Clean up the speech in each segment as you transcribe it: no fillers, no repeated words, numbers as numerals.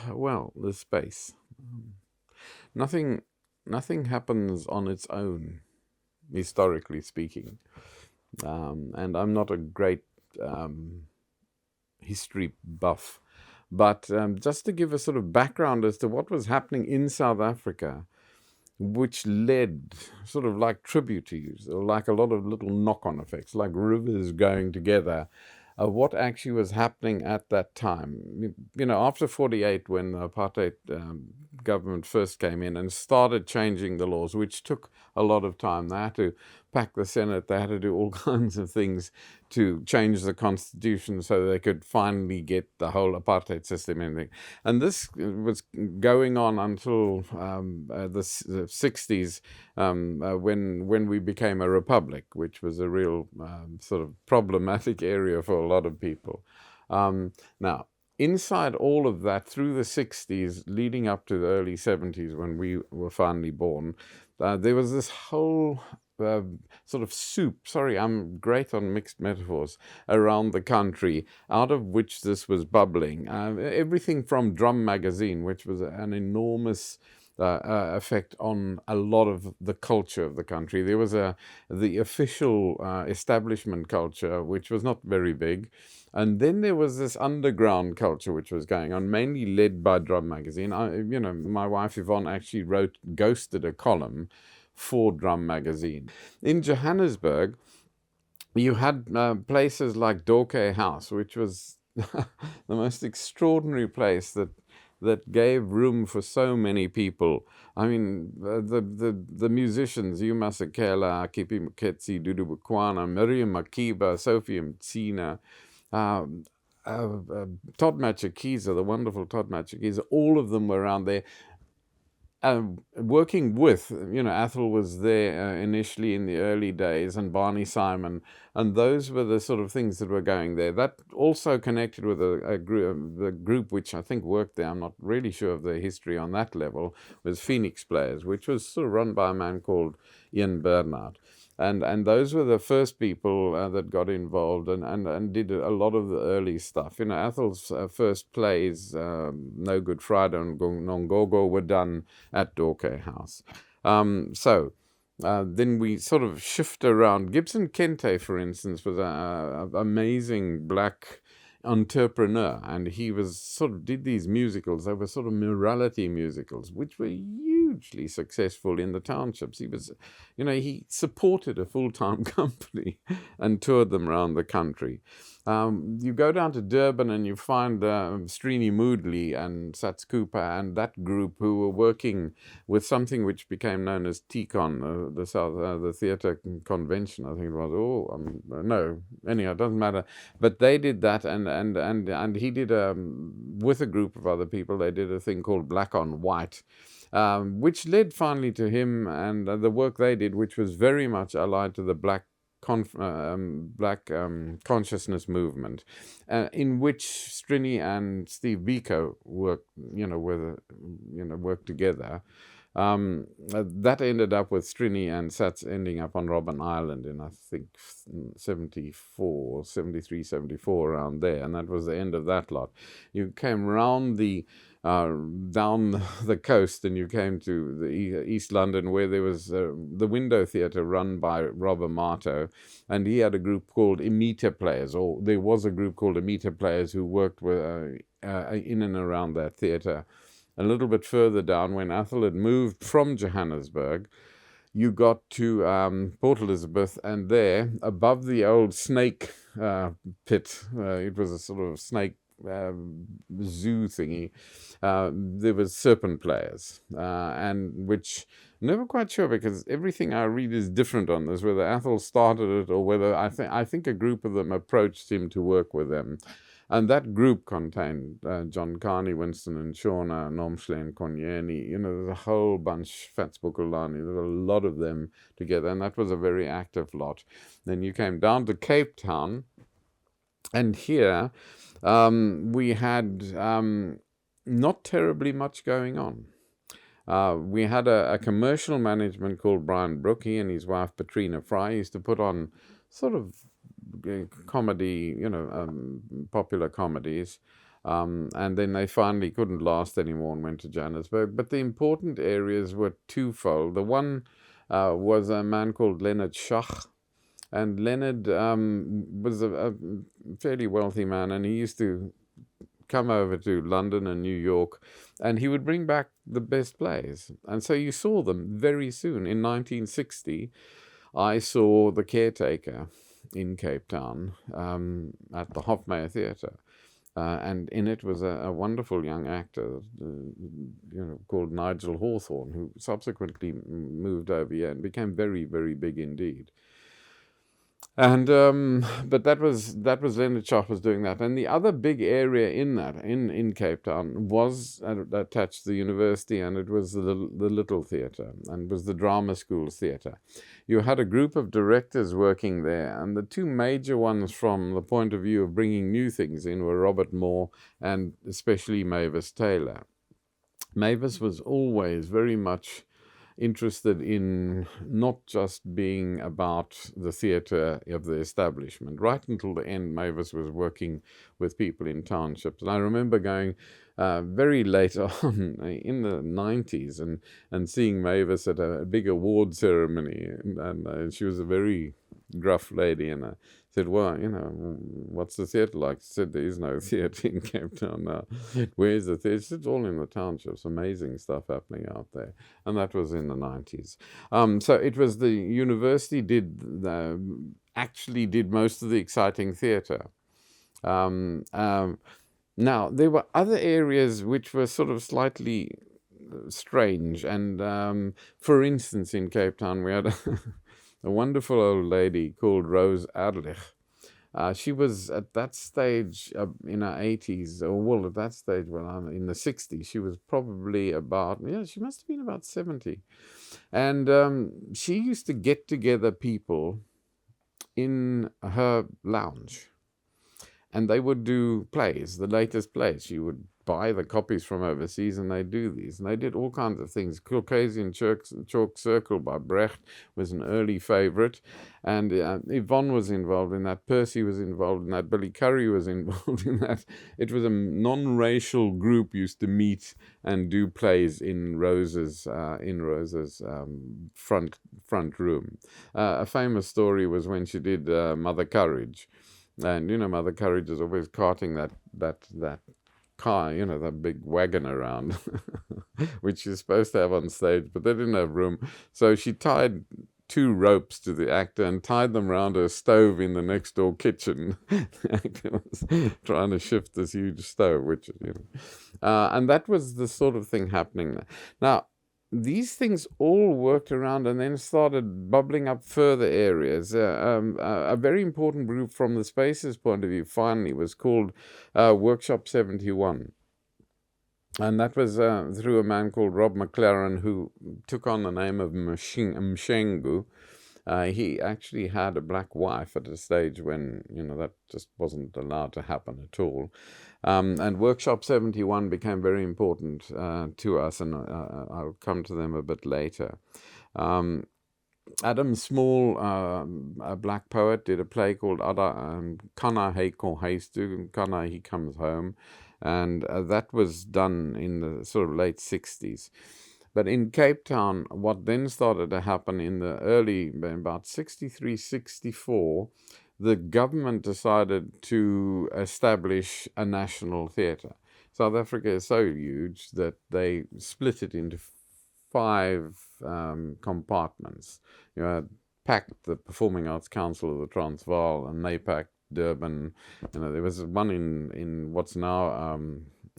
Well, the space. Nothing, nothing happens on its own, historically speaking. And I'm not a great um, history buff, but just to give a sort of background as to what was happening in South Africa, which led sort of like tributaries, or like a lot of little knock on effects, like rivers going together. What actually was happening at that time. After 48, when the apartheid government first came in and started changing the laws, which took a lot of time. They had to pack the Senate, they had to do all kinds of things to change the constitution so they could finally get the whole apartheid system in. And this was going on until the 60s, when we became a republic, which was a real sort of problematic area for a lot of people. Now, inside all of that, through the 60s, leading up to the early 70s when we were finally born, there was this whole sort of soup, sorry, I'm great on mixed metaphors, around the country, out of which this was bubbling. Everything from Drum Magazine, which was an enormous effect on a lot of the culture of the country. There was the official establishment culture, which was not very big. And then there was this underground culture which was going on, mainly led by Drum Magazine. My wife Yvonne actually ghosted a column for Drum Magazine. In Johannesburg, you had places like Dorke House, which was the most extraordinary place that gave room for so many people. I mean, the musicians, Yuma Sekela, Kipi Muketsi, Dudu Bukwana, Miriam Makiba, Sophie Mtsina, uh, Todd Machakiza, the wonderful Todd Machakiza, all of them were around there. Working with, Athol was there initially in the early days, and Barney Simon, and those were the sort of things that were going there. That also connected with the group which I think worked there. I'm not really sure of the history on that level. Was Phoenix Players, which was sort of run by a man called Ian Bernard. And those were the first people that got involved and did a lot of the early stuff. Athol's first plays, No Good Friday and Nongogo, were done at Dorke House. Then we sort of shift around. Gibson Kente, for instance, was an amazing black entrepreneur, and he was sort of did these musicals. They were sort of morality musicals, which were hugely successful in the townships. He was, he supported a full-time company and toured them around the country. You go down to Durban and you find Srini Moodley and Sats Cooper and that group who were working with something which became known as TCON, the Theatre Convention, I think it was. No, anyhow, it doesn't matter. But they did that, and he did with a group of other people. They did a thing called Black on White. Which led finally to him and the work they did, which was very much allied to the Black consciousness movement, in which Strini and Steve Biko worked together. That ended up with Strini and Sats ending up on Robben Island in, I think, 74, 73, 74, around there. And that was the end of that lot. You came round down the coast and you came to the East London, where there was the Window Theatre run by Rob Amato. And he had a group called Imita Players, or there was a group called Imita Players who worked with, in and around that theatre. A little bit further down, when Athol had moved from Johannesburg, you got to Port Elizabeth, and there, above the old snake pit, it was a sort of snake zoo thingy, there was Serpent Players, and which I'm never quite sure, because everything I read is different on this, whether Athol started it or whether I think a group of them approached him to work with them. And that group contained John Carney, Winston and Shauna, Nomshle Konyeni, there's a whole bunch, Fats Bukulani, there's a lot of them together, and that was a very active lot. Then you came down to Cape Town, and here we had not terribly much going on. We had a commercial management called Brian Brookie, and his wife Patrina Fry used to put on sort of comedy, popular comedies. And then they finally couldn't last anymore and went to Johannesburg. But the important areas were twofold. The one was a man called Leonard Schach. And Leonard was a fairly wealthy man, and he used to come over to London and New York, and he would bring back the best plays. And so you saw them very soon. In 1960, I saw The Caretaker in Cape Town at the Hofmeyer Theatre. And in it was a wonderful young actor, called Nigel Hawthorne, who subsequently moved over here and became very, very big indeed. And but that was Leonard Schach was doing that, and the other big area in Cape Town was attached to the university, and it was the Little Theatre, and was the drama school's theatre. You had a group of directors working there, and the two major ones from the point of view of bringing new things in were Robert Moore and especially Mavis Taylor. Mavis was always very much interested in not just being about the theatre of the establishment. Right until the end, Mavis was working with people in townships. And I remember going very late on in the 90s and seeing Mavis at a big award ceremony. And she was a very gruff lady, and I said, well, what's the theatre like? She said, there is no theatre in Cape Town now. Where's the theatre? It's all in the townships. Amazing stuff happening out there. And that was in the 90s. So it was the university actually did most of the exciting theatre. Now, there were other areas which were sort of slightly strange. And for instance, in Cape Town, we had a wonderful old lady called Rose Adlich. She was at that stage in her 80s, or well, at that stage when I'm in the 60s, she was probably she must have been about 70. And she used to get together people in her lounge, and they would do plays, the latest plays. She would buy the copies from overseas, and they do these. And they did all kinds of things. Caucasian Chalk Circle by Brecht was an early favorite. And Yvonne was involved in that. Percy was involved in that. Billy Curry was involved in that. It was a non-racial group used to meet and do plays in Rose's front room. A famous story was when she did Mother Courage. And, Mother Courage is always carting that car, that big wagon around, which she's supposed to have on stage, but they didn't have room. So she tied 2 ropes to the actor and tied them around her stove in the next door kitchen. The actor was trying to shift this huge stove, which, and that was the sort of thing happening there. Now, these things all worked around and then started bubbling up further areas. A very important group from the Spaces point of view finally was called Workshop 71. And that was through a man called Rob McLaren, who took on the name of Mshengu. He actually had a black wife at a stage when, that just wasn't allowed to happen at all. And Workshop 71 became very important to us, and I'll come to them a bit later. Adam Small, a black poet, did a play called Kana Heiko Heistu, Kana He Comes Home, and that was done in the sort of late 60s. But in Cape Town, what then started to happen in the about 63, 64, the government decided to establish a national theatre. South Africa is so huge that they split it into 5 compartments. PAC, the Performing Arts Council of the Transvaal, and NAPAC, Durban. There was one in what's now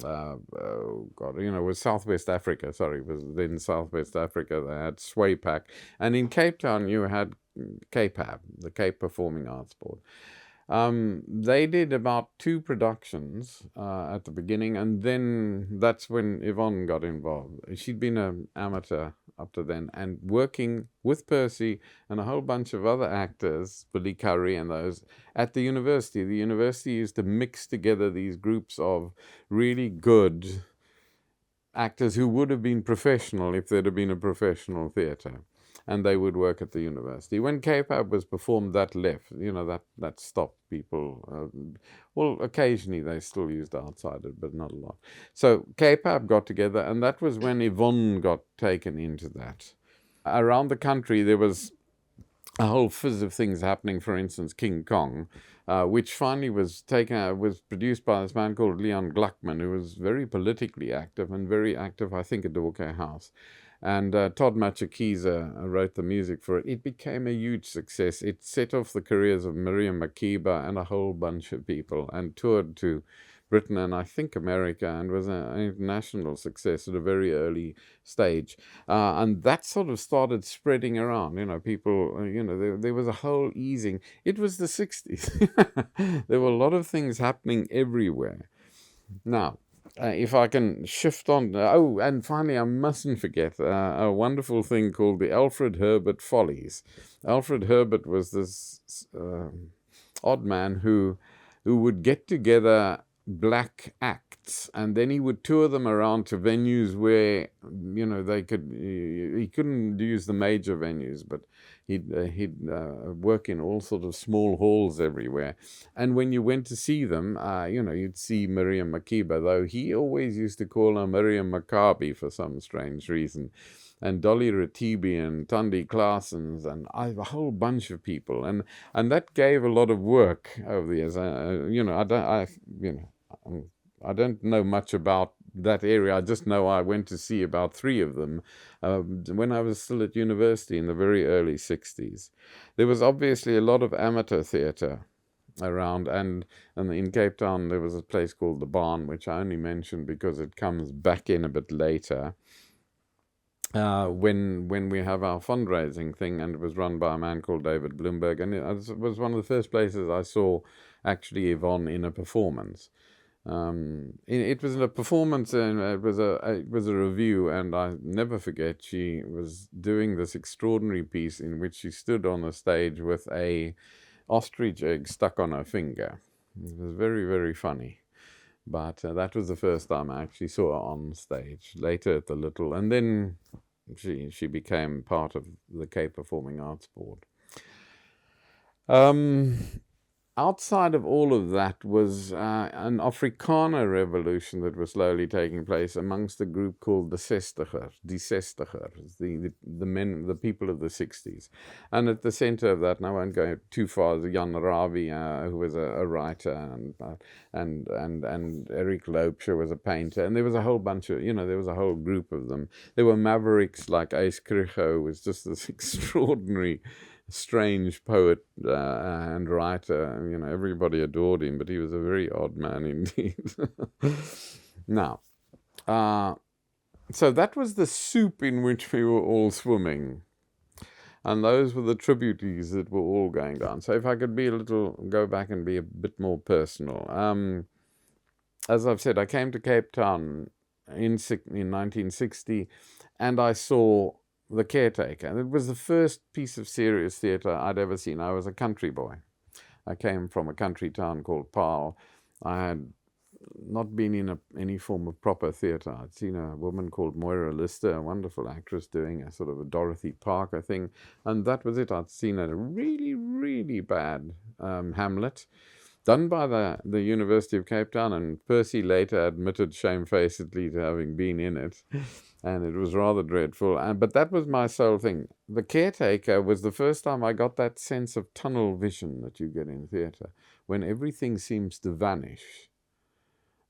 was Southwest Africa. Sorry, it was then Southwest Africa. They had SWAPAC, and in Cape Town you had Capab, the Cape Performing Arts Board. They did about 2 productions at the beginning, and then that's when Yvonne got involved. She'd been an amateur up to then, and working with Percy and a whole bunch of other actors, Billy Curry and those, at the university. The university used to mix together these groups of really good actors who would have been professional if there'd have been a professional theatre. and they would work at the university. When Capab was performed, that left, that stopped people. Well, occasionally they still used outsiders, but not a lot. So Capab got together, and that was when Yvonne got taken into that. Around the country, there was a whole fizz of things happening. For instance, King Kong, which finally was produced by this man called Leon Gluckman, who was very politically active and very active, I think, at Dorkay House. And Todd Machakiza wrote the music for it. It became a huge success. It set off the careers of Miriam Makeba and a whole bunch of people, and toured to Britain and I think America, and was an international success at a very early stage. And that sort of started spreading around. People, there was a whole easing. It was the 60s. There were a lot of things happening everywhere. Now, if I can shift on. And finally, I mustn't forget a wonderful thing called the Alfred Herbert Follies. Alfred Herbert was this odd man who would get together black acts, and then he would tour them around to venues where he couldn't use the major venues, but he'd work in all sort of small halls everywhere. And when you went to see them, you'd see Miriam Makeba, though he always used to call her Miriam Maccabi for some strange reason, and Dolly Ratibi and Tandy Claessens and a whole bunch of people, and that gave a lot of work over the years. I don't know much about that area. I just know I went to see about 3 of them when I was still at university in the very early 60s. There was obviously a lot of amateur theatre around, and in Cape Town there was a place called The Barn, which I only mentioned because it comes back in a bit later. When we have our fundraising thing, and it was run by a man called David Bloomberg, and it was one of the first places I saw actually Yvonne in a performance. It was a performance, and it was a review, and I never forget, she was doing this extraordinary piece in which she stood on the stage with a ostrich egg stuck on her finger. It was very, very funny. But that was the first time I actually saw her on stage. Later at the Little, and then she became part of the Cape Performing Arts Board. Outside of all of that was an Afrikaner revolution that was slowly taking place amongst a group called the Sestigers, the men, the people of the 60s. And at the center of that, and I won't go too far, Jan Ravi, who was a writer, and Eric Loubser was a painter, and there was a whole bunch of, there was a whole group of them. There were mavericks like Ace Kricho, who was just this extraordinary, strange poet and writer. Everybody adored him, but he was a very odd man indeed. Now, so that was the soup in which we were all swimming, and those were the tributaries that were all going down. So if I could go back and be a bit more personal. As I've said, I came to Cape Town in 1960, and I saw The Caretaker. And it was the first piece of serious theatre I'd ever seen. I was a country boy. I came from a country town called Paarl. I had not been in any form of proper theatre. I'd seen a woman called Moira Lister, a wonderful actress, doing a sort of a Dorothy Parker thing, and that was it. I'd seen a really, really bad Hamlet, done by the University of Cape Town, and Percy later admitted shamefacedly to having been in it, and it was rather dreadful. But that was my sole thing. The Caretaker was the first time I got that sense of tunnel vision that you get in theatre, when everything seems to vanish.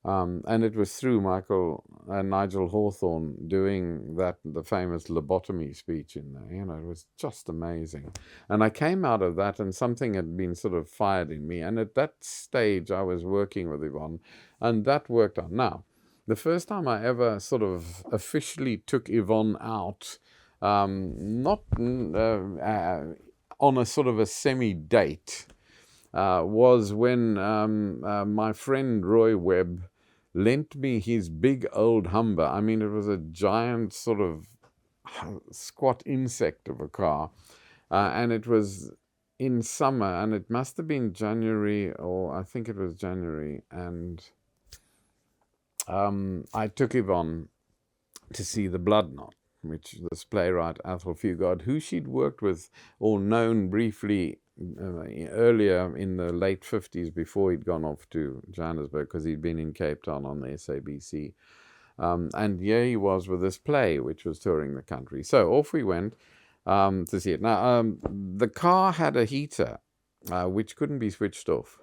And it was through Nigel Hawthorne doing the famous lobotomy speech in there. It was just amazing. And I came out of that, and something had been sort of fired in me. And at that stage, I was working with Yvonne, and that worked on. Now, the first time I ever sort of officially took Yvonne out, not on a sort of a semi-date, was when my friend Roy Webb lent me his big old Humber. I mean, it was a giant sort of squat insect of a car. And it was in summer, and it must have been January, or I think it was January. And I took Yvonne to see The Blood Knot. which this playwright Athol Fugard, who she'd worked with or known briefly earlier in the late 50s before he'd gone off to Johannesburg, because he'd been in Cape Town on the SABC. And here he was with this play, which was touring the country. So off we went to see it. Now, the car had a heater, which couldn't be switched off.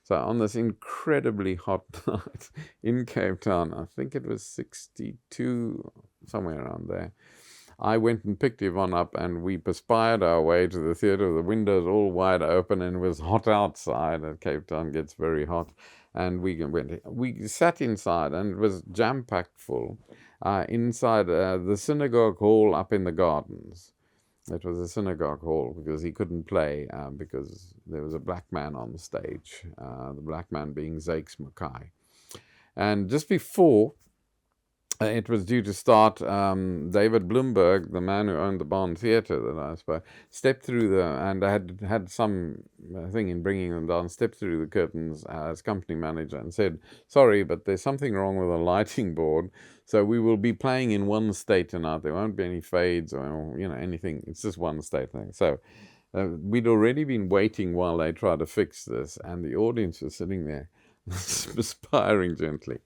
So on this incredibly hot night in Cape Town, I think it was 62, somewhere around there, I went and picked Yvonne up, and we perspired our way to the theatre, the windows all wide open, and it was hot outside. Cape Town gets very hot. And we sat inside, and it was jam-packed full, inside the synagogue hall up in the gardens. It was a synagogue hall because he couldn't play because there was a black man on the stage, the black man being Zakes Mackay. And just before it was due to start, David Bloomberg, the man who owned the Barn Theatre that I spoke, stepped through and I had some thing in bringing them down, stepped through the curtains as company manager and said, "Sorry, but there's something wrong with the lighting board, so we will be playing in one state tonight. There won't be any fades or anything. It's just one state thing." So we'd already been waiting while they tried to fix this, and the audience was sitting there perspiring gently.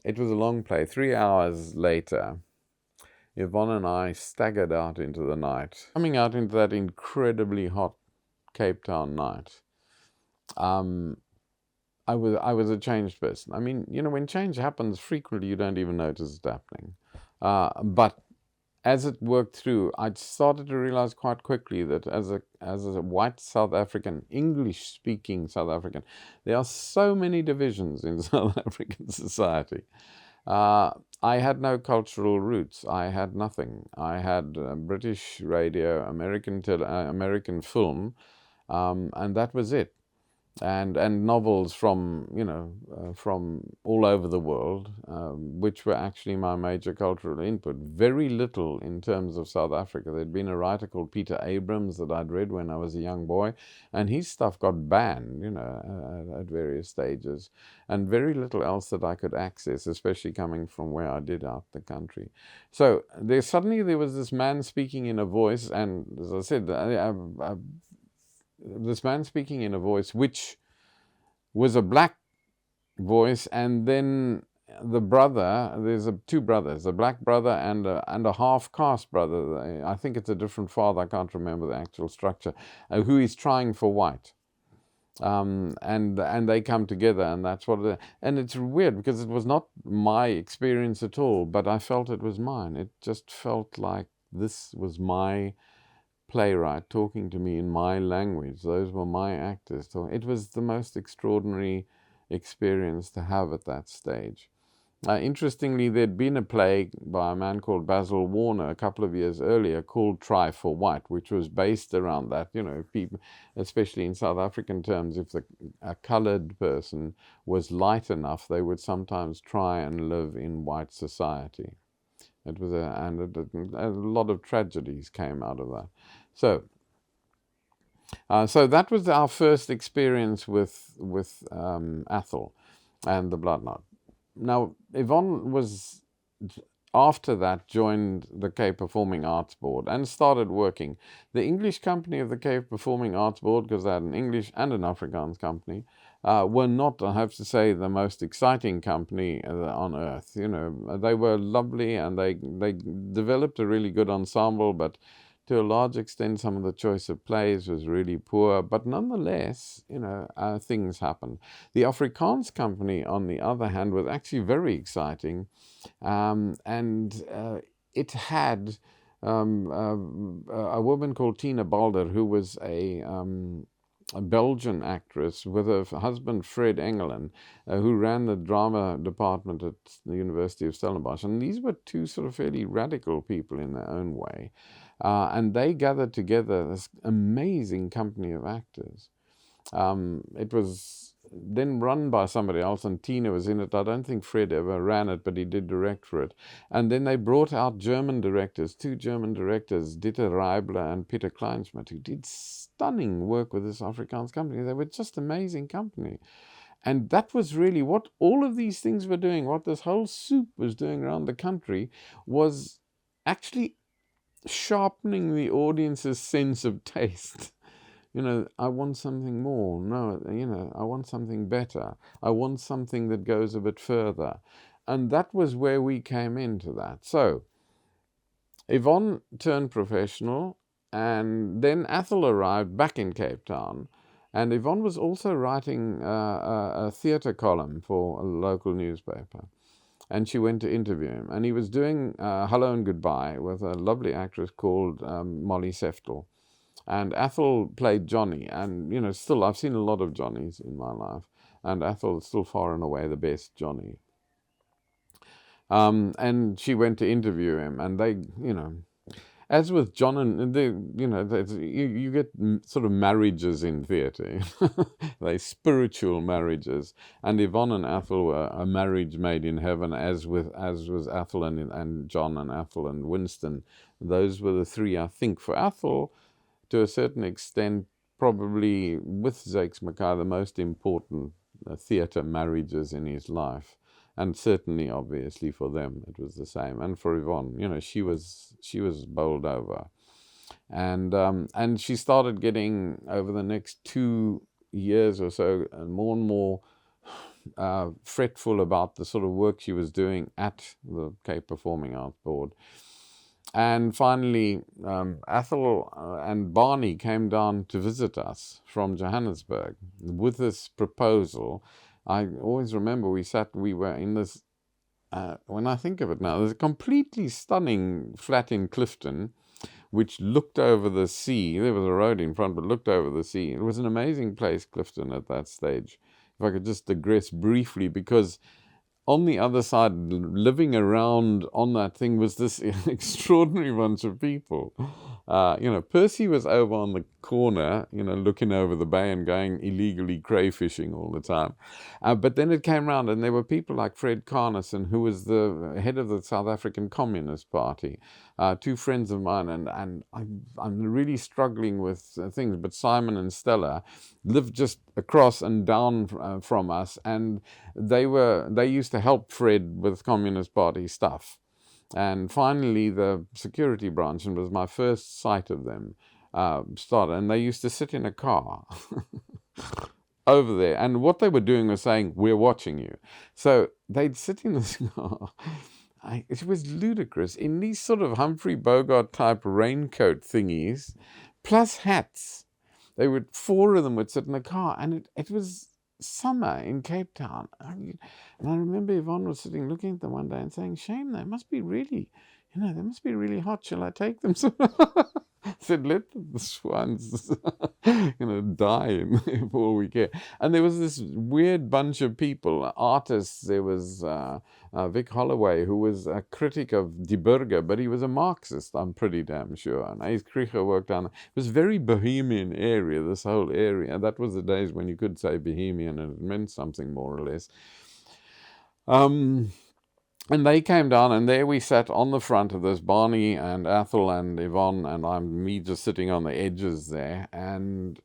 It was a long play. 3 hours later, Yvonne and I staggered out into the night. Coming out into that incredibly hot Cape Town night, I was a changed person. I mean, when change happens, frequently you don't even notice it happening. But as it worked through, I started to realize quite quickly that as a white South African, English-speaking South African, there are so many divisions in South African society. I had no cultural roots. I had nothing. I had British radio, American film, and that was it. And novels from from all over the world, which were actually my major cultural input. Very little in terms of South Africa. There'd been a writer called Peter Abrams that I'd read when I was a young boy, and his stuff got banned, at various stages, and very little else that I could access, especially coming from where I did out the country. So there was this man speaking in a voice, and as I said, this man speaking in a voice which was a black voice, and then the brother, there's two brothers, a black brother and a half-caste brother. I think it's a different father, I can't remember the actual structure, who is trying for white. And they come together, and that's what and it's weird because it was not my experience at all, but I felt it was mine. It just felt like this was my playwright talking to me in my language. Those were my actors. So it was the most extraordinary experience to have at that stage. Interestingly, there'd been a play by a man called Basil Warner a couple of years earlier called Try for White, which was based around that. People, especially in South African terms, if a colored person was light enough, they would sometimes try and live in white society. It was a lot of tragedies came out of that. So that was our first experience with Athol and the Blood Knot. Now, Yvonne was, after that, joined the Cape Performing Arts Board and started working. The English company of the Cape Performing Arts Board, because they had an English and an Afrikaans company, were not, I have to say, the most exciting company on earth. They were lovely, and they developed a really good ensemble, but to a large extent, some of the choice of plays was really poor. But nonetheless, things happened. The Afrikaans company, on the other hand, was actually very exciting, and it had a woman called Tina Balder, who was a Belgian actress, with her husband Fred Engelen, who ran the drama department at the University of Stellenbosch. And these were two sort of fairly radical people in their own way. And they gathered together this amazing company of actors. It was then run by somebody else, and Tina was in it. I don't think Fred ever ran it, but he did direct for it. And then they brought out German directors, two German directors, Dieter Reibler and Peter Kleinschmidt, who did stunning work with this Afrikaans company. They were just amazing company. And that was really what all of these things were doing, what this whole soup was doing around the country, was actually sharpening the audience's sense of taste. I want something more. No, I want something better. I want something that goes a bit further. And that was where we came into that. So Yvonne turned professional, and then Athol arrived back in Cape Town. And Yvonne was also writing a theatre column for a local newspaper. And she went to interview him. And he was doing Hello and Goodbye with a lovely actress called Molly Seftel. And Athol played Johnny. And, still, I've seen a lot of Johnnies in my life. And Athol is still far and away the best Johnny. And she went to interview him. And they, as with John and you get sort of marriages in theatre. They spiritual marriages, and Yvonne and Athol were a marriage made in heaven, as was Athol and John and Athol and Winston. Those were the three, I think, for Athol, to a certain extent, probably with Zakes Mackay, the most important theatre marriages in his life. And certainly, obviously, for them, it was the same. And for Yvonne, she was bowled over. And she started getting, over the next 2 years or so, more and more fretful about the sort of work she was doing at the Cape Performing Arts Board. And finally, Athol and Barney came down to visit us from Johannesburg with this proposal. I always remember we were in this, when I think of it now, there's a completely stunning flat in Clifton, which looked over the sea. There was a road in front, but looked over the sea. It was an amazing place, Clifton, at that stage. If I could just digress briefly, because on the other side, living around on that thing, was this extraordinary bunch of people. Percy was over on the corner, looking over the bay and going illegally crayfishing all the time. But then it came round, and there were people like Fred Carnison, who was the head of the South African Communist Party, 2 friends of mine, and I'm really struggling with things. But Simon and Stella lived just across and down from us, and they used to help Fred with Communist Party stuff. And finally, the security branch, and was my first sight of them, started. And they used to sit in a car over there. And what they were doing was saying, "We're watching you." So they'd sit in this car. It was ludicrous, in these sort of Humphrey Bogart type raincoat thingies, plus hats. 4 of them would sit in the car, and it was summer in Cape Town. And I remember Yvonne was sitting looking at them one day and saying, "Shame, they must be really, they must be really hot. Shall I take them?" So I said, "Let the swans, die before we care." And there was this weird bunch of people, artists. There was Vic Holloway, who was a critic of Die Burger, but he was a Marxist, I'm pretty damn sure. And Ace Krieger worked on it. It was a very bohemian area, this whole area. That was the days when you could say bohemian and it meant something more or less. And they came down, and there we sat on the front of this, Barney and Athol and Yvonne, and me just sitting on the edges there. And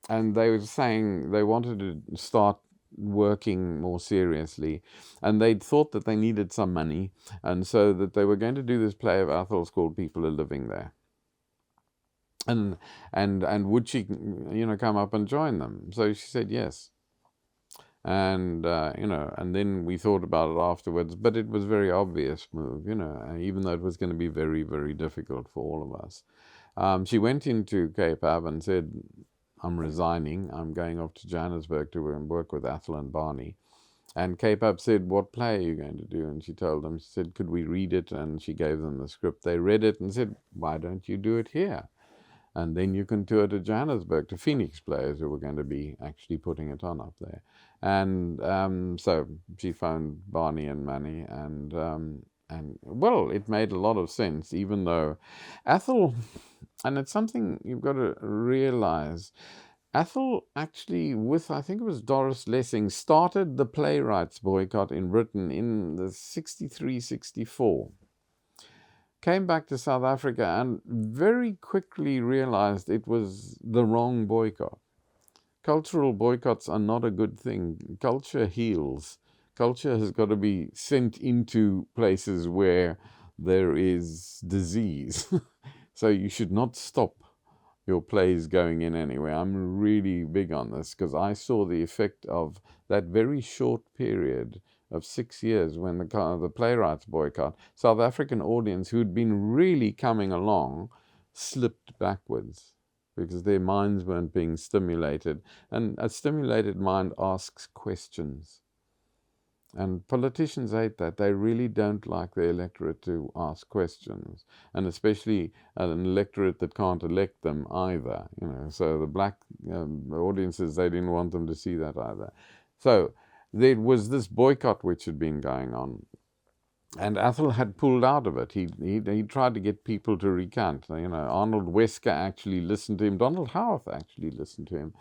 they were saying they wanted to start working more seriously, and they'd thought that they needed some money, and so that they were going to do this play of Athol's called People Are Living There. And would she, come up and join them? So she said yes. And, and then we thought about it afterwards, but it was a very obvious move, even though it was going to be very, very difficult for all of us. She went into Capab and said, "I'm resigning. I'm going off to Johannesburg to work with Athol and Barney." And Capab said, "What play are you going to do?" And she told them, she said, "Could we read it?" And she gave them the script. They read it and said, "Why don't you do it here? And then you can tour to Johannesburg, to Phoenix Players, who were going to be actually putting it on up there." And so she phoned Barney and Manny, and well, it made a lot of sense, even though Athol, and it's something you've got to realize, Athol actually, with, I think it was Doris Lessing, started the playwrights boycott in Britain in the 63-64. Came back to South Africa and very quickly realized it was the wrong boycott. Cultural boycotts are not a good thing. Culture heals. Culture has got to be sent into places where there is disease. So you should not stop your plays going in anywhere. I'm really big on this because I saw the effect of that very short period of 6 years when the playwrights boycott. South African audience who'd been really coming along slipped backwards because their minds weren't being stimulated. And a stimulated mind asks questions. And politicians hate that. They really don't like the electorate to ask questions, and especially an electorate that can't elect them either. So the black audiences, they didn't want them to see that either. So there was this boycott which had been going on, and Athol had pulled out of it. He tried to get people to recant. Arnold Wesker actually listened to him. Donald Howarth actually listened to him,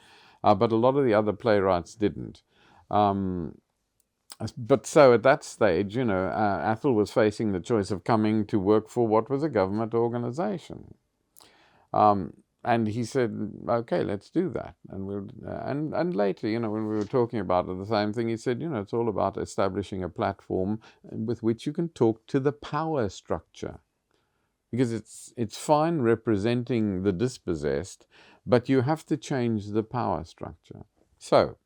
but a lot of the other playwrights didn't. But so at that stage, Athol was facing the choice of coming to work for what was a government organization. And he said, okay, let's do that. And later, when we were talking about it, the same thing, he said, it's all about establishing a platform with which you can talk to the power structure. Because it's fine representing the dispossessed, but you have to change the power structure. So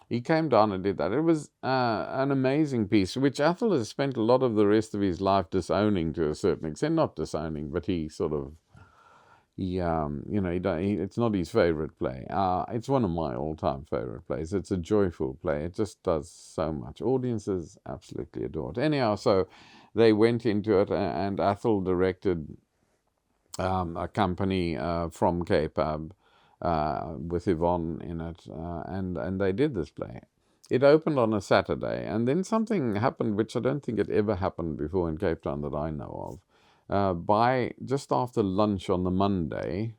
he came down and did that. It was an amazing piece, which Athol has spent a lot of the rest of his life disowning to a certain extent. Not disowning, but he sort of, it's not his favorite play. It's one of my all-time favorite plays. It's a joyful play. It just does so much. Audiences absolutely adore it. Anyhow, so they went into it, and Athol directed a company from Capab, with Yvonne in it, and they did this play. It opened on a Saturday, and then something happened which I don't think had ever happened before in Cape Town that I know of. By just after lunch on the Monday,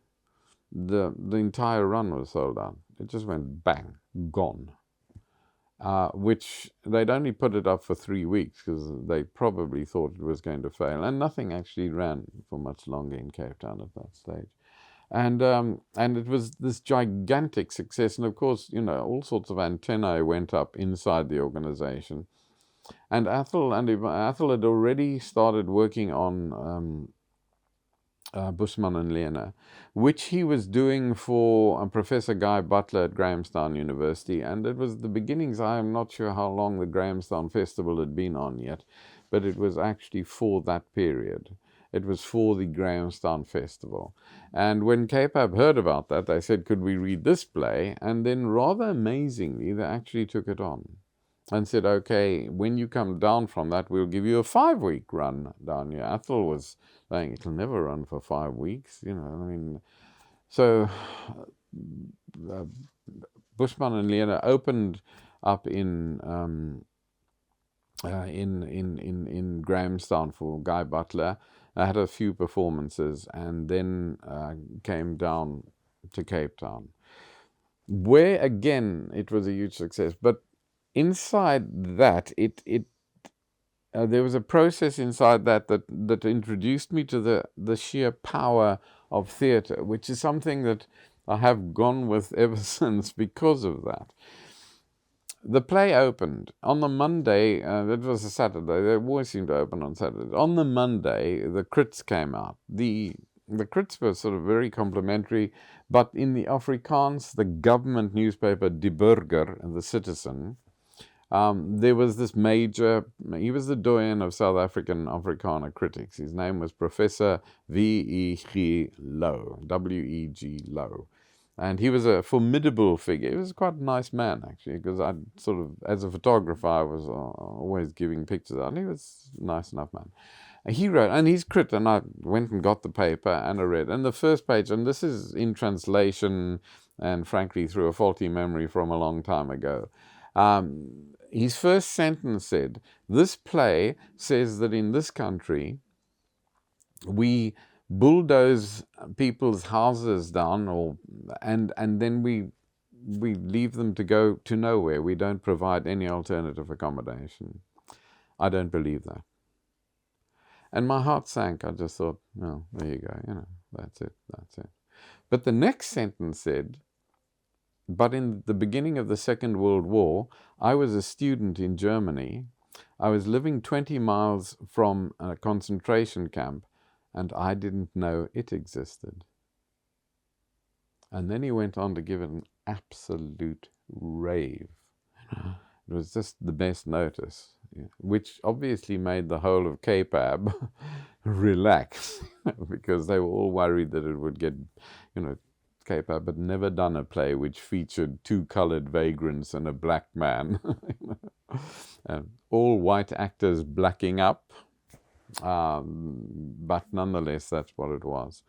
the entire run was sold out. It just went bang, gone. Which they'd only put it up for 3 weeks because they probably thought it was going to fail, and nothing actually ran for much longer in Cape Town at that stage. And it was this gigantic success. And of course, all sorts of antennae went up inside the organization. And Athol had already started working on Boesman and Lena, which he was doing for Professor Guy Butler at Grahamstown University. And it was the beginnings. I'm not sure how long the Grahamstown Festival had been on yet, but it was actually for that period. It was for the Grahamstown Festival. And when Capab heard about that, they said, could we read this play? And then rather amazingly, they actually took it on and said, okay, when you come down from that, we'll give you a 5-week run down here. Athol was saying, it'll never run for 5 weeks, So Boesman and Lena opened up in Grahamstown for Guy Butler. I had a few performances, and then came down to Cape Town, where again it was a huge success. But inside that, there was a process inside that introduced me to the sheer power of theatre, which is something that I have gone with ever since because of that. The play opened on the Monday. It was a Saturday. They always seem to open on Saturdays. On the Monday, the crits came out. The crits were sort of very complimentary, but in the Afrikaans, the government newspaper, Die Burger, The Citizen, there was this major. He was the doyen of South African Afrikaner critics. His name was Professor W.E.G. Lowe. And he was a formidable figure. He was quite a nice man, actually, because I sort of, as a photographer, I was always giving pictures out. And he was a nice enough man. And he wrote, and he's crit, and I went and got the paper and I read. And the first page, and this is in translation and frankly through a faulty memory from a long time ago. His first sentence said, this play says that in this country, we bulldoze people's houses down, and then we leave them to go to nowhere. We don't provide any alternative accommodation. I don't believe that. And my heart sank. I just thought, no, there you go, that's it. But the next sentence said, but in the beginning of the Second World War, I was a student in Germany. I was living 20 miles from a concentration camp, and I didn't know it existed. And then he went on to give it an absolute rave. It was just the best notice, which obviously made the whole of Capab relax, because they were all worried that it would get, Capab had never done a play which featured 2 colored vagrants and a black man. All white actors blacking up, but nonetheless, that's what it was.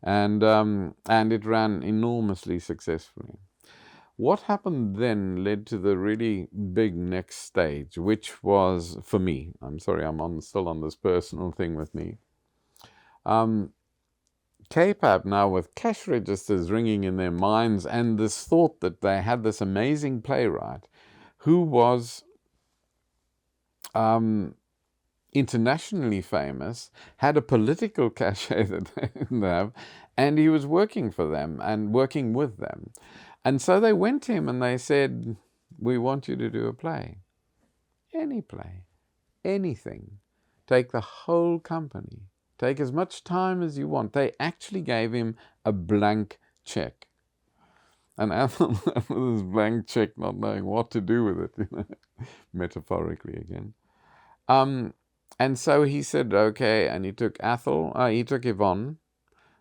And it ran enormously successfully. What happened then led to the really big next stage, which was, for me, I'm sorry, I'm still on this personal thing with me. Capab now, with cash registers ringing in their minds, and this thought that they had this amazing playwright who was internationally famous, had a political cachet that they didn't have, and he was working for them and working with them. And so they went to him and they said, "We want you to do a play. Any play. Anything. Take the whole company. Take as much time as you want." They actually gave him a blank check. And Athol, with this blank check, not knowing what to do with it, metaphorically again. And so he said, okay, and he took he took Yvonne,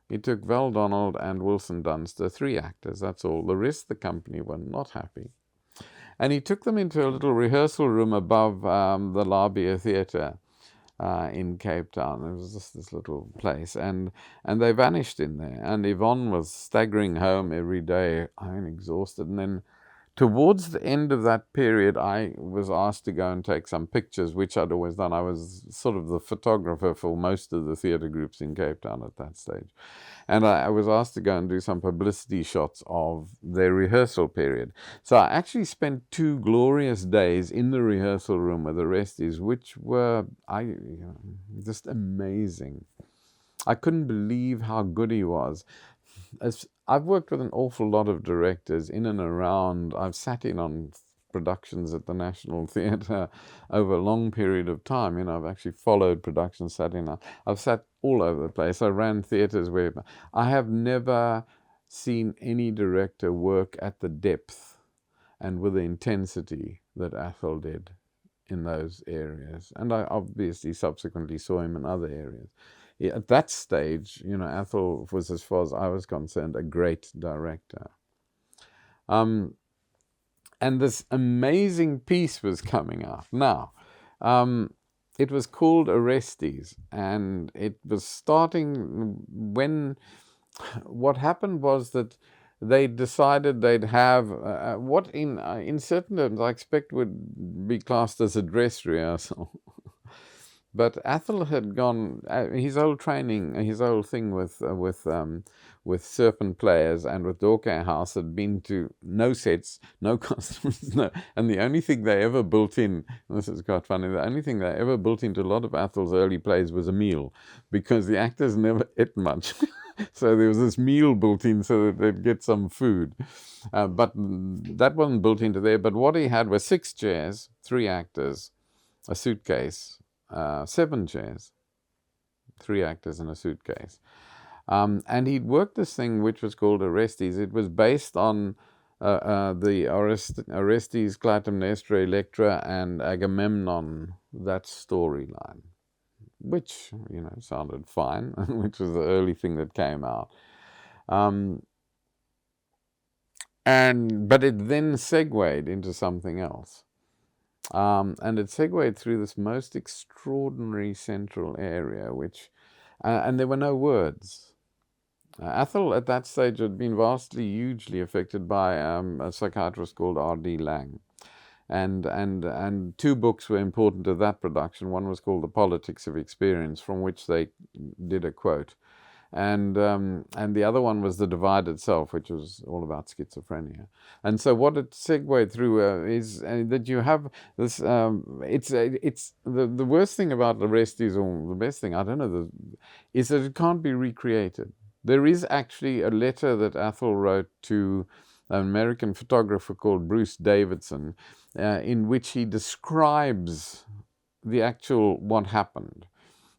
he took Val Donald and Wilson Dunster, 3 actors, that's all. The rest of the company were not happy. And he took them into a little rehearsal room above the Labia Theatre in Cape Town. It was just this little place. And they vanished in there. And Yvonne was staggering home every day, exhausted. And then towards the end of that period, I was asked to go and take some pictures, which I'd always done. I was sort of the photographer for most of the theatre groups in Cape Town at that stage. And I was asked to go and do some publicity shots of their rehearsal period. So I actually spent 2 glorious days in the rehearsal room with the resties, which were just amazing. I couldn't believe how good he was. I've worked with an awful lot of directors in and around. I've sat in on productions at the National Theatre over a long period of time. I've actually followed productions, sat in. I've sat all over the place. I ran theatres where I have never seen any director work at the depth and with the intensity that Athol did in those areas. And I obviously subsequently saw him in other areas. At that stage, Athol was, as far as I was concerned, a great director. And this amazing piece was coming out. Now, it was called Orestes, and it was starting when what happened was that they decided they'd have what in certain terms I expect would be classed as a dress rehearsal. But Athol had gone, his whole training, his whole thing with Serpent Players and with Dorcas House had been to no sets, no costumes, and the only thing they ever built in, this is quite funny, the only thing they ever built into a lot of Athol's early plays was a meal, because the actors never ate much. So there was this meal built in so that they'd get some food. But that wasn't built into there. But what he had was 6 chairs, 3 actors, a suitcase, 7 chairs, 3 actors and a suitcase. And he'd worked this thing which was called Orestes. It was based on the Orestes, Clytemnestra, Electra, and Agamemnon, that storyline, which, sounded fine, which was the early thing that came out. But it then segued into something else. And it segued through this most extraordinary central area, which, and there were no words. Athol at that stage had been hugely affected by a psychiatrist called R.D. Lang. And 2 books were important to that production. One was called The Politics of Experience, from which they did a quote. And the other one was The Divided Self, which was all about schizophrenia. And so what it segued through is that you have this, it's the worst thing about Orestes, or the best thing, I don't know, is that it can't be recreated. There is actually a letter that Athol wrote to an American photographer called Bruce Davidson, in which he describes the actual what happened.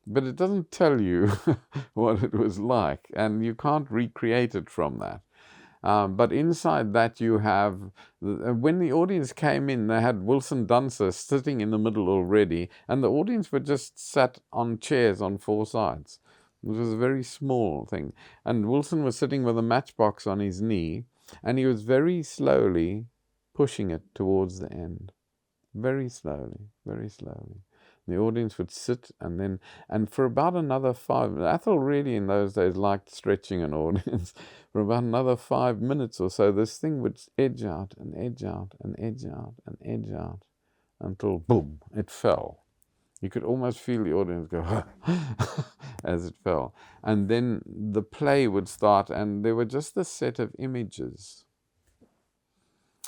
But it doesn't tell you what it was like, and you can't recreate it from that. But inside that you have, when the audience came in, they had Wilson Dunser sitting in the middle already, and the audience were just sat on chairs on four sides. It was a very small thing. And Wilson was sitting with a matchbox on his knee, and he was very slowly pushing it towards the end. Very slowly, very slowly. The audience would sit, and for about another 5 minutes, Athol really in those days liked stretching an audience. For about another 5 minutes or so, this thing would edge out and edge out and edge out and edge out until, boom, it fell. You could almost feel the audience go as it fell. And then the play would start, and there were just a set of images.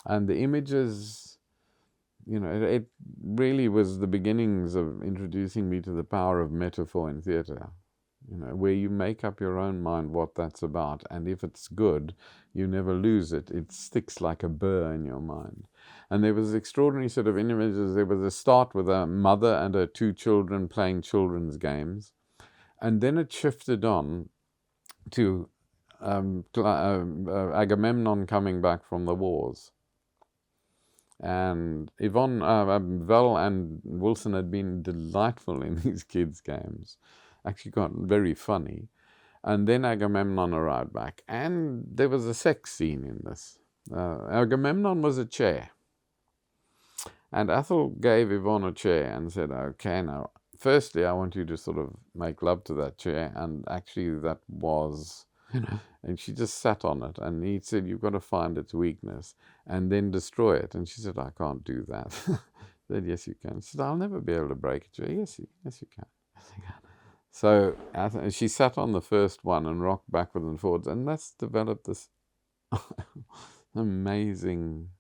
And the images, it really was the beginnings of introducing me to the power of metaphor in theatre. Where you make up your own mind what that's about, and if it's good, you never lose it. It sticks like a burr in your mind. And there was extraordinary sort of images. There was a start with a mother and her two children playing children's games, and then it shifted on to Agamemnon coming back from the wars. And Yvonne, Val and Wilson had been delightful in these kids' games. Actually got very funny. And then Agamemnon arrived back. And there was a sex scene in this. Agamemnon was a chair. And Athol gave Yvonne a chair and said, okay, now, firstly, I want you to sort of make love to that chair. And actually that was... and she just sat on it, and he said, you've got to find its weakness and then destroy it. And she said, I can't do that. I said, yes, you can. She said, I'll never be able to break a chair. Yes, you can. So she sat on the first one and rocked backwards and forwards, and that's developed this amazing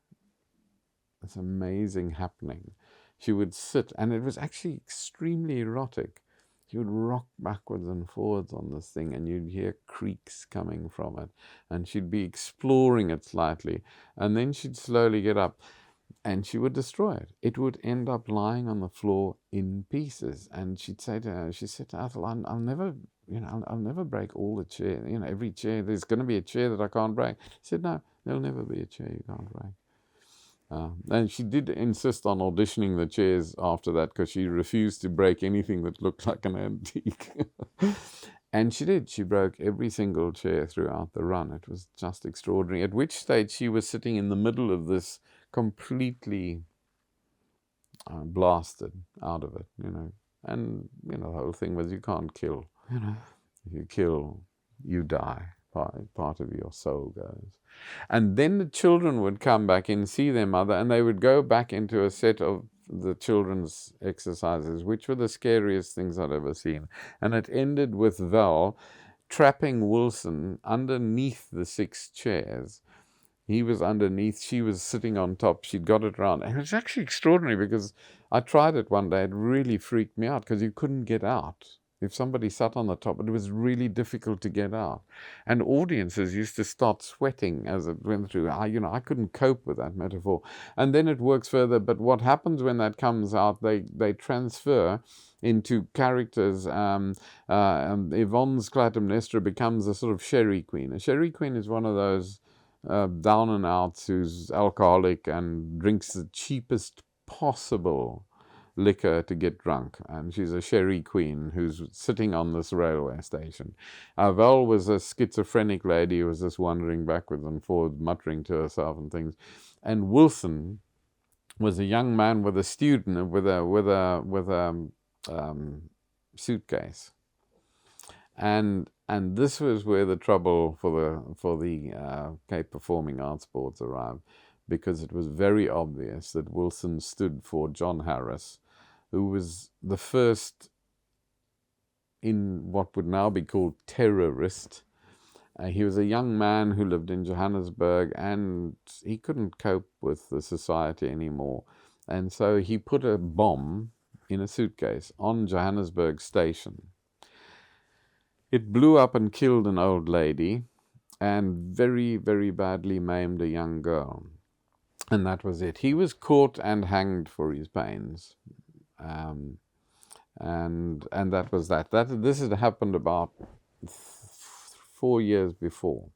happening. She would sit, and it was actually extremely erotic. She would rock backwards and forwards on this thing, and you'd hear creaks coming from it, and she'd be exploring it slightly, and then she'd slowly get up, and she would destroy it. It would end up lying on the floor in pieces, and she said to Athol, I'll never break all the chairs. Every chair, there's going to be a chair that I can't break. She said, no, there'll never be a chair you can't break. And she did insist on auditioning the chairs after that, because she refused to break anything that looked like an antique. And she did. She broke every single chair throughout the run. It was just extraordinary. At which stage she was sitting in the middle of this, completely blasted out of it, And, the whole thing was, you can't kill. If you kill, you die. Part of your soul goes. And then the children would come back and see their mother, and they would go back into a set of the children's exercises, which were the scariest things I'd ever seen. And it ended with Val trapping Wilson underneath the 6 chairs. He was underneath, she was sitting on top, she'd got it round. And it was actually extraordinary, because I tried it one day. It really freaked me out, because you couldn't get out. If somebody sat on the top, it was really difficult to get out. And audiences used to start sweating as it went through. I couldn't cope with that metaphor. And then it works further. But what happens when that comes out, they transfer into characters. Yvonne's Clytemnestra becomes a sort of sherry queen. A sherry queen is one of those down and outs who's alcoholic and drinks the cheapest possible liquor to get drunk, and she's a sherry queen who's sitting on this railway station. Val was a schizophrenic lady who was just wandering backwards and forwards, muttering to herself and things. And Wilson was a young man with a student with a suitcase, and this was where the trouble for the Cape Performing Arts Boards arrived, because it was very obvious that Wilson stood for John Harris, who was the first in what would now be called terrorist. He was a young man who lived in Johannesburg, and he couldn't cope with the society anymore. And so he put a bomb in a suitcase on Johannesburg station. It blew up and killed an old lady, and very, very badly maimed a young girl. And that was it. He was caught and hanged for his pains. and that was that. This had happened about 4 years before.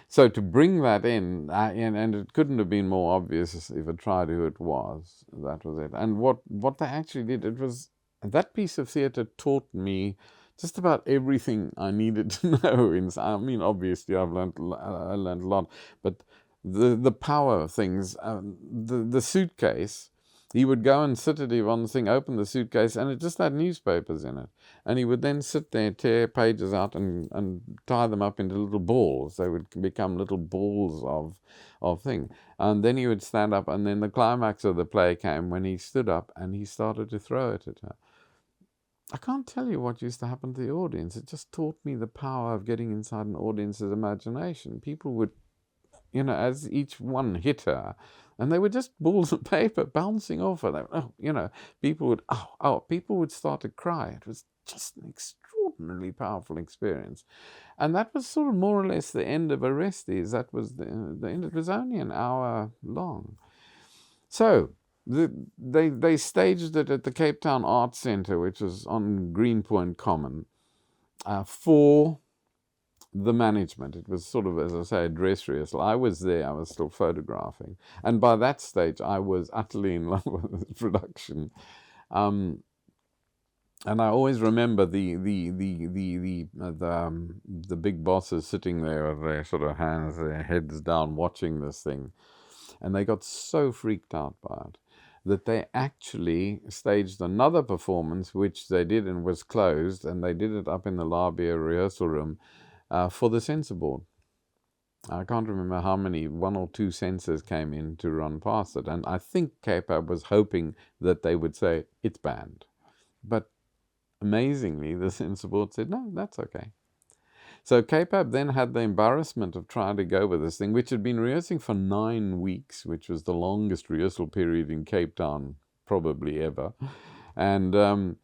So to bring that in, and it couldn't have been more obvious if I tried who it was. That was it. And what they actually did, it was that piece of theatre taught me just about everything I needed to know. I mean, obviously, I learned a lot, but the power of things, the suitcase. He would go and sit at Yvonne's thing, open the suitcase, and it just had newspapers in it. And he would then sit there, tear pages out, and tie them up into little balls. They would become little balls of thing. And then he would stand up, and then the climax of the play came when he stood up and he started to throw it at her. I can't tell you what used to happen to the audience. It just taught me the power of getting inside an audience's imagination. People would, as each one hit her, and they were just balls of paper bouncing off her. People would start to cry. It was just an extraordinarily powerful experience. And that was sort of more or less the end of Orestes. That was the end. It was only an hour long. So they staged it at the Cape Town Arts Centre, which was on Greenpoint Common, for the management. It was sort of, as I say, a dress rehearsal. I was there, I was still photographing. And by that stage, I was utterly in love with the production. And I always remember the big bosses sitting there with their sort of hands, their heads down, watching this thing. And they got so freaked out by it that they actually staged another performance, which they did and was closed, and they did it up in the lobby rehearsal room, for the censor board. I can't remember how many, 1 or 2 censors came in to run past it. And I think Capab was hoping that they would say, it's banned. But amazingly, the censor board said, no, that's okay. So Capab then had the embarrassment of trying to go with this thing, which had been rehearsing for 9 weeks, which was the longest rehearsal period in Cape Town probably ever. And they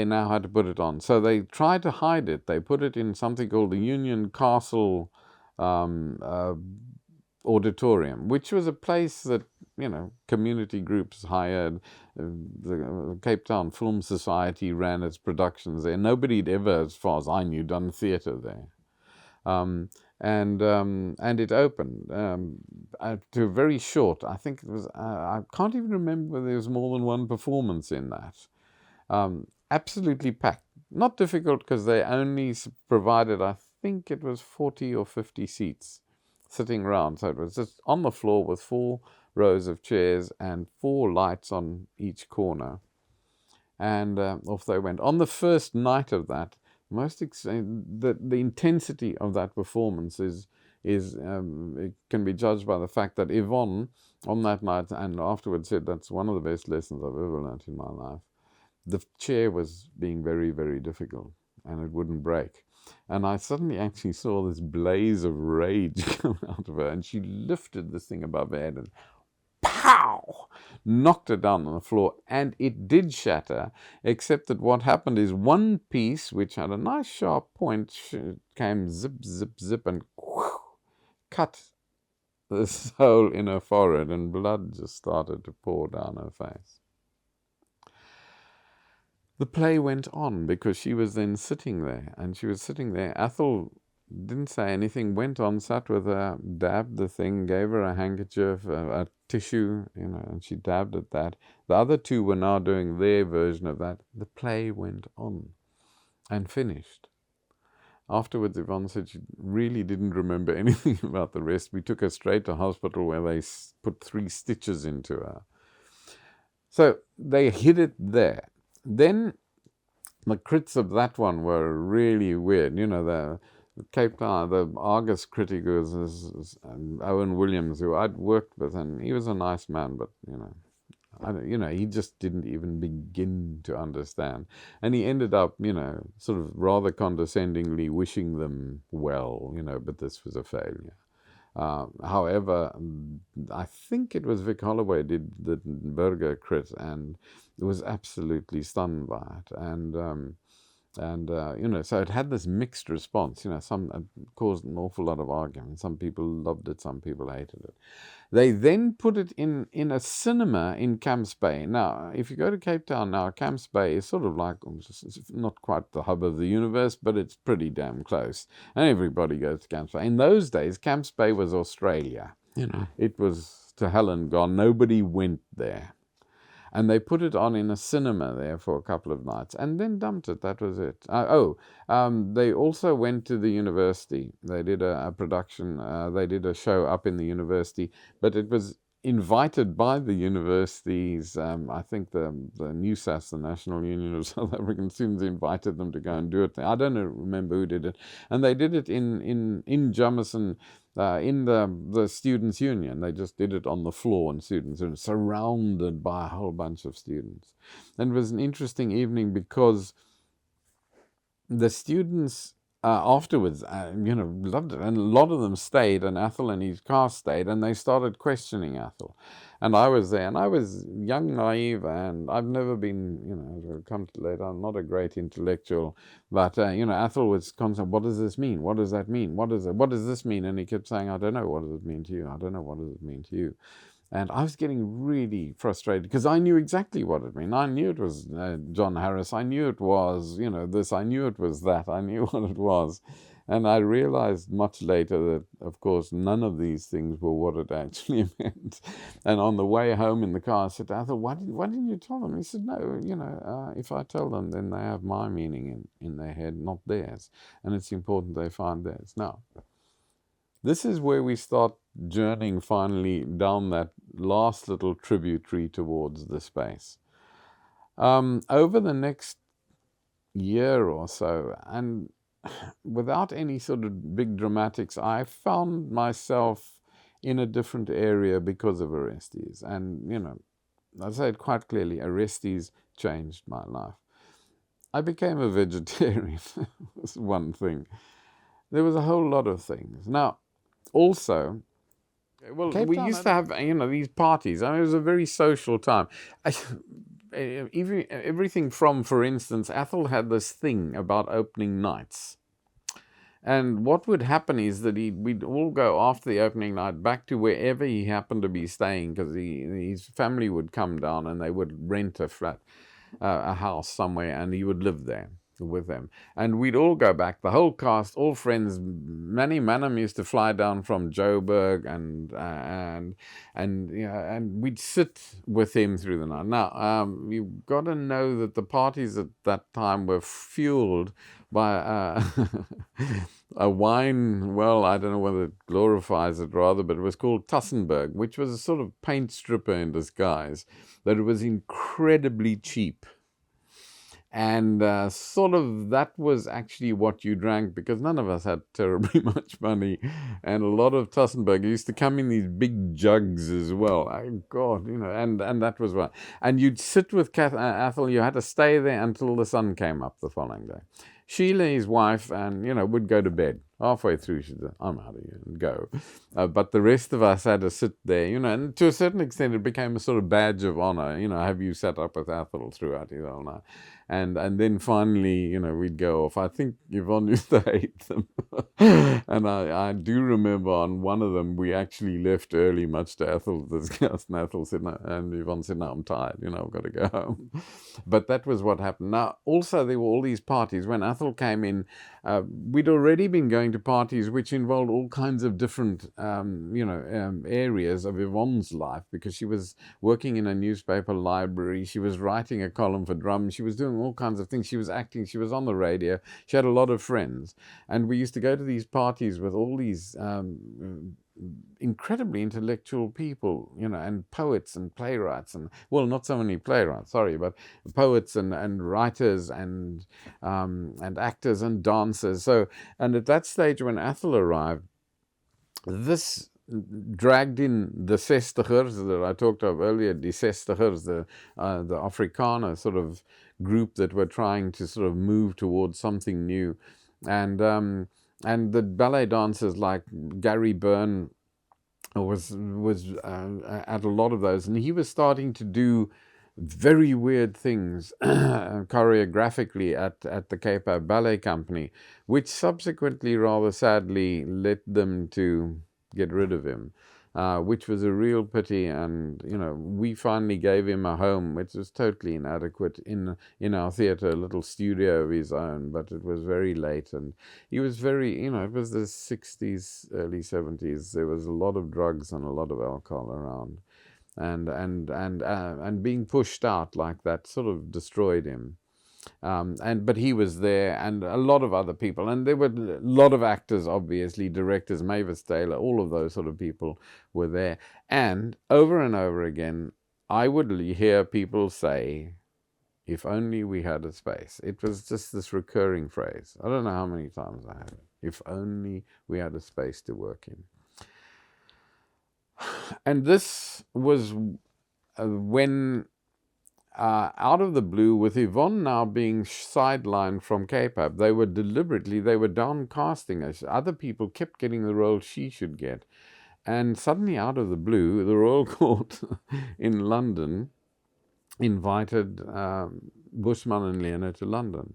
now had to put it on. So they tried to hide it. They put it in something called the Union Castle Auditorium, which was a place that, community groups hired. The Cape Town Film Society ran its productions there. Nobody had ever, as far as I knew, done theatre there. And it opened to a very short, I think it was, I can't even remember whether there was more than one performance in that. Absolutely packed. Not difficult because they only provided, I think it was 40 or 50 seats sitting around. So it was just on the floor with 4 rows of chairs and 4 lights on each corner. And off they went. On the first night of that, the intensity of that performance it can be judged by the fact that Yvonne, on that night and afterwards, said that's one of the best lessons I've ever learned in my life. The chair was being very, very difficult, and it wouldn't break. And I suddenly actually saw this blaze of rage come out of her, and she lifted this thing above her head and pow! Knocked it down on the floor, and it did shatter, except that what happened is one piece, which had a nice sharp point, came zip, zip, zip, and cut this hole in her forehead, and blood just started to pour down her face. The play went on because she was then sitting there, and she was sitting there. Athol didn't say anything, went on, sat with her, dabbed the thing, gave her a handkerchief, a tissue, and she dabbed at that. The other 2 were now doing their version of that. The play went on and finished. Afterwards, Yvonne said she really didn't remember anything about the rest. We took her straight to hospital where they put 3 stitches into her. So they hid it there. Then the crits of that one were really weird. The Cape Town, the Argus critic was Owen Williams, who I'd worked with, and he was a nice man, but he just didn't even begin to understand. And he ended up, sort of rather condescendingly wishing them well, but this was a failure. However, I think it was Vic Holloway did the Burger crit and was absolutely stunned by it. And And, so it had this mixed response. Some caused an awful lot of argument. Some people loved it, some people hated it. They then put it in a cinema in Camps Bay. Now, if you go to Cape Town now, Camps Bay is sort of like, it's not quite the hub of the universe, but it's pretty damn close. And everybody goes to Camps Bay. In those days, Camps Bay was Australia. It was to hell and gone. Nobody went there. And they put it on in a cinema there for a couple of nights and then dumped it. That was it. They also went to the university. They did a production. They did a show up in the university, but it was invited by the universities. I think the NUSAS, the National Union of South African Students, invited them to go and do it. I don't remember who did it. And they did it in Jameson, in the Students' Union. They just did it on the floor in Students' Union, surrounded by a whole bunch of students. And it was an interesting evening because the students afterwards, loved it. And a lot of them stayed, and Athol and his cast stayed, and they started questioning Athol. And I was there, and I was young, naive, and I've never been, as I'll come to later, I'm not a great intellectual, but, Athol was constant, what does this mean? What does that mean? What does this mean? And he kept saying, I don't know, what does it mean to you? I don't know, what does it mean to you? And I was getting really frustrated because I knew exactly what it meant. I knew it was John Harris. I knew it was, this. I knew it was that. I knew what it was. And I realized much later that, of course, none of these things were what it actually meant. And on the way home in the car, I said to Athol, why didn't you tell them? He said, no, if I tell them, then they have my meaning in their head, not theirs. And it's important they find theirs. Now, this is where we start journeying finally down that last little tributary towards the space. Over the next year or so, and without any sort of big dramatics, I found myself in a different area because of Orestes. And, I say it quite clearly, Orestes changed my life. I became a vegetarian. Was one thing. There was a whole lot of things. Now, also, well, we used to have, these parties. I mean, it was a very social time. Everything from, for instance, Athol had this thing about opening nights. And what would happen is that we'd all go after the opening night back to wherever he happened to be staying, because his family would come down and they would rent a flat, a house somewhere, and he would live there with them. And we'd all go back, the whole cast, all friends. Manny Manham used to fly down from Joburg, and we'd sit with him through the night. Now, you've got to know that the parties at that time were fueled by a wine, well, I don't know whether it glorifies it rather, but it was called Tussenberg, which was a sort of paint stripper in disguise, that it was incredibly cheap. And sort of that was actually what you drank, because none of us had terribly much money. And a lot of Tussenberg used to come in these big jugs as well. God, and that was one. And you'd sit with Athol. You had to stay there until the sun came up the following day. Sheila, his wife, and, would go to bed. Halfway through, she'd say, I'm out of here, and go. But the rest of us had to sit there, and to a certain extent, it became a sort of badge of honor. Have you sat up with Athol throughout his whole night? And then finally, we'd go off. I think Yvonne used to hate them. And I do remember on one of them, we actually left early, much to Athol's disgust. And Athol said, no, and Yvonne said, no, I'm tired, I've got to go home. But that was what happened. Now, also, there were all these parties. When Athol came in, we'd already been going to parties which involved all kinds of different, areas of Yvonne's life, because she was working in a newspaper library. She was writing a column for Drum. She was doing all kinds of things. She was acting. She was on the radio. She had a lot of friends. And we used to go to these parties with all these incredibly intellectual people, and poets and playwrights, and, well, not so many playwrights, sorry, but poets and writers and actors and dancers. So, and at that stage when Athol arrived, this dragged in the zestigers that I talked of earlier, the zestigers, the Afrikaner sort of group that were trying to sort of move towards something new. And the ballet dancers like Gary Byrne was at a lot of those, and he was starting to do very weird things choreographically at the Capab Ballet Company, which subsequently, rather sadly, led them to get rid of him, which was a real pity. And we finally gave him a home, which was totally inadequate in our theatre, a little studio of his own. But it was very late, and he was very, it was the 60s, early 70s. There was a lot of drugs and a lot of alcohol around. And being pushed out like that sort of destroyed him. But he was there, and a lot of other people, and there were a lot of actors, obviously, directors, Mavis Taylor, all of those sort of people were there. And over again, I would hear people say, "If only we had a space." It was just this recurring phrase. I don't know how many times I had it. If only we had a space to work in. And this was when, out of the blue, with Yvonne now being sidelined from Capab, they were downcasting us. Other people kept getting the role she should get. And suddenly, out of the blue, the Royal Court in London invited Boesman and Lena to London,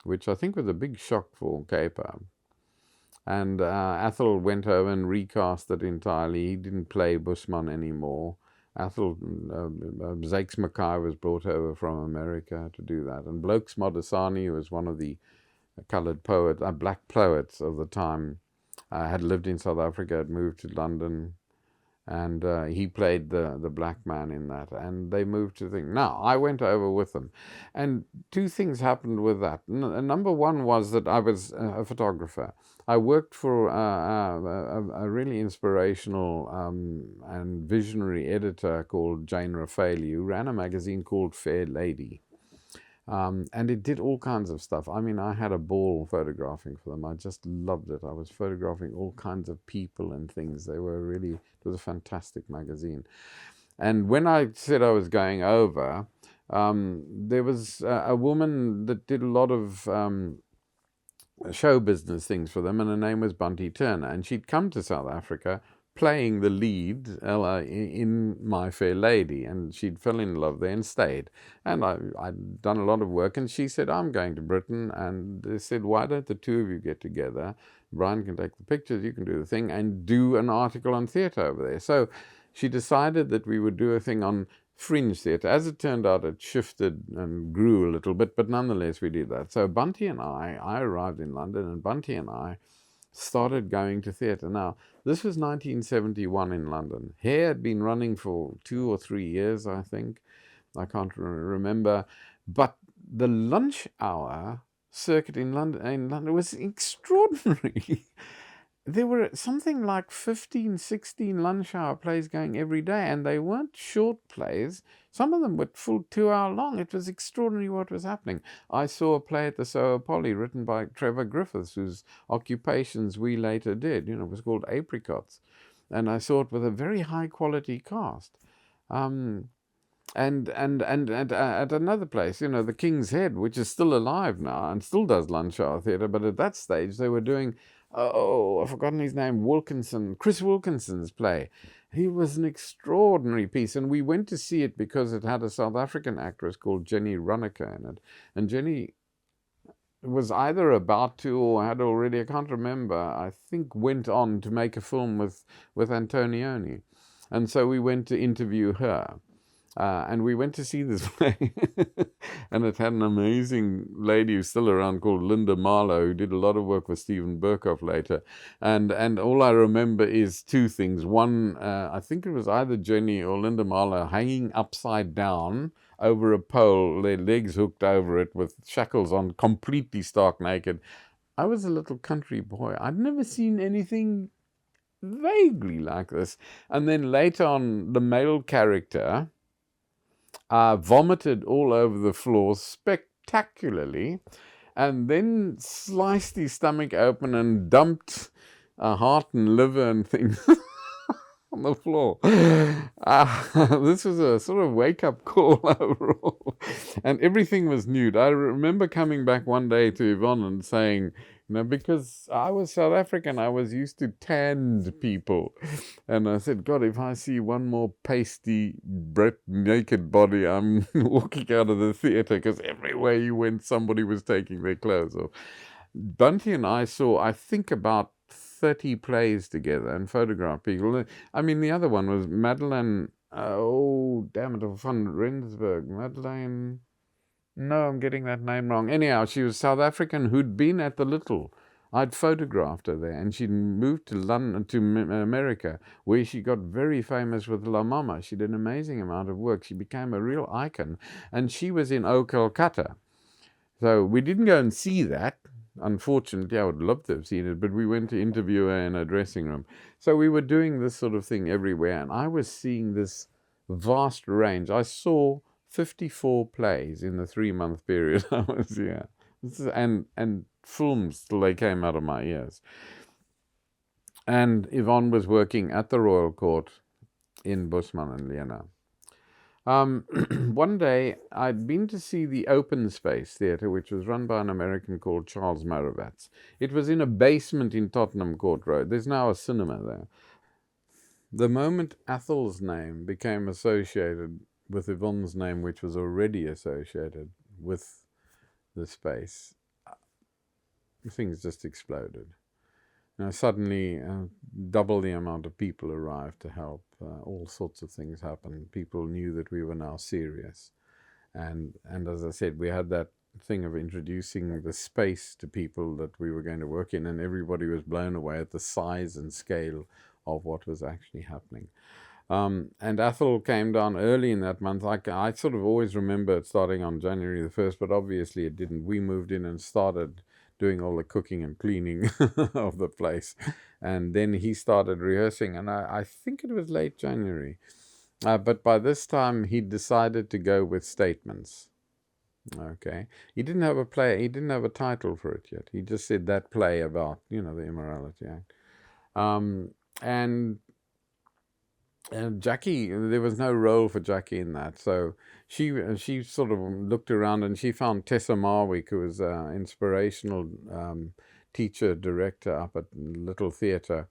which I think was a big shock for Capab. And Athol went over and recast it entirely. He didn't play Boesman anymore. Athol, Zakes Mackay was brought over from America to do that. And Blokes Modisani, who was one of the coloured poets, black poets of the time, had lived in South Africa, had moved to London, and he played the black man in that. And they moved to the thing. Now, I went over with them. And two things happened with that. Number one was that I was a photographer. I worked for a really inspirational and visionary editor called Jane Raffaeli, who ran a magazine called Fair Lady. And it did all kinds of stuff. I mean, I had a ball photographing for them. I just loved it. I was photographing all kinds of people and things. It was a fantastic magazine. And when I said I was going over, there was a woman that did a lot of show business things for them, and her name was Bunty Turner. And she'd come to South Africa playing the lead in My Fair Lady, and she'd fell in love there and stayed. And I'd done a lot of work, and she said, "I'm going to Britain," and they said, "Why don't the two of you get together? Brian can take the pictures, you can do the thing, and do an article on theatre over there." So she decided that we would do a thing on fringe theatre. As it turned out, it shifted and grew a little bit, but nonetheless we did that. So Bunty and I arrived in London, and Bunty and I started going to theatre. Now, this was 1971 in London. Hare had been running for 2 or 3 years, I think. I can't remember. But the lunch hour circuit in London was extraordinary. There were something like 15, 16 lunch hour plays going every day, and they weren't short plays. Some of them were full 2-hour long. It was extraordinary what was happening. I saw a play at the Soho Poly written by Trevor Griffiths, whose Occupations we later did. It was called Apricots. And I saw it with a very high quality cast. And at another place, the King's Head, which is still alive now and still does lunch hour theatre, but at that stage they were doing, I've forgotten his name, Chris Wilkinson's play. He was an extraordinary piece, and we went to see it because it had a South African actress called Jenny Runneker in it. And Jenny was either about to or had already, I can't remember, I think went on to make a film with Antonioni. And so we went to interview her. And we went to see this play, and it had an amazing lady who's still around called Linda Marlowe, who did a lot of work with Stephen Burkhoff later. And all I remember is two things. One, I think it was either Jenny or Linda Marlowe hanging upside down over a pole, their legs hooked over it with shackles on, completely stark naked. I was a little country boy. I'd never seen anything vaguely like this. And then later on, the male character vomited all over the floor spectacularly, and then sliced his stomach open and dumped heart and liver and things on the floor. This was a sort of wake-up call overall, and everything was nude. I remember coming back one day to Yvonne and saying, because I was South African, I was used to tanned people. And I said, God, if I see one more pasty, naked body, I'm walking out of the theatre, because everywhere you went, somebody was taking their clothes off. Bunty and I saw, I think, about 30 plays together and photographed people. I mean, the other one was Madeleine, oh, damn it, van Rensburg. Madeleine, no, I'm getting that name wrong. Anyhow, she was South African who'd been at the Little. I'd photographed her there, and she'd moved to London, to America, where she got very famous with La Mama. She did an amazing amount of work. She became a real icon, and she was in O Calcutta. So we didn't go and see that. Unfortunately, I would love to have seen it, but we went to interview her in a dressing room. So we were doing this sort of thing everywhere, and I was seeing this vast range. I saw 54 plays in the 3-month period I was here. And films till they came out of my ears. And Yvonne was working at the Royal Court in Boesman and Lena. One day, I'd been to see the Open Space Theatre, which was run by an American called Charles Maravatz. It was in a basement in Tottenham Court Road. There's now a cinema there. The moment Athol's name became associated with Yvonne's name, which was already associated with the space, things just exploded. Suddenly, double the amount of people arrived to help. All sorts of things happened. People knew that we were now serious. And as I said, we had that thing of introducing the space to people that we were going to work in, and everybody was blown away at the size and scale of what was actually happening. And Athol came down early in that month. I sort of always remember it starting on January the 1st, but obviously it didn't. We moved in and started doing all the cooking and cleaning of the place. And then he started rehearsing, and I think it was late January. But by this time, he decided to go with Statements. Okay. He didn't have a play. He didn't have a title for it yet. He just said that play about, the Immorality Act. And Jackie, there was no role for Jackie in that. So she sort of looked around, and she found Tessa Marwick, who was an inspirational teacher, director up at Little Theatre.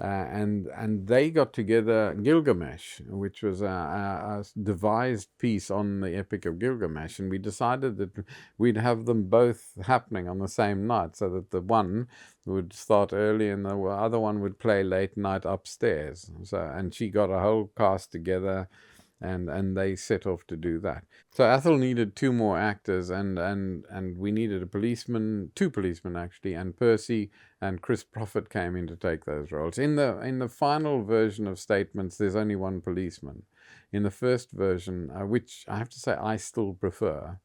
And they got together Gilgamesh, which was a devised piece on the Epic of Gilgamesh, and we decided that we'd have them both happening on the same night, so that the one would start early and the other one would play late night upstairs. And she got a whole cast together, and they set off to do that. So Athol needed 2 more actors, and we needed a policeman, 2 policemen actually, and Percy and Chris Prophet came in to take those roles. In the final version of Statements, there's only 1 policeman. In the first version, which I have to say I still prefer,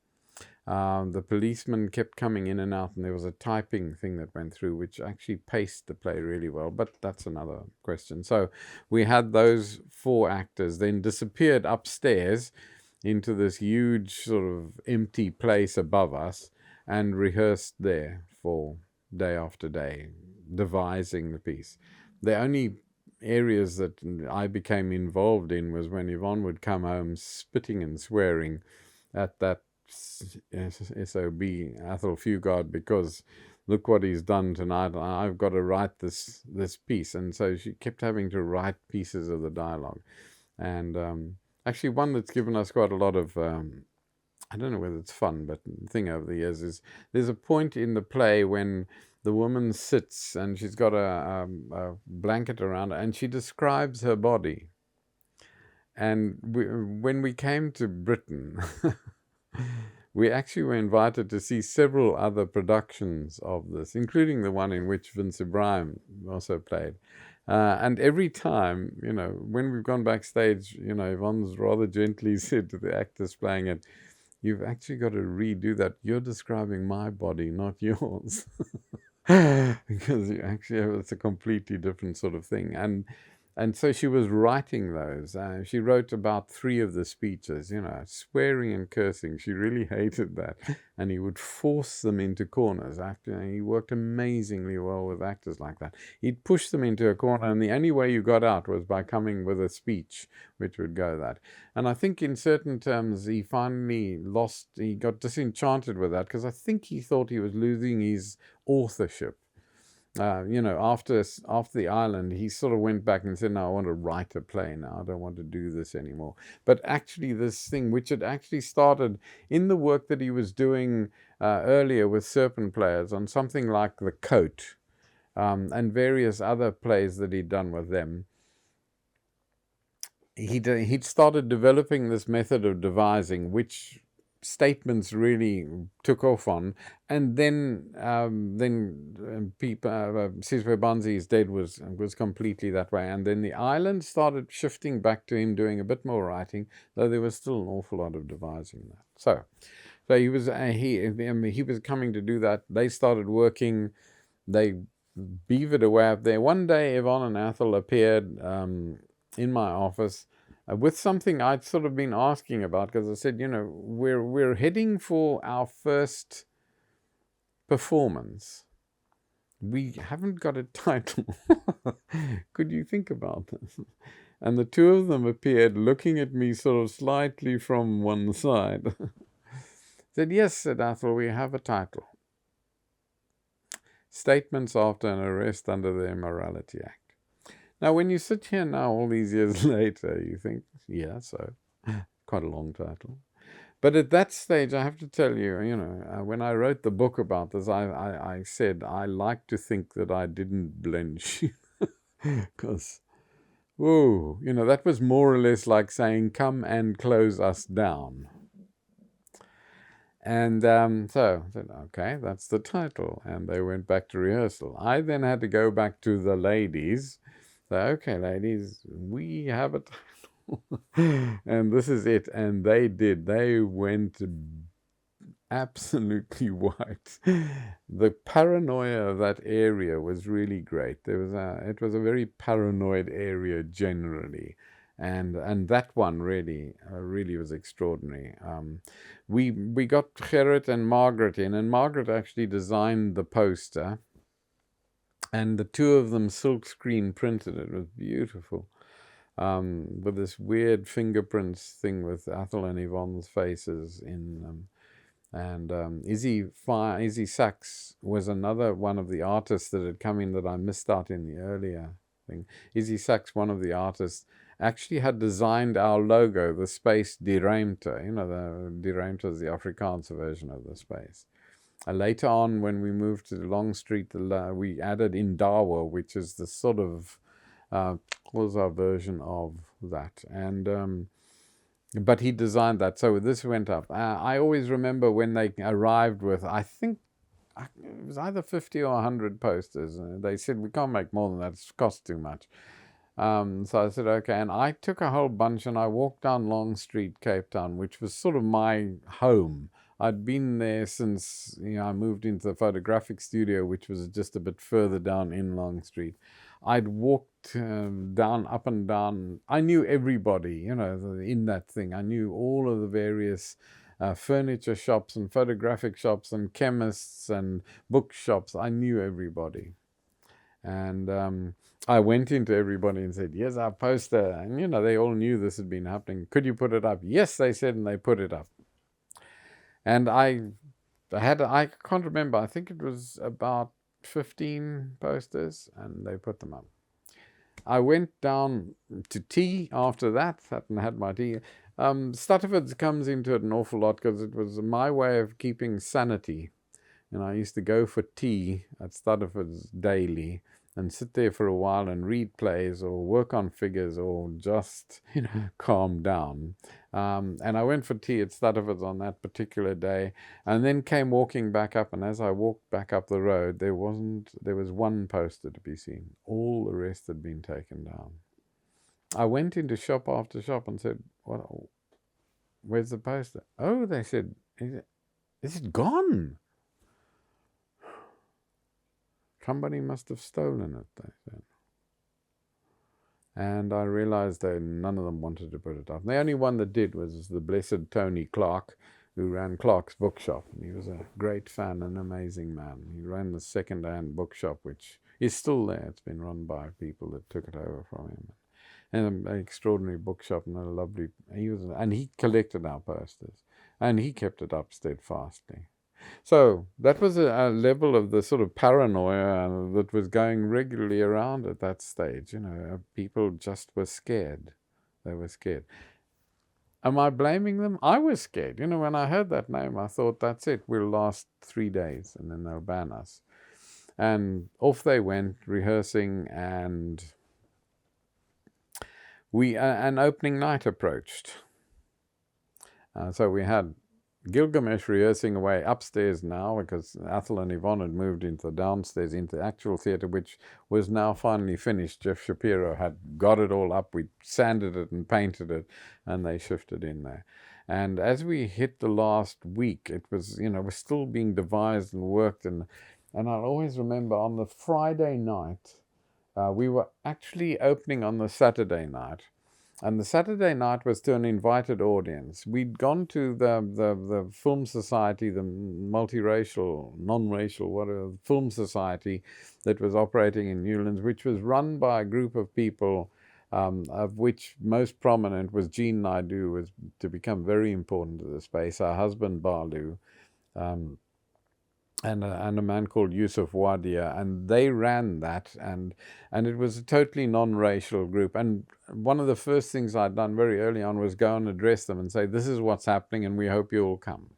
the policeman kept coming in and out, and there was a typing thing that went through, which actually paced the play really well, but that's another question. So we had those 4 actors, then disappeared upstairs into this huge sort of empty place above us, and rehearsed there for day after day, devising the piece. The only areas that I became involved in was when Yvonne would come home spitting and swearing at that SOB, Athol Fugard, because look what he's done tonight. I've got to write this piece. And so she kept having to write pieces of the dialogue. And actually one that's given us quite a lot of, I don't know whether it's fun, but the thing over the years is there's a point in the play when the woman sits and she's got a blanket around her, and she describes her body. And when we came to Britain, we actually were invited to see several other productions of this, including the one in which Vince Ibrahim also played. And every time, when we've gone backstage, Yvonne's rather gently said to the actors playing it, "You've actually got to redo that. You're describing my body, not yours." Because you actually it's a completely different sort of thing. And so she was writing those. She wrote about 3 of the speeches, swearing and cursing. She really hated that. And he would force them into corners. He worked amazingly well with actors like that. He'd push them into a corner, and the only way you got out was by coming with a speech, which would go that. And I think in certain terms, he finally he got disenchanted with that, because I think he thought he was losing his authorship. After the island, he sort of went back and said, no, I want to write a play now. I don't want to do this anymore. But actually this thing, which had actually started in the work that he was doing earlier with Serpent Players on something like The Coat, and various other plays that he'd done with them, he'd started developing this method of devising, which statements really took off on. And then Sizwe Banzi's Dead was completely that way. And then the island started shifting back to him doing a bit more writing, though there was still an awful lot of devising that. So he was he was coming to do that. They started working. They beavered away up there. One day, Yvonne and Athol appeared in my office with something I'd sort of been asking about, because I said, we're heading for our first performance. We haven't got a title. Could you think about this? And the 2 of them appeared, looking at me sort of slightly from one side. Said, yes, said Athol, we have a title. Statements after an arrest under the Immorality Act. Now, when you sit here now, all these years later, you think, yeah, so quite a long title. But at that stage, I have to tell you, when I wrote the book about this, I said I like to think that I didn't blench, because, whoa, that was more or less like saying, come and close us down. And so I said, okay, that's the title. And they went back to rehearsal. I then had to go back to the ladies. So, okay, ladies, we have a title. And this is it. And they did. They went absolutely white. The paranoia of that area was really great. It was a very paranoid area generally. And that one really was extraordinary. We got Gerrit and Margaret in, and Margaret actually designed the poster, and the 2 of them silk screen printed it. It was beautiful, with this weird fingerprints thing with Athol and Yvonne's faces in. Izzy Sachs was another one of the artists that had come in that I missed out in the earlier thing. Izzy Sachs, one of the artists, actually had designed our logo, the space Die Ruimte. The Die Ruimte is the Afrikaans version of the space. Later on, when we moved to Long Street, we added Indawa, which is the sort of was our version of that. And but he designed that, so this went up. I always remember when they arrived with, I think it was either 50 or 100 posters. They said, we can't make more than that, it costs too much. So I said, okay, and I took a whole bunch and I walked down Long Street, Cape Town, which was sort of my home. I'd been there since I moved into the photographic studio, which was just a bit further down in Long Street. I'd walked down, up and down. I knew everybody, in that thing. I knew all of the various furniture shops and photographic shops and chemists and bookshops. I knew everybody. And I went into everybody and said, here's our poster. And, they all knew this had been happening. Could you put it up? Yes, they said, and they put it up. And I can't remember, I think it was about 15 posters, and they put them up. I went down to tea after that, sat and had my tea. Stutterford's comes into it an awful lot because it was my way of keeping sanity. And I used to go for tea at Stutterford's daily and sit there for a while and read plays or work on figures or just, calm down. And I went for tea at Stutterford's on that particular day, and then came walking back up. And as I walked back up the road, there was one poster to be seen. All the rest had been taken down. I went into shop after shop and said, "Well, where's the poster?" "Oh," they said, "is it gone?" "Somebody must have stolen it," they said. And I realized that none of them wanted to put it up. And the only one that did was the blessed Tony Clark, who ran Clark's Bookshop. And he was a great fan, an amazing man. He ran the second-hand bookshop, which is still there. It's been run by people that took it over from him. And an extraordinary bookshop and a lovely... And he collected our posters. And he kept it up steadfastly. So that was a level of the sort of paranoia that was going regularly around at that stage. People just were scared. They were scared. Am I blaming them? I was scared. When I heard that name, I thought, that's it. We'll last 3 days and then they'll ban us. And off they went, rehearsing, and an opening night approached. So we had Gilgamesh rehearsing away upstairs now, because Athol and Yvonne had moved into the downstairs, into the actual theatre, which was now finally finished. Jeff Shapiro had got it all up. We sanded it and painted it, and they shifted in there. And as we hit the last week, it was, was still being devised and worked. And I'll always remember on the Friday night, we were actually opening on the Saturday night. And the Saturday night was to an invited audience. We'd gone to the Film Society, the multiracial, non-racial, whatever, film society that was operating in Newlands, which was run by a group of people, of which most prominent was Jean Naidoo, was to become very important to the space, her husband Balu, and a man called Yusuf Wadia, and they ran that, and it was a totally non-racial group. And one of the first things I'd done very early on was go and address them and say, this is what's happening, and we hope you all come.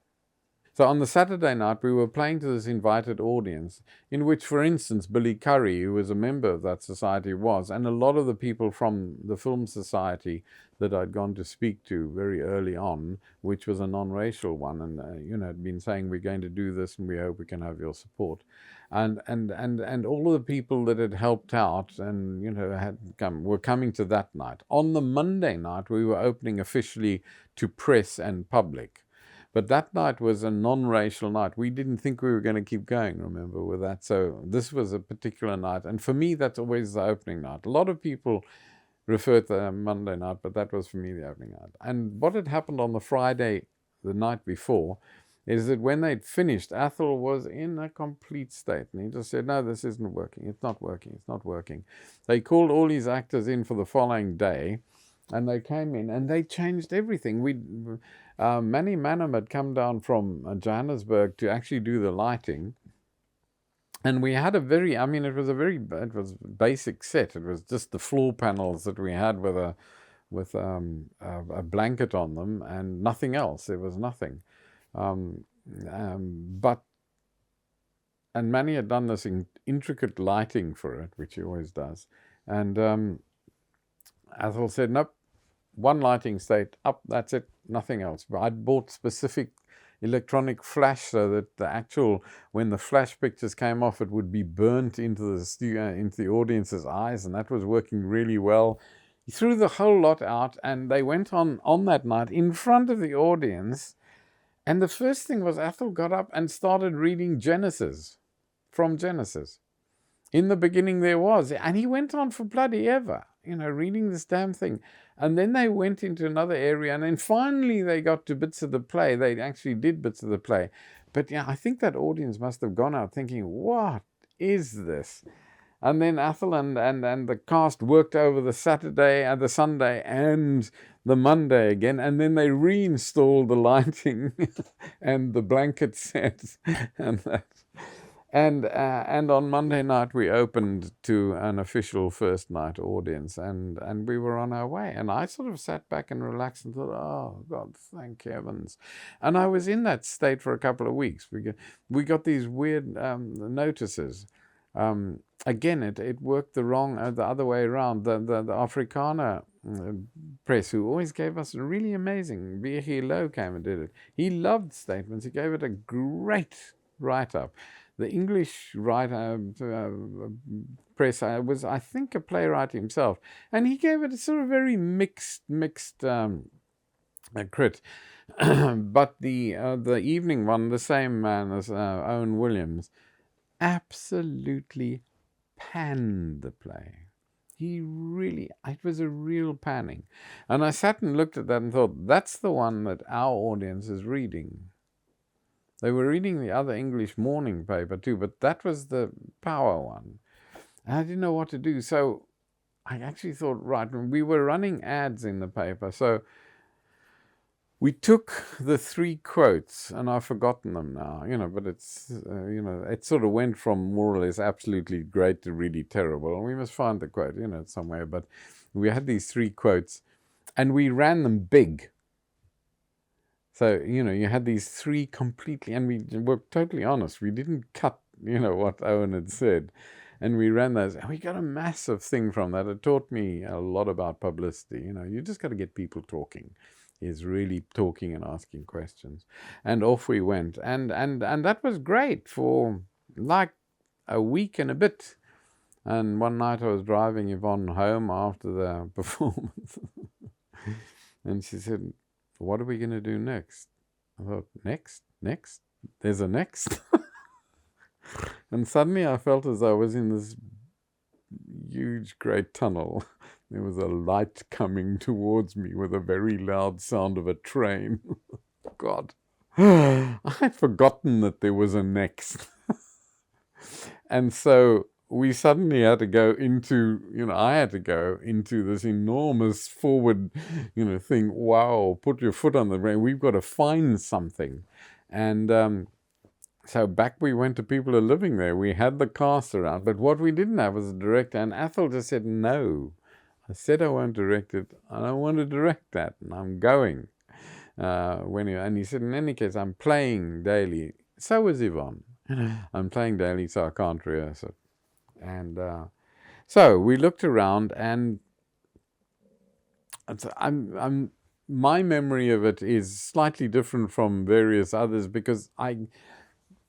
So on the Saturday night, we were playing to this invited audience, in which, for instance, Billy Curry, who was a member of that society, was, and a lot of the people from the Film Society that I'd gone to speak to very early on, which was a non-racial one, and had been saying, we're going to do this, and we hope we can have your support, and all of the people that had helped out and were coming to that night. On the Monday night, we were opening officially to press and public. But that night was a non-racial night. We didn't think we were going to keep going, remember, with that. So this was a particular night. And for me, that's always the opening night. A lot of people refer to the Monday night, but that was for me the opening night. And what had happened on the Friday, the night before, is that when they'd finished, Athol was in a complete state. And he just said, no, this isn't working. It's not working. It's not working. They called all his actors in for the following day. And they came in and they changed everything. Manny Manham had come down from Johannesburg to actually do the lighting. And we had it was a basic set. It was just the floor panels that we had with a blanket on them and nothing else. There was nothing. And Manny had done this intricate lighting for it, which he always does. And Athol said, nope, one lighting state, up, that's it, nothing else. But I'd bought specific electronic flash so that when the flash pictures came off, it would be burnt into the audience's eyes, and that was working really well. He threw the whole lot out, and they went on that night in front of the audience, and the first thing was Athol got up and started reading Genesis, from Genesis. In the beginning there was, and he went on for bloody ever, reading this damn thing. And then they went into another area, and then finally they got to bits of the play. They actually did bits of the play. But I think that audience must have gone out thinking, what is this? And then Athol and the cast worked over the Saturday and the Sunday and the Monday again, and then they reinstalled the lighting and the blanket sets and that. And on Monday night we opened to an official first night audience, and we were on our way. And I sort of sat back and relaxed and thought, oh God, thank heavens. And I was in that state for a couple of weeks. We got these weird notices. Again, it worked the other way around. The Afrikaner press, who always gave us really amazing. V.G. Low came and did it. He loved statements. He gave it a great write-up. The English press was, I think, a playwright himself, and he gave it a sort of very mixed crit. But the evening one, the same man as Owen Williams, absolutely panned the play. it was a real panning. And I sat and looked at that and thought, that's the one that our audience is reading. They were reading the other English morning paper too, but that was the power one. And I didn't know what to do. So I actually thought, right, we were running ads in the paper. So we took the 3 quotes, and I've forgotten them now, but it's, it sort of went from more or less absolutely great to really terrible. And we must find the quote, somewhere. But we had these 3 quotes, and we ran them big. So, you had these 3 completely, and we were totally honest. We didn't cut, what Owen had said. And we ran those, and we got a massive thing from that. It taught me a lot about publicity. You just got to get people talking. Is really talking and asking questions. And off we went. And that was great for like a week and a bit. And one night I was driving Yvonne home after the performance. And she said, what are we going to do next? I thought, next? There's a next? And suddenly I felt as though I was in this huge, great tunnel. There was a light coming towards me with a very loud sound of a train. God. I had forgotten that there was a next. And so we suddenly had to go into, I had to go into this enormous forward, thing. Wow, put your foot on the brake. We've got to find something. And so back we went to people who are living there. We had the cast around, but what we didn't have was a director. And Athol just said, no. I said I won't direct it. I don't want to direct that, and I'm going. And he said, in any case, I'm playing daily. So was Yvonne. I'm playing daily, so I can't rehearse it. And so we looked around, and my memory of it is slightly different from various others, because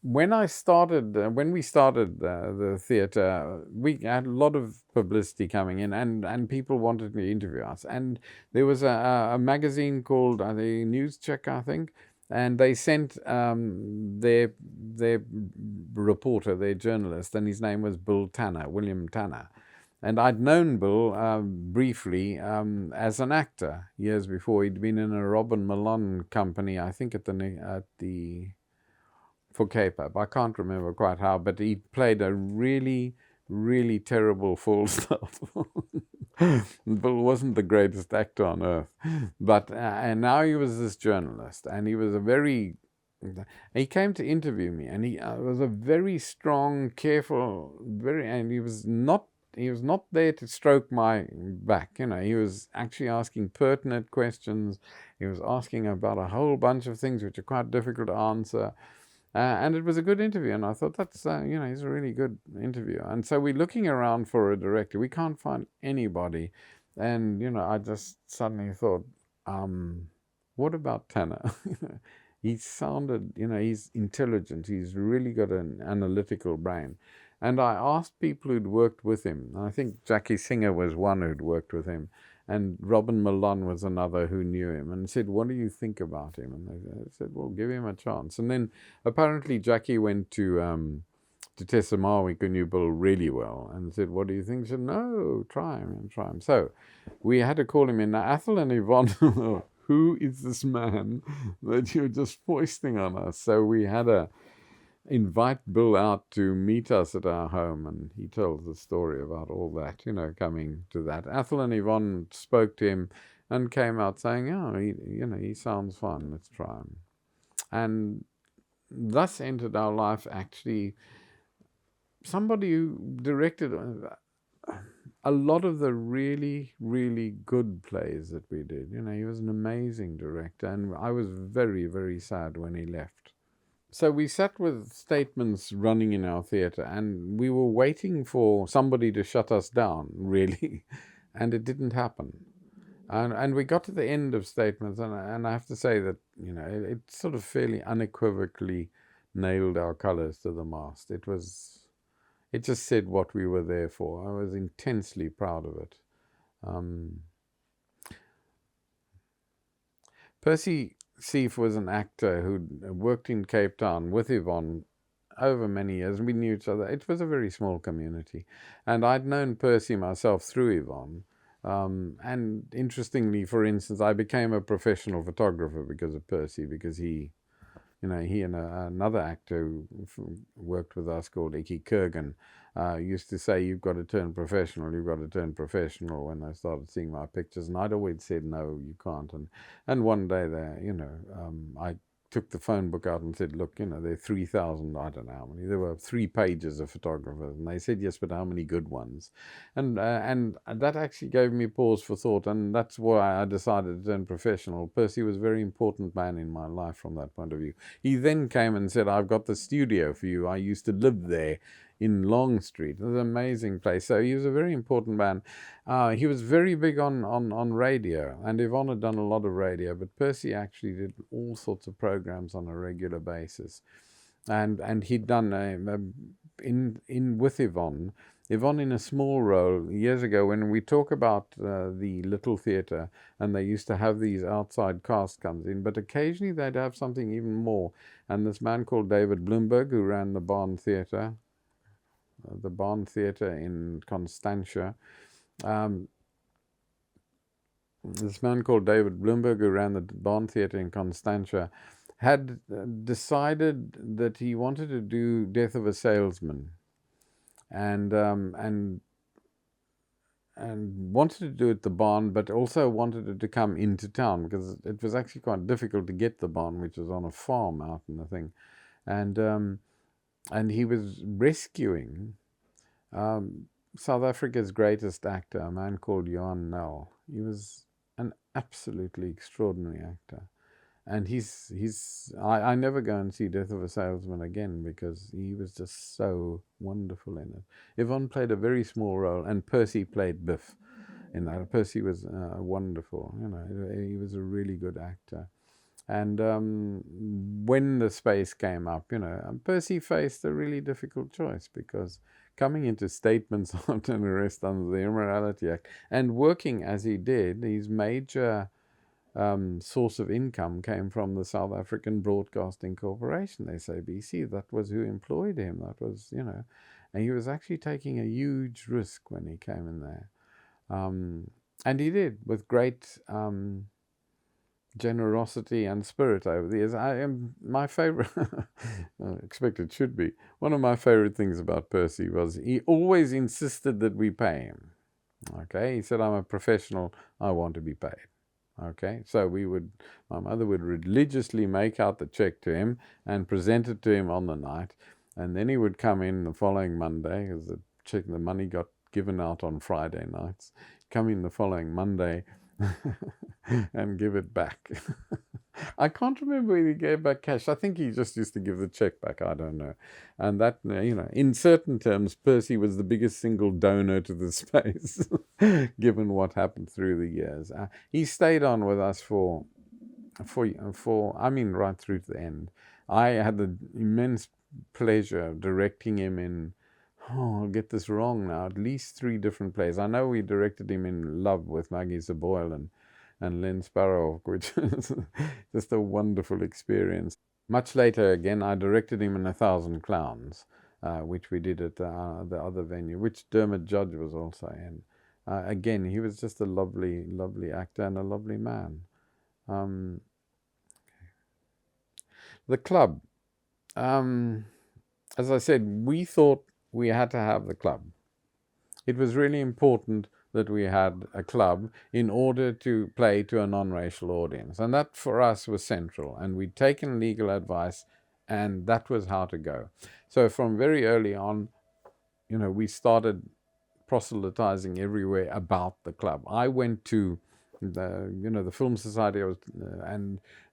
when we started the theatre, we had a lot of publicity coming in, and people wanted to interview us. And there was a magazine called the News Check, I think, and they sent their reporter, their journalist, and his name was William Tanner. And I'd known Bill briefly as an actor years before. He'd been in a Robin Malone company, I think, for Capab. I can't remember quite how, but he played a really, really terrible Falstaff. Bill wasn't the greatest actor on earth, but and now he was this journalist, and he was he came to interview me, and he was a very strong, careful, and he was not there to stroke my back. He was actually asking pertinent questions. He was asking about a whole bunch of things which are quite difficult to answer. And it was a good interview, and I thought, that's, he's a really good interviewer. And so we're looking around for a director. We can't find anybody. And, I just suddenly thought, what about Tanner? He sounded, he's intelligent. He's really got an analytical brain. And I asked people who'd worked with him. And I think Jackie Singer was one who'd worked with him. And Robin Malone was another who knew him, and said, what do you think about him? And they said, well, give him a chance. And then apparently Jackie went to Tessa Marwick, who knew Bill really well, and said, what do you think? She said, no, try him. So we had to call him in. Now, Athol and Yvonne, who is this man that you're just foisting on us? So we had to invite Bill out to meet us at our home, and he tells the story about all that, coming to that. Athol and Yvonne spoke to him and came out saying, oh, he sounds fun, let's try him. And thus entered our life, actually, somebody who directed a lot of the really, really good plays that we did. He was an amazing director, and I was very, very sad when he left. So we sat with statements running in our theatre, and we were waiting for somebody to shut us down, really, and it didn't happen. And we got to the end of statements, and I have to say that, it sort of fairly unequivocally nailed our colours to the mast. It just said what we were there for. I was intensely proud of it. Percy Seif was an actor who worked in Cape Town with Yvonne over many years, and we knew each other. It was a very small community. And I'd known Percy myself through Yvonne. And interestingly, for instance, I became a professional photographer because of Percy, because he and another actor who worked with us called Icky Kurgan used to say, you've got to turn professional, when they started seeing my pictures. And I'd always said, no, you can't. And one day I took the phone book out and said, look, there are 3,000, I don't know how many. There were 3 pages of photographers. And they said, yes, but how many good ones? And that actually gave me pause for thought. And that's why I decided to turn professional. Percy was a very important man in my life from that point of view. He then came and said, I've got the studio for you. I used to live there in Long Street. It was an amazing place. So he was a very important man. He was very big on radio, and Yvonne had done a lot of radio, but Percy actually did all sorts of programs on a regular basis. And he'd done with Yvonne in a small role years ago, when we talk about the Little Theatre, and they used to have these outside cast comes in, but occasionally they'd have something even more. And this man called David Bloomberg, who ran the Barn Theatre in Constantia. This man called David Bloomberg, who ran the Barn Theatre in Constantia, had decided that he wanted to do Death of a Salesman, and wanted to do it at the barn, but also wanted it to come into town, because it was actually quite difficult to get the barn, which was on a farm out in the thing. And he was rescuing South Africa's greatest actor, a man called Johan Nel. He was an absolutely extraordinary actor. And I never go and see Death of a Salesman again, because he was just so wonderful in it. Yvonne played a very small role, and Percy played Biff in that. Percy was wonderful. He was a really good actor. And when the space came up, Percy faced a really difficult choice, because coming into statements on an arrest under the Immorality Act, and working as he did, his major source of income came from the South African Broadcasting Corporation, SABC. That was who employed him. That was, and he was actually taking a huge risk when he came in there. And he did, with great generosity and spirit over the years. My favorite, I expect it should be, one of my favorite things about Percy was he always insisted that we pay him. Okay, he said, I'm a professional, I want to be paid. Okay, so my mother would religiously make out the check to him and present it to him on the night, and then he would come in the following Monday, because the money got given out on Friday nights, come in the following Monday and give it back. I can't remember whether he gave back cash. I think he just used to give the check back. I don't know. And that, in certain terms, Percy was the biggest single donor to the space, given what happened through the years. He stayed on with us for right through to the end. I had the immense pleasure of directing him in, I'll get this wrong now, at least 3 different plays. I know we directed him in Love with Maggie Zaboyle and Len Sparrow, which is just a wonderful experience. Much later, again, I directed him in 1,000 Clowns, which we did at the other venue, which Dermot Judge was also in. Again, he was just a lovely, lovely actor and a lovely man. The club. As I said, we thought we had to have the club. It was really important that we had a club in order to play to a non-racial audience. And that for us was central. And we'd taken legal advice, and that was how to go. So from very early on, we started proselytizing everywhere about the club. I went to the Film Society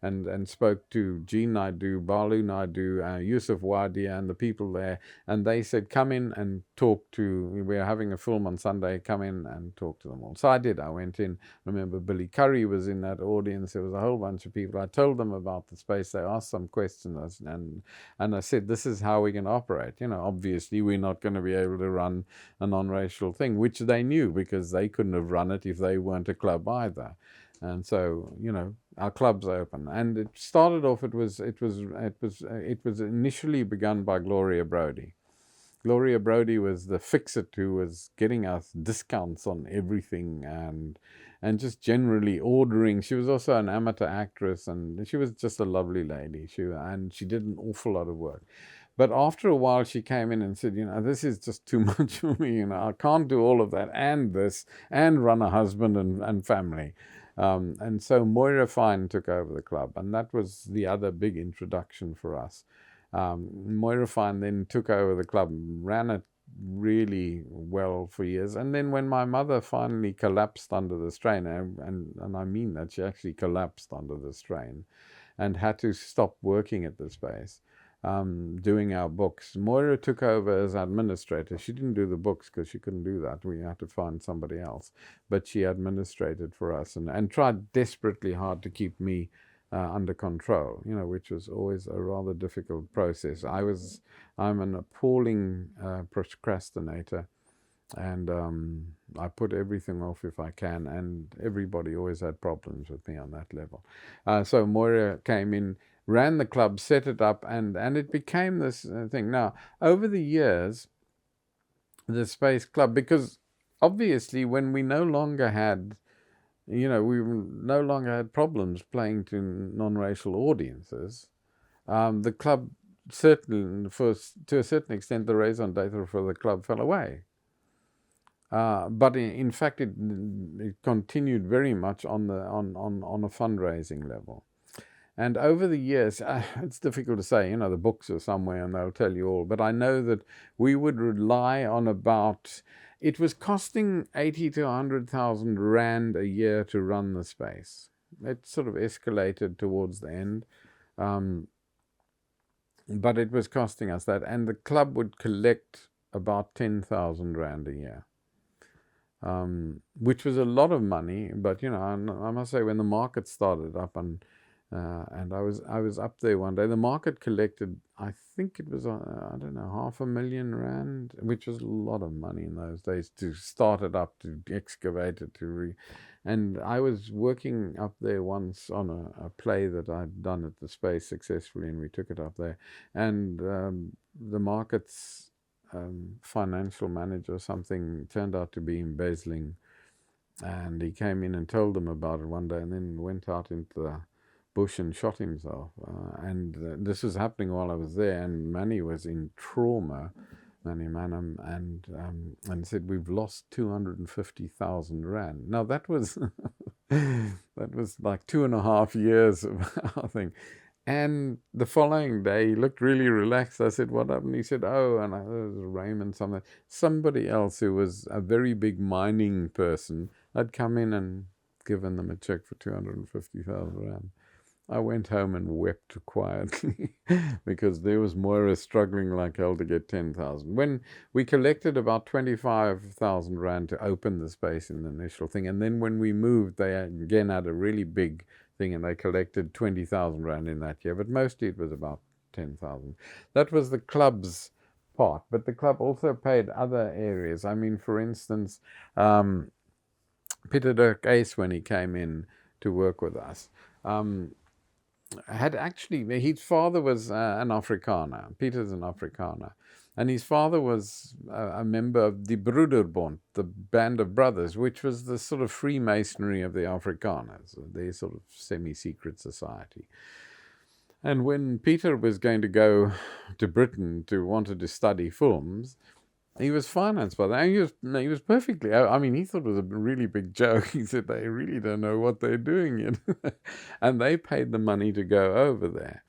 and spoke to Jean Naidu, Balu Naidu, Yusuf Wadi, and the people there, and they said, come in and talk to, we're having a film on Sunday, come in and talk to them all. So I did. I went in. Remember, Billy Curry was in that audience. There was a whole bunch of people. I told them about the space. They asked some questions, and I said, this is how we can operate. Obviously we're not going to be able to run a non-racial thing, which they knew, because they couldn't have run it if they weren't a club either. And so, our club's open. And it started off. It was initially begun by Gloria Brody. Gloria Brody was the fix-it who was getting us discounts on everything and just generally ordering. She was also an amateur actress, and she was just a lovely lady. She did an awful lot of work. But after a while, she came in and said, this is just too much for me. I can't do all of that and this and run a husband and family. And so Moira Fine took over the club, and that was the other big introduction for us. Moira Fine then took over the club, ran it really well for years. And then when my mother finally collapsed under the strain, and I mean that, she actually collapsed under the strain and had to stop working at the space, doing our books. Moira took over as administrator. She didn't do the books because she couldn't do that. We had to find somebody else. But she administrated for us and tried desperately hard to keep me under control, which was always a rather difficult process. I'm an appalling procrastinator, and I put everything off if I can, and everybody always had problems with me on that level. So Moira came in, ran the club, set it up, and it became this thing. Now, over the years, the Space Club, because obviously when we no longer had we no longer had problems playing to non-racial audiences. The club certainly, to a certain extent, the raison d'etre for the club fell away. But in fact, it continued very much on a fundraising level. And over the years, it's difficult to say. The books are somewhere and they'll tell you all. But I know that we would rely on about. It was costing 80 to 100,000 rand a year to run the space. It sort of escalated towards the end, but it was costing us that, and the club would collect about 10,000 rand a year, which was a lot of money. But I must say, when the market started up and I was up there one day. The market collected, I think it was, I don't know, 500,000 rand, which was a lot of money in those days to start it up, to excavate it, and I was working up there once on a play that I'd done at the space successfully, and we took it up there. And the market's financial manager or something turned out to be embezzling, and he came in and told them about it one day, and then went out into the bush and shot himself. And this was happening while I was there, and Manny was in trauma, Manny Manham, and said, "We've lost 250,000 rand." Now that was that was like 2.5 years of our thing. And the following day, he looked really relaxed. I said, "What happened?" He said, "Oh," and it was Raymond, somebody else who was a very big mining person had come in and given them a check for 250,000 rand. I went home and wept quietly because there was Moira struggling like hell to get 10,000. When we collected about 25,000 rand to open the space in the initial thing, and then when we moved, they again had a really big thing, and they collected 20,000 rand in that year, but mostly it was about 10,000. That was the club's part, but the club also paid other areas. I mean, for instance, Peter Dirk Ace, when he came in to work with us, had actually, his father was an Afrikaner. Peter's an Afrikaner. And his father was a member of the Broederbond, the Band of Brothers, which was the sort of Freemasonry of the Afrikaners, their sort of semi-secret society. And when Peter was going to go to Britain wanted to study films, he was financed by that. And he was perfectly, I mean, he thought it was a really big joke. He said, they really don't know what they're doing. And they paid the money to go over there,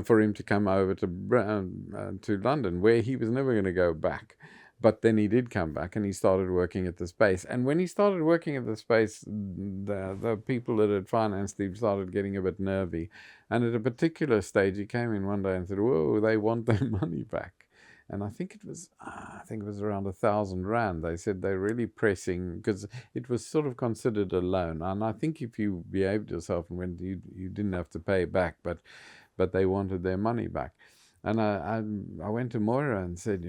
for him to come over to London, where he was never going to go back. But then he did come back, and he started working at the space. And when he started working at the space, the people that had financed him started getting a bit nervy. And at a particular stage, he came in one day and said, "Whoa, they want their money back." And I think it was around 1,000 rand. They said they're really pressing, because it was sort of considered a loan. And I think if you behaved yourself and went, you didn't have to pay back, but they wanted their money back. And I went to Moira and said,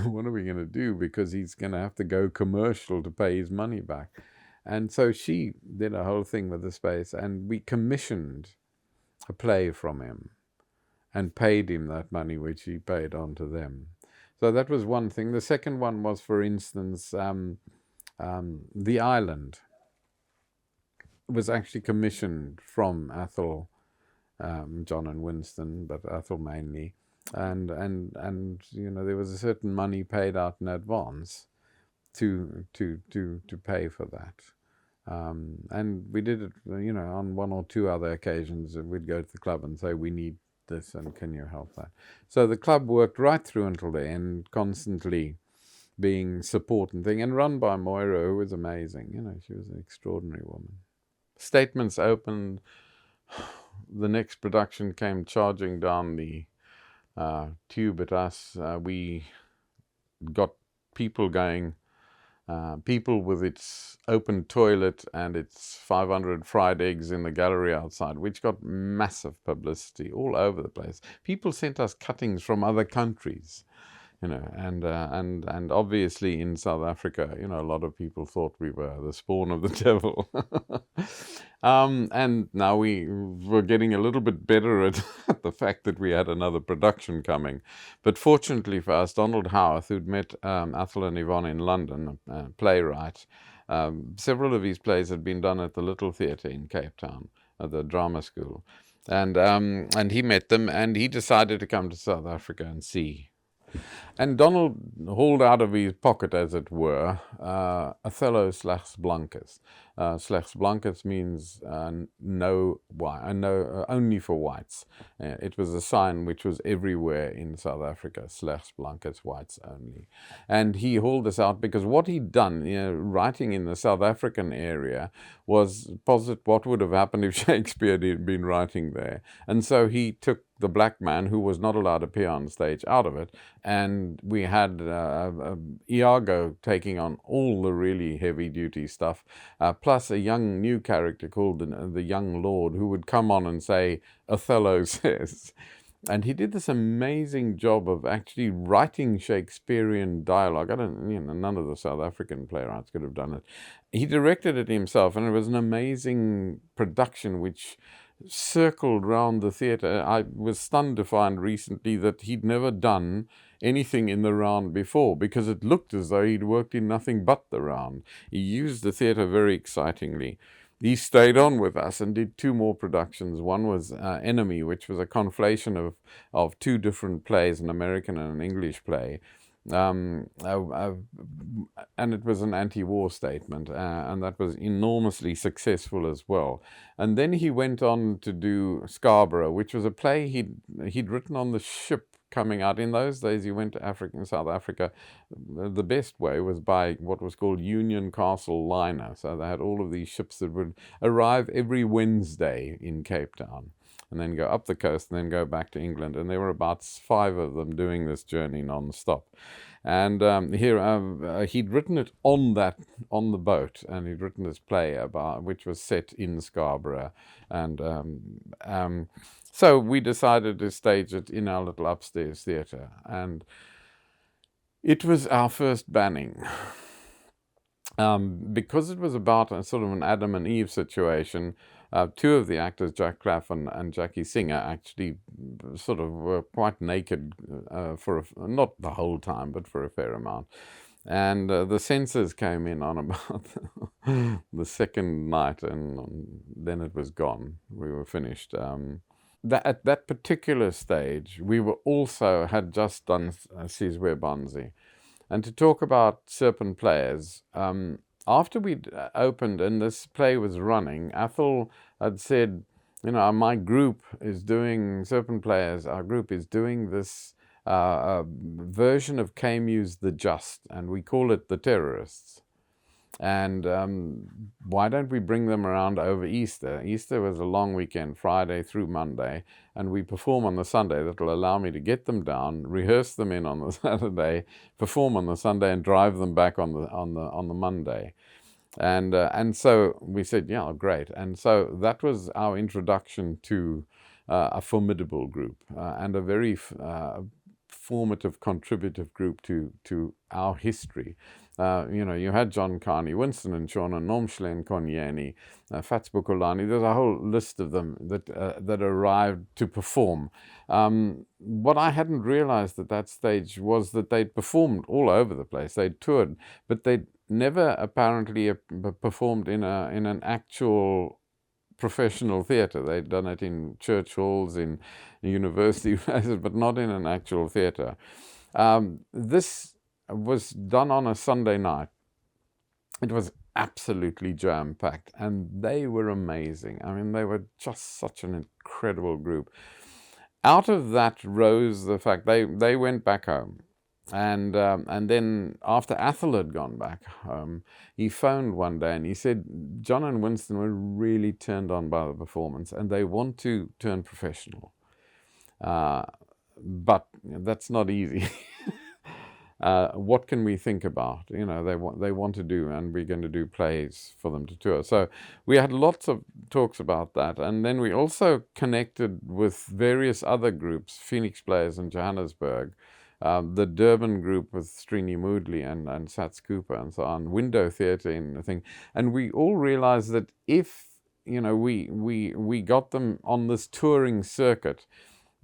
what are we going to do? Because he's going to have to go commercial to pay his money back. And so she did a whole thing with the space, and we commissioned a play from him and paid him that money, which he paid on to them. So that was one thing. The second one was, for instance, The Island was actually commissioned from Athol, John and Winston, but Athol mainly. And there was a certain money paid out in advance to pay for that. And we did it, on one or two other occasions. We'd go to the club and say, we need this, and can you help that? So the club worked right through until the end, constantly being support and thing, and run by Moira, who was amazing. She was an extraordinary woman. Statements opened. The next production came charging down the tube at us. We got people going. People with its open toilet and its 500 fried eggs in the gallery outside, which got massive publicity all over the place. People sent us cuttings from other countries, and obviously in South Africa, a lot of people thought we were the spawn of the devil. And now we were getting a little bit better at the fact that we had another production coming. But fortunately for us, Donald Howarth, who'd met Athol and Yvonne in London, a playwright, several of his plays had been done at the Little Theatre in Cape Town, at the drama school. And he met them, and he decided to come to South Africa and see. And Donald hauled out of his pocket, as it were, Othello Slechts Blankes. Slechts Blankes means no white, only for whites. It was a sign which was everywhere in South Africa, Slechts Blankes, whites only. And he hauled this out because what he'd done, writing in the South African area, was posit what would have happened if Shakespeare had been writing there. And so he took the black man, who was not allowed to appear on stage, out of it, and we had Iago taking on all the really heavy-duty stuff, plus a young new character called the Young Lord, who would come on and say, Othello says. And he did this amazing job of actually writing Shakespearean dialogue. None of the South African playwrights could have done it. He directed it himself, and it was an amazing production which circled round the theatre. I was stunned to find recently that he'd never done anything in the round before, because it looked as though he'd worked in nothing but the round. He used the theatre very excitingly. He stayed on with us and did two more productions. One was Enemy, which was a conflation of two different plays, an American and an English play. And it was an anti-war statement, and that was enormously successful as well. And then he went on to do Scarborough, which was a play he'd written on the ship coming out. In those days, he went to South Africa. The best way was by what was called Union Castle liner. So they had all of these ships that would arrive every Wednesday in Cape Town, and then go up the coast, and then go back to England. And there were about 5 of them doing this journey non-stop. And he'd written it on the boat, and he'd written this play which was set in Scarborough. And so we decided to stage it in our little upstairs theatre. And it was our first banning. Because it was about a sort of an Adam and Eve situation, 2 of the actors, Jack Claff and Jackie Singer, actually sort of were quite naked not the whole time, but for a fair amount. And the censors came in on about the second night, and then it was gone. We were finished. At that particular stage, we had just done Sizwe Banzi. And to talk about Serpent Players, after we'd opened and this play was running, Athol had said, my group is doing Serpent Players. Our group is doing this version of Camus' The Just, and we call it The Terrorists. And why don't we bring them around over Easter? Easter was a long weekend, Friday through Monday, and we perform on the Sunday. That'll allow me to get them down, rehearse them in on the Saturday, perform on the Sunday, and drive them back on the Monday. And so we said, yeah, great. And so that was our introduction to a formidable group and a very formative, contributive group to our history. You had John Carney, Winston and Shauna, Nomshlen Konyeni, Fats Bukulani. There's a whole list of them that arrived to perform. What I hadn't realized at that stage was that they'd performed all over the place. They'd toured, but they'd never apparently performed in an actual professional theatre. They'd done it in church halls, in university places, but not in an actual theatre. This was done on a Sunday night. It was absolutely jam-packed, and they were amazing. I mean, they were just such an incredible group. Out of that rose the fact they went back home. And then after Athol had gone back home, he phoned one day and he said, John and Winston were really turned on by the performance and they want to turn professional. But that's not easy. What can we think about? They want to do, and we're going to do plays for them to tour. So we had lots of talks about that. And then we also connected with various other groups, Phoenix Players in Johannesburg, the Durban group with Srini Moodley and Sats Cooper and so on, Window Theatre in the thing. And we all realized that if, we got them on this touring circuit,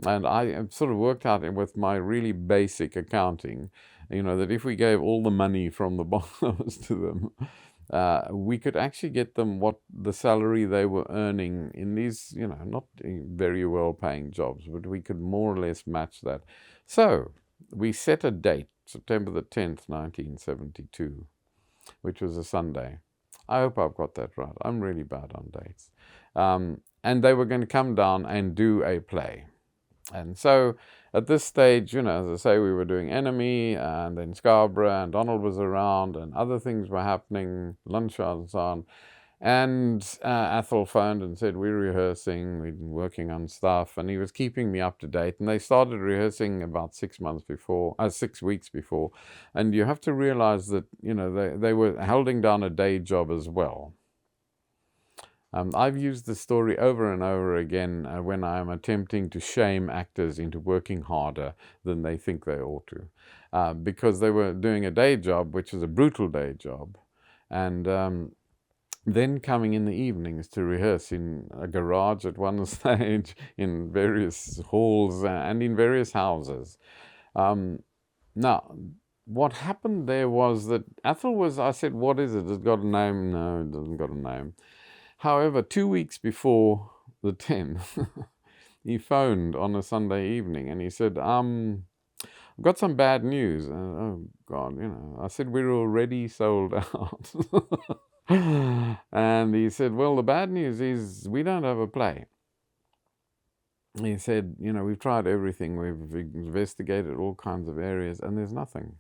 and I sort of worked out with my really basic accounting, that if we gave all the money from the bottomers to them, we could actually get them what the salary they were earning in these, not very well-paying jobs, but we could more or less match that. So we set a date, September the 10th, 1972, which was a Sunday. I hope I've got that right. I'm really bad on dates. And they were going to come down and do a play. And so at this stage, as I say, we were doing Enemy, and then Scarborough, and Donald was around, and other things were happening, lunch and so on. And Athol phoned and said, we're rehearsing, we've been working on stuff, and he was keeping me up to date. And they started rehearsing about 6 weeks before. And you have to realize that, they were holding down a day job as well. I've used this story over and over again when I'm attempting to shame actors into working harder than they think they ought to, because they were doing a day job, which is a brutal day job, and then coming in the evenings to rehearse in a garage at one stage, in various halls, and in various houses. Now, what happened there was that Athol I said, what is it? Has it got a name? No, it doesn't got a name. However, 2 weeks before the 10th, he phoned on a Sunday evening and he said, I've got some bad news. Oh, God, I said, we're already sold out. And he said, well, the bad news is we don't have a play. He said, we've tried everything. We've investigated all kinds of areas and there's nothing.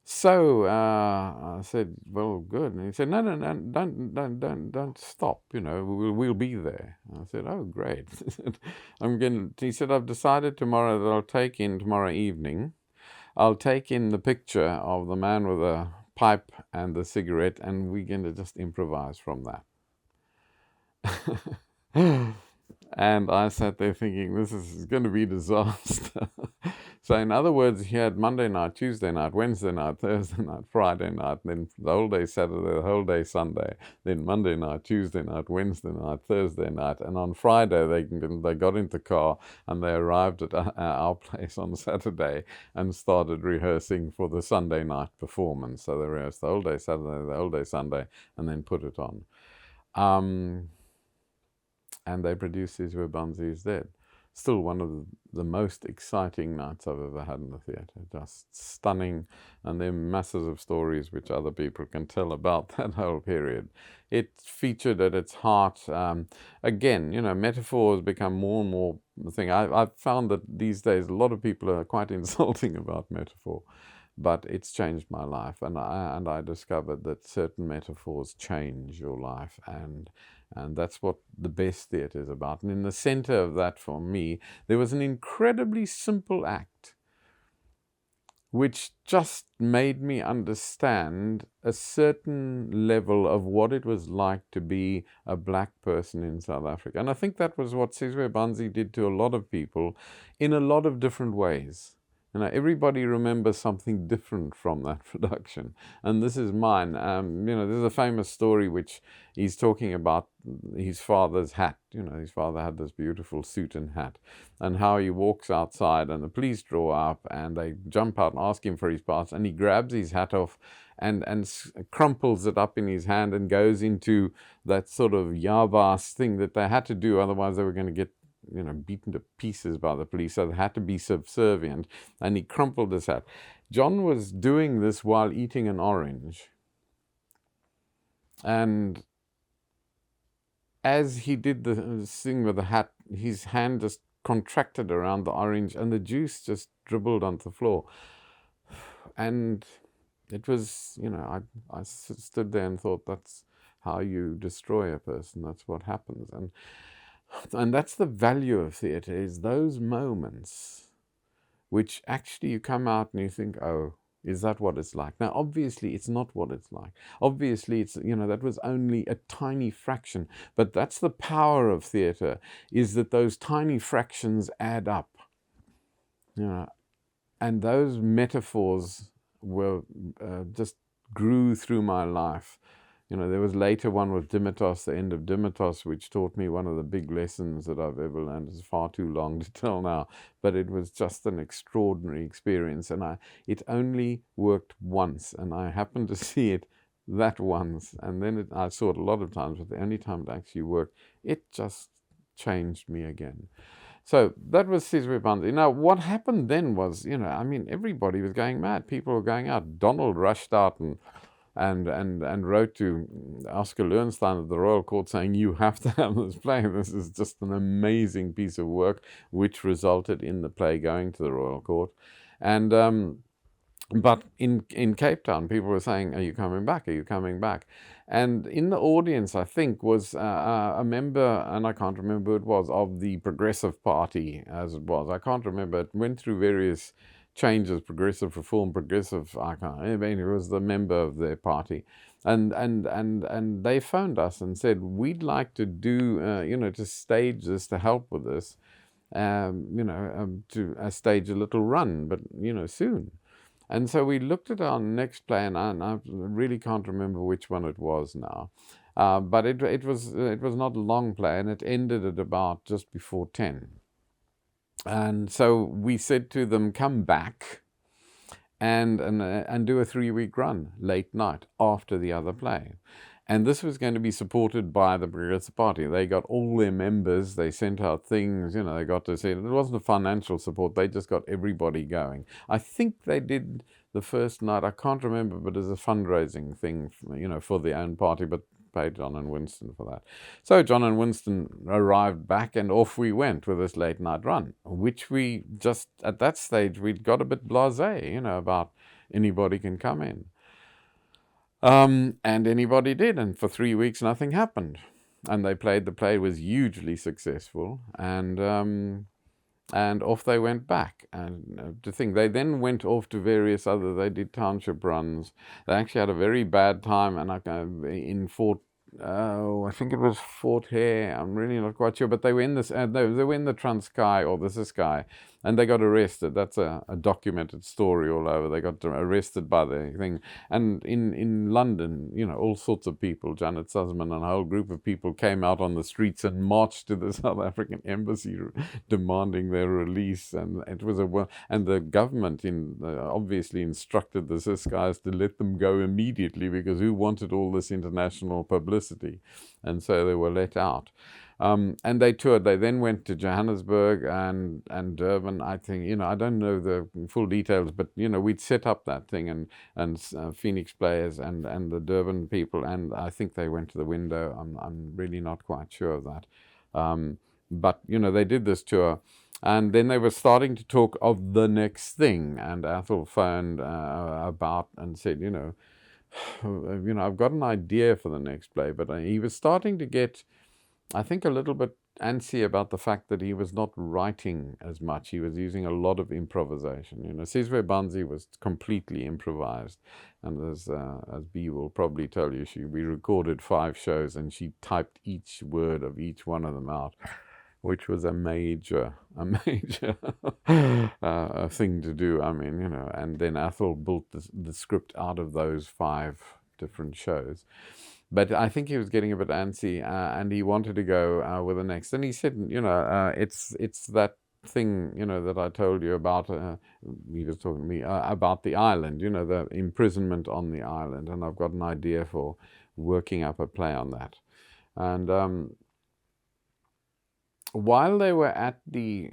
So I said, well, good. And he said, no, don't stop. We'll be there. I said, oh, great. He said, I've decided tomorrow that I'll take in tomorrow evening. I'll take in the picture of the man with a pipe and the cigarette, and we're going to just improvise from that. And I sat there thinking, this is going to be a disaster. So in other words, he had Monday night, Tuesday night, Wednesday night, Thursday night, Friday night, then the whole day Saturday, the whole day Sunday, then Monday night, Tuesday night, Wednesday night, Thursday night, and on Friday they got into the car and they arrived at our place on Saturday and started rehearsing for the Sunday night performance. So they rehearsed the whole day Saturday, the whole day Sunday, and then put it on. And they produced Is Where Bunzi Is Dead. Still one of the most exciting nights I've ever had in the theatre. Just stunning, and there are masses of stories which other people can tell about that whole period. It featured at its heart, again, metaphor has become more and more the thing. I've found that these days a lot of people are quite insulting about metaphor, but it's changed my life, and I discovered that certain metaphors change your life, and that's what the best theatre is about. And in the center of that, for me, there was an incredibly simple act. which just made me understand a certain level of what it was like to be a black person in South Africa. And I think that was what Sizwe Banzi did to a lot of people in a lot of different ways. Everybody remembers something different from that production, and this is mine. There's a famous story which he's talking about his father's hat. His father had this beautiful suit and hat, and how he walks outside, and the police draw up, and they jump out and ask him for his pass, and he grabs his hat off and crumples it up in his hand and goes into that sort of yabas thing that they had to do, otherwise they were going to get beaten to pieces by the police, so they had to be subservient, and he crumpled his hat. John was doing this while eating an orange, and as he did the thing with the hat, his hand just contracted around the orange, and the juice just dribbled onto the floor. And it was, I stood there and thought, that's how you destroy a person. That's what happens. And that's the value of theatre, is those moments which actually you come out and you think, oh, is that what it's like? Now, obviously, it's not what it's like. Obviously, it's, that was only a tiny fraction. But that's the power of theatre, is that those tiny fractions add up. And those metaphors were just grew through my life. There was later one with Dimitos, the end of Dimitos, which taught me one of the big lessons that I've ever learned. It's far too long to tell now, but it was just an extraordinary experience. And it only worked once, and I happened to see it that once. And then I saw it a lot of times, but the only time it actually worked, it just changed me again. So that was Sizwe Banzi. Now, what happened then was, everybody was going mad. People were going out. Donald rushed out and wrote to Oscar Lowenstein at the Royal Court saying, you have to have this play. This is just an amazing piece of work, which resulted in the play going to the Royal Court. And but in Cape Town, people were saying, are you coming back? Are you coming back? And in the audience, I think, was a member, and I can't remember who it was, of the Progressive Party, as it was. I can't remember. It went through various changes, Progressive Reform, Progressive, I can't, I mean, he was the member of their party. And they phoned us and said, we'd like to do, to stage this, to help with this, to stage a little run, but, soon. And so we looked at our next play, and I really can't remember which one it was now. But it was not a long play, and it ended at about just before 10. And so we said to them, come back and do a 3-week run, late night, after the other play. And this was going to be supported by the Progressive Party. They got all their members, they sent out things, they got to say, it wasn't a financial support, they just got everybody going. I think they did the first night, I can't remember, but as a fundraising thing, for their own party, but paid John and Winston for that. So John and Winston arrived back, and off we went with this late night run, which we just, at that stage, we'd got a bit blasé, about anybody can come in. And anybody did, and for 3 weeks nothing happened. And they played, the play was hugely successful, and off they went back. And to think, they then went off to various other, they did township runs. They actually had a very bad time, and in Fort, I think it was Fort Hare, I'm really not quite sure, but they were in this, they were in the Transkei or the Ciskei, and they got arrested. That's a documented story all over. They got arrested by the thing. And in London, all sorts of people, Janet Sussman and a whole group of people came out on the streets and marched to the South African embassy demanding their release. And it was and the government obviously instructed the Ciskais to let them go immediately, because who wanted all this international publicity? And so they were let out. And they toured. They then went to Johannesburg and Durban. I think, I don't know the full details, but, we'd set up that thing, and Phoenix Players and the Durban people, and I think they went to the window. I'm really not quite sure of that. But, they did this tour. And then they were starting to talk of the next thing. And Athol phoned about and said, I've got an idea for the next play. But he was starting to get, I think, a little bit antsy about the fact that he was not writing as much. He was using a lot of improvisation. Sizwe Banzi was completely improvised. And as Bea will probably tell you, we recorded 5 shows and she typed each word of each one of them out, which was a major thing to do. I mean, and then Athol built the script out of those 5 different shows. But I think he was getting a bit antsy, and he wanted to go with the next. And he said, it's that thing, that I told you about. He was talking to me about the island, the imprisonment on the island. And I've got an idea for working up a play on that. And while they were at the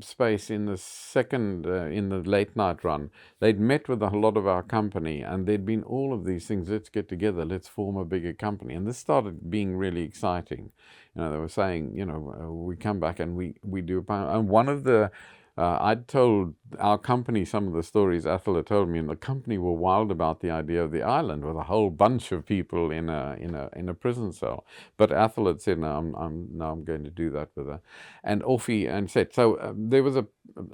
space in the second, in the late night run, they'd met with a lot of our company, and there'd been all of these things. Let's get together, let's form a bigger company. And this started being really exciting. They were saying, we come back and we do. And one of the, I'd told our company some of the stories Athol had told me, and the company were wild about the idea of the island with a whole bunch of people in a prison cell. But Athol had said, no, I'm going to do that with her. And off he and said. So there was a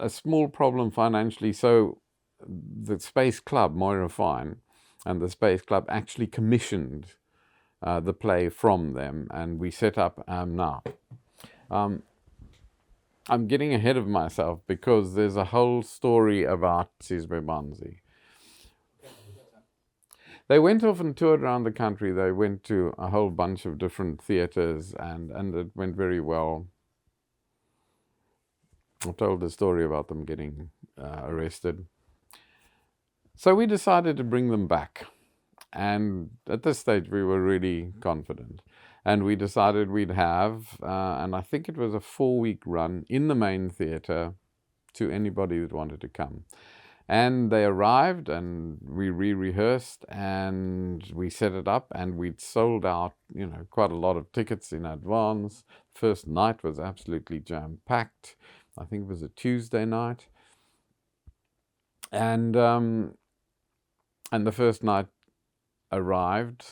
small problem financially. So the Space Club, Moira Fine, and the Space Club actually commissioned the play from them, and we set up now. I'm getting ahead of myself because there's a whole story about Sizwe Banzi. They went off and toured around the country. They went to a whole bunch of different theaters, and it went very well. I told the story about them getting arrested. So we decided to bring them back. And at this stage, we were really confident. And we decided we'd have, and I think it was a 4-week run in the main theater to anybody that wanted to come. And they arrived, and we re-rehearsed, and we set it up, and we'd sold out, quite a lot of tickets in advance. First night was absolutely jam-packed. I think it was a Tuesday night. And the first night arrived,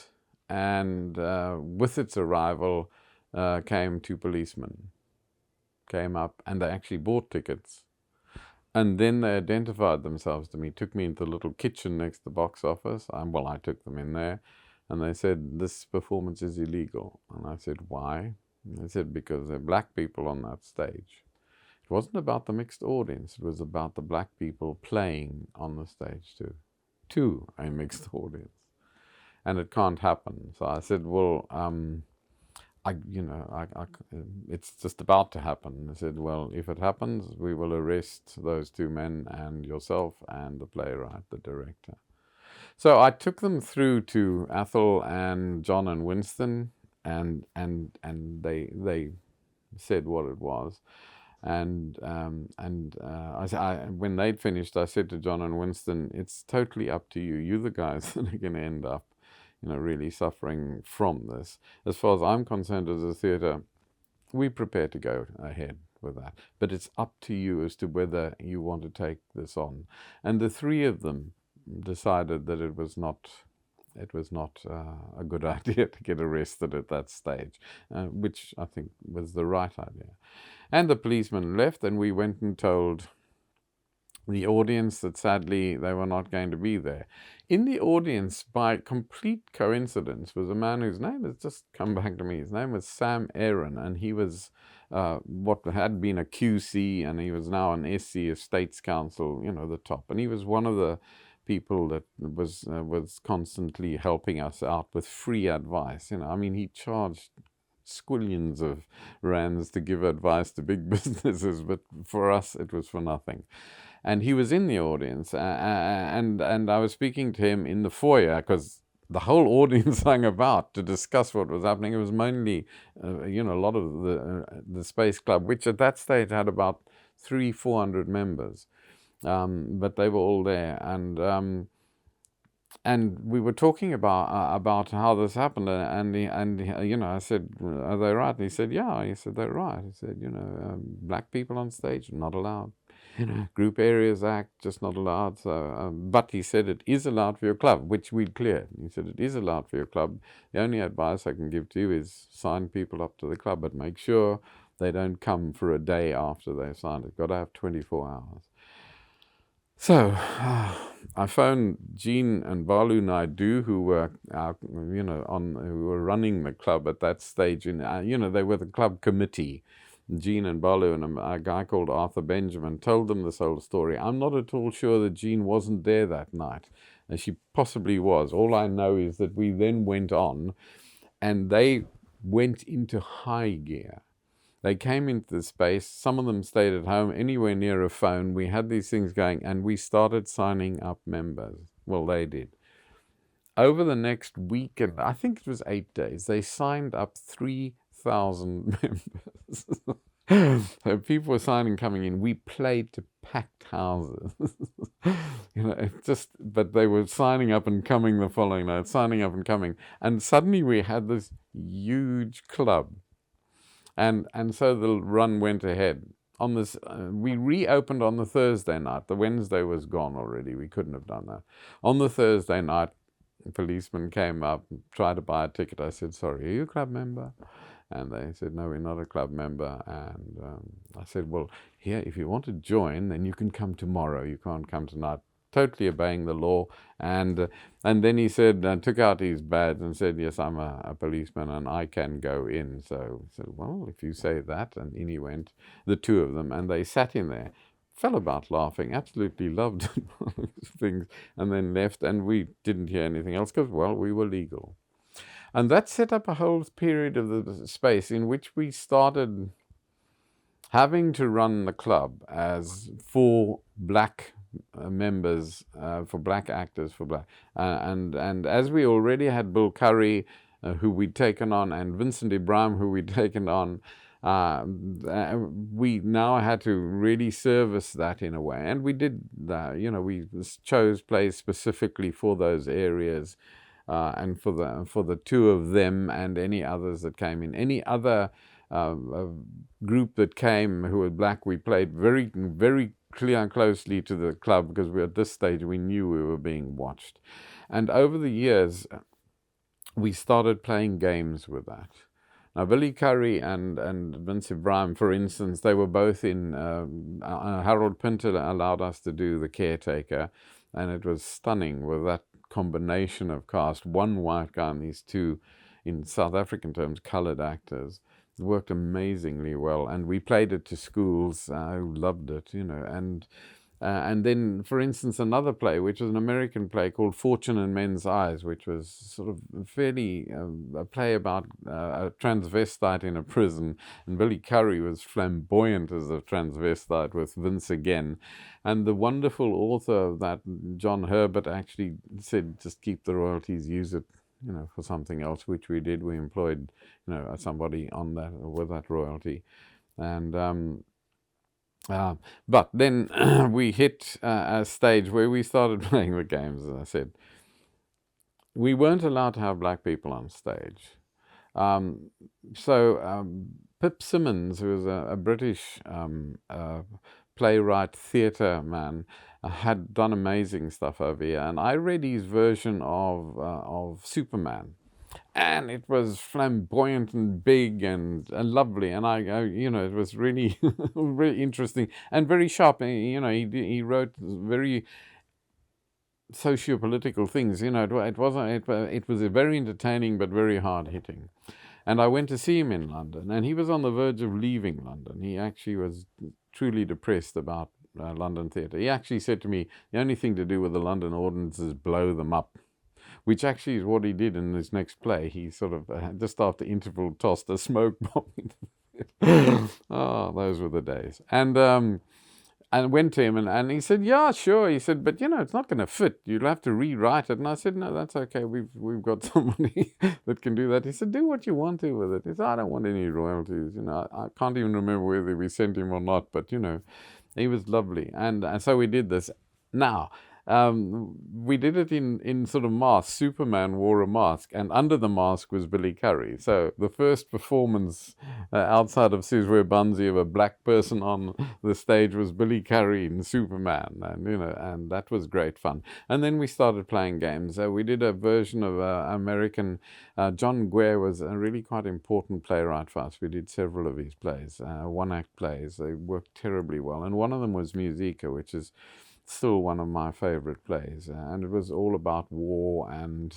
and with its arrival came 2 policemen. Came up, and they actually bought tickets. And then they identified themselves to me, took me into the little kitchen next to the box office. I took them in there, and they said, this performance is illegal. And I said, why? And they said, because there are black people on that stage. It wasn't about the mixed audience, it was about the black people playing on the stage too, to a mixed audience. And it can't happen. So I said, well, it's just about to happen. I said, well, if it happens, we will arrest those 2 men and yourself and the playwright, the director. So I took them through to Athol and John and Winston, and they said what it was. And when they'd finished, I said to John and Winston, it's totally up to you. You're the guys that are going to end up, really suffering from this. As far as I'm concerned as a theatre, we're prepared to go ahead with that. But it's up to you as to whether you want to take this on. And the 3 of them decided that it was not a good idea to get arrested at that stage, which I think was the right idea. And the policeman left, and we went and told the audience that sadly they were not going to be there. In the audience, by complete coincidence, was a man whose name has just come back to me. His name was Sam Aaron, and he was what had been a QC, and he was now an SC, Estates Council, the top. And he was one of the people that was constantly helping us out with free advice. He charged squillions of rands to give advice to big businesses, but for us it was for nothing. And he was in the audience, and I was speaking to him in the foyer because the whole audience hung about to discuss what was happening. It was mainly, a lot of the Space Club, which at that stage had about 300-400 members, but they were all there, and we were talking about how this happened, and I said, are they right? And he said, yeah. He said, they're right. He said, black people on stage, not allowed. Group Areas Act, just not allowed. So, but he said it is allowed for your club, which we'd cleared. He said it is allowed for your club. The only advice I can give to you is sign people up to the club, but make sure They don't come for a day after they've signed it. Got to have 24 hours. So I phoned Jean and Balu Naidu, who were who were running the club at that stage. They were the club committee. Jean and Balu and a guy called Arthur Benjamin told them this whole story. I'm not at all sure that Jean wasn't there that night. And she possibly was. All I know is that we then went on, and they went into high gear. They came into the space. Some of them stayed at home, anywhere near a phone. We had these things going, and we started signing up members. Well, they did. Over the next week, and I think it was 8 days, they signed up 3,000 members. So people were signing, coming in. We played to packed houses. But they were signing up and coming the following night, signing up and coming. And suddenly we had this huge club. And so the run went ahead. On this, we reopened on the Thursday night. The Wednesday was gone already. We couldn't have done that. On the Thursday night, a policeman came up, tried to buy a ticket. I said, "Sorry, are you a club member?" And they said, "No, we're not a club member." And I said, "Well, here, if you want to join, then you can come tomorrow. You can't come tonight." Totally obeying the law. And then he said, took out his badge and said, "Yes, I'm a policeman and I can go in." So I said, "Well, if you say that." And in he went, the two of them, and they sat in there, fell about laughing, absolutely loved things, and then left, and we didn't hear anything else because, well, we were legal. And that set up a whole period of the space in which we started having to run the club as for black members, for black actors, for black, and as we already had Bill Curry, who we'd taken on, and Vincent Ibrahim, who we'd taken on, we now had to really service that in a way, and we did that. We chose plays specifically for those areas, and for the two of them and any others that came in. Any other group that came who were black, we played very, very clear and closely to the club, because at this stage we knew we were being watched. And over the years, we started playing games with that. Now, Billy Curry and Vince Ibrahim, for instance, they were both in, Harold Pinter allowed us to do The Caretaker, and it was stunning with that combination of cast, one white guy and these two, in South African terms, coloured actors. It worked amazingly well, and we played it to schools who loved it, and then, for instance, another play, which was an American play called Fortune in Men's Eyes, which was sort of fairly a play about a transvestite in a prison, and Billy Curry was flamboyant as a transvestite with Vince again, and the wonderful author of that, John Herbert, actually said, "Just keep the royalties, use it for something else," which we did. We employed, somebody on that with that royalty, and but then we hit a stage where we started playing the games. As I said, we weren't allowed to have black people on stage. So Pip Simmons, who was a British playwright, theatre man, had done amazing stuff over here, and I read his version of Superman, and it was flamboyant and big and lovely, and it was really really interesting and very sharp. He wrote very socio-political things. It was very entertaining but very hard hitting. And I went to see him in London, and he was on the verge of leaving London. He actually was truly depressed about London theatre. He actually said to me, "The only thing to do with the London audience is blow them up," which actually is what he did in his next play. He sort of, just after interval, tossed a smoke bomb into the Oh, those were the days. And went to him, and he said, "Yeah, sure." He said, "But it's not going to fit. You'll have to rewrite it." And I said, "No, that's okay. We've got somebody that can do that." He said, "Do what you want to with it." He said, "I don't want any royalties." I can't even remember whether we sent him or not, but he was lovely, and so we did this. Now, we did it in sort of masks. Superman wore a mask, and under the mask was Billy Curry. So the first performance outside of Sizwe Banzi of a black person on the stage was Billy Curry in Superman, and that was great fun. And then we started playing games. We did a version of American. John Guare was a really quite important playwright for us. We did several of his plays, one-act plays. They worked terribly well, and one of them was Musica, which is still one of my favorite plays, and it was all about war and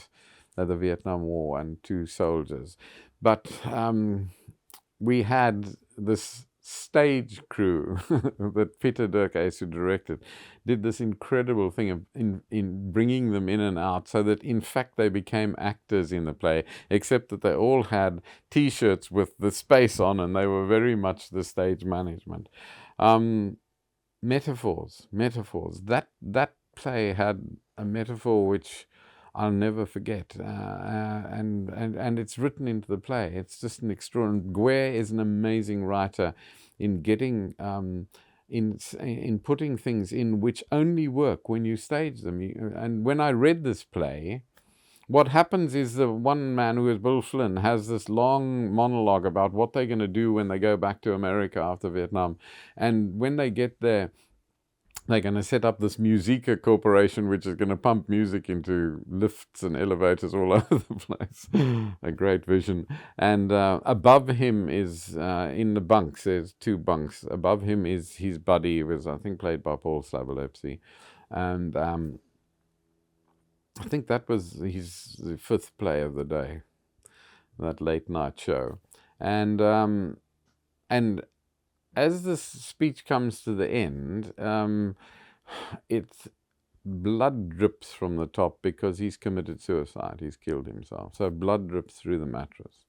the Vietnam War and two soldiers. But we had this stage crew that Peter Dirk Ace, who directed, did this incredible thing of in bringing them in and out, so that in fact they became actors in the play, except that they all had T-shirts with the space on, and they were very much the stage management. Metaphors. That play had a metaphor which I'll never forget, and it's written into the play. It's just an extraordinary. Guare is an amazing writer in getting in putting things in which only work when you stage them. And when I read this play, what happens is the one man, who is Bill Flynn, has this long monologue about what they're going to do when they go back to America after Vietnam. And when they get there, they're going to set up this Musica Corporation, which is going to pump music into lifts and elevators all over the place. A great vision. And above him is, in the bunks, there's two bunks. Above him is his buddy, who was, I think, played by Paul Slavelepsy. And I think that was the fifth play of the day, that late night show. And as this speech comes to the end, it's blood drips from the top because he's committed suicide. He's killed himself. So blood drips through the mattress.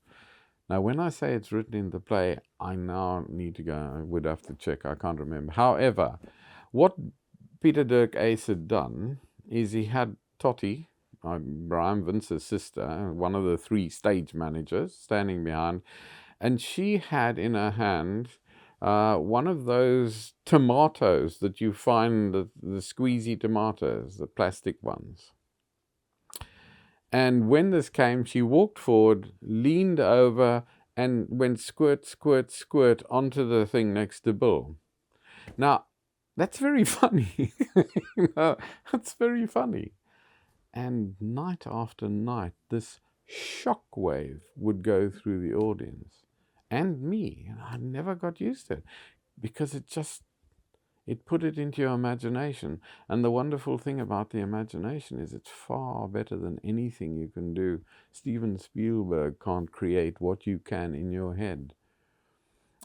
Now, when I say it's written in the play, I now need to go. I would have to check. I can't remember. However, what Peter Dirk Ace had done is he had Tottie, Brian Vince's sister, one of the three stage managers, standing behind, and she had in her hand one of those tomatoes that you find, the squeezy tomatoes, the plastic ones. And when this came, she walked forward, leaned over, and went squirt, squirt, squirt onto the thing next to Bill. Now, that's very funny. That's very funny. And night after night, this shockwave would go through the audience and me. And I never got used to it because it put it into your imagination. And the wonderful thing about the imagination is it's far better than anything you can do. Steven Spielberg can't create what you can in your head.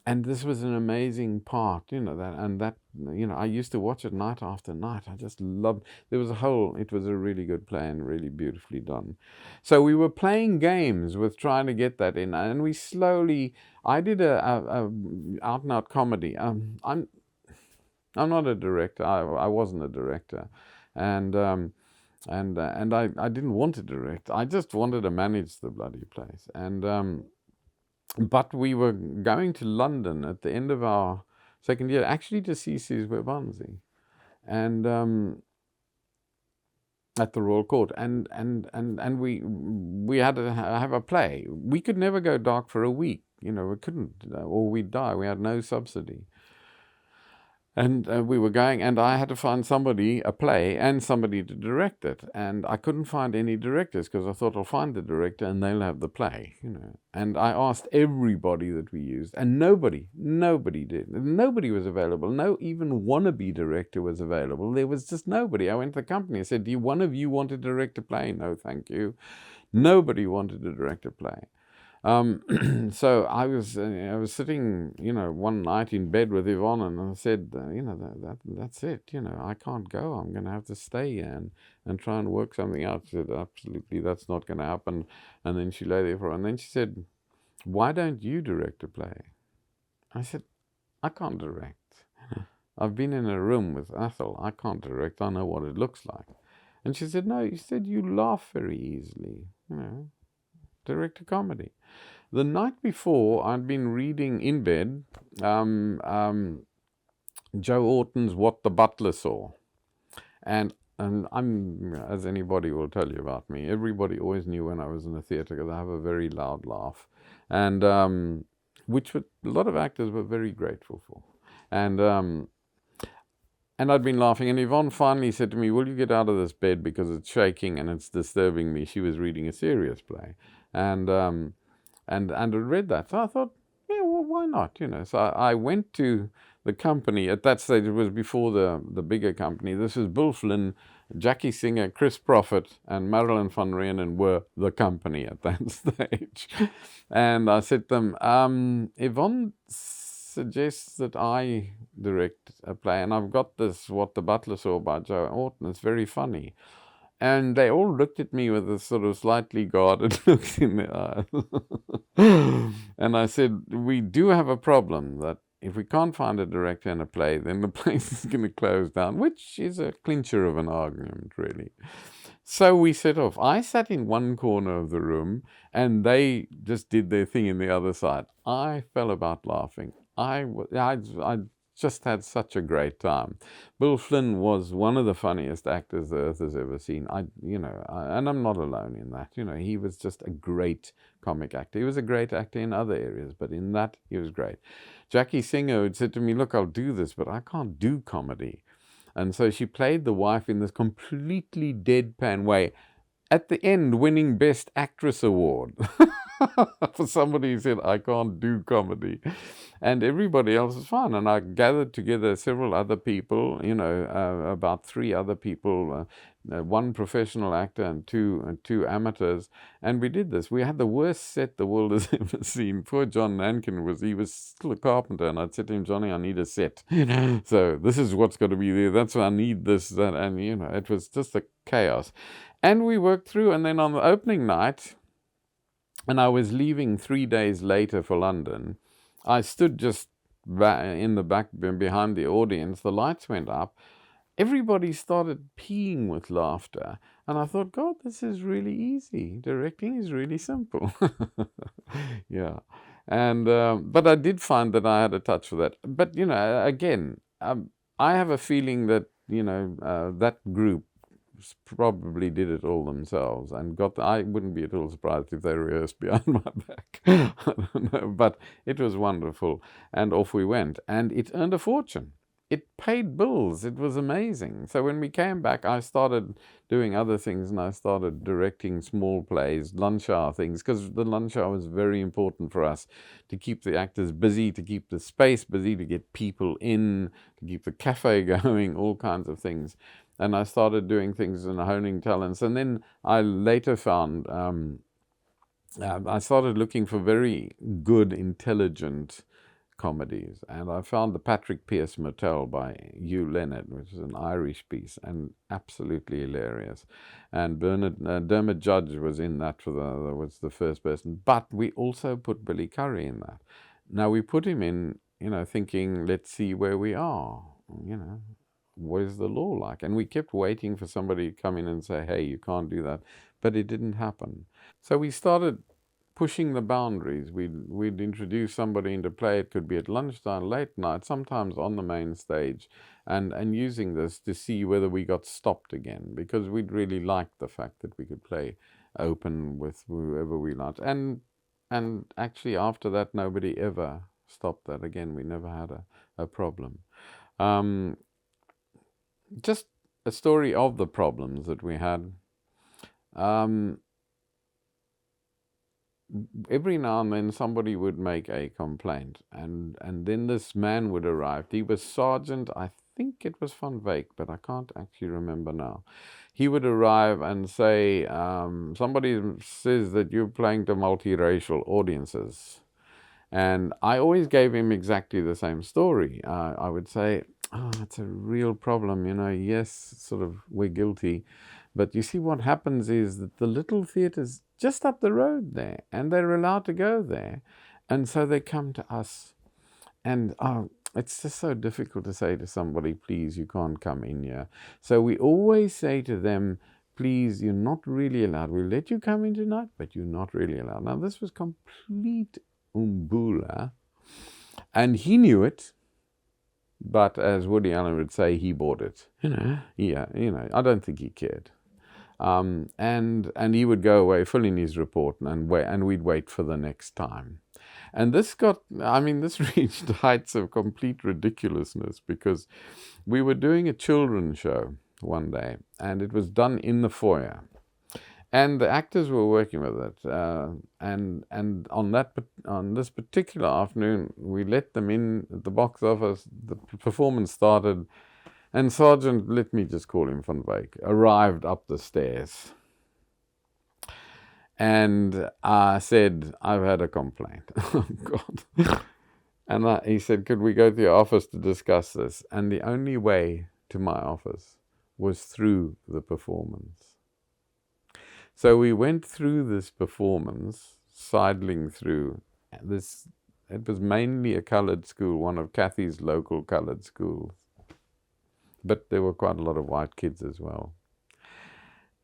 And this was an amazing part, I used to watch it night after night. I just loved, it was a really good play and really beautifully done. So we were playing games with trying to get that in, and we slowly, I did a out and out comedy. I'm not a director. I wasn't a director, and I didn't want to direct. I just wanted to manage the bloody place, and but we were going to London at the end of our second year, actually to see Sizwe Banzi, and at the Royal Court, and we had to have a play. We could never go dark for a week, we couldn't, or we'd die. We had no subsidy. And we were going, and I had to find somebody, a play, and somebody to direct it. And I couldn't find any directors because I thought I'll find the director and they'll have the play, And I asked everybody that we used, and nobody did. Nobody was available. No even wannabe director was available. There was just nobody. I went to the company. I said, "Do one of you want to direct a play?" "No, thank you." Nobody wanted to direct a play. So I was sitting, one night in bed with Yvonne, and I said, that's it, I can't go. I'm going to have to stay here and try and work something out. She said, absolutely, that's not going to happen. And then she lay there for, and then she said, "Why don't you direct a play?" I said, "I can't direct. I've been in a room with Athol. I can't direct. I know what it looks like." And she said, "No, you said you laugh very easily, direct a comedy." The night before, I'd been reading in bed Joe Orton's What the Butler Saw. And and I'm, as anybody will tell you about me, everybody always knew when I was in the theatre because I have a very loud laugh, and which a lot of actors were very grateful for. And and I'd been laughing, and Yvonne finally said to me, "Will you get out of this bed because it's shaking and it's disturbing me?" She was reading a serious play, and I read that. So I thought, yeah, well, why not? So I went to the company. At that stage, it was before the bigger company. This was Bill Flynn, Jackie Singer, Chris Prophet, and Marilyn van Reenen were the company at that stage. And I said to them, Yvonne suggests that I direct a play, and I've got this, What the Butler Saw by Joe Orton. It's very funny. And they all looked at me with a sort of slightly guarded look in their eyes. And I said, we do have a problem that if we can't find a director in a play, then the place is going to close down, which is a clincher of an argument, really. So we set off. I sat in one corner of the room, and they just did their thing in the other side. I fell about laughing. I just had such a great time. Bill Flynn was one of the funniest actors the earth has ever seen. And I'm not alone in that. He was just a great comic actor. He was a great actor in other areas, but in that, he was great. Jackie Singer had said to me, "Look, I'll do this, but I can't do comedy." And so she played the wife in this completely deadpan way, at the end winning Best Actress Award for somebody who said, "I can't do comedy." And everybody else was fine. And I gathered together several other people, about 3 other people, one professional actor and two amateurs. And we did this. We had the worst set the world has ever seen. Poor John Nankin he was still a carpenter. And I'd said to him, "Johnny, I need a set. So this is what's got to be there. That's why I need this, that." And, it was just a chaos. And we worked through. And then on the opening night, and I was leaving 3 days later for London, I stood just in the back behind the audience. The lights went up. Everybody started peeing with laughter. And I thought, God, this is really easy. Directing is really simple. Yeah. And but I did find that I had a touch for that. But, again, I have a feeling that, that group probably did it all themselves and I wouldn't be at all surprised if they rehearsed behind my back. I don't know, but it was wonderful, and off we went, and it earned a fortune. It paid bills. It was amazing. So when we came back, I started doing other things, and I started directing small plays, lunch hour things, because the lunch hour was very important for us to keep the actors busy, to keep the space busy, to get people in, to keep the cafe going, all kinds of things. And I started doing things and honing talents. And then I later found, I started looking for very good, intelligent comedies. And I found the Patrick Pearse Motel by Hugh Leonard, which is an Irish piece and absolutely hilarious. And Dermot Judge was in that was the first person. But we also put Billy Currie in that. Now we put him in, thinking, let's see where we are, what is the law like? And we kept waiting for somebody to come in and say, "Hey, you can't do that." But it didn't happen. So we started pushing the boundaries. We'd introduce somebody into play. It could be at lunchtime, late night, sometimes on the main stage, and using this to see whether we got stopped again, because we'd really liked the fact that we could play open with whoever we liked. And actually after that, nobody ever stopped that again. We never had a problem. Just a story of the problems that we had. Every now and then somebody would make a complaint, and then this man would arrive. He was Sergeant, I think it was Van Wyk, but I can't actually remember now. He would arrive and say, somebody says that you're playing to multiracial audiences. And I always gave him exactly the same story. I would say, "Oh, it's a real problem, yes, sort of, we're guilty. But you see, what happens is that the little theatre's just up the road there, and they're allowed to go there. And so they come to us. And it's just so difficult to say to somebody, 'Please, you can't come in here.' So we always say to them, 'Please, you're not really allowed. We'll let you come in tonight, but you're not really allowed.'" Now, this was complete umbula, and he knew it. But as Woody Allen would say, he bought it. Yeah, I don't think he cared. And he would go away filling his report and we'd wait for the next time. And this reached heights of complete ridiculousness, because we were doing a children's show one day, and it was done in the foyer. And the actors were working with it, and on this particular afternoon, we let them in at the box office. The performance started, and Sergeant, let me just call him Van Wyk, arrived up the stairs. And I said, "I've had a complaint." Oh, God. And he said, "Could we go to your office to discuss this?" And the only way to my office was through the performance. So we went through this performance, sidling through this. It was mainly a colored school, one of Kathy's local colored schools. But there were quite a lot of white kids as well.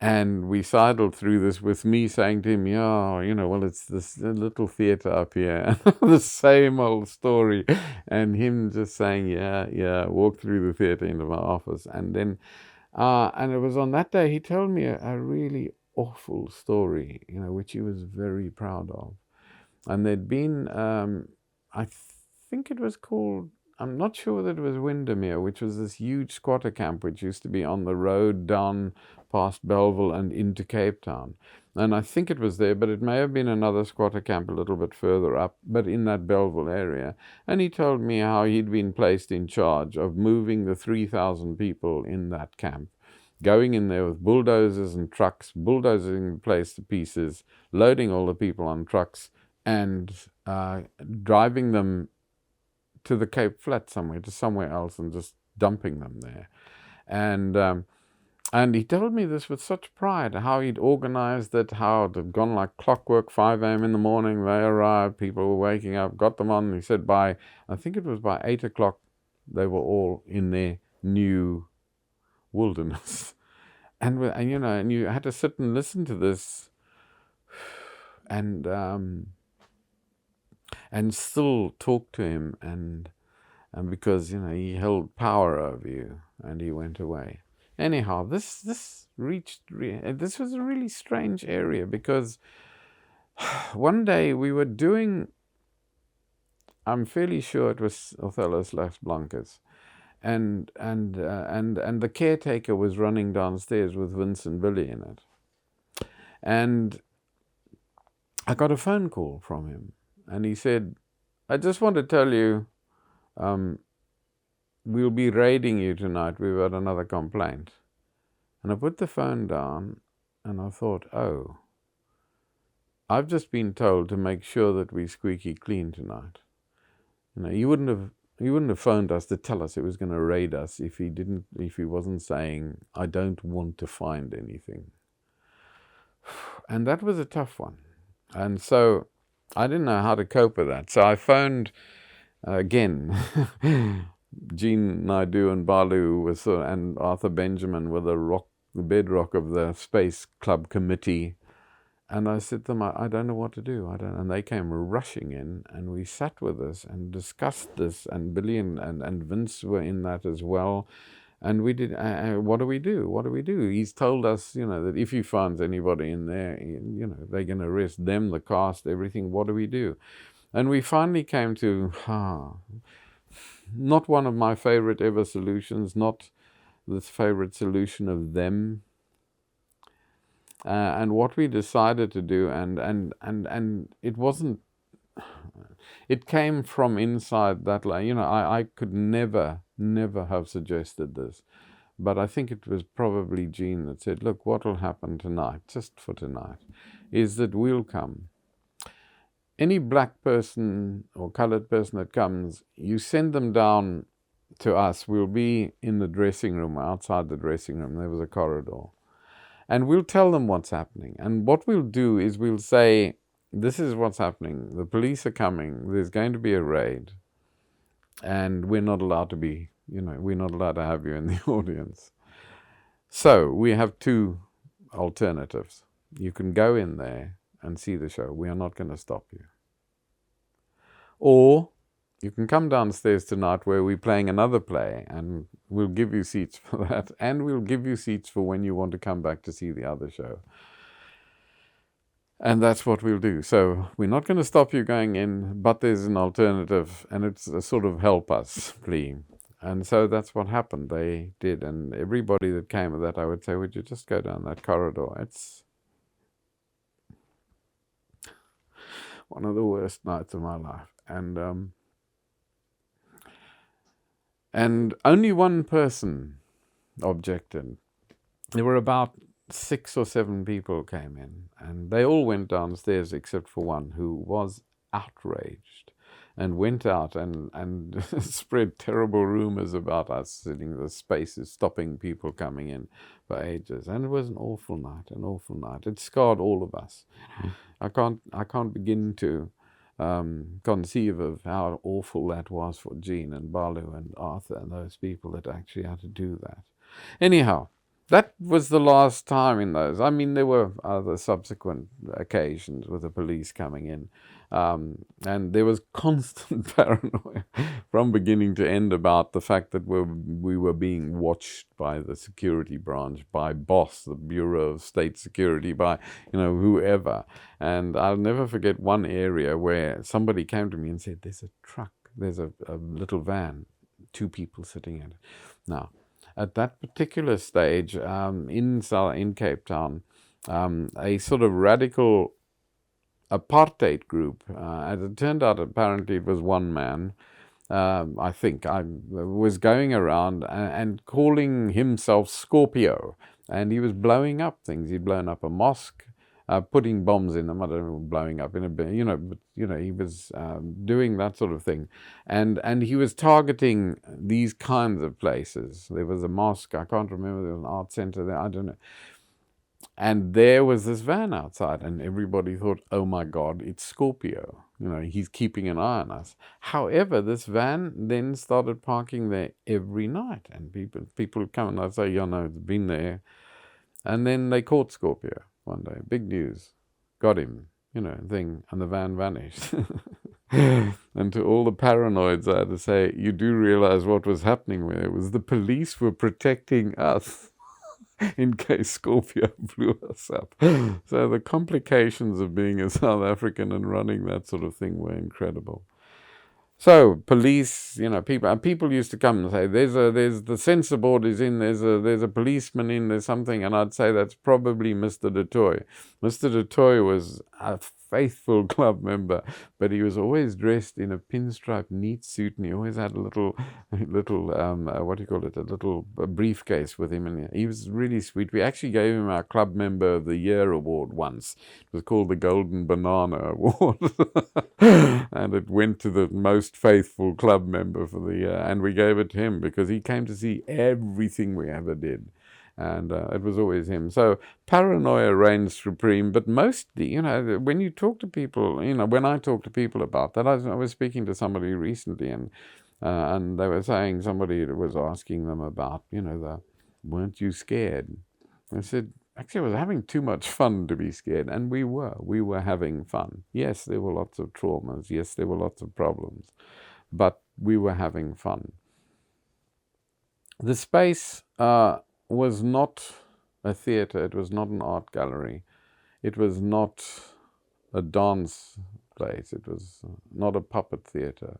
And we sidled through this with me saying to him, well, it's this little theater up here, the same old story. And him just saying, yeah, walk through the theater into my office. And then, and it was on that day he told me a really awful story, which he was very proud of. And there'd been, I think it was called, I'm not sure that it was Windermere, which was this huge squatter camp which used to be on the road down past Belleville and into Cape Town. And I think it was there, but it may have been another squatter camp a little bit further up, but in that Belleville area. And he told me how he'd been placed in charge of moving the 3,000 people in that camp, going in there with bulldozers and trucks, bulldozing the place to pieces, loading all the people on trucks, and driving them to the Cape Flat somewhere, to somewhere else, and just dumping them there. And he told me this with such pride, how he'd organized it, how it had gone like clockwork, 5 a.m. in the morning, they arrived, people were waking up, got them on. He said I think it was by 8 o'clock, they were all in their new wilderness. And you had to sit and listen to this and still talk to him, and because he held power over you, and he went away. Anyhow, this was a really strange area, because one day we were doing, I'm fairly sure it was Othello's Las Blancas, and the caretaker was running downstairs with Vince and Billy in it, and I got a phone call from him. And he said, "I just want to tell you, we'll be raiding you tonight. We've had another complaint." And I put the phone down, and I thought, oh, I've just been told to make sure that we're squeaky clean tonight. He wouldn't have phoned us to tell us it was going to raid us if he wasn't saying, "I don't want to find anything." And that was a tough one. And so I didn't know how to cope with that. So I phoned again. Jean Naidu and Balu and Arthur Benjamin were the bedrock of the Space Club committee. And I said to them, I don't know what to do. And they came rushing in, and we sat with us and discussed this. And Billy and Vince were in that as well. And we did, what do we do? What do we do? He's told us, that if he finds anybody in there, they're going to arrest them, the cast, everything. What do we do? And we finally came to, not one of my favorite ever solutions, not the favorite solution of them. And what we decided to do, and it wasn't, it came from inside that, I could never have suggested this. But I think it was probably Jean that said, "Look, what will happen tonight, just for tonight, is that we'll come. Any black person or colored person that comes, you send them down to us. We'll be in the dressing room, outside the dressing room. There was a corridor. And we'll tell them what's happening. And what we'll do is we'll say, this is what's happening. The police are coming. There's going to be a raid. And we're not allowed to be, we're not allowed to have you in the audience. So we have two alternatives. You can go in there and see the show. We are not going to stop you. Or you can come downstairs tonight where we're playing another play, and we'll give you seats for that, and we'll give you seats for when you want to come back to see the other show. And that's what we'll do. So we're not going to stop you going in, but there's an alternative, and it's a sort of help us plea. And so that's what happened. They did, and everybody that came with that, I would say, would you just go down that corridor? It's one of the worst nights of my life. And only one person objected. There were about 6 or 7 people came in, and they all went downstairs except for one who was outraged and went out and spread terrible rumors about us sitting in the spaces, stopping people coming in for ages. And it was an awful night, an awful night. It scarred all of us. I can't begin to conceive of how awful that was for Jean and Balu and Arthur and those people that actually had to do that. Anyhow, that was the last time in those. I mean, there were other subsequent occasions with the police coming in. And there was constant paranoia from beginning to end about the fact that we were being watched by the security branch, by BOSS, the Bureau of State Security, by, whoever. And I'll never forget one area where somebody came to me and said, there's a truck, there's a little van, 2 people sitting in it. Now, at that particular stage, in Cape Town, a sort of radical apartheid group, as it turned out, apparently it was one man, I think, was going around and calling himself Scorpio, and he was blowing up things. He'd blown up a mosque, putting bombs in them. I don't know, blowing up in a, but he was doing that sort of thing, and he was targeting these kinds of places. There was a mosque, I can't remember, there was an art center there, I don't know. And there was this van outside, and everybody thought, oh my God, it's Scorpio. He's keeping an eye on us. However, this van then started parking there every night, and people would come and I'd say, it's been there. And then they caught Scorpio one day. Big news. Got him, thing, and the van vanished. And to all the paranoids, I had to say, you do realize what was happening there was the police were protecting us in case Scorpio blew us up. So the complications of being a South African and running that sort of thing were incredible. So police, people used to come and say, there's the censor board is in, there's a policeman in, there's something, and I'd say that's probably Mr. Du Toit. Mr. Du Toit was a faithful club member, but he was always dressed in a pinstripe neat suit, and he always had a little briefcase with him, and he was really sweet. We actually gave him our Club Member of the Year award once. It was called the Golden Banana Award, and it went to the most faithful club member for the year, and we gave it to him because he came to see everything we ever did. And it was always him. So paranoia reigns supreme. But mostly, when you talk to people, when I talk to people about that, I was speaking to somebody recently, and they were saying, somebody was asking them about, weren't you scared? I said, actually, I was having too much fun to be scared. And we were having fun. Yes, there were lots of traumas. Yes, there were lots of problems. But we were having fun. The space was not a theatre, it was not an art gallery, it was not a dance place, it was not a puppet theatre,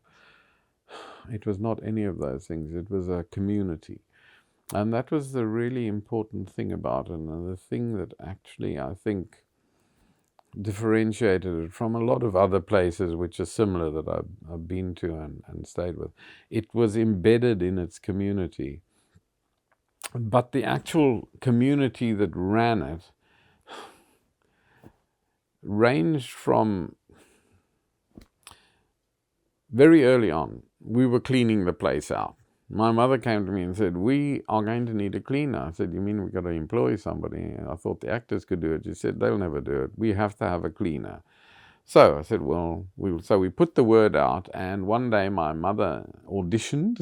it was not any of those things, it was a community. And that was the really important thing about it, and the thing that actually, I think, differentiated it from a lot of other places which are similar that I've been to and stayed with. It was embedded in its community. But the actual community that ran it ranged from very early on. We were cleaning the place out. My mother came to me and said, we are going to need a cleaner. I said, you mean we've got to employ somebody? And I thought the actors could do it. She said, they'll never do it. We have to have a cleaner. So I said, well, so we put the word out, and one day my mother auditioned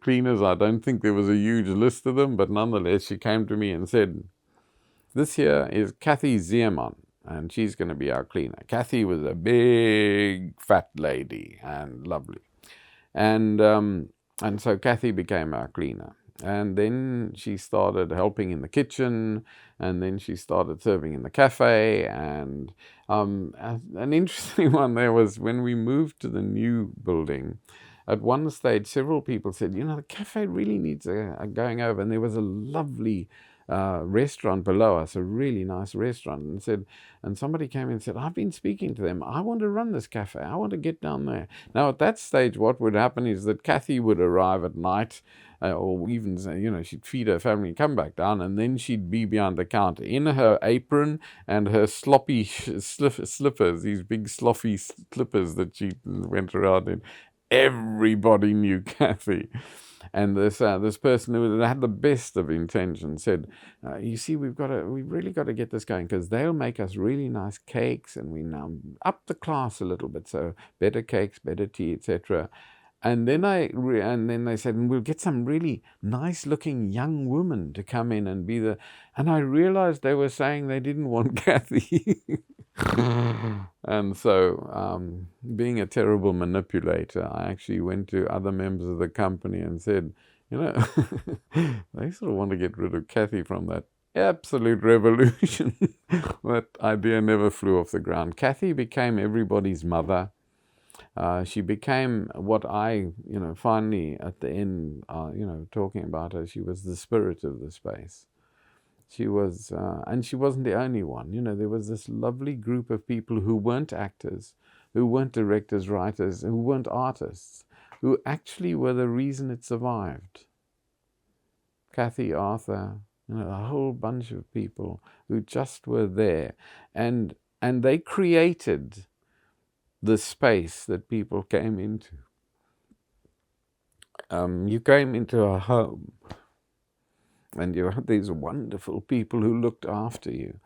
cleaners. I don't think there was a huge list of them, but nonetheless, she came to me and said, this here is Kathy Zeeman. and she's going to be our cleaner. Kathy was a big fat lady and lovely, and so Kathy became our cleaner. And then she started helping in the kitchen, and then she started serving in the cafe. And an interesting one there was when we moved to the new building. At one stage, several people said, the cafe really needs a going over. And there was a lovely restaurant below us, a really nice restaurant, and somebody came in and said, I've been speaking to them. I want to run this cafe. I want to get down there. Now, at that stage, what would happen is that Kathy would arrive at night, or even, she'd feed her family and come back down, and then she'd be behind the counter in her apron and her sloppy slippers, these big sloppy slippers that she went around in. Everybody knew Kathy. And this person who had the best of intentions said, you see, we've really got to get this going, because they'll make us really nice cakes, and we now up the class a little bit, so better cakes, better tea, etc. And then they said, and we'll get some really nice looking young women to come in and be and I realized they were saying they didn't want Kathy. And so, being a terrible manipulator, I actually went to other members of the company and said, they sort of want to get rid of Kathy from that absolute revolution. That idea never flew off the ground. Kathy became everybody's mother. She became what I, finally at the end, talking about her, she was the spirit of the space. She was, and she wasn't the only one. There was this lovely group of people who weren't actors, who weren't directors, writers, who weren't artists, who actually were the reason it survived. Kathy, Arthur, a whole bunch of people who just were there, and they created the space that people came into. You came into a home, and you had these wonderful people who looked after you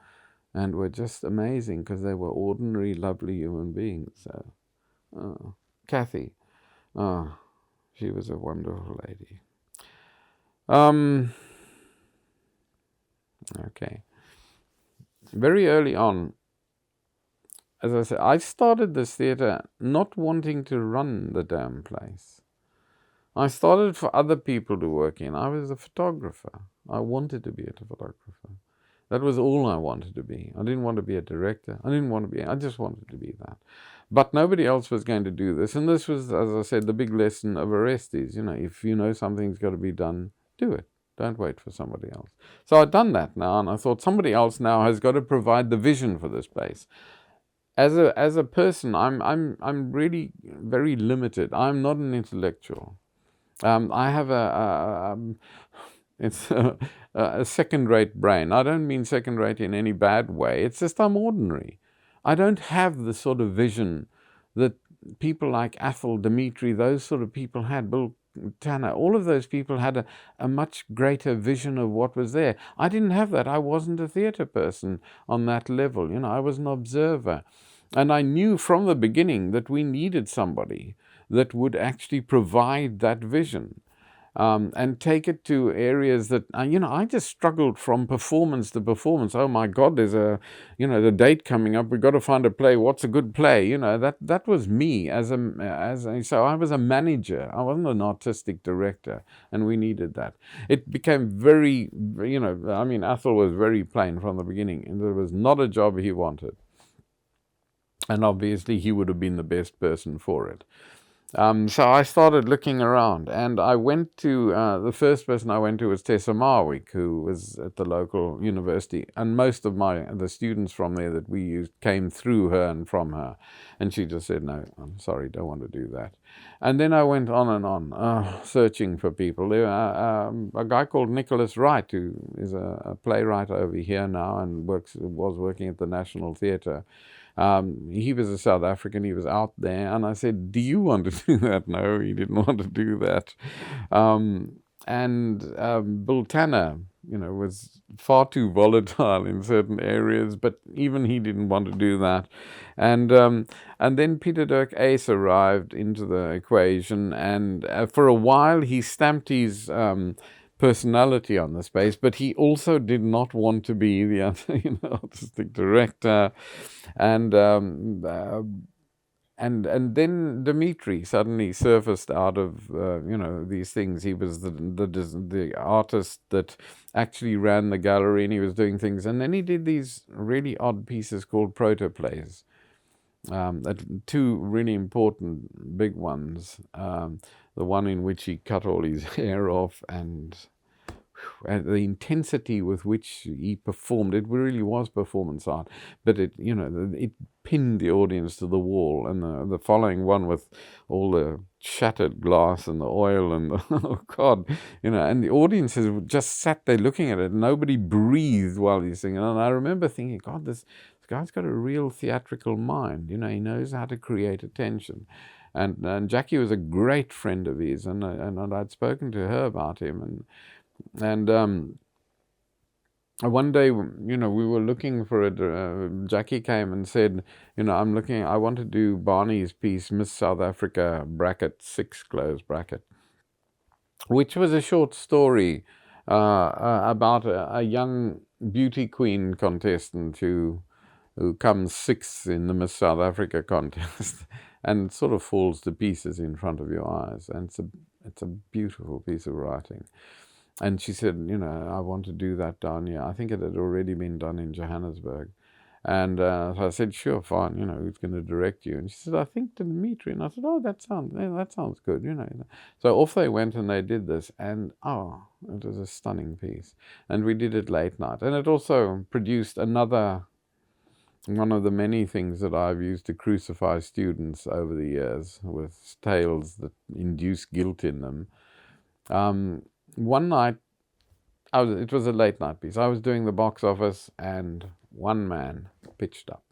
and were just amazing, because they were ordinary, lovely human beings. So, Kathy, she was a wonderful lady. Okay. Very early on, as I said, I started this theatre not wanting to run the damn place. I started for other people to work in. I was a photographer. I wanted to be a photographer. That was all I wanted to be. I didn't want to be a director. I just wanted to be that. But nobody else was going to do this. And this was, as I said, the big lesson of Orestes. If you know something's got to be done, do it. Don't wait for somebody else. So I'd done that now, and I thought somebody else now has got to provide the vision for this place. As a person, I'm really very limited. I'm not an intellectual. I have a second-rate brain. I don't mean second-rate in any bad way. It's just I'm ordinary. I don't have the sort of vision that people like Athol, Dimitri, those sort of people had, Bill Tanner, all of those people had a much greater vision of what was there. I didn't have that. I wasn't a theatre person on that level. I was an observer. And I knew from the beginning that we needed somebody that would actually provide that vision, and take it to areas that, I just struggled from performance to performance. Oh my God, there's the date coming up. We've got to find a play. What's a good play? That was me so I was a manager. I wasn't an artistic director, and we needed that. It became very, Athol was very plain from the beginning, and there was not a job he wanted. And obviously he would have been the best person for it. So I started looking around, and I went to, the first person I went to was Tessa Marwick, who was at the local university, and most of the students from there that we used came through her and from her, and she just said, no, I'm sorry, don't want to do that. And then I went on and on, searching for people. There, a guy called Nicholas Wright, who is a playwright over here now and was working at the National Theatre. He was a South African. He was out there, and I said, do you want to do that? No, he didn't want to do that. And Bill Tanner, was far too volatile in certain areas, but even he didn't want to do that. And then Peter Dirk Ace arrived into the equation, and for a while he stamped his personality on the space, but he also did not want to be the artistic director, and and then Dmitri suddenly surfaced out of these things. He was the artist that actually ran the gallery, and he was doing things, and then he did these really odd pieces called protoplays. Two really important big ones. The one in which he cut all his hair off, and the intensity with which he performed, it really was performance art, but it pinned the audience to the wall. And the following one with all the shattered glass and the oil and oh God, and the audiences just sat there looking at it. Nobody breathed while he's singing. And I remember thinking, God, this guy's got a real theatrical mind. He knows how to create attention. And Jackie was a great friend of his, and I'd spoken to her about him, and one day, we were looking for it. Jackie came and said, I want to do Barney's piece, Miss South Africa, bracket 6, close bracket, which was a short story about a young beauty queen contestant who comes 6th in the Miss South Africa contest and sort of falls to pieces in front of your eyes. And it's a beautiful piece of writing. And she said, I want to do that down here. I think it had already been done in Johannesburg. And so I said, sure, fine, who's going to direct you? And she said, I think Dmitri. And I said, oh, that sounds good, So off they went and they did this. And, it was a stunning piece. And we did it late night. And it also produced another one of the many things that I've used to crucify students over the years with tales that induce guilt in them. One night, it was a late night piece. I was doing the box office, and one man pitched up.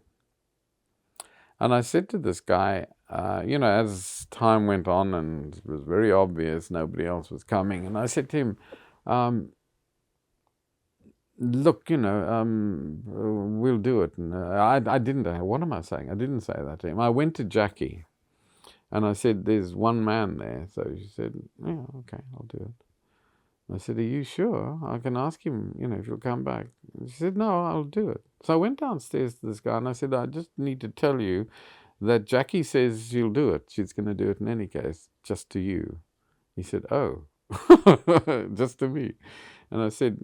And I said to this guy, as time went on and it was very obvious nobody else was coming, and I said to him, look, we'll do it. And I didn't, what am I saying? I didn't say that to him. I went to Jackie, and I said, there's one man there. So she said, yeah, okay, I'll do it. I said, are you sure? I can ask him, if he'll come back. And she said, no, I'll do it. So I went downstairs to this guy and I said, I just need to tell you that Jackie says she'll do it. She's going to do it in any case, just to you. He said, oh, just to me. And I said,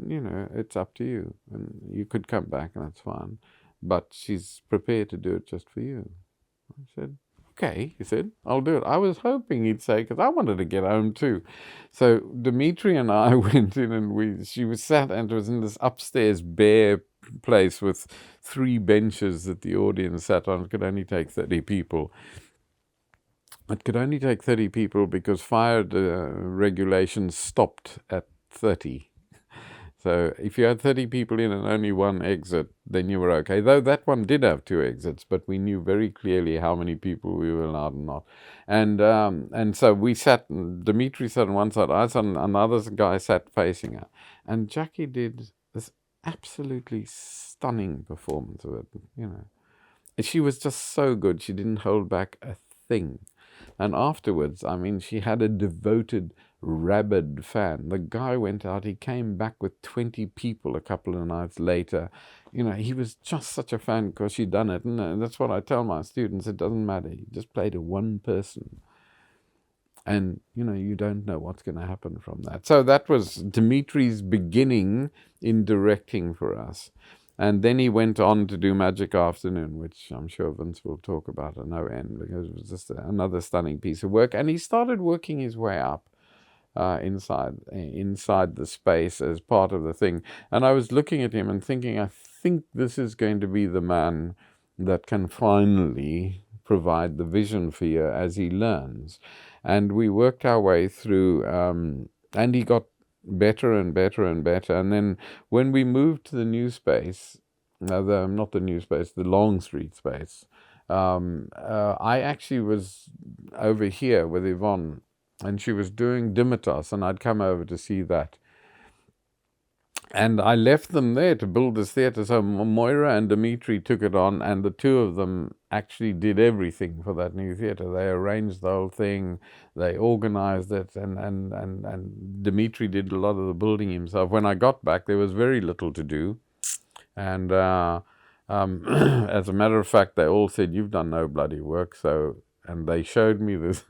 it's up to you. And you could come back and that's fine. But she's prepared to do it just for you. I said, okay, he said, I'll do it. I was hoping he'd say, because I wanted to get home too. So Dmitri and I went in, and she was sat, and it was in this upstairs bare place with 3 benches that the audience sat on. It could only take 30 people. It could only take 30 people because fire regulations stopped at 30. So if you had 30 people in and only one exit, then you were okay. Though that one did have 2 exits, but we knew very clearly how many people we were allowed and not. And so we sat, Dmitri sat on one side, I sat on another guy sat facing her. And Jackie did this absolutely stunning performance of it. She was just so good. She didn't hold back a thing. And afterwards, she had a devoted, rabid fan. The guy went out, he came back with 20 people a couple of nights later. He was just such a fan because she'd done it. And that's what I tell my students, it doesn't matter. You just play to one person. And, you don't know what's going to happen from that. So that was Dimitri's beginning in directing for us. And then he went on to do Magic Afternoon, which I'm sure Vince will talk about at no end, because it was just another stunning piece of work. And he started working his way up inside the space as part of the thing. And I was looking at him and thinking, I think this is going to be the man that can finally provide the vision for you as he learns. And we worked our way through, and he got better and better and better. And then when we moved to the new space, not the new space, the Long Street space, I actually was over here with Yvonne, and she was doing Dimitas, and I'd come over to see that. And I left them there to build this theatre. So Moira and Dimitri took it on, and the two of them actually did everything for that new theatre. They arranged the whole thing, they organized it, and Dimitri did a lot of the building himself. When I got back, there was very little to do. And as a matter of fact, they all said, "You've done no bloody work." And they showed me this.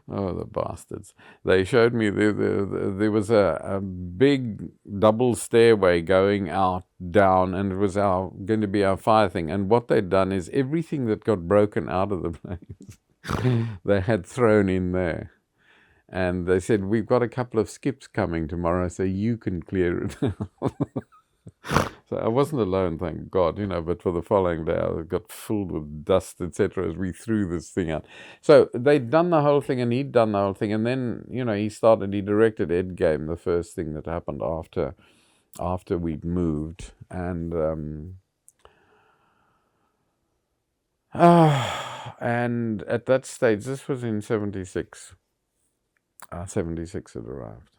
Oh, the bastards. They showed me there was a big double stairway going out, down, and it was going to be our fire thing. And what they'd done is everything that got broken out of the place, they had thrown in there. And they said, "We've got a couple of skips coming tomorrow, so you can clear it out." So I wasn't alone, thank God, but for the following day I got filled with dust, etc., as we threw this thing out. So they'd done the whole thing, and he'd done the whole thing, and then, he directed Endgame, the first thing that happened after we'd moved. And and at that stage, this was in 76. 76 had arrived.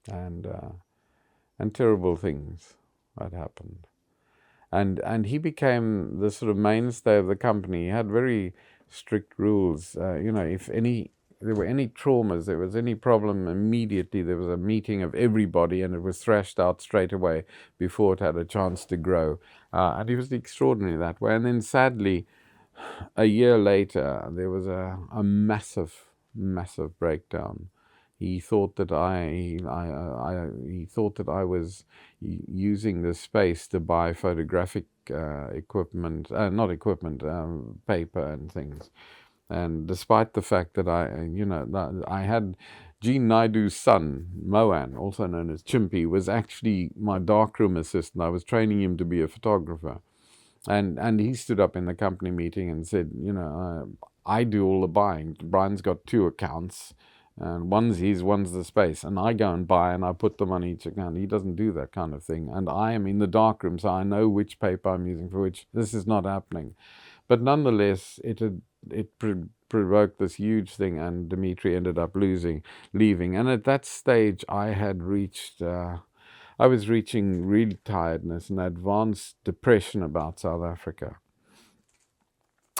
And terrible things had happened. And he became the sort of mainstay of the company. He had very strict rules. If there were any traumas, there was any problem, immediately there was a meeting of everybody, and it was thrashed out straight away before it had a chance to grow. And he was extraordinary that way. And then sadly, a year later, there was a massive, massive breakdown. He thought that he thought that I was using the space to buy photographic equipment, paper and things. And despite the fact that I had Gene Naidu's son, Moan, also known as Chimpy, was actually my darkroom assistant. I was training him to be a photographer. And he stood up in the company meeting and said, I do all the buying. Brian's got 2 accounts. And one's his, one's the space. And I go and buy, and I put them on each account. He doesn't do that kind of thing. And I am in the darkroom, so I know which paper I'm using for which. This is not happening. But nonetheless, it provoked this huge thing, and Dimitri ended up leaving. And at that stage, I was reaching real tiredness and advanced depression about South Africa.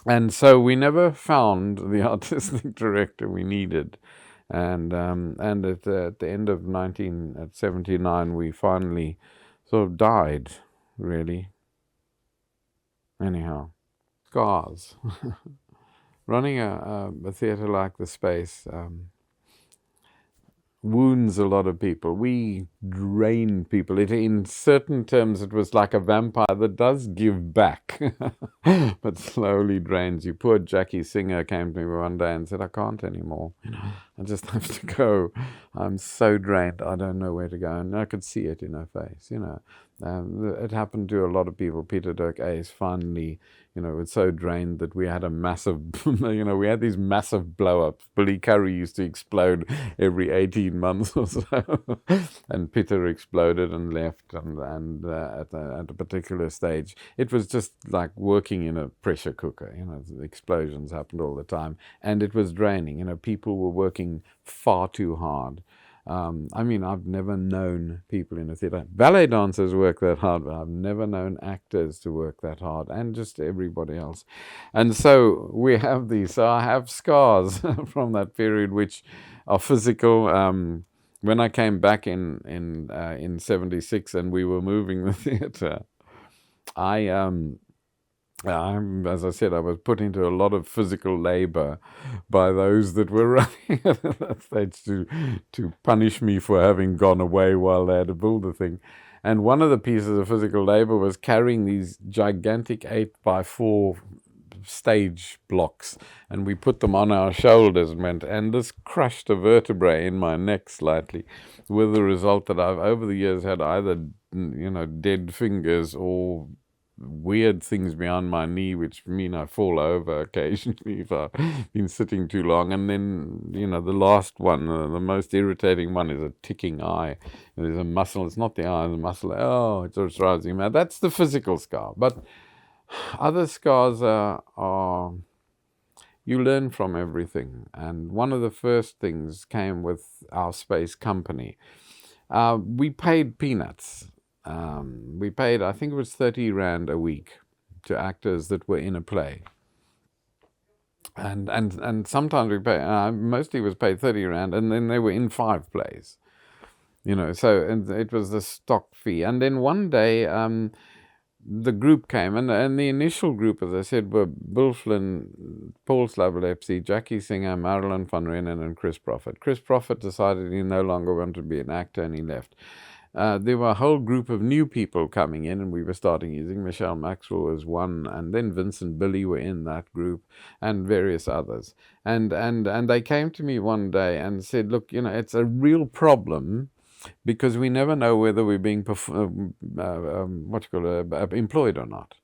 And so we never found the artistic director we needed. And at the end of 1979, we finally sort of died, really. Anyhow, scars. Running a theatre like the Space wounds a lot of people. We drain people. In certain terms, it was like a vampire that does give back, but slowly drains you. Poor Jackie Singer came to me one day and said, "I can't anymore. I just have to go. I'm so drained. I don't know where to go." And I could see it in her face. It happened to a lot of people. Peter Dirk Ace finally, was so drained that we had a massive, we had these massive blow-ups. Billy Curry used to explode every 18 months or so. And Peter exploded and left. And at a particular stage, it was just like working in a pressure cooker. The explosions happened all the time. And it was draining. People were working far too hard. I've never known people in a theatre. Ballet dancers work that hard, but I've never known actors to work that hard, and just everybody else. And so we have these. So I have scars from that period, which are physical. When I came back in 76, and we were moving the theatre, as I said, I was put into a lot of physical labor by those that were running at that stage to punish me for having gone away while they had to build the thing. And one of the pieces of physical labor was carrying these gigantic 8x4 stage blocks, and we put them on our shoulders and this crushed a vertebrae in my neck slightly, with the result that I've over the years had either dead fingers or weird things behind my knee, which mean I fall over occasionally if I've been sitting too long. And then, the last one, the most irritating one, is a ticking eye. There's a muscle, it's not the eye, the muscle. Oh, it just drives me mad. That's the physical scar. But other scars are you learn from everything. And one of the first things came with our space company. We paid peanuts. We paid, I think it was 30 Rand a week to actors that were in a play. And sometimes we paid, mostly was paid 30 Rand, and then they were in 5 plays. So and it was the stock fee. And then one day, the group came, and the initial group, as I said, were Bill Flynn, Paul Slavelepsy, Jackie Singer, Marilyn van Reenen, and Chris Prophet. Chris Prophet decided he no longer wanted to be an actor, and he left. There were a whole group of new people coming in, and we were starting using. Michelle Maxwell was one, and then Vince and Billy were in that group, and various others. And they came to me one day and said, look, it's a real problem, because we never know whether we're being employed or not.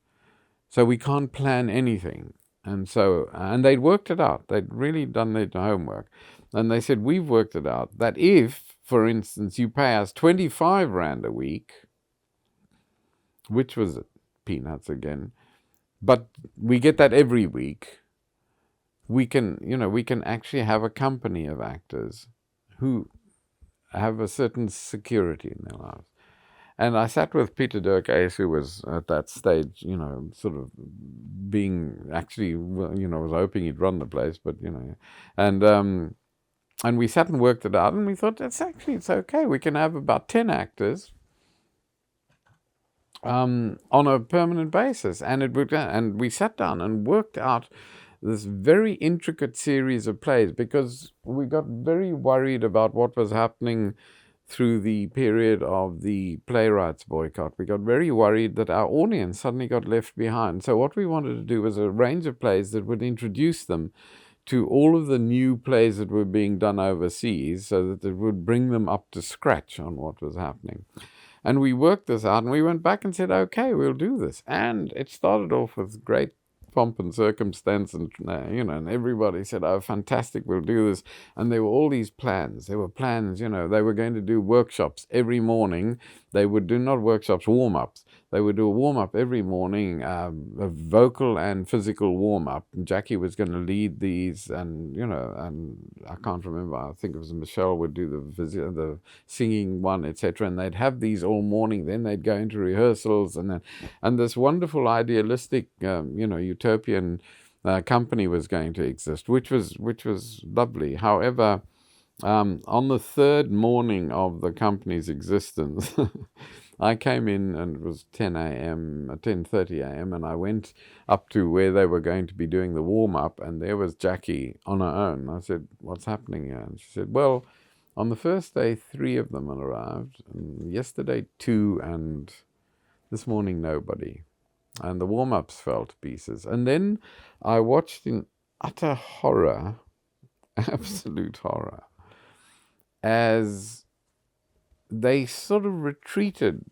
So we can't plan anything. And they'd worked it out. They'd really done their homework. And they said, we've worked it out that if, for instance, you pay us 25 Rand a week, which was peanuts again, but we get that every week, we can actually have a company of actors who have a certain security in their lives. And I sat with Peter Dirk Ace, who was at that stage, sort of being actually, was hoping he'd run the place, but, and we sat and worked it out, and we thought, it's okay. We can have about 10 actors on a permanent basis. And we sat down and worked out this very intricate series of plays, because we got very worried about what was happening through the period of the playwrights boycott. We got very worried that our audience suddenly got left behind. So what we wanted to do was a range of plays that would introduce them to all of the new plays that were being done overseas, so that it would bring them up to scratch on what was happening. And we worked this out, and we went back and said, okay, we'll do this. And it started off with great pomp and circumstance, and and everybody said, oh, fantastic, we'll do this. And there were all these plans. There were plans, they were going to do workshops every morning. They would do not workshops, warm-ups. They would do a warm-up every morning, a vocal and physical warm-up. Jackie was going to lead these, and and I can't remember, I think it was Michelle would do the singing one, etc. And they'd have these all morning. Then they'd go into rehearsals, and this wonderful idealistic, utopian company was going to exist, which was lovely. However, on the third morning of the company's existence, I came in, and it was 10:30 a.m., and I went up to where they were going to be doing the warm-up, and there was Jackie on her own. I said, what's happening here? And she said, well, on the first day, 3 of them arrived, and yesterday 2, and this morning nobody. And the warm-ups fell to pieces. And then I watched in utter horror, absolute horror, as they sort of retreated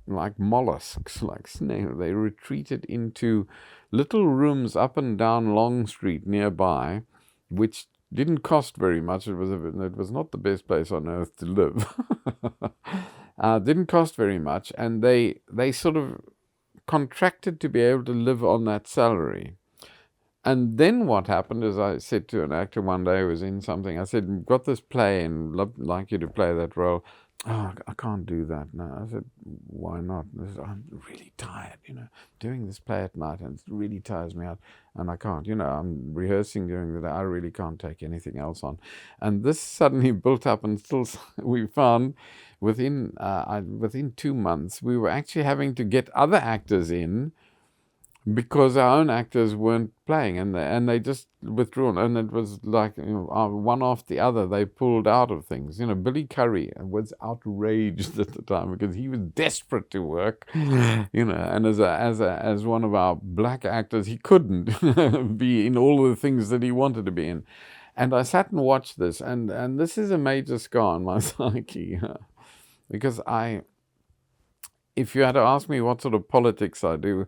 like mollusks, like snails. They retreated into little rooms up and down Long Street nearby, which didn't cost very much. It was not the best place on earth to live. Didn't cost very much, and they sort of contracted to be able to live on that salary. And then what happened is, I said to an actor one day who was in something, I said, we've got this play and I'd like you to play that role. Oh, I can't do that. No. I said, why not? I said, I'm really tired, doing this play at night, and it really tires me out, and I can't, I'm rehearsing during the day. I really can't take anything else on. And this suddenly built up, and still we found within 2 months, we were actually having to get other actors in, because our own actors weren't playing, and they just withdrawn, and it was like, one after the other they pulled out of things. Billy Curry was outraged at the time, because he was desperate to work, and as one of our black actors, he couldn't be in all of the things that he wanted to be in. And I sat and watched this, and this is a major scar on my psyche, because if you had to ask me what sort of politics I do,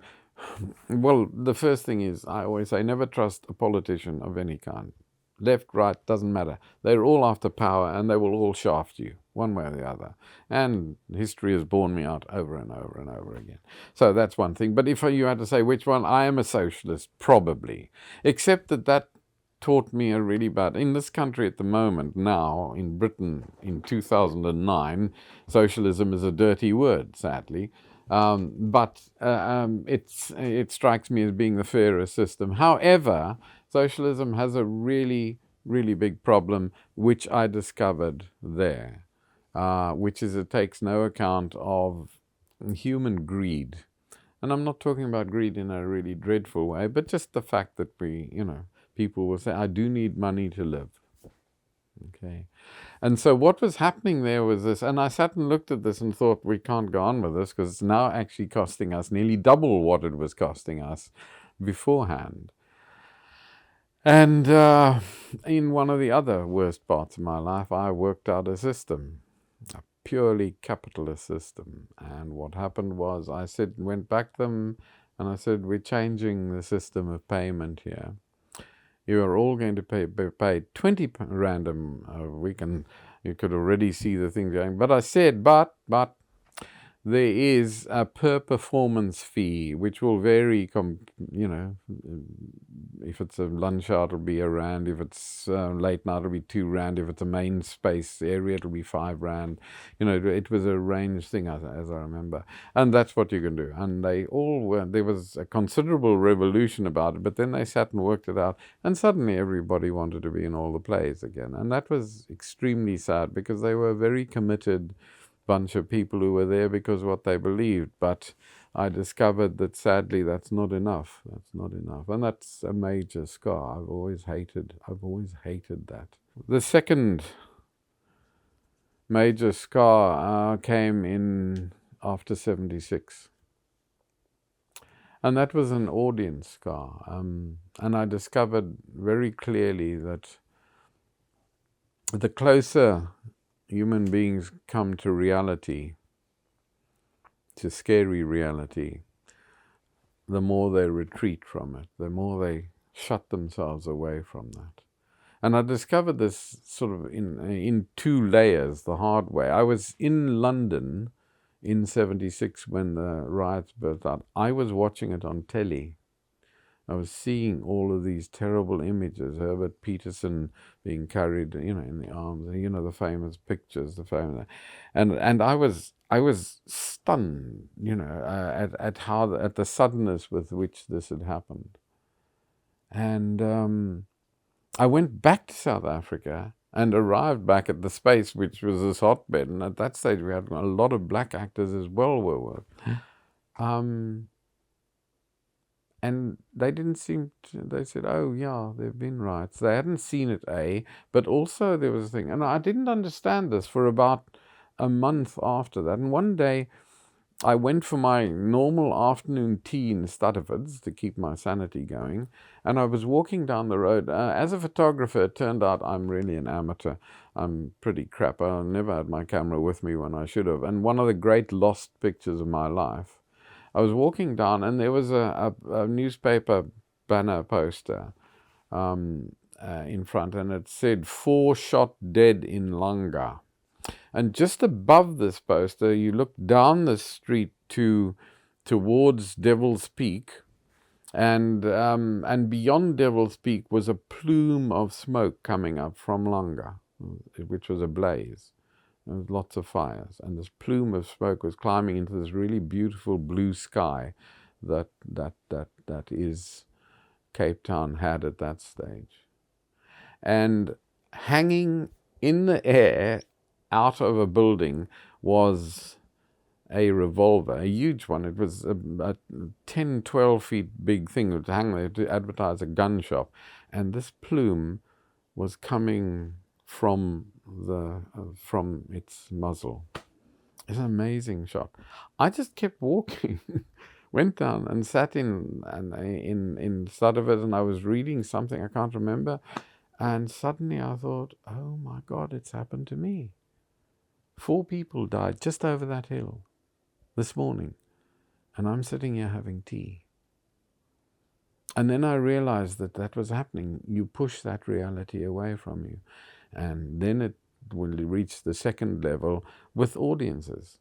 well, the first thing is, I always say, never trust a politician of any kind. Left, right, doesn't matter. They're all after power, and they will all shaft you, one way or the other. And history has borne me out over and over and over again. So that's one thing. But if you had to say which one, I am a socialist, probably. Except that taught me a really bad... In this country at the moment, now, in Britain, in 2009, socialism is a dirty word, sadly. But it strikes me as being the fairer system. However, socialism has a really, really big problem, which I discovered there, which is it takes no account of human greed. And I'm not talking about greed in a really dreadful way, but just the fact that people will say, I do need money to live. Okay. And so what was happening there was this, and I sat and looked at this and thought, we can't go on with this because it's now actually costing us nearly double what it was costing us beforehand. And in one of the other worst parts of my life, I worked out a system, a purely capitalist system. And what happened was I went back to them and I said, we're changing the system of payment here. You are all going to be paid 20 rand a week, and you could already see the thing going. But I said, but there is a per performance fee, which will vary, if it's a lunch hour, it'll be R1. If it's late night, it'll be R2. If it's a main space area, it'll be R5. It was a range thing, as I remember. And that's what you can do. And they all were, there was a considerable revolution about it, but then they sat and worked it out, and suddenly everybody wanted to be in all the plays again. And that was extremely sad, because they were a very committed bunch of people who were there because of what they believed. But I discovered that sadly that's not enough. That's not enough. And that's a major scar. I've always hated that. The second major scar came in after 76. And that was an audience scar. And I discovered very clearly that the closer human beings come to reality, to scary reality, the more they retreat from it, the more they shut themselves away from that. And I discovered this sort of in two layers, the hard way. I was in London in 76 when the riots burst out. I was watching it on telly. I was seeing all of these terrible images, Herbert Peterson being carried, in the arms, the famous pictures, and I was stunned, at the suddenness with which this had happened. And I went back to South Africa and arrived back at the space, which was this hotbed, and at that stage we had a lot of black actors as well were working. And they didn't seem to, they said, oh yeah, there have been riots. They hadn't seen it, but also there was a thing. And I didn't understand this for about a month after that. And one day I went for my normal afternoon tea in Stutterfords to keep my sanity going. And I was walking down the road. As a photographer, it turned out I'm really an amateur. I'm pretty crap. I never had my camera with me when I should have. And one of the great lost pictures of my life, I was walking down and there was a newspaper banner poster in front, and it said 4 shot dead in Langa. And just above this poster, you look down the street towards Devil's Peak, and beyond Devil's Peak was a plume of smoke coming up from Langa, which was ablaze. There was lots of fires, and this plume of smoke was climbing into this really beautiful blue sky that is Cape Town had at that stage. And hanging in the air out of a building was a revolver, a huge one. It was a 10, 12 feet big thing to hang there to advertise a gun shop. And this plume was coming from its muzzle. It's an amazing shot. I just kept walking, went down and sat in Stutterford, and I was reading something, I can't remember, and suddenly I thought, oh my God, it's happened to me. 4 people died just over that hill this morning, and I'm sitting here having tea. And then I realized that was happening. You push that reality away from you. And then it will reach the second level with audiences.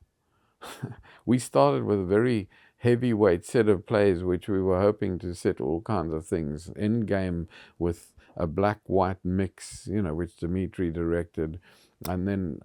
We started with a very heavyweight set of plays, which we were hoping to set all kinds of things. Endgame with a black-white mix, which Dimitri directed. And then,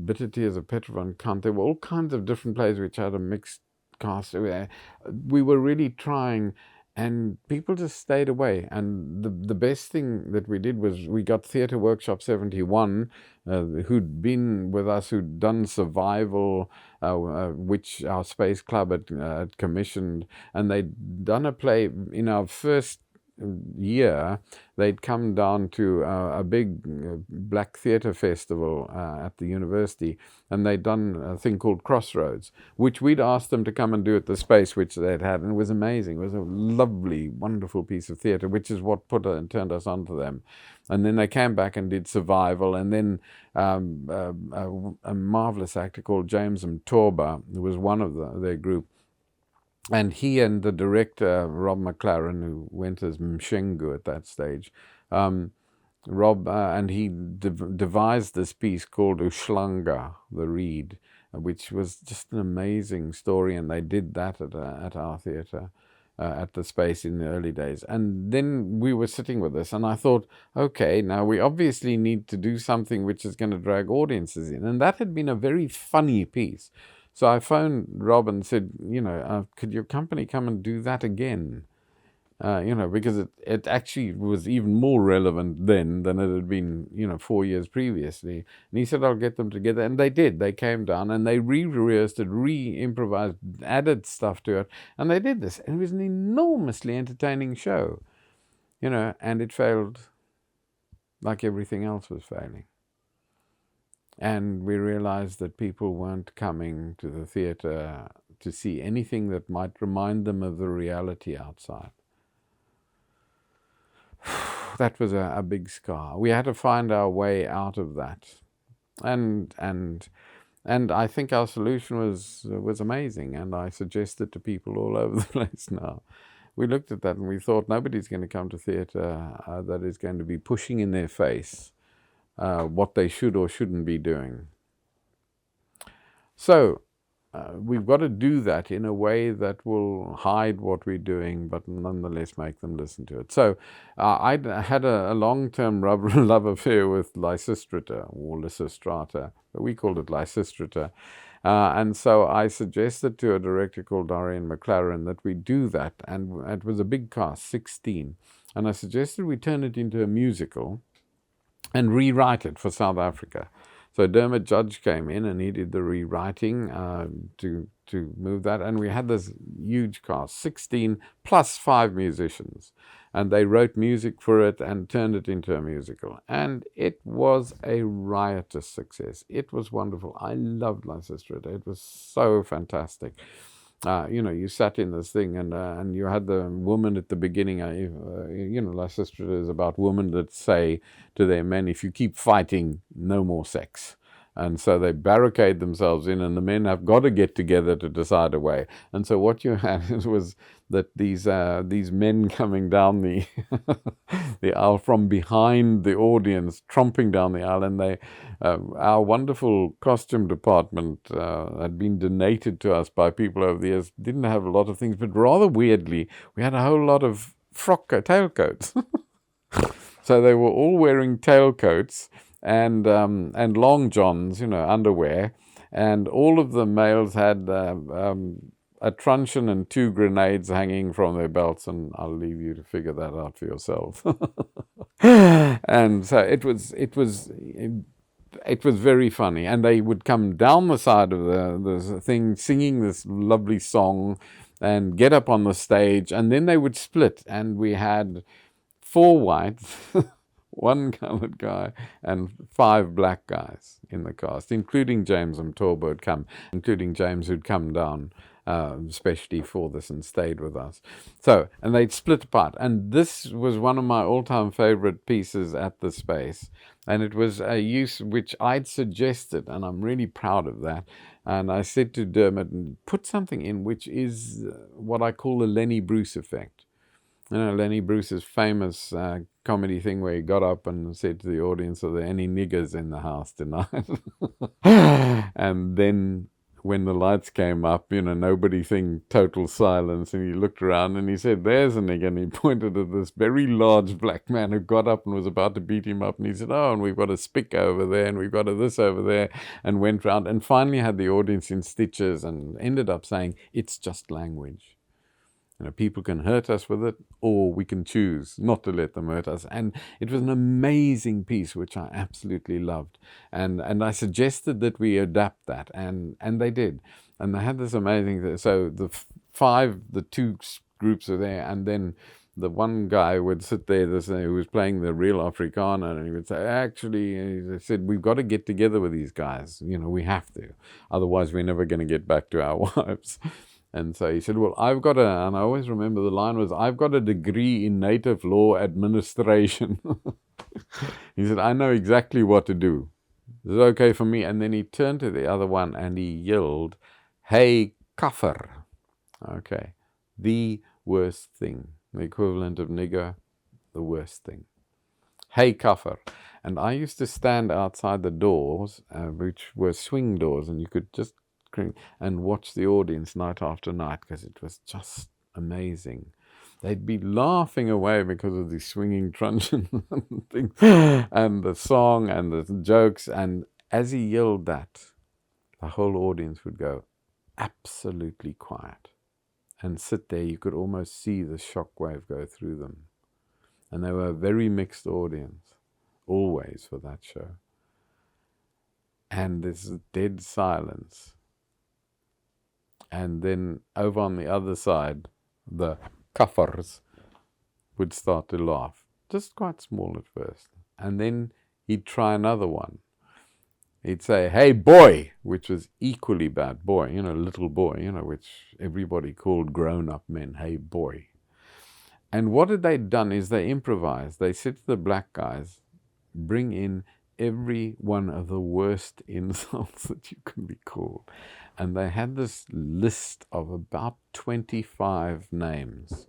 Bitter Tears of Petra von Kant. There were all kinds of different plays which had a mixed cast. We were really trying, and people just stayed away. And the best thing that we did was we got Theatre Workshop 71, who'd been with us, who'd done Survival, which our Space Club had commissioned. And they'd done a play in our first year. They'd come down to a big black theatre festival at the university, and they'd done a thing called Crossroads, which we'd asked them to come and do at the Space, which they'd had, and it was amazing. It was a lovely, wonderful piece of theatre, which is what turned us onto them. And then they came back and did Survival, and then a marvellous actor called James Mtorba, who was one of their group. And he and the director, Rob McLaren, who went as Mshengu at that stage, Rob, and he devised this piece called Ushlanga, the Reed, which was just an amazing story, and they did that at our theatre, at the Space in the early days. And then we were sitting with this, and I thought, okay, now we obviously need to do something which is going to drag audiences in. And that had been a very funny piece. So I phoned Rob and said, could your company come and do that again? Because it actually was even more relevant then than it had been, 4 years previously. And he said, I'll get them together. And they did. They came down and they re-rehearsed it, re-improvised, added stuff to it. And they did this. And it was an enormously entertaining show, and it failed like everything else was failing. And we realized that people weren't coming to the theatre to see anything that might remind them of the reality outside. That was a big scar. We had to find our way out of that. And I think our solution was amazing, and I suggest it to people all over the place now. We looked at that and we thought, nobody's going to come to theatre that is going to be pushing in their face what they should or shouldn't be doing. So we've got to do that in a way that will hide what we're doing, but nonetheless make them listen to it. So I had a long-term love affair with Lysistrata, or Lysistrata, but we called it Lysistrata. And so I suggested to a director called Dorian McLaren that we do that, and it was a big cast, 16. And I suggested we turn it into a musical and rewrite it for South Africa. So Dermot Judge came in and he did the rewriting to move that. And we had this huge cast, 16 plus 5 musicians. And they wrote music for it and turned it into a musical. And it was a riotous success. It was wonderful. I loved Lysistrata. It was so fantastic. You sat in this thing and you had the woman at the beginning. Lysistrata is about women that say to their men, if you keep fighting, no more sex. And so they barricade themselves in, and the men have got to get together to decide a way. And so what you had was that these men coming down the the aisle from behind the audience, tromping down the aisle, and they our wonderful costume department had been donated to us by people over the years. Didn't have a lot of things, but rather weirdly, we had a whole lot of tailcoats. So they were all wearing tailcoats and long johns, underwear, and all of the males had a truncheon and 2 grenades hanging from their belts, and I'll leave you to figure that out for yourself. And so it was very funny, and they would come down the side of the thing singing this lovely song and get up on the stage, and then they would split, and we had 4 whites, 1 colored guy, and 5 black guys in the cast, including James Mtorba who'd come down especially for this and stayed with us. So, and they'd split apart. And this was one of my all-time favorite pieces at the Space. And it was a use which I'd suggested, and I'm really proud of that. And I said to Dermot, put something in which is what I call the Lenny Bruce effect. Lenny Bruce's famous comedy thing where he got up and said to the audience, are there any niggers in the house tonight? And then when the lights came up, nobody think total silence, and he looked around and he said, "There's a nigger," and he pointed at this very large black man who got up and was about to beat him up, and he said, "Oh, and we've got a spick over there, and we've got a this over there," and went round and finally had the audience in stitches and ended up saying, "It's just language. People can hurt us with it, or we can choose not to let them hurt us." And it was an amazing piece, which I absolutely loved. And I suggested that we adapt that, and they did. And they had this amazing, so the two groups are there, and then the one guy would sit there, who was playing the real Afrikaner, and he would say, "Actually," he said, "we've got to get together with these guys. We have to. Otherwise, we're never going to get back to our wives." And so he said, "Well, and I always remember the line was, I've got a degree in native law administration." He said, "I know exactly what to do. Is it okay for me?" And then he turned to the other one and he yelled, "Hey, kaffer." Okay. The worst thing. The equivalent of nigger, the worst thing. "Hey, kaffer." And I used to stand outside the doors, which were swing doors, and you could just and watch the audience night after night, because it was just amazing. They'd be laughing away because of the swinging truncheon and things, and the song and the jokes. And as he yelled that, the whole audience would go absolutely quiet and sit there. You could almost see the shockwave go through them. And they were a very mixed audience, always, for that show. And this dead silence. And then over on the other side, the kaffers would start to laugh, just quite small at first. And then he'd try another one. He'd say, "Hey, boy," which was equally bad. Boy, little boy, which everybody called grown-up men. "Hey, boy." And what had they done is they improvised. They said to the black guys, "Bring in every one of the worst insults that you can be called." And they had this list of about 25 names.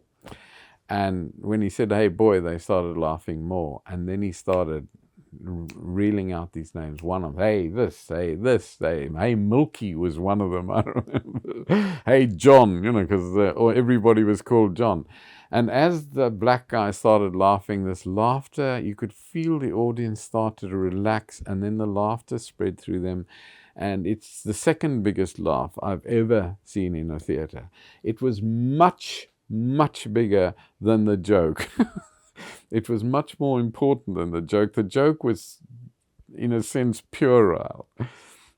And when he said, "Hey, boy," they started laughing more. And then he started reeling out these names. One of them, "Hey, this, hey, this, hey, Milky" was one of them, I remember. "Hey, John," because everybody was called John. And as the black guy started laughing, this laughter, you could feel the audience started to relax, and then the laughter spread through them. And it's the second biggest laugh I've ever seen in a theater. It was much, much bigger than the joke. It was much more important than the joke. The joke was, in a sense, puerile.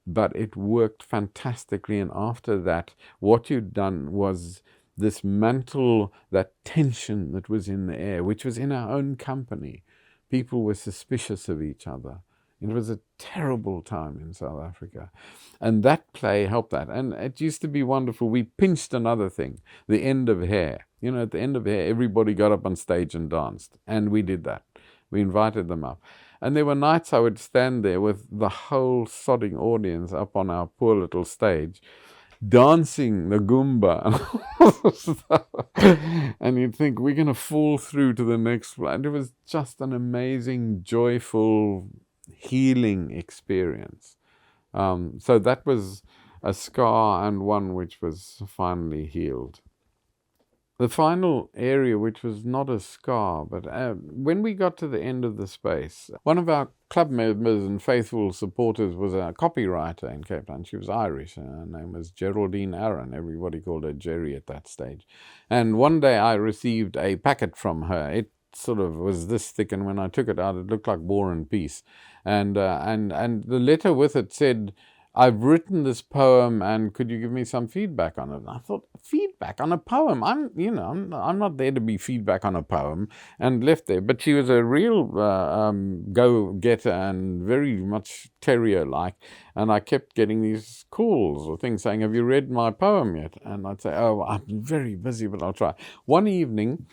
But it worked fantastically. And after that, what you'd done was dismantle that tension that was in the air, which was in our own company. People were suspicious of each other. It was a terrible time in South Africa. And that play helped that. And it used to be wonderful. We pinched another thing, the end of hair. At the end of hair, everybody got up on stage and danced. And we did that. We invited them up. And there were nights I would stand there with the whole sodding audience up on our poor little stage, dancing the Goomba. And you'd think, we're going to fall through to the next one. And it was just an amazing, joyful, healing experience. So that was a scar, and one which was finally healed. The final area, which was not a scar, but when we got to the end of the space, one of our club members and faithful supporters was a copywriter in Cape Town. She was Irish, and her name was Geraldine Aaron. Everybody called her Jerry at that stage. And one day I received a packet from her. It sort of was this thick, and when I took it out, it looked like War and Peace. And the letter with it said, "I've written this poem, and could you give me some feedback on it?" And I thought, feedback on a poem? I'm not there to be feedback on a poem, and left there. But she was a real go-getter and very much terrier-like. And I kept getting these calls or things saying, "Have you read my poem yet?" And I'd say, "Oh, I'm very busy, but I'll try." One evening,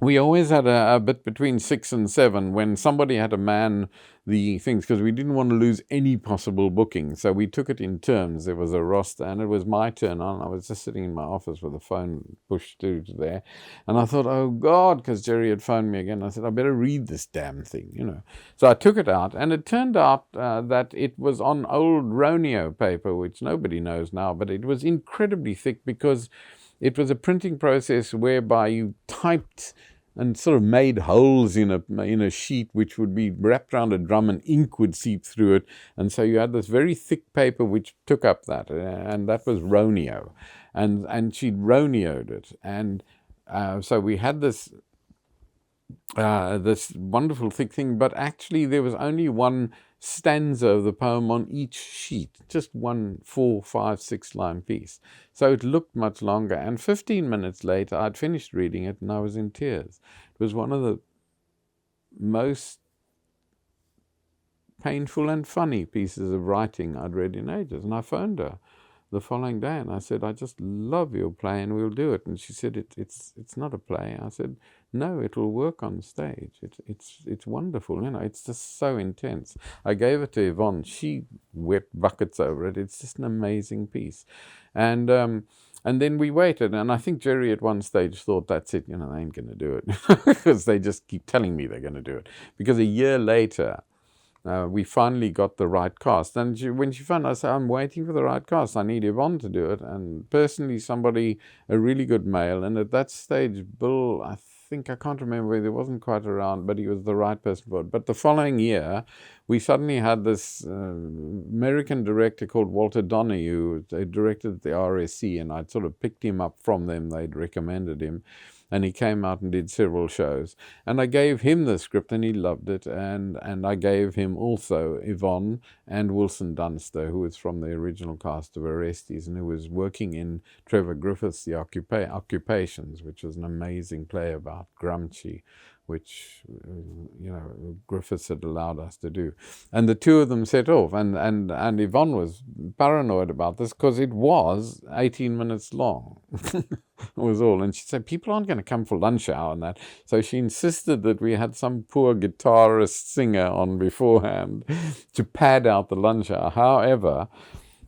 we always had a bit between 6 and 7 when somebody had to man the things, because we didn't want to lose any possible booking. So we took it in turns. There was a roster, and it was my turn on. I was just sitting in my office with the phone pushed through to there. And I thought, oh, God, because Jerry had phoned me again. I said, I better read this damn thing, you know. So I took it out, and it turned out that it was on old Roneo paper, which nobody knows now, but it was incredibly thick because it was a printing process whereby you typed and sort of made holes in a sheet which would be wrapped around a drum, and ink would seep through it. And so you had this very thick paper which took up that, and that was Roneo. And she'd Roneoed it. And so we had this wonderful thick thing, but actually there was only one stanza of the poem on each sheet, just one 4, 5, 6 line piece. So it looked much longer, and 15 minutes later I'd finished reading it and I was in tears. It was one of the most painful and funny pieces of writing I'd read in ages, and I phoned her the following day and I said, I just love your play and we'll do it. And she said, it's not a play. I said, no, it will work on stage. It's wonderful, you know, it's just so intense. I gave it to Yvonne. She wept buckets over it. It's just an amazing piece. And then we waited, and I think Jerry at one stage thought, that's it, you know, they ain't going to do it, because they just keep telling me they're going to do it. Because a year later, we finally got the right cast. And when she found, I said, I'm waiting for the right cast. I need Yvonne to do it. And personally, somebody, a really good male. And at that stage, Bill, I can't remember, there wasn't quite around, but he was the right person for it. But the following year, we suddenly had this American director called Walter Donahue, who directed the RSC, and I'd sort of picked him up from them. They'd recommended him. And he came out and did several shows. And I gave him the script, and he loved it. And I gave him also Yvonne and Wilson Dunster, who was from the original cast of Orestes, and who was working in Trevor Griffith's The Occupations, which was an amazing play about Gramsci, which, you know, Griffiths had allowed us to do. And the two of them set off. And Yvonne was paranoid about this because it was 18 minutes long. Was all. And she said, people aren't going to come for lunch hour and that. So she insisted that we had some poor guitarist singer on beforehand to pad out the lunch hour. However,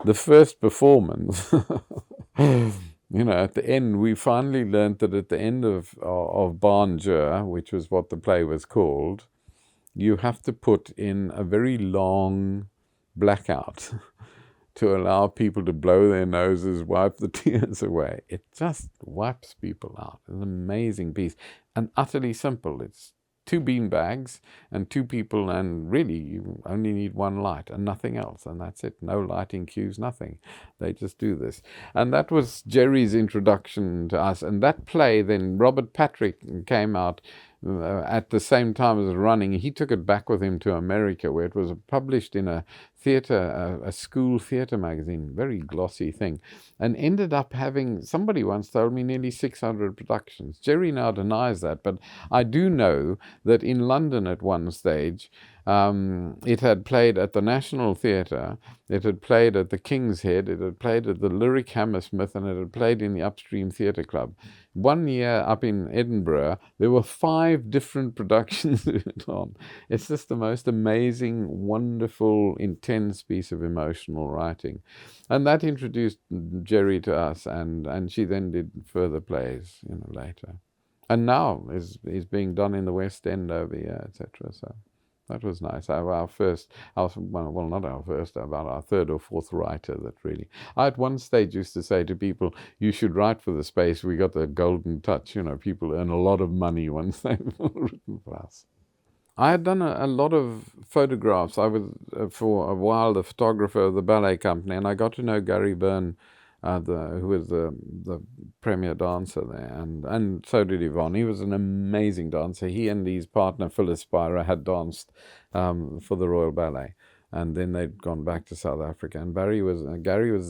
the first performance, you know, at the end, we finally learned that at the end of Barnjur, which was what the play was called, you have to put in a very long blackout to allow people to blow their noses, wipe the tears away. It just wipes people out. It's an amazing piece, and utterly simple. It's 2 beanbags and 2 people, and really you only need 1 light and nothing else, and that's it. No lighting cues, nothing. They just do this. And that was Jerry's introduction to us. And that play, then Robert Patrick came out at the same time as running. He took it back with him to America, where it was published in a theatre, a school theatre magazine, very glossy thing, and ended up having, somebody once told me, nearly 600 productions. Jerry now denies that, but I do know that in London at one stage, it had played at the National Theatre, it had played at the King's Head, it had played at the Lyric Hammersmith, and it had played in the Upstream Theatre Club. One year up in Edinburgh, there were 5 different productions of it on. It's just the most amazing, wonderful, intense piece of emotional writing. And that introduced Jerry to us, and she then did further plays, you know, later. And now is being done in the West End over here, etc. So that was nice. Not our first, about our 3rd or 4th writer that really. I at one stage used to say to people, you should write for the Space. We got the golden touch. You know, people earn a lot of money once they've written for us. I had done a lot of photographs. I was, for a while, the photographer of the ballet company, and I got to know Gary Byrne, who was the premier dancer there, and so did Yvonne. He was an amazing dancer. He and his partner Phyllis Spira had danced for the Royal Ballet, and then they'd gone back to South Africa. And Gary was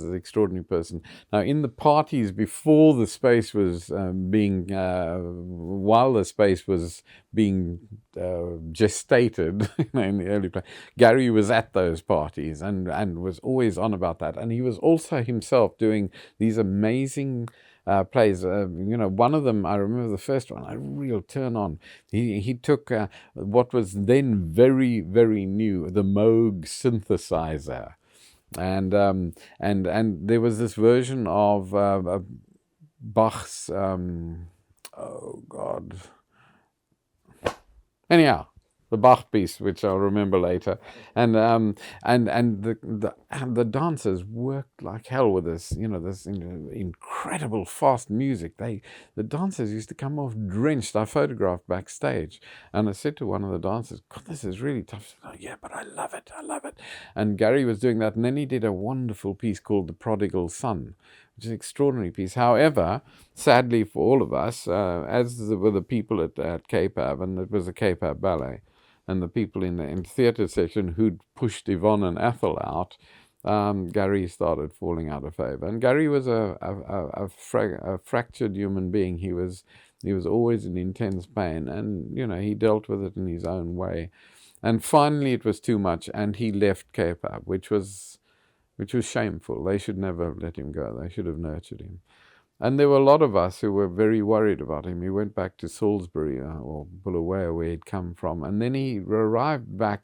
an extraordinary person. Now, in the parties before the Space was while the Space was being gestated, in the early play, Gary was at those parties and was always on about that. And he was also himself doing these amazing plays. One of them, I remember the first one, a real turn on. He took what was then very, very new, the Moog synthesizer. And there was this version of Bach's, oh God. Anyhow, the Bach piece, which I'll remember later, and the dancers worked like hell with this, this incredible fast music. The dancers used to come off drenched. I photographed backstage, and I said to one of the dancers, "God, this is really tough." Said, "Oh, yeah, but I love it. I love it." And Gary was doing that, and then he did a wonderful piece called "The Prodigal Son," which is an extraordinary piece. However, sadly for all of us, as were the people at Capab, and it was a Capab ballet, and the people in the theatre section who'd pushed Yvonne and Athol out, Gary started falling out of favour. And Gary was a fractured human being. He was always in intense pain, and he dealt with it in his own way. And finally, it was too much, and he left Capab, which was shameful. They should never have let him go. They should have nurtured him. And there were a lot of us who were very worried about him. He went back to Salisbury or Bulawayo, where he'd come from. And then he arrived back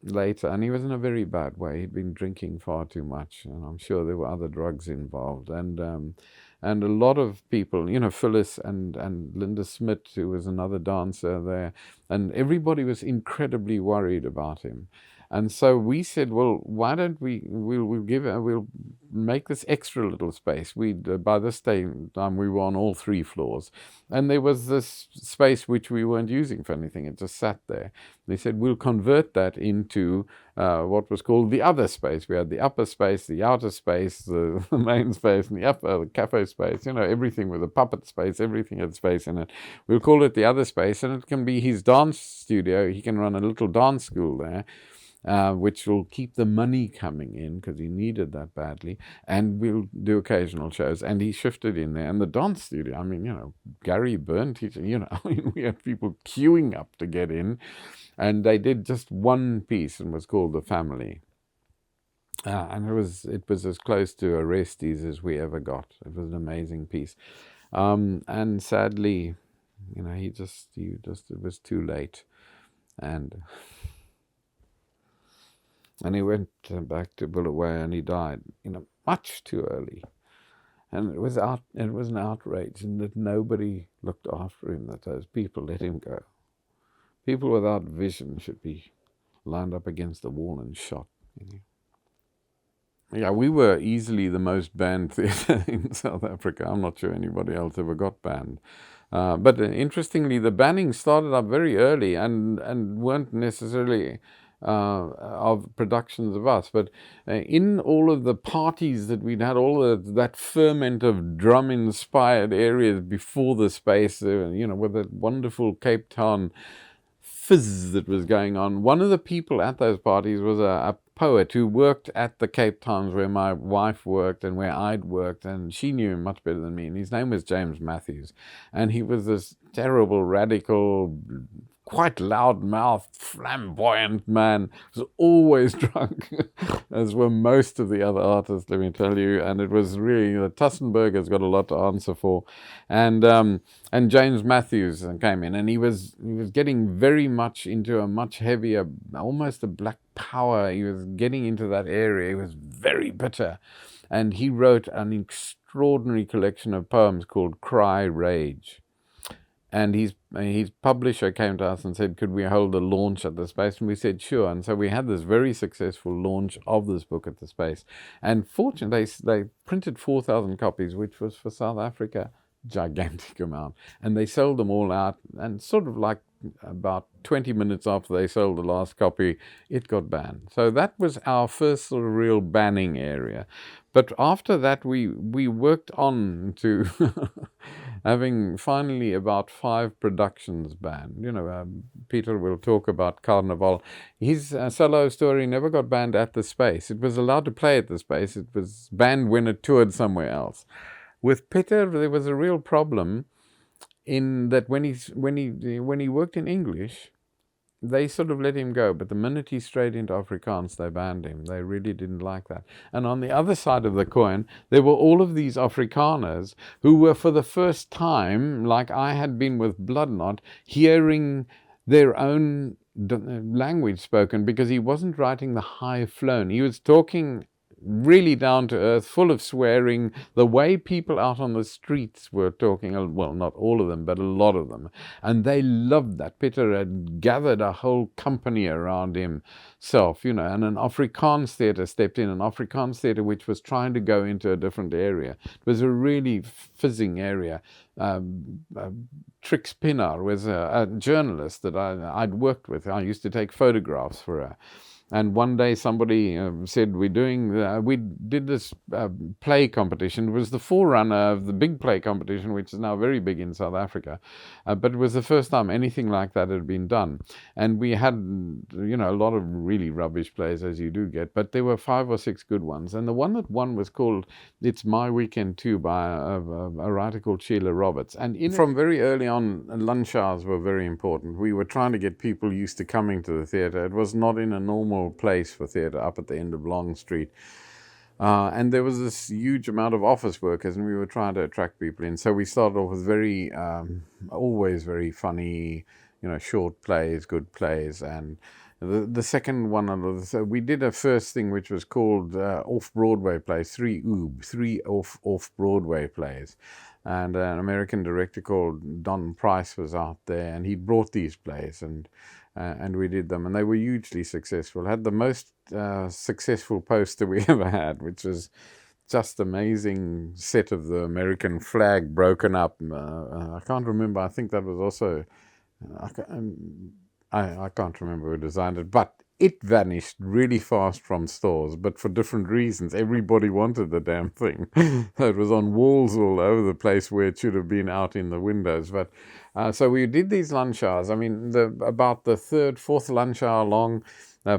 later, and he was in a very bad way. He'd been drinking far too much, and I'm sure there were other drugs involved. And a lot of people, Phyllis and Linda Smith, who was another dancer there, and everybody was incredibly worried about him. And so we said, well, why don't we'll make this extra little space. By this time we were on all 3 floors, and there was this space which we weren't using for anything. It just sat there. They said, we'll convert that into what was called the other space. We had the upper space, the outer space, the main space, and the cafe space, everything with a puppet space, everything had space in it. We'll call it the other space, and it can be his dance studio. He can run a little dance school there. Which will keep the money coming in, because he needed that badly, and we'll do occasional shows. And he shifted in there. And the dance studio, Gary burnt it, we had people queuing up to get in, and they did just one piece, and was called The Family. And it was as close to Orestes as we ever got. It was an amazing piece. And sadly, it was too late. And he went back to Bulawayo, and he died, much too early. And it was an outrage, and that nobody looked after him, that those people let him go. People without vision should be lined up against the wall and shot. Yeah, we were easily the most banned theatre in South Africa. I'm not sure anybody else ever got banned. But interestingly, the banning started up very early and weren't necessarily of productions of us, but in all of the parties that we'd had, that ferment of drum-inspired areas before the space, with that wonderful Cape Town fizz that was going on. One of the people at those parties was a poet who worked at the Cape Towns where my wife worked and where I'd worked, and she knew him much better than me, and his name was James Matthews, and he was this terrible, radical, quite loud-mouthed, flamboyant man. He was always drunk, as were most of the other artists, let me tell you. And it was really, Tussenberg has got a lot to answer for. And James Matthews came in, and he was getting very much into a much heavier, almost a black power. He was getting into that area. He was very bitter. And he wrote an extraordinary collection of poems called Cry Rage. And his publisher came to us and said, could we hold a launch at the space? And we said, sure. And so we had this very successful launch of this book at the space. And fortunately, they printed 4,000 copies, which was for South Africa, gigantic amount. And they sold them all out. And sort of like about 20 minutes after they sold the last copy, it got banned. So that was our first sort of real banning area. But after that, we worked on to having finally about 5 productions banned. Peter will talk about Carnival. His solo story never got banned at the space. It was allowed to play at the space. It was banned when it toured somewhere else. With Peter, there was a real problem in that when he worked in English, they sort of let him go, but the minute he strayed into Afrikaans, they banned him. They really didn't like that. And on the other side of the coin, there were all of these Afrikaners who were for the first time, like I had been with Bloodknot, hearing their own language spoken, because he wasn't writing the high flown. He was talking really down to earth, full of swearing, the way people out on the streets were talking. Well, not all of them, but a lot of them. And they loved that. Peter had gathered a whole company around himself, and an Afrikaans theatre stepped in, an Afrikaans theatre which was trying to go into a different area. It was a really fizzing area. Trix Pienaar was a journalist that I'd worked with. I used to take photographs for her. And one day somebody said, we did this play competition. It was the forerunner of the big play competition, which is now very big in South Africa. But it was the first time anything like that had been done. And we had, a lot of really rubbish plays, as you do get, but there were 5 or 6 good ones. And the one that won was called It's My Weekend Too, by a writer called Sheila Roberts. And from very early on, lunch hours were very important. We were trying to get people used to coming to the theatre. It was not in a normal place for theatre up at the end of Long Street. And there was this huge amount of office workers, and we were trying to attract people in. So we started off with always very funny, short plays, good plays. And the second one, we did a first thing which was called off-Broadway plays, 3 off-Broadway plays. And an American director called Don Price was out there, and he brought these plays, and we did them, and they were hugely successful. Had the most successful poster we ever had, which was just amazing set of the American flag broken up. I can't remember. I think that was also, I can't remember who designed it, but it vanished really fast from stores, but for different reasons. Everybody wanted the damn thing. So it was on walls all over the place where it should have been out in the windows. But so we did these lunch hours. I mean, about the 3rd, 4th lunch hour long,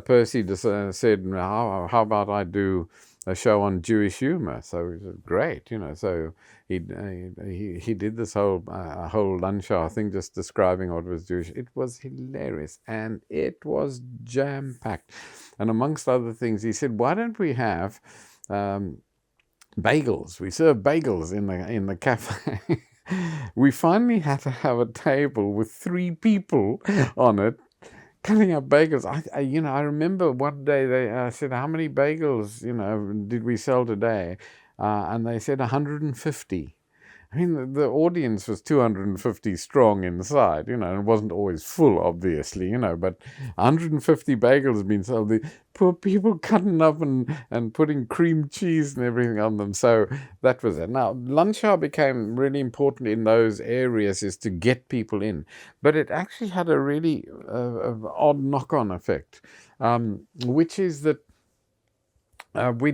Percy just said, how about I do a show on Jewish humor? So we said, great, so he did this whole lunch hour thing just describing what was Jewish. It was hilarious, and it was jam-packed. And amongst other things, he said, why don't we have bagels? We serve bagels in the cafe. We finally had to have a table with 3 people on it cutting up bagels. I remember one day they said, how many bagels, did we sell today? And they said 150. I mean, the audience was 250 strong inside, and it wasn't always full, obviously, but 150 bagels had been sold. The poor people cutting up and putting cream cheese and everything on them. So that was it. Now, lunch hour became really important in those areas, is to get people in. But it actually had a really odd knock-on effect, which is that we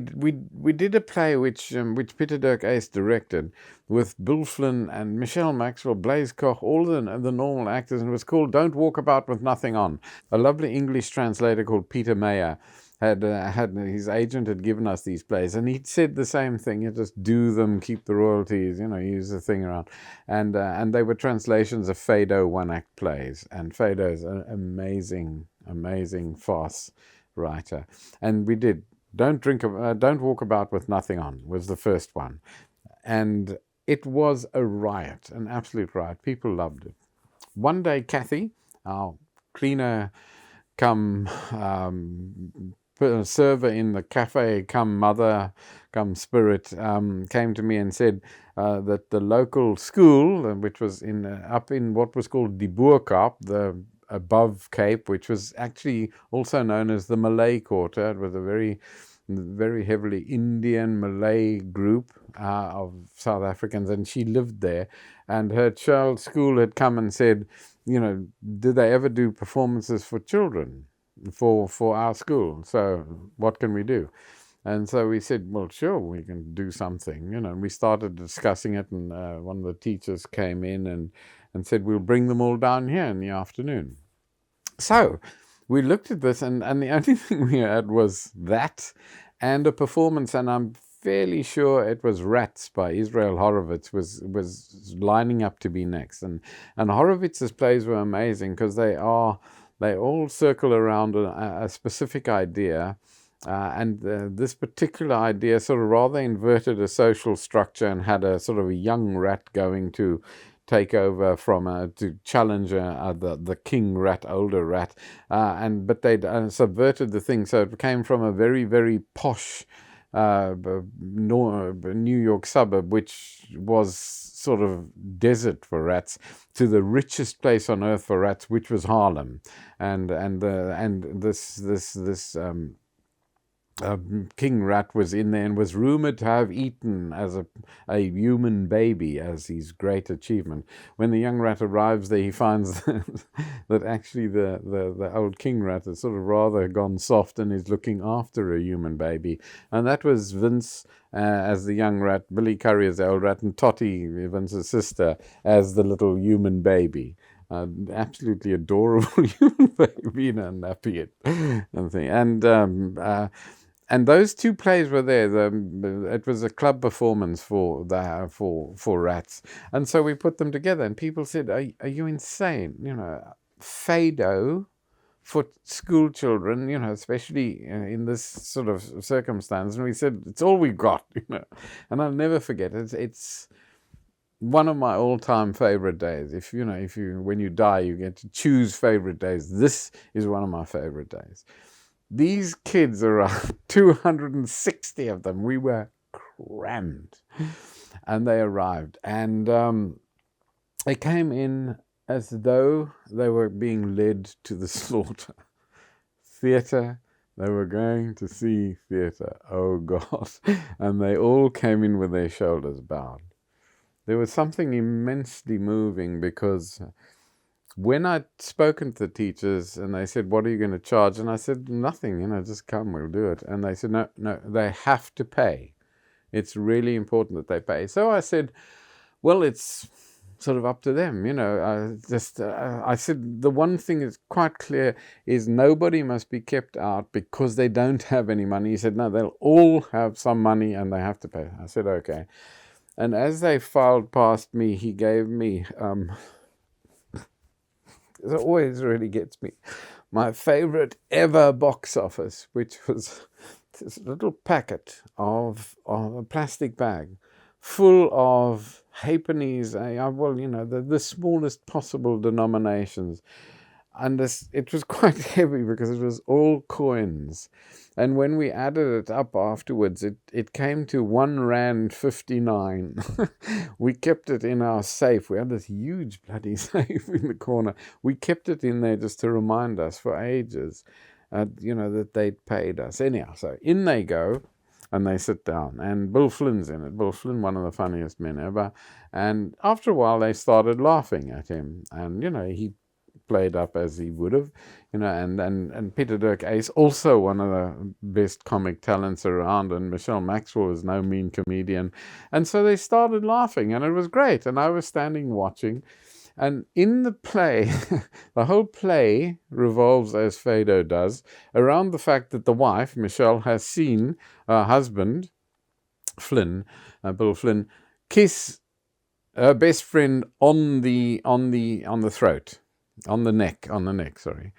did a play which Peter Dirk Ace directed with Bill Flynn and Michelle Maxwell, Blaise Koch, all the normal actors, and it was called Don't Walk About With Nothing On. A lovely English translator called Peter Mayer had his agent had given us these plays, and he'd said the same thing: you just do them, keep the royalties, use the thing around, and they were translations of Fado one-act plays, and Fado's an amazing farce writer, and we did. Don't Walk About With Nothing On was the first one. And it was a riot, an absolute riot. People loved it. One day, Kathy, our cleaner come server in the cafe, come mother, come spirit, came to me and said that the local school, which was up in what was called Die Boerkaap, the above Cape, which was actually also known as the Malay Quarter. It was a very, very heavily Indian Malay group of South Africans, and she lived there. And her child's school had come and said, did they ever do performances for children for our school? So what can we do? And so we said, well, sure, we can do something, and we started discussing it, and one of the teachers came in and said, we'll bring them all down here in the afternoon. So we looked at this, and the only thing we had was that and a performance, and I'm fairly sure it was Rats by Israel Horovitz was lining up to be next. And Horovitz's plays were amazing because they are they all circle around a specific idea. And this particular idea sort of rather inverted a social structure and had a sort of a young rat going to take over to challenge the king rat, older rat, but they'd subverted the thing, so it came from a very, very posh New York suburb, which was sort of desert for rats, to the richest place on earth for rats, which was Harlem, and this king rat was in there and was rumored to have eaten as a human baby as his great achievement. When the young rat arrives there, he finds that actually the old king rat has sort of rather gone soft and is looking after a human baby. And that was Vince as the young rat, Billy Curry as the old rat, and Totty, Vince's sister, as the little human baby. Absolutely adorable human baby in a nappy and those two plays were there. It was a club performance for rats, and so we put them together. And people said, "Are you insane? You know, Fado for school children. You know, especially in this sort of circumstance." And we said, "It's all we've got." You know, and I'll never forget it. It's one of my all-time favorite days. If when you die, you get to choose favorite days. This is one of my favorite days. These kids arrived, 260 of them. We were crammed. And they arrived. And they came in as though they were being led to the slaughter. Theatre. They were going to see theatre. Oh, God. And they all came in with their shoulders bowed. There was something immensely moving, because when I'd spoken to the teachers and they said, "What are you going to charge?" And I said, "Nothing, just come, we'll do it." And they said, no, they have to pay. It's really important that they pay. So I said, well, it's sort of up to them, I said, the one thing that's quite clear is nobody must be kept out because they don't have any money. He said, no, they'll all have some money and they have to pay. I said, okay. And as they filed past me, he gave me... it always really gets me. My favorite ever box office, which was this little packet of a plastic bag full of halfpennies, the smallest possible denominations. And it was quite heavy because it was all coins. And when we added it up afterwards, it came to R1.59. We kept it in our safe. We had this huge bloody safe in the corner. We kept it in there just to remind us for ages, that they'd paid us. Anyhow, so in they go, and they sit down. And Bill Flynn's in it. Bill Flynn, one of the funniest men ever. And after a while, they started laughing at him. And, he played up as he would have, and Peter Dirk Ace, also one of the best comic talents around, and Michelle Maxwell was no mean comedian. And so they started laughing, and it was great. And I was standing watching. And in the play, the whole play revolves, as Fado does, around the fact that the wife, Michelle, has seen her husband, Flynn, Bill Flynn, kiss her best friend on the throat. On the neck, sorry.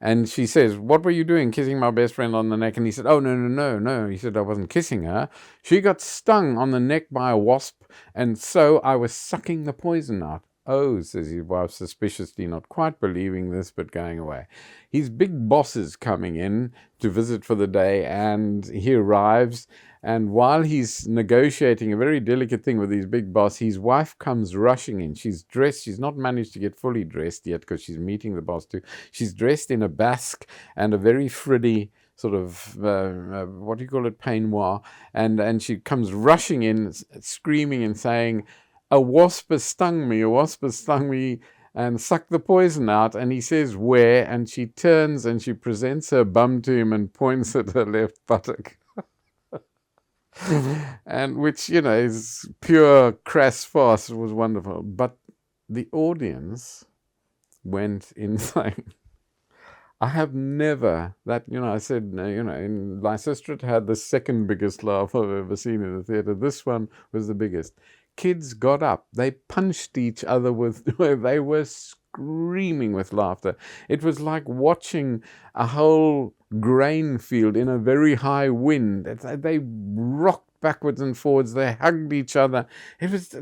And she says, "What were you doing, kissing my best friend on the neck?" And he said, "Oh, no. He said, "I wasn't kissing her. She got stung on the neck by a wasp, and so I was sucking the poison out." "Oh," says his wife suspiciously, not quite believing this, but going away. His big boss is coming in to visit for the day, and he arrives. And while he's negotiating a very delicate thing with his big boss, his wife comes rushing in. She's dressed. She's not managed to get fully dressed yet because she's meeting the boss too. She's dressed in a basque and a very frilly sort of, what do you call it, peignoir. And she comes rushing in, screaming and saying, "A wasp has stung me, and sucked the poison out." And he says, "Where?" And she turns and she presents her bum to him and points at her left buttock. And which, is pure crass farce. It was wonderful. But the audience went insane. I have never, I said, in Lysistrate had the second biggest laugh I've ever seen in the theatre. This one was the biggest. Kids got up. They punched each other they were screaming with laughter. It was like watching a whole grain field in a very high wind. They rocked backwards and forwards. They hugged each other. It was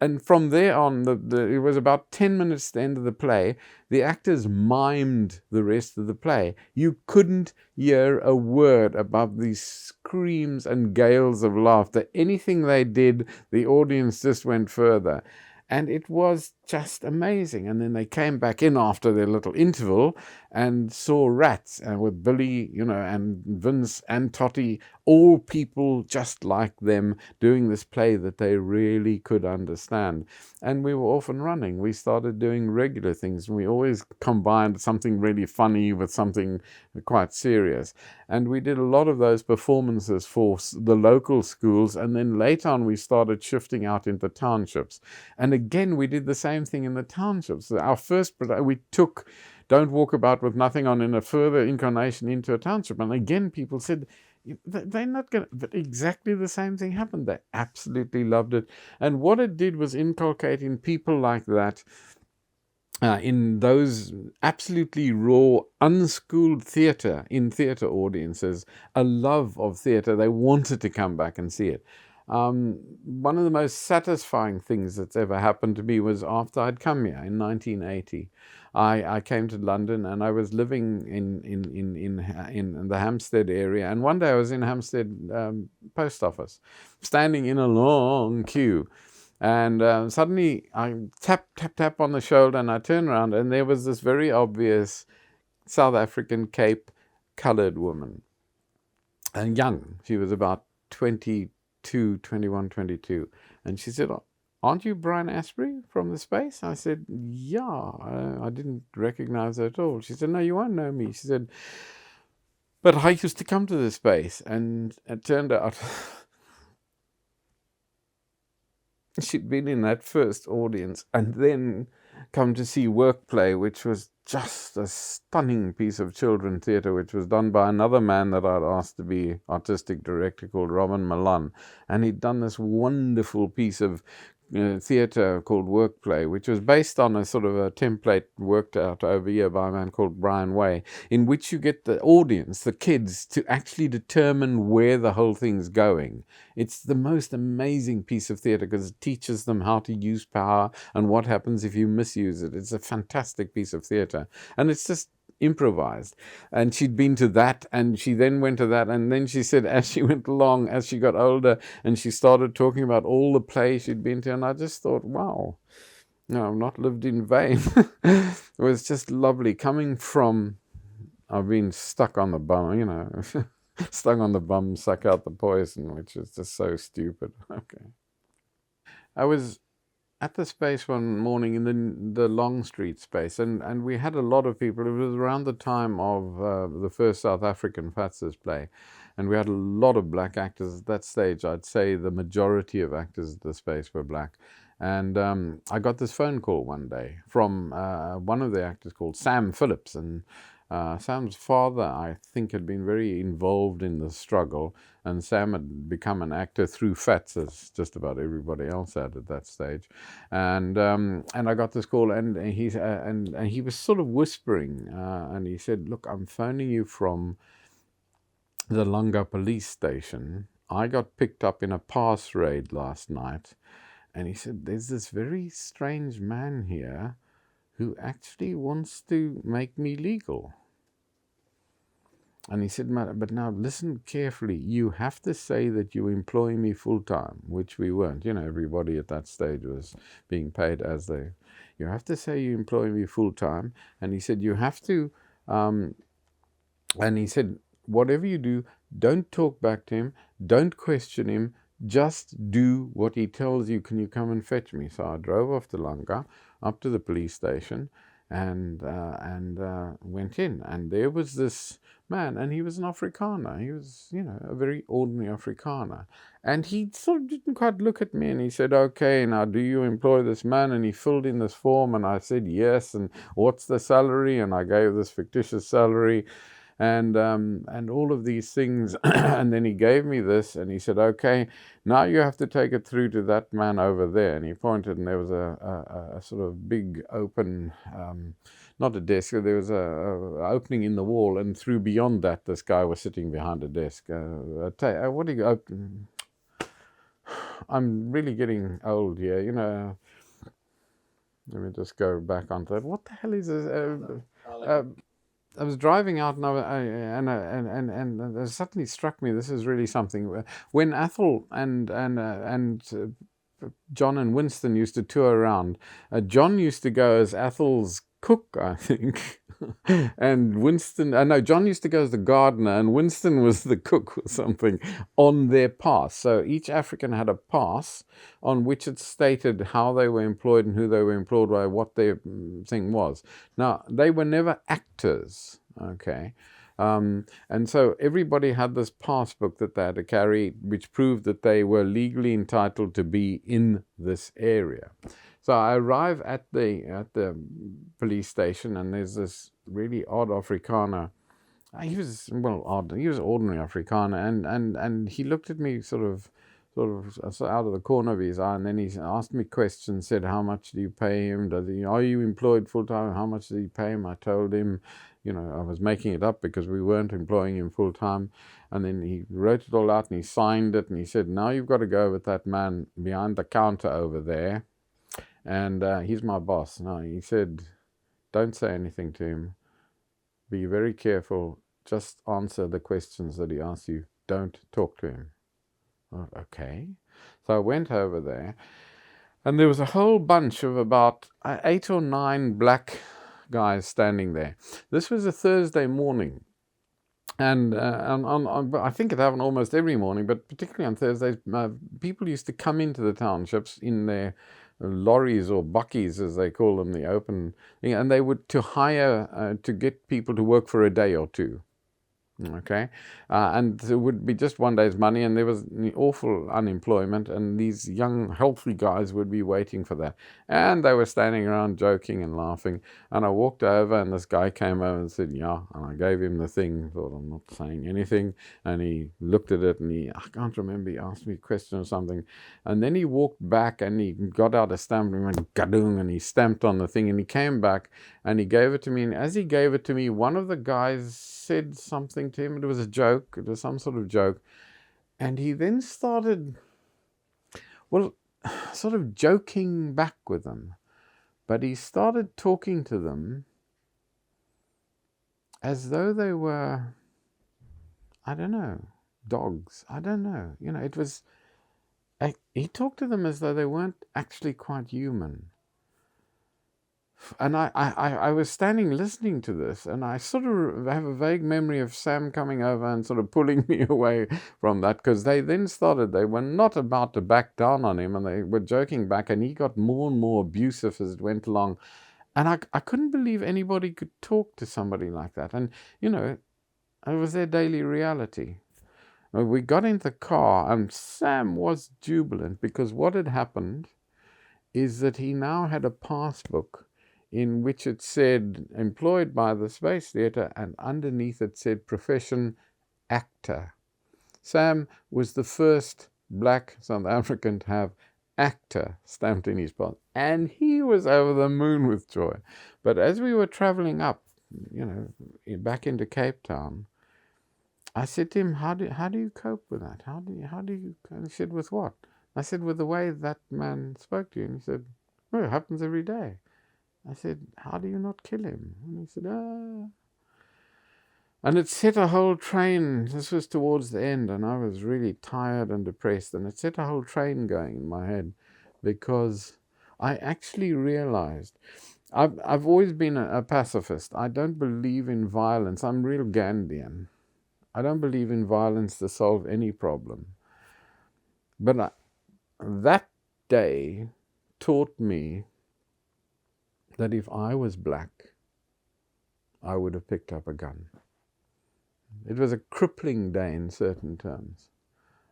and from there on, it was about 10 minutes to the end of the play. The actors mimed the rest of the play. You couldn't hear a word above these screams and gales of laughter. Anything they did, the audience just went further. And it was just amazing. And then they came back in after their little interval and saw Rats with Billy, and Vince and Totty, all people just like them, doing this play that they really could understand. And we were off and running. We started doing regular things, and we always combined something really funny with something quite serious. And we did a lot of those performances for the local schools, and then later on we started shifting out into townships. And again, we did the same thing in the townships. Our first, we took Don't Walk About With Nothing on in a further incarnation into a township. And again, people said, they're not going to, but exactly the same thing happened. They absolutely loved it. And what it did was inculcate in people like that, in those absolutely raw, unschooled theatre audiences, a love of theatre. They wanted to come back and see it. One of the most satisfying things that's ever happened to me was after I'd come here in 1980. I came to London, and I was living in the Hampstead area. And one day I was in Hampstead post office, standing in a long queue. And suddenly I tap on the shoulder, and I turn around, and there was this very obvious South African Cape coloured woman. And young. She was about 21, 22. And she said, "Aren't you Brian Astbury from the space?" I said, "Yeah." I didn't recognize her at all. She said, "No, you won't know me." She said, "But I used to come to the space." And it turned out she'd been in that first audience and then come to see Work Play, which was just a stunning piece of children theatre, which was done by another man that I'd asked to be artistic director called Robin Milan. And he'd done this wonderful piece of theatre called Work Play, which was based on a sort of a template worked out over here by a man called Brian Way, in which you get the audience, the kids, to actually determine where the whole thing's going. It's the most amazing piece of theatre because it teaches them how to use power and what happens if you misuse it. It's a fantastic piece of theatre, and it's just improvised. And she'd been to that, and she then went to that, and then she said as she went along, as she got older, and she started talking about all the plays she'd been to, and I just thought, wow, no, I've not lived in vain. It was just lovely coming from, I've been stuck on the bum, stuck on the bum, suck out the poison, which is just so stupid. Okay. I was at the space one morning in the Long Street space, and we had a lot of people. It was around the time of the first South African Fatz's play, and we had a lot of black actors at that stage. I'd say the majority of actors at the space were black. And I got this phone call one day from one of the actors called Sam Phillips, and Sam's father, I think, had been very involved in the struggle, and Sam had become an actor through Fats, as just about everybody else had at that stage. And I got this call, and he was sort of whispering, and he said, "Look, I'm phoning you from the Lunga police station. I got picked up in a pass raid last night." And he said, "There's this very strange man here who actually wants to make me legal." And he said, "But now listen carefully. You have to say that you employ me full-time," which we weren't. Everybody at that stage was being paid as they... You have to say you employ me full-time. And he said, you have to... and he said, whatever you do, don't talk back to him. Don't question him. Just do what he tells you. Can you come and fetch me? So I drove off to Langa, up to the police station, and went in. And there was this man, and he was an Afrikaner. He was, a very ordinary Afrikaner. And he sort of didn't quite look at me, and he said, "Okay, now do you employ this man?" And he filled in this form, and I said, "Yes." "And what's the salary?" And I gave this fictitious salary. and all of these things. And then he gave me this, and he said, okay, now you have to take it through to that man over there. And he pointed, and there was a sort of big open, not a desk, there was a opening in the wall, and through beyond that, this guy was sitting behind a desk. What do you open? I'm really getting old here, you know. Let me just go back onto that. What the hell is this? I was driving out, and it suddenly struck me. This is really something. When Athol and John and Winston used to tour around, John used to go as Athol's cook, I think, and Winston. No, John used to go as the gardener, and Winston was the cook or something on their pass. So each African had a pass on which it stated how they were employed and who they were employed by, what their thing was. Now, they were never actors, okay? And so everybody had this passbook that they had to carry, which proved that they were legally entitled to be in this area. So I arrive at the police station, and there's this really odd Afrikaner. He was, well, odd. He was ordinary Afrikaner, and he looked at me sort of out of the corner of his eye, and then he asked me questions, said, how much do you pay him? Are you employed full-time? How much do you pay him? I told him, you know, I was making it up because we weren't employing him full-time. And then he wrote it all out, and he signed it, and he said, now you've got to go with that man behind the counter over there, and he's my boss. Now, he said, don't say anything to him. Be very careful. Just answer the questions that he asks you. Don't talk to him. Oh, okay. So I went over there, and there was a whole bunch of about 8 or 9 black guys standing there. This was a Thursday morning, and I think it happened almost every morning, but particularly on Thursdays, people used to come into the townships in their lorries or buckies, as they call them, the open thing, and they would to hire to get people to work for a day or two. Okay, and it would be just one day's money, and there was awful unemployment, and these young healthy guys would be waiting for that, and they were standing around joking and laughing. And I walked over, and this guy came over and said, yeah, and I gave him the thing. Thought, I'm not saying anything, and he looked at it, and I can't remember, he asked me a question or something, and then he walked back, and he got out a stamp, and he went gadung, and he stamped on the thing, and he came back, and he gave it to me, and as he gave it to me, one of the guys said something to him. It was a joke. It was some sort of joke. And he then started, well, sort of joking back with them. But he started talking to them as though they were, I don't know, dogs. I don't know. You know, it was, he talked to them as though they weren't actually quite human. And I was standing listening to this, and I sort of have a vague memory of Sam coming over and sort of pulling me away from that, because they then started, they were not about to back down on him, and they were joking back, and he got more and more abusive as it went along. And I couldn't believe anybody could talk to somebody like that. And, you know, it was their daily reality. We got into the car, and Sam was jubilant, because what had happened is that he now had a passbook in which it said employed by the Space Theatre, and underneath it said profession actor. Sam was the first black South African to have actor stamped in his pass, and he was over the moon with joy. But as we were traveling up, you know, back into Cape Town, I said to him, how do you cope with that? How do you? And he said, with what? I said, with the way that man spoke to you. And he said, well, it happens every day. I said, how do you not kill him? And he said, And it set a whole train. This was towards the end, and I was really tired and depressed, and it set a whole train going in my head, because I actually realized I've always been a pacifist. I don't believe in violence. I'm real Gandhian. I don't believe in violence to solve any problem. But that day taught me that if I was black, I would have picked up a gun. It was a crippling day in certain terms.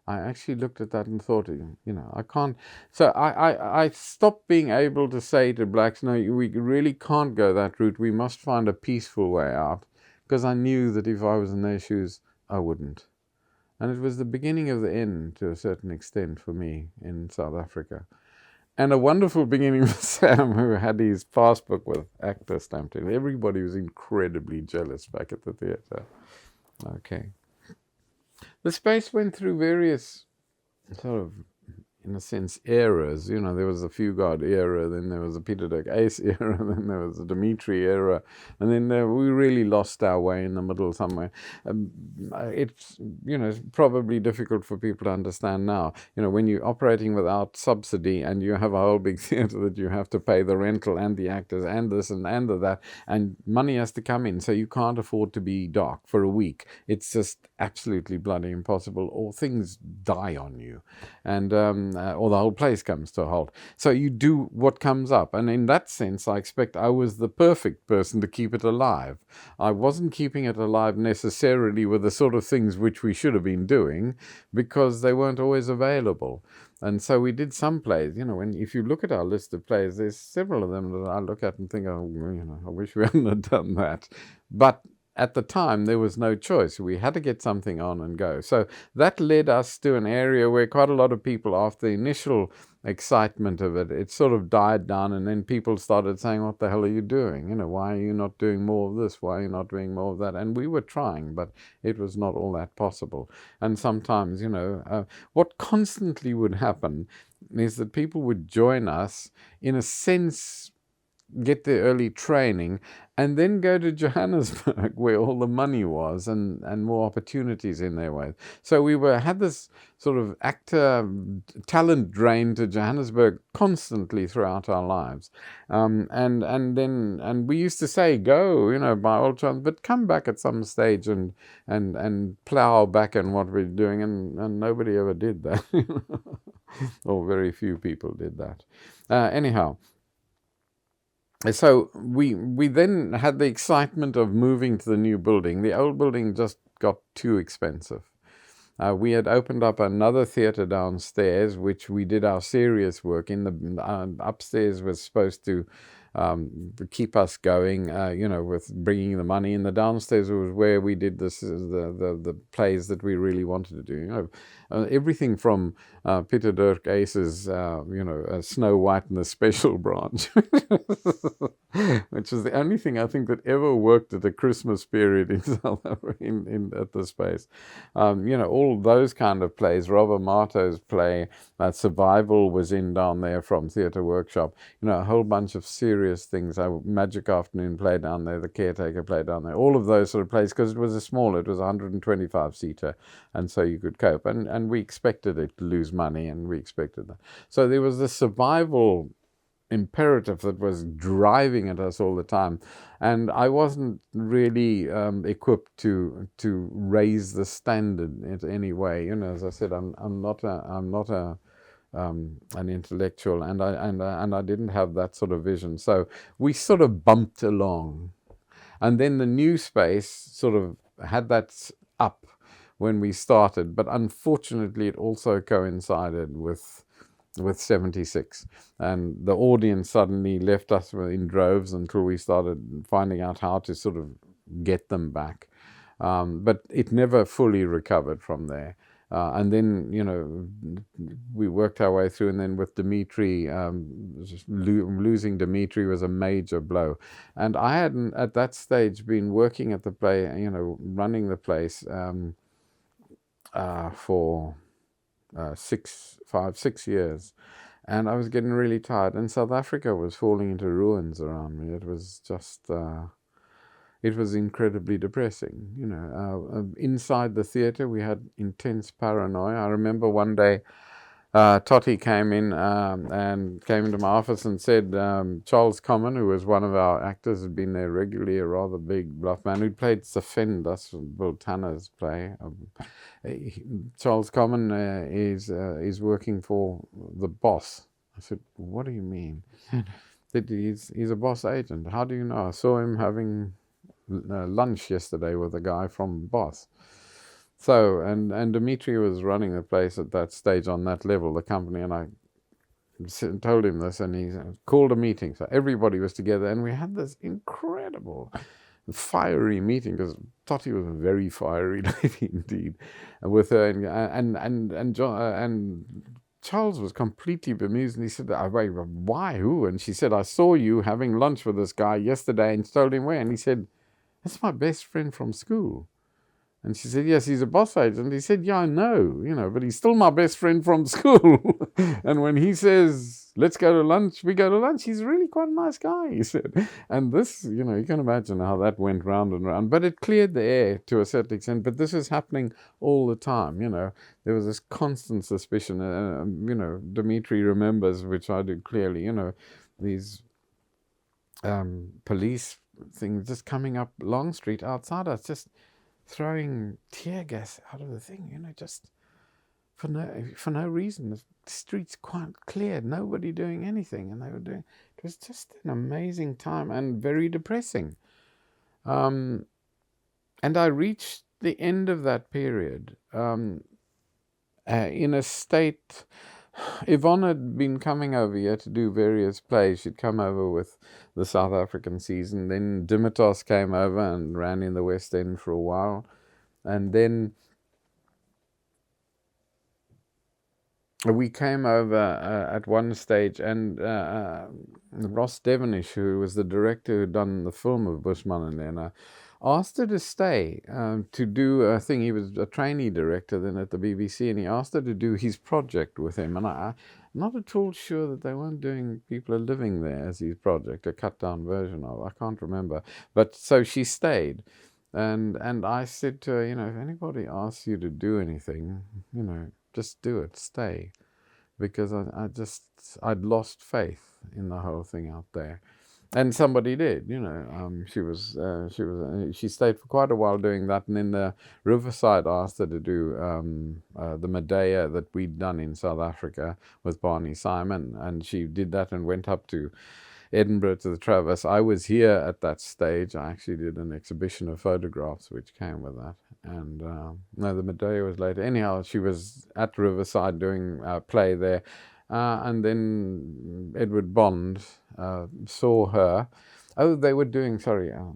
I actually looked at that and thought, you know, I can't. So I stopped being able to say to blacks, no, we really can't go that route. We must find a peaceful way out, because I knew that if I was in their shoes, I wouldn't. And it was the beginning of the end to a certain extent for me in South Africa. And a wonderful beginning for Sam, who had his passbook with actor stamped in. Everybody was incredibly jealous back at the theatre. Okay. The space went through various sort of, in a sense, eras. You know, there was the Fugard era, then there was the Peter Dirk Ace era, then there was the Dimitri era, and then we really lost our way in the middle somewhere. It's, you know, it's probably difficult for people to understand now. You know, when you're operating without subsidy and you have a whole big theatre that you have to pay the rental and the actors and this and that, and money has to come in, so you can't afford to be dark for a week. It's just absolutely bloody impossible, or things die on you. And or the whole place comes to a halt. So you do what comes up. And in that sense, I expect I was the perfect person to keep it alive. I wasn't keeping it alive necessarily with the sort of things which we should have been doing, because they weren't always available. And so we did some plays. You know, if you look at our list of plays, there's several of them that I look at and think, oh, you know, I wish we hadn't done that. But at the time, there was no choice. We had to get something on and go. So that led us to an area where quite a lot of people, after the initial excitement of it, it sort of died down, and then people started saying, what the hell are you doing? You know, why are you not doing more of this? Why are you not doing more of that? And we were trying, but it was not all that possible. And sometimes, you know, what constantly would happen is that people would join us, in a sense, get their early training, and then go to Johannesburg, where all the money was, and more opportunities in their way. So we had this sort of actor talent drain to Johannesburg constantly throughout our lives. And we used to say, go, you know, by all chance, but come back at some stage and plow back in what we're doing, and nobody ever did that. Or very few people did that. Anyhow, so we then had the excitement of moving to the new building. The old building just got too expensive. We had opened up another theatre downstairs, which we did our serious work in. The upstairs was supposed to keep us going, you know, with bringing the money in. The downstairs was where we did the plays that we really wanted to do. You know, everything from Peter Dirk Ace's, you know, Snow White and the Special Branch, which is the only thing I think that ever worked at a Christmas period in South Africa, at the space. You know, all those kind of plays. Robert Marto's play, Survival, was in down there from Theatre Workshop. You know, a whole bunch of serious things. Magic Afternoon play down there, The Caretaker play down there. All of those sort of plays, because it was a 125-seater, and so you could cope. And we expected it to lose money, and we expected that. So there was this survival imperative that was driving at us all the time, and I wasn't really equipped to raise the standard in any way. You know, as I said, I'm not an intellectual, and I didn't have that sort of vision. So we sort of bumped along, and then the new space sort of had that up when we started, but unfortunately it also coincided with 76, and the audience suddenly left us in droves until we started finding out how to sort of get them back, but it never fully recovered from there. And then, you know, we worked our way through, and then with Dimitri, losing Dimitri was a major blow. And I hadn't at that stage been working at the play, you know, running the place for 6 years, and I was getting really tired, and South Africa was falling into ruins around me. It was just it was incredibly depressing. You know, inside the theatre we had intense paranoia. I remember one day Totty came in and came into my office and said, Charles Common, who was one of our actors, had been there regularly, a rather big bluff man who played Safend, that's Bill Tanner's play. Charles Common is working for the boss. I said, what do you mean? He's a boss agent. How do you know? I saw him having lunch yesterday with a guy from Boss. So, and Dimitri was running the place at that stage on that level, the company, and I told him this, and he called a meeting. So everybody was together, and we had this incredible fiery meeting, because Tottie was a very fiery lady indeed, with her, and Charles was completely bemused, and he said, wait, why, who? And she said, I saw you having lunch with this guy yesterday and told him where. And he said, that's my best friend from school. And she said, yes, he's a boss agent. He said, yeah, I know, but he's still my best friend from school. And when he says, let's go to lunch, we go to lunch. He's really quite a nice guy, he said. And this, you can imagine how that went round and round. But it cleared the air to a certain extent. But this is happening all the time, There was this constant suspicion. Dimitri remembers, which I do clearly, these police things just coming up Long Street outside us, just throwing tear gas out of the thing, just for no reason. The streets quite clear, nobody doing anything, and it was just an amazing time and very depressing. And I reached the end of that period in a state. Yvonne had been coming over here to do various plays. She'd come over with the South African season. Then Dimitos came over and ran in the West End for a while. And then we came over at one stage, and Ross Devonish, who was the director who'd done the film of Boesman and Lena, asked her to stay to do a thing. He was a trainee director then at the BBC, and he asked her to do his project with him. And I'm not at all sure that they weren't doing People Are Living There as his project, a cut-down version of it. I can't remember. But so she stayed. And I said to her, if anybody asks you to do anything, just do it, stay. Because I'd lost faith in the whole thing out there. And somebody did, she stayed for quite a while doing that. And then the Riverside asked her to do the Medea that we'd done in South Africa with Barney Simon. And she did that and went up to Edinburgh to the Traverse. I was here at that stage. I actually did an exhibition of photographs which came with that. And no, the Medea was later. Anyhow, she was at Riverside doing a play there. And then Edward Bond saw her. Oh, they were doing Hello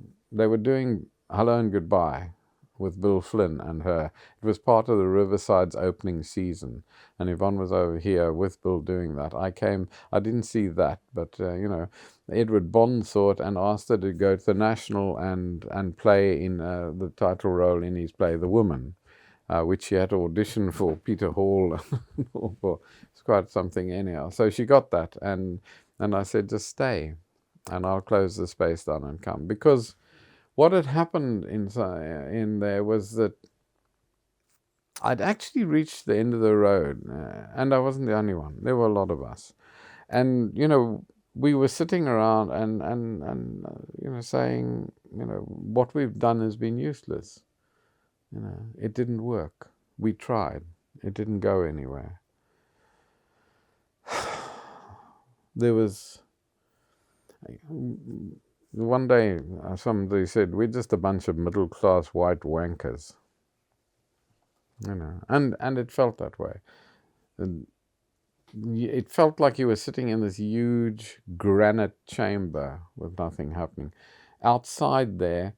and Goodbye with Bill Flynn and her. It was part of the Riverside's opening season, and Yvonne was over here with Bill doing that. I didn't see that, but Edward Bond saw it and asked her to go to the National and play in the title role in his play The Woman, which she had to audition for Peter Hall. It's quite something anyhow. So she got that, and I said, just stay, and I'll close the space down and come. Because what had happened in there was that I'd actually reached the end of the road, and I wasn't the only one. There were a lot of us. And, we were sitting around and saying, what we've done has been useless. It didn't work. We tried. It didn't go anywhere. There was one day somebody said, we're just a bunch of middle-class white wankers. And it felt that way. And it felt like you were sitting in this huge granite chamber with nothing happening. Outside there,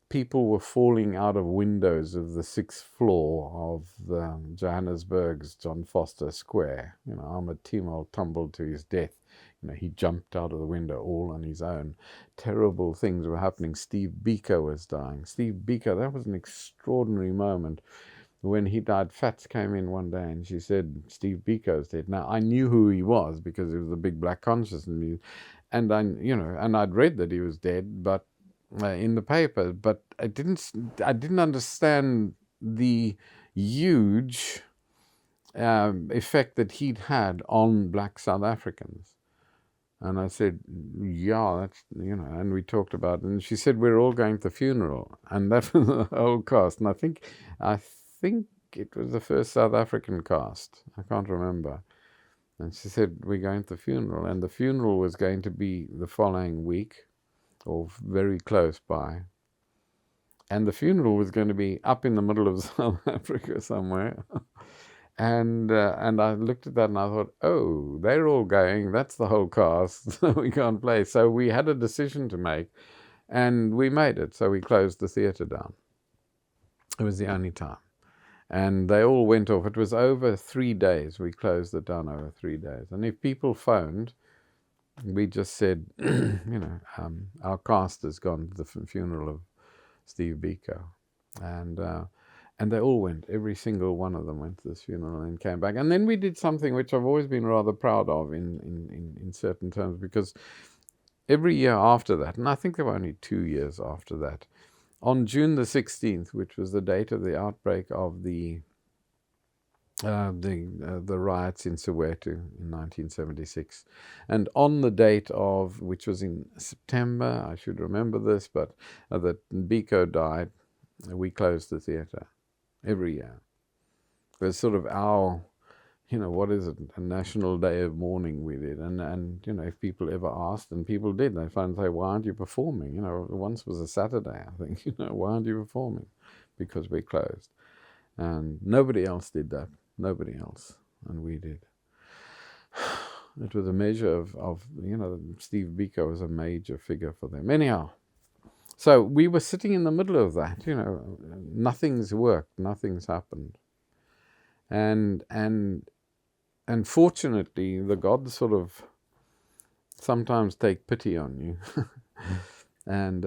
people were falling out of windows of the 6th floor of the Johannesburg's John Foster Square. Ahmed Timol tumbled to his death. He jumped out of the window all on his own. Terrible things were happening. Steve Biko was dying. Steve Biko, that was an extraordinary moment. When he died, Fats came in one day and she said, Steve Biko's dead. Now, I knew who he was because it was the big black consciousness. And I'd read that he was dead, but in the paper, but I didn't understand the huge effect that he'd had on black South Africans. And I said, yeah, that's, and we talked about it. And she said, we're all going to the funeral. And that was the whole cast. And I think it was the first South African cast. I can't remember. And she said, we're going to the funeral. And the funeral was going to be the following week, or very close by. And the funeral was going to be up in the middle of South Africa somewhere. And I looked at that and I thought, oh, they're all going. That's the whole cast. So we can't play. So we had a decision to make. And we made it, so we closed the theatre down. It was the only time. And they all went off. It was over 3 days. We closed it down over 3 days. And if people phoned, we just said, our cast has gone to the funeral of Steve Biko. And they all went. Every single one of them went to this funeral and came back. And then we did something which I've always been rather proud of in certain terms, because every year after that, and I think there were only 2 years after that, on June the 16th, which was the date of the outbreak of the riots in Soweto in 1976, and on the date of, which was in September, I should remember this, but that Biko died, we closed the theatre every year. It was sort of our, what is it, a national day of mourning we did. And if people ever asked, and people did, they'd find and say, why aren't you performing? Once was a Saturday, I think, why aren't you performing? Because we closed. And nobody else did that. Nobody else. And we did. It was a measure of Steve Biko was a major figure for them. Anyhow, so we were sitting in the middle of that, nothing's worked, nothing's happened. And fortunately, the gods sort of sometimes take pity on you. And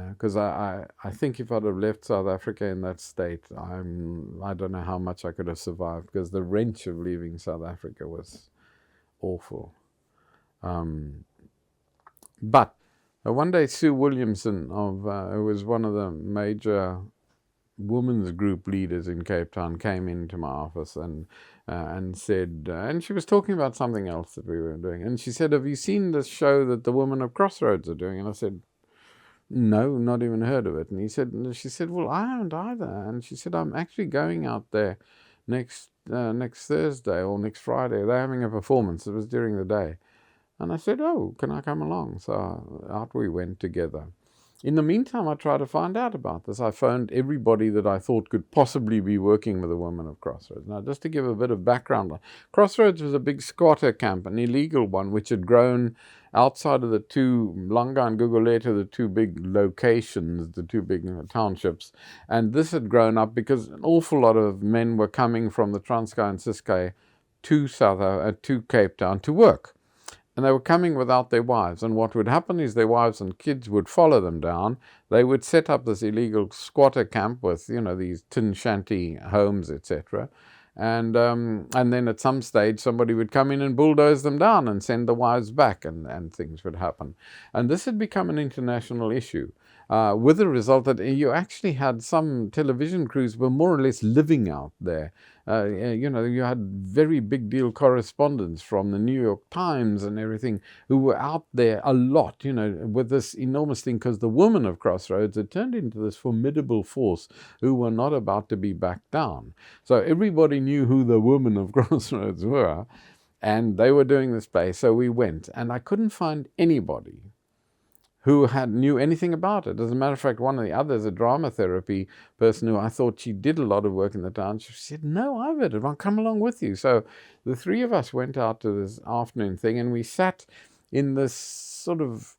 because I think if I'd have left South Africa in that state, I don't know how much I could have survived, because the wrench of leaving South Africa was awful. But one day Sue Williamson, who was one of the major women's group leaders in Cape Town, came into my office and said, and she was talking about something else that we were doing, and she said, have you seen this show that the women of Crossroads are doing? And I said, no, not even heard of it. And she said, well, I haven't either. And she said, I'm actually going out there next Thursday or next Friday. They're having a performance. It was during the day. And I said, oh, can I come along? So out we went together. In the meantime, I tried to find out about this. I phoned everybody that I thought could possibly be working with the women of Crossroads. Now, just to give a bit of background, Crossroads was a big squatter camp, an illegal one, which had grown outside of the two, Langa and Gugulethu, the two big locations, the two big townships. And this had grown up because an awful lot of men were coming from the Transkei and Ciskei to Cape Town to work. And they were coming without their wives. And what would happen is their wives and kids would follow them down. They would set up this illegal squatter camp with, these tin shanty homes, etc. And then at some stage, somebody would come in and bulldoze them down and send the wives back, and things would happen. And this had become an international issue, with the result that you actually had some television crews were more or less living out there. You had very big deal correspondents from the New York Times and everything who were out there a lot, with this enormous thing, because the women of Crossroads had turned into this formidable force who were not about to be backed down. So everybody knew who the women of Crossroads were, and they were doing this play. So we went, and I couldn't find anybody who knew anything about it. As a matter of fact, one of the others, a drama therapy person who I thought she did a lot of work in the town, she said, no, I've heard it, I'll come along with you. So the three of us went out to this afternoon thing, and we sat in this sort of,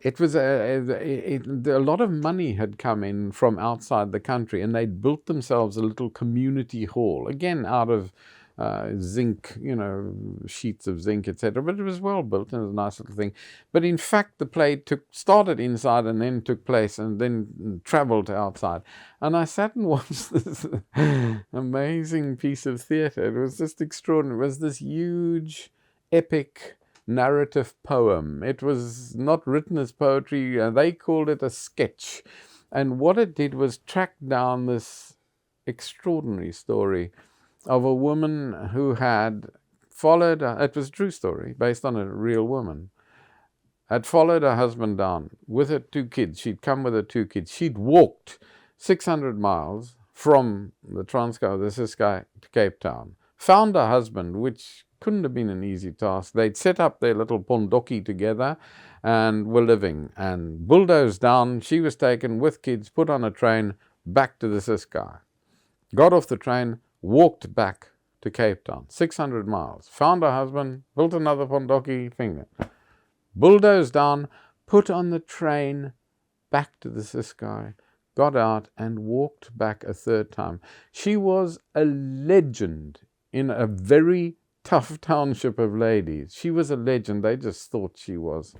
it was a lot of money had come in from outside the country, and they'd built themselves a little community hall, again out of zinc, sheets of zinc, etc. But it was well built, and it was a nice little thing. But in fact, the play started inside and then took place and then traveled to outside. And I sat and watched this amazing piece of theatre. It was just extraordinary. It was this huge, epic narrative poem. It was not written as poetry. They called it a sketch. And what it did was track down this extraordinary story of a woman who had followed, it was a true story, based on a real woman, had followed her husband down with her 2 kids. She'd come with her 2 kids. She'd walked 600 miles from the Transkei, the Ciskei, to Cape Town, found her husband, which couldn't have been an easy task. They'd set up their little pondoki together and were living, and bulldozed down. She was taken with kids, put on a train, back to the Ciskei. Got off the train, walked back to Cape Town, 600 miles, found her husband, built another pondoki finger. bulldozed down, put on the train, back to the Ciskei, got out and walked back a third time. She was a legend in a very tough township of ladies. She was a legend. They just thought she was.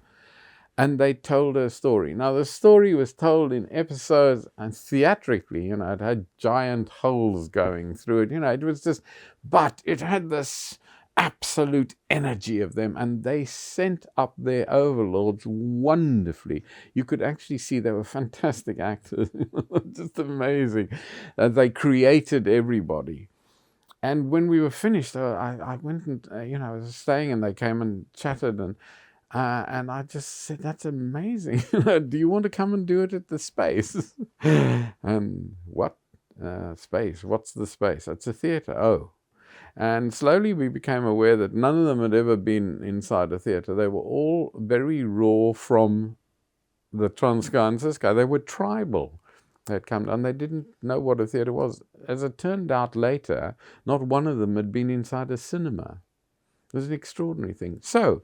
And they told her story. Now, the story was told in episodes and theatrically, it had giant holes going through it. It was just, but it had this absolute energy of them, and they sent up their overlords wonderfully. You could actually see they were fantastic actors, just amazing. They created everybody. And when we were finished, I went and, I was staying, and they came and chatted, and I just said, that's amazing. Do you want to come and do it at the Space? And what? Space? What's the Space? It's a theatre. Oh. And slowly we became aware that none of them had ever been inside a theatre. They were all very raw from the Transkei and Ciskei. They were tribal. They had come and they didn't know what a theatre was. As it turned out later, not one of them had been inside a cinema. It was an extraordinary thing. So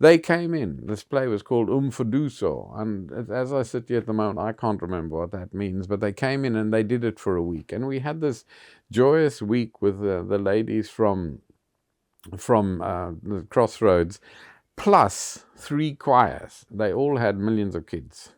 they came in. This play was called Umfuduso. And as I sit here at the moment, I can't remember what that means. But they came in and they did it for a week. And we had this joyous week with the ladies from the Crossroads, plus 3 choirs. They all had millions of kids.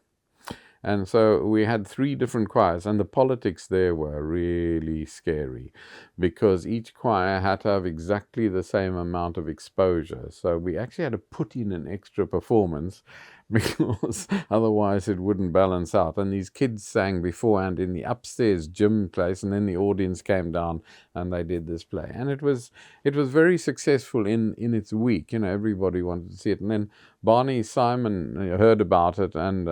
And so we had 3 different choirs, and the politics there were really scary because each choir had to have exactly the same amount of exposure. So we actually had to put in an extra performance because otherwise it wouldn't balance out. And these kids sang beforehand in the upstairs gym place, and then the audience came down and they did this play. And it was very successful in its week. Everybody wanted to see it. And then Barney Simon heard about it, and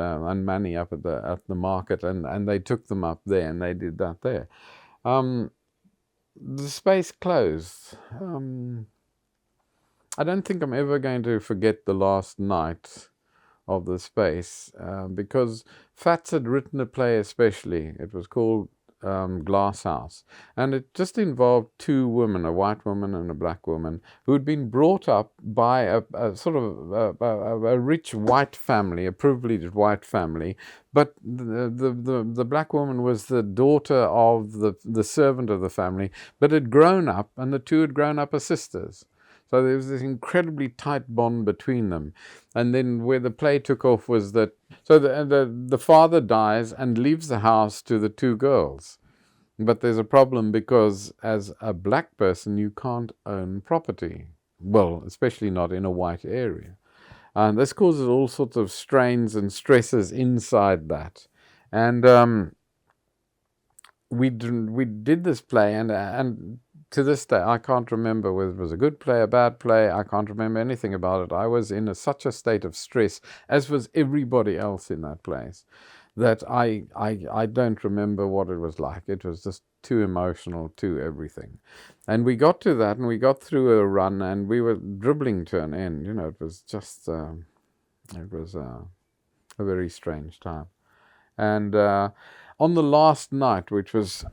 Manny up at the market, and they took them up there, and they did that there. The Space closed. I don't think I'm ever going to forget the last night of the Space, because Fats had written a play especially. It was called Glass House, and it just involved 2 women, a white woman and a black woman, who had been brought up by a sort of a rich white family, a privileged white family, but the black woman was the daughter of the servant of the family, but had grown up, and the 2 had grown up as sisters. So there was this incredibly tight bond between them. And then where the play took off was that, so the father dies and leaves the house to the 2 girls. But there's a problem because as a black person, you can't own property. Well, especially not in a white area. And this causes all sorts of strains and stresses inside that. And we did this play, and to this day, I can't remember whether it was a good play, a bad play. I can't remember anything about it. I was in such a state of stress, as was everybody else in that place, that I don't remember what it was like. It was just too emotional, too everything. And we got to that, and we got through a run, and we were dribbling to an end. It was just, it was a very strange time. And on the last night, which was...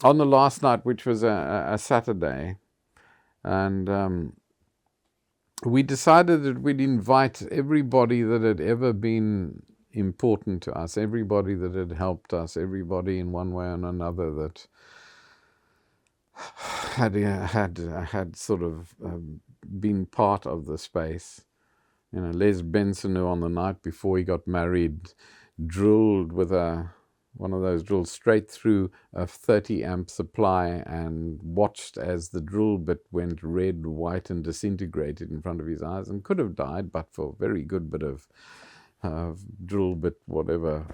On the last night, which was a Saturday, and we decided that we'd invite everybody that had ever been important to us, everybody that had helped us, everybody in one way or another that had sort of been part of the Space. Les Benson, who on the night before he got married drilled with one of those drills straight through a 30 amp supply and watched as the drill bit went red, white, and disintegrated in front of his eyes, and could have died but for a very good bit of drill bit, whatever,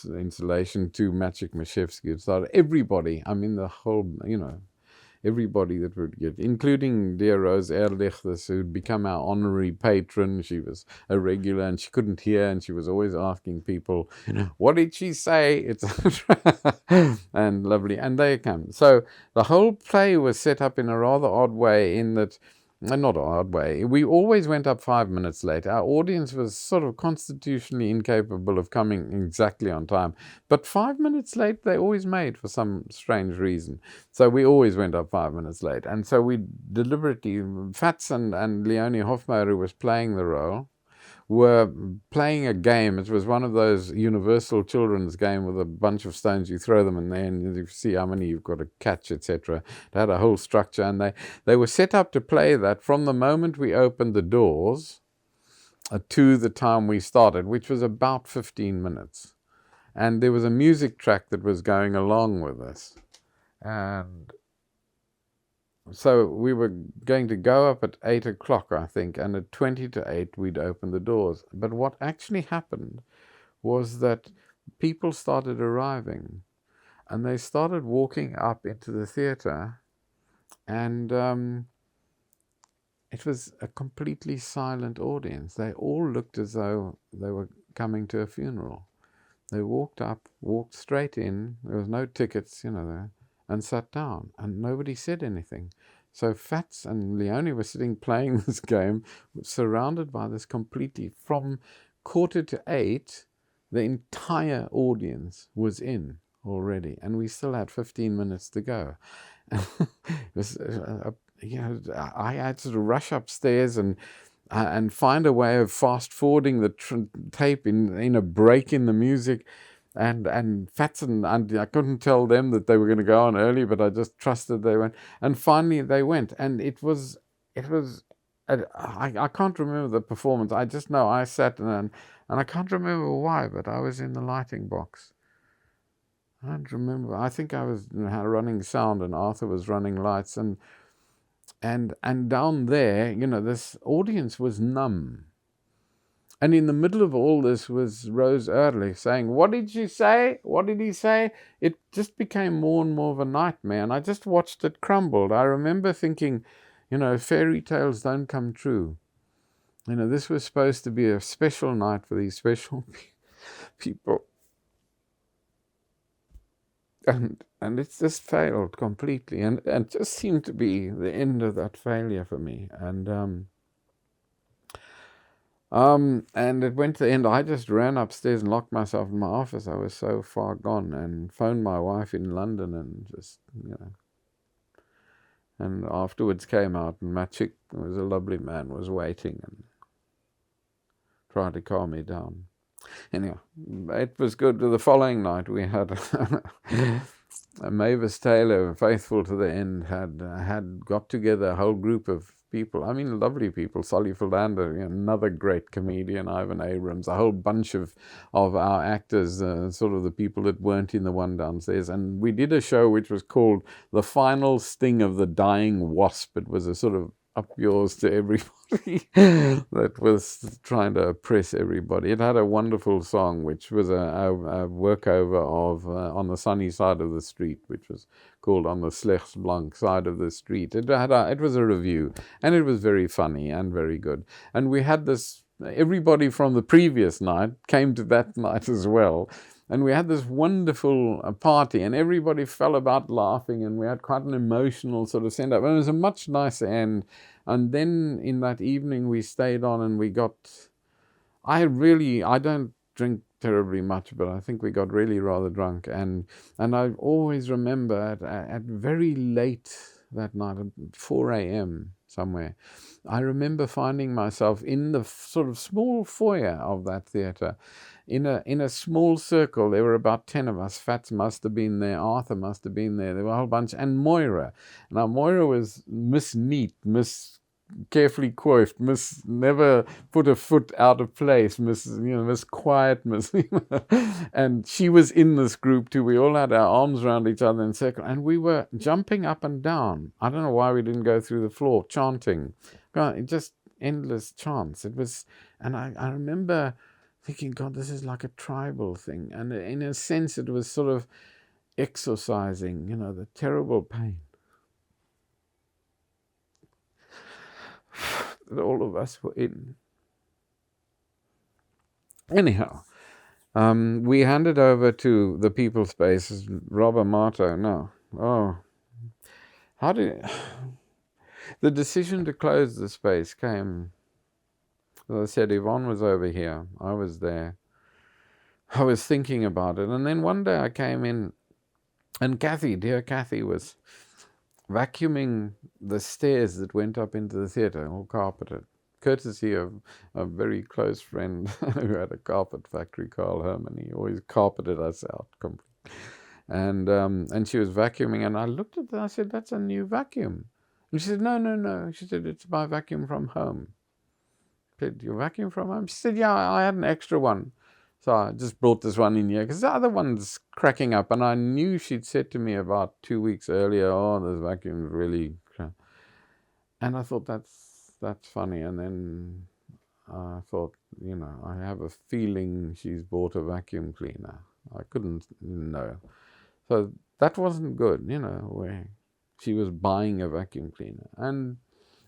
insulation to Maciek Maszewski. So everybody, I mean the whole, everybody that would get, including dear Rose Ehrlich, who'd become our honorary patron. She was a regular, and she couldn't hear, and she was always asking people, what did she say? Etc. And lovely. And they came. So the whole play was set up in a rather odd way, in that not a hard way. We always went up 5 minutes late. Our audience was sort of constitutionally incapable of coming exactly on time. But 5 minutes late, they always made for some strange reason. So we always went up 5 minutes late. And so we deliberately, Fats and Leonie Hofmeyr, who was playing the role, were playing a game. It was one of those universal children's game with a bunch of stones. You throw them in there and you see how many you've got to catch, etc. It had a whole structure, and they were set up to play that from the moment we opened the doors to the time we started, which was about 15 minutes. And there was a music track that was going along with this. And so we were going to go up at 8 o'clock, I think, and at 20 to 8 we'd open the doors. But what actually happened was that people started arriving, and they started walking up into the theatre, and it was a completely silent audience. They all looked as though they were coming to a funeral. They walked up, walked straight in, there was no tickets, there, and sat down, and nobody said anything. So Fats and Leonie were sitting playing this game, surrounded by this completely, from 7:45, the entire audience was in already, and we still had 15 minutes to go. It was, I had to rush upstairs and find a way of fast forwarding the tape in a break in the music. And Fats and I couldn't tell them that they were going to go on early, but I just trusted they went. And finally they went, and it was. I can't remember the performance. I just know I sat and I can't remember why, but I was in the lighting box. I don't remember. I think I was running sound, and Arthur was running lights, and down there, this audience was numb. And in the middle of all this was Rose Ehrlich saying, "What did she say? What did he say?" It just became more and more of a nightmare, and I just watched it crumble. I remember thinking, fairy tales don't come true. This was supposed to be a special night for these special people. And it just failed completely, and just seemed to be the end of that failure for me. And it went to the end. I just ran upstairs and locked myself in my office. I was so far gone, and phoned my wife in London, and just, and afterwards came out, and Matric, who was a lovely man, was waiting and tried to calm me down. Anyway, it was good. The following night we had Mavis Taylor, faithful to the end, had got together a whole group of people. I mean, lovely people. Solly Philander, another great comedian, Ivan Abrams, a whole bunch of our actors, sort of the people that weren't in the one downstairs. And we did a show which was called The Final Sting of the Dying Wasp. It was a sort of up yours to everybody that was trying to oppress everybody. It had a wonderful song, which was a workover of On the Sunny Side of the Street, which was called On the Slechts Blank Side of the Street. It was a review, and it was very funny and very good. And we had this, everybody from the previous night came to that night as well. And we had this wonderful party, and everybody fell about laughing, and we had quite an emotional sort of send-up. And it was a much nicer end. And then in that evening we stayed on, and we got, I don't drink terribly much, but I think we got really rather drunk. And I always remember at very late that night, at 4 a.m. somewhere, I remember finding myself in the sort of small foyer of that theatre, in a small circle. There were about 10 of us. Fats must have been there, Arthur must have been there, there were a whole bunch, and Moira. Now Moira was Miss Neat, Miss carefully coiffed, Miss never put a foot out of place, Miss Quiet, Miss and she was in this group too. We all had our arms around each other in a circle, and we were jumping up and down. I don't know why we didn't go through the floor, chanting. Just endless chants. It was, and I remember thinking, God, this is like a tribal thing. And in a sense, it was sort of exorcising, the terrible pain that all of us were in. Anyhow, we handed over to the people space, Rob Amato. No. Oh. How did... The decision to close the space came, as I said, Yvonne was over here. I was there. I was thinking about it. And then one day I came in, and Kathy, dear Kathy, was vacuuming the stairs that went up into the theatre, all carpeted, courtesy of a very close friend who had a carpet factory, Carl Herman. He always carpeted us out completely. And she was vacuuming, and I looked at her, I said, "That's a new vacuum." And she said, "No, no, no." She said, "It's my vacuum from home." I said, "Your vacuum from home?" She said, "Yeah, I had an extra one. So I just brought this one in here because the other one's cracking up." And I knew she'd said to me about 2 weeks earlier, "Oh, this vacuum's really..." And I thought, that's funny. And then I thought, I have a feeling she's bought a vacuum cleaner. I couldn't know. So that wasn't good, where she was buying a vacuum cleaner. And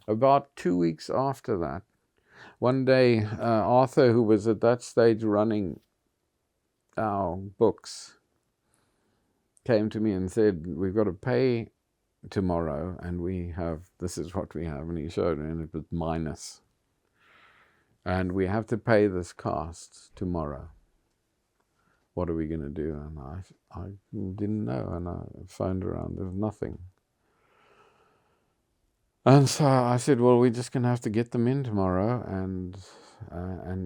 about 2 weeks after that, one day, Arthur, who was at that stage running our books, came to me and said, "We've got to pay tomorrow, and this is what we have." And he showed me, and it was minus. "And we have to pay this cast tomorrow. What are we going to do?" And I didn't know, and I phoned around. There was nothing. And so I said, "Well, we're just going to have to get them in tomorrow and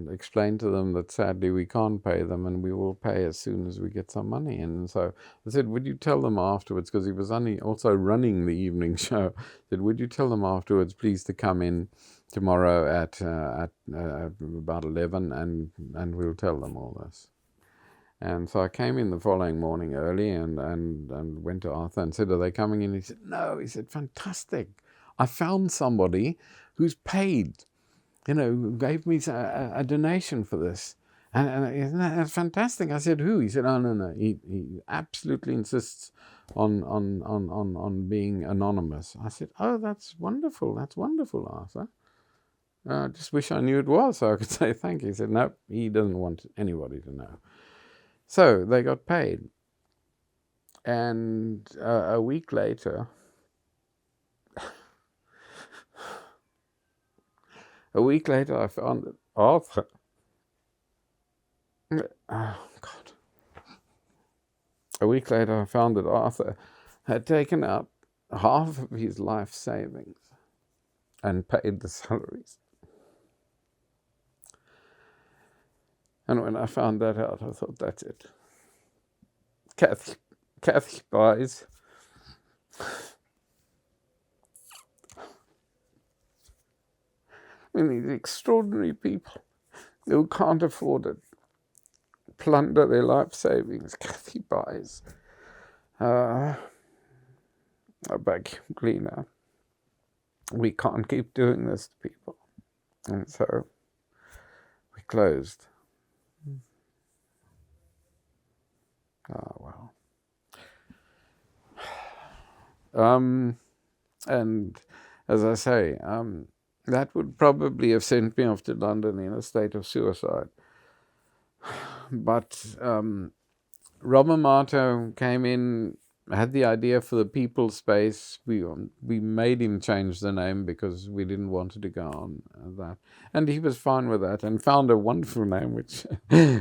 explain to them that sadly we can't pay them, and we will pay as soon as we get some money." And so I said, "Would you tell them afterwards," because he was also running the evening show. I said, "Would you tell them afterwards, please, to come in tomorrow at about 11, and we'll tell them all this." And so I came in the following morning early and went to Arthur and said, "Are they coming in?" He said, "No." He said, "Fantastic. I found somebody who's paid, who gave me a donation for this. And isn't that fantastic?" I said, "Who?" He said, "Oh, no. He absolutely insists on being anonymous." I said, "Oh, that's wonderful. That's wonderful, Arthur. I just wish I knew it was so I could say thank you." He said, "No, he doesn't want anybody to know." So they got paid. And a week later, I found that Arthur, a week later I found that Arthur had taken out half of his life savings and paid the salaries. And when I found that out, I thought, that's it. Kathy buys. These extraordinary people who can't afford it plunder their life savings. Kathy buys a vacuum cleaner. We can't keep doing this to people. And so we closed. Oh, well. And as I say, that would probably have sent me off to London in a state of suicide. But Rob Amato came in, had the idea for the people space. We made him change the name because we didn't want it to go on that. And he was fine with that and found a wonderful name which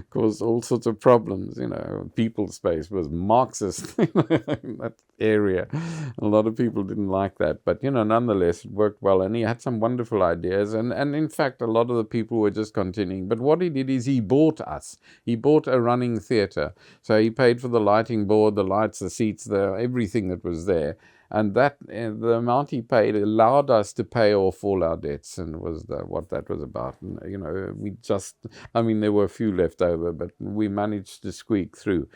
caused all sorts of problems. People space was Marxist in that area. A lot of people didn't like that. But, nonetheless, it worked well. And he had some wonderful ideas. And in fact, a lot of the people were just continuing. But what he did is he bought us. He bought a running theatre. So he paid for the lighting board, the lights, the seats, everything that was there. And that the amount he paid allowed us to pay off all our debts, and was what that was about. And, we just, there were a few left over, but we managed to squeak through.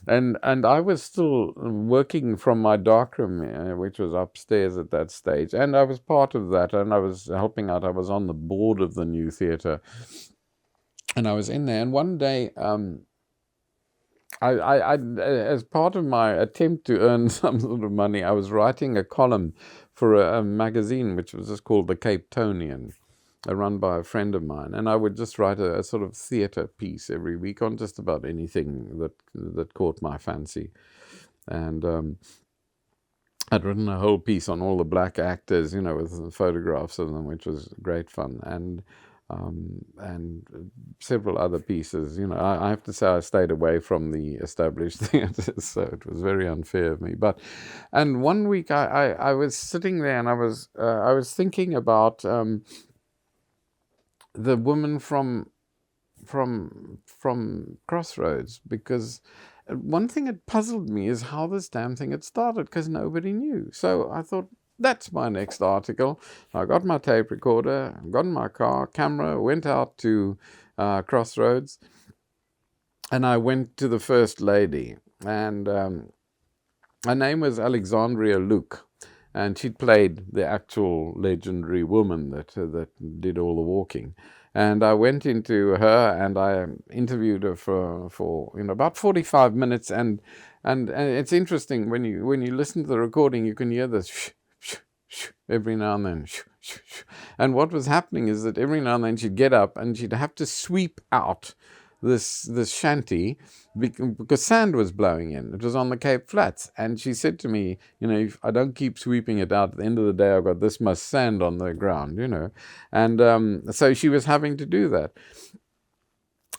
And I was still working from my darkroom, which was upstairs at that stage. And I was part of that, and I was helping out. I was on the board of the new theatre. And I was in there, and one day, I, as part of my attempt to earn some sort of money, I was writing a column for a magazine which was just called The Capetonian, run by a friend of mine. And I would just write a sort of theatre piece every week on just about anything that caught my fancy. And I'd written a whole piece on all the black actors, with photographs of them, which was great fun, and several other pieces. I have to say I stayed away from the established theatres, so it was very unfair of me. And one week I was sitting there and I was thinking about the woman from Crossroads, because one thing that puzzled me is how this damn thing had started, because nobody knew. So I thought, that's my next article. I got my tape recorder, got in my car, camera, went out to Crossroads, and I went to the First Lady. And her name was Alexandria Luke, and she'd played the actual legendary woman that did all the walking. And I went into her and I interviewed her for about 45 minutes. And it's interesting when you listen to the recording, you can hear this shh, shh, shh, every now and then. Shh, shh, shh. And what was happening is that every now and then she'd get up and she'd have to sweep out this shanty because sand was blowing in. It was on the Cape Flats, and she said to me, if I don't keep sweeping it out, at the end of the day I've got this much sand on the ground, and so she was having to do that.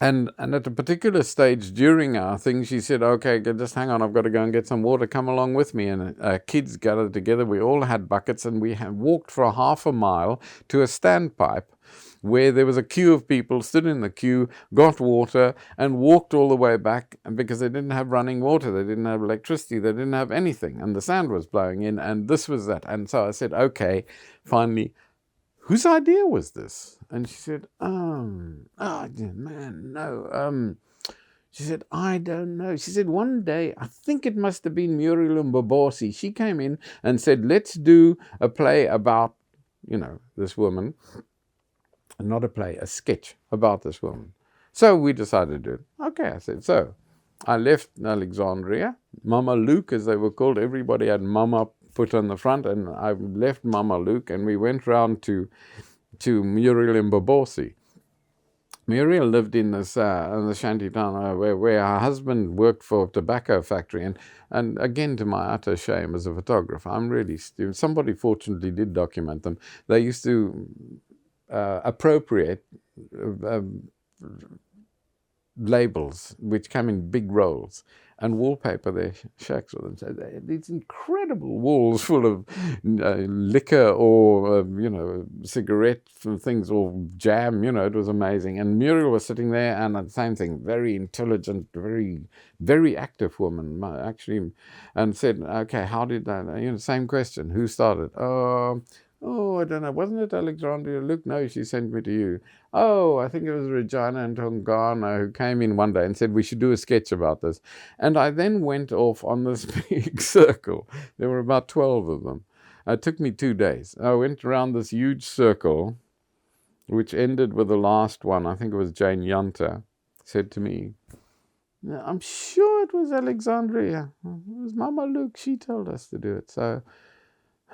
And at a particular stage during our thing, she said, okay, just hang on, I've got to go and get some water, come along with me. And kids gathered together, we all had buckets, and we had walked for a half a mile to a standpipe where there was a queue of people, stood in the queue, got water, and walked all the way back, because they didn't have running water, they didn't have electricity, they didn't have anything, and the sand was blowing in, and this was that. And so I said, okay, finally, whose idea was this? And she said, man, no. She said, I don't know. She said, one day, I think it must have been Muriel Mbabosi. She came in and said, let's do a play about, this woman. Not a play, a sketch about this woman. So we decided to do it. Okay, I said, so I left Alexandria. Mama Luke, as they were called. Everybody had Mama put on the front, and I left Mama Luke, and we went round to Muriel Mbabosi. Muriel lived in this in the shanty town where her husband worked for a tobacco factory, and again, to my utter shame as a photographer, I'm really stupid. Somebody fortunately did document them. They used to appropriate labels which come in big rolls and wallpaper their shacks with them. So these incredible walls full of liquor or cigarette things or jam. It was amazing. And Muriel was sitting there, and the same thing, very intelligent, very very active woman actually, and said, okay, how did that? Same question. Who started? Oh, I don't know. Wasn't it Alexandria Luke? No, she sent me to you. Oh, I think it was Regina and Tongana who came in one day and said we should do a sketch about this. And I then went off on this big circle. There were about 12 of them. It took me 2 days. I went around this huge circle, which ended with the last one. I think it was Jane Yanta, said to me, I'm sure it was Alexandria. It was Mama Luke. She told us to do it. So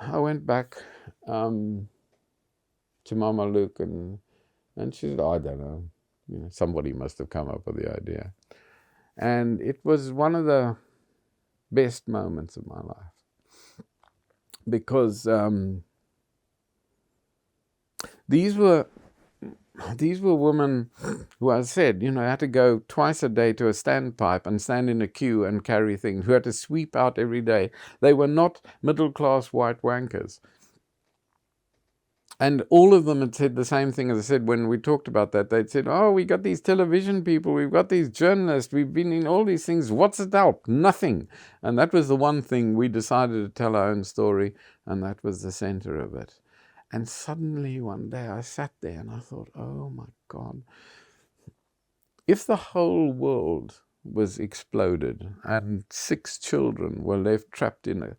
I went back to Mama Luke, and she said, I don't know. Somebody must have come up with the idea. And it was one of the best moments of my life, because these were women who, I said, had to go twice a day to a standpipe and stand in a queue and carry things, who had to sweep out every day. They were not middle-class white wankers. And all of them had said the same thing as I said when we talked about that. They'd said, oh, we got these television people, we've got these journalists, we've been in all these things. What's it help? Nothing. And that was the one thing we decided to tell our own story, and that was the center of it. And suddenly one day I sat there and I thought, oh my God, if the whole world was exploded and 6 children were left trapped in a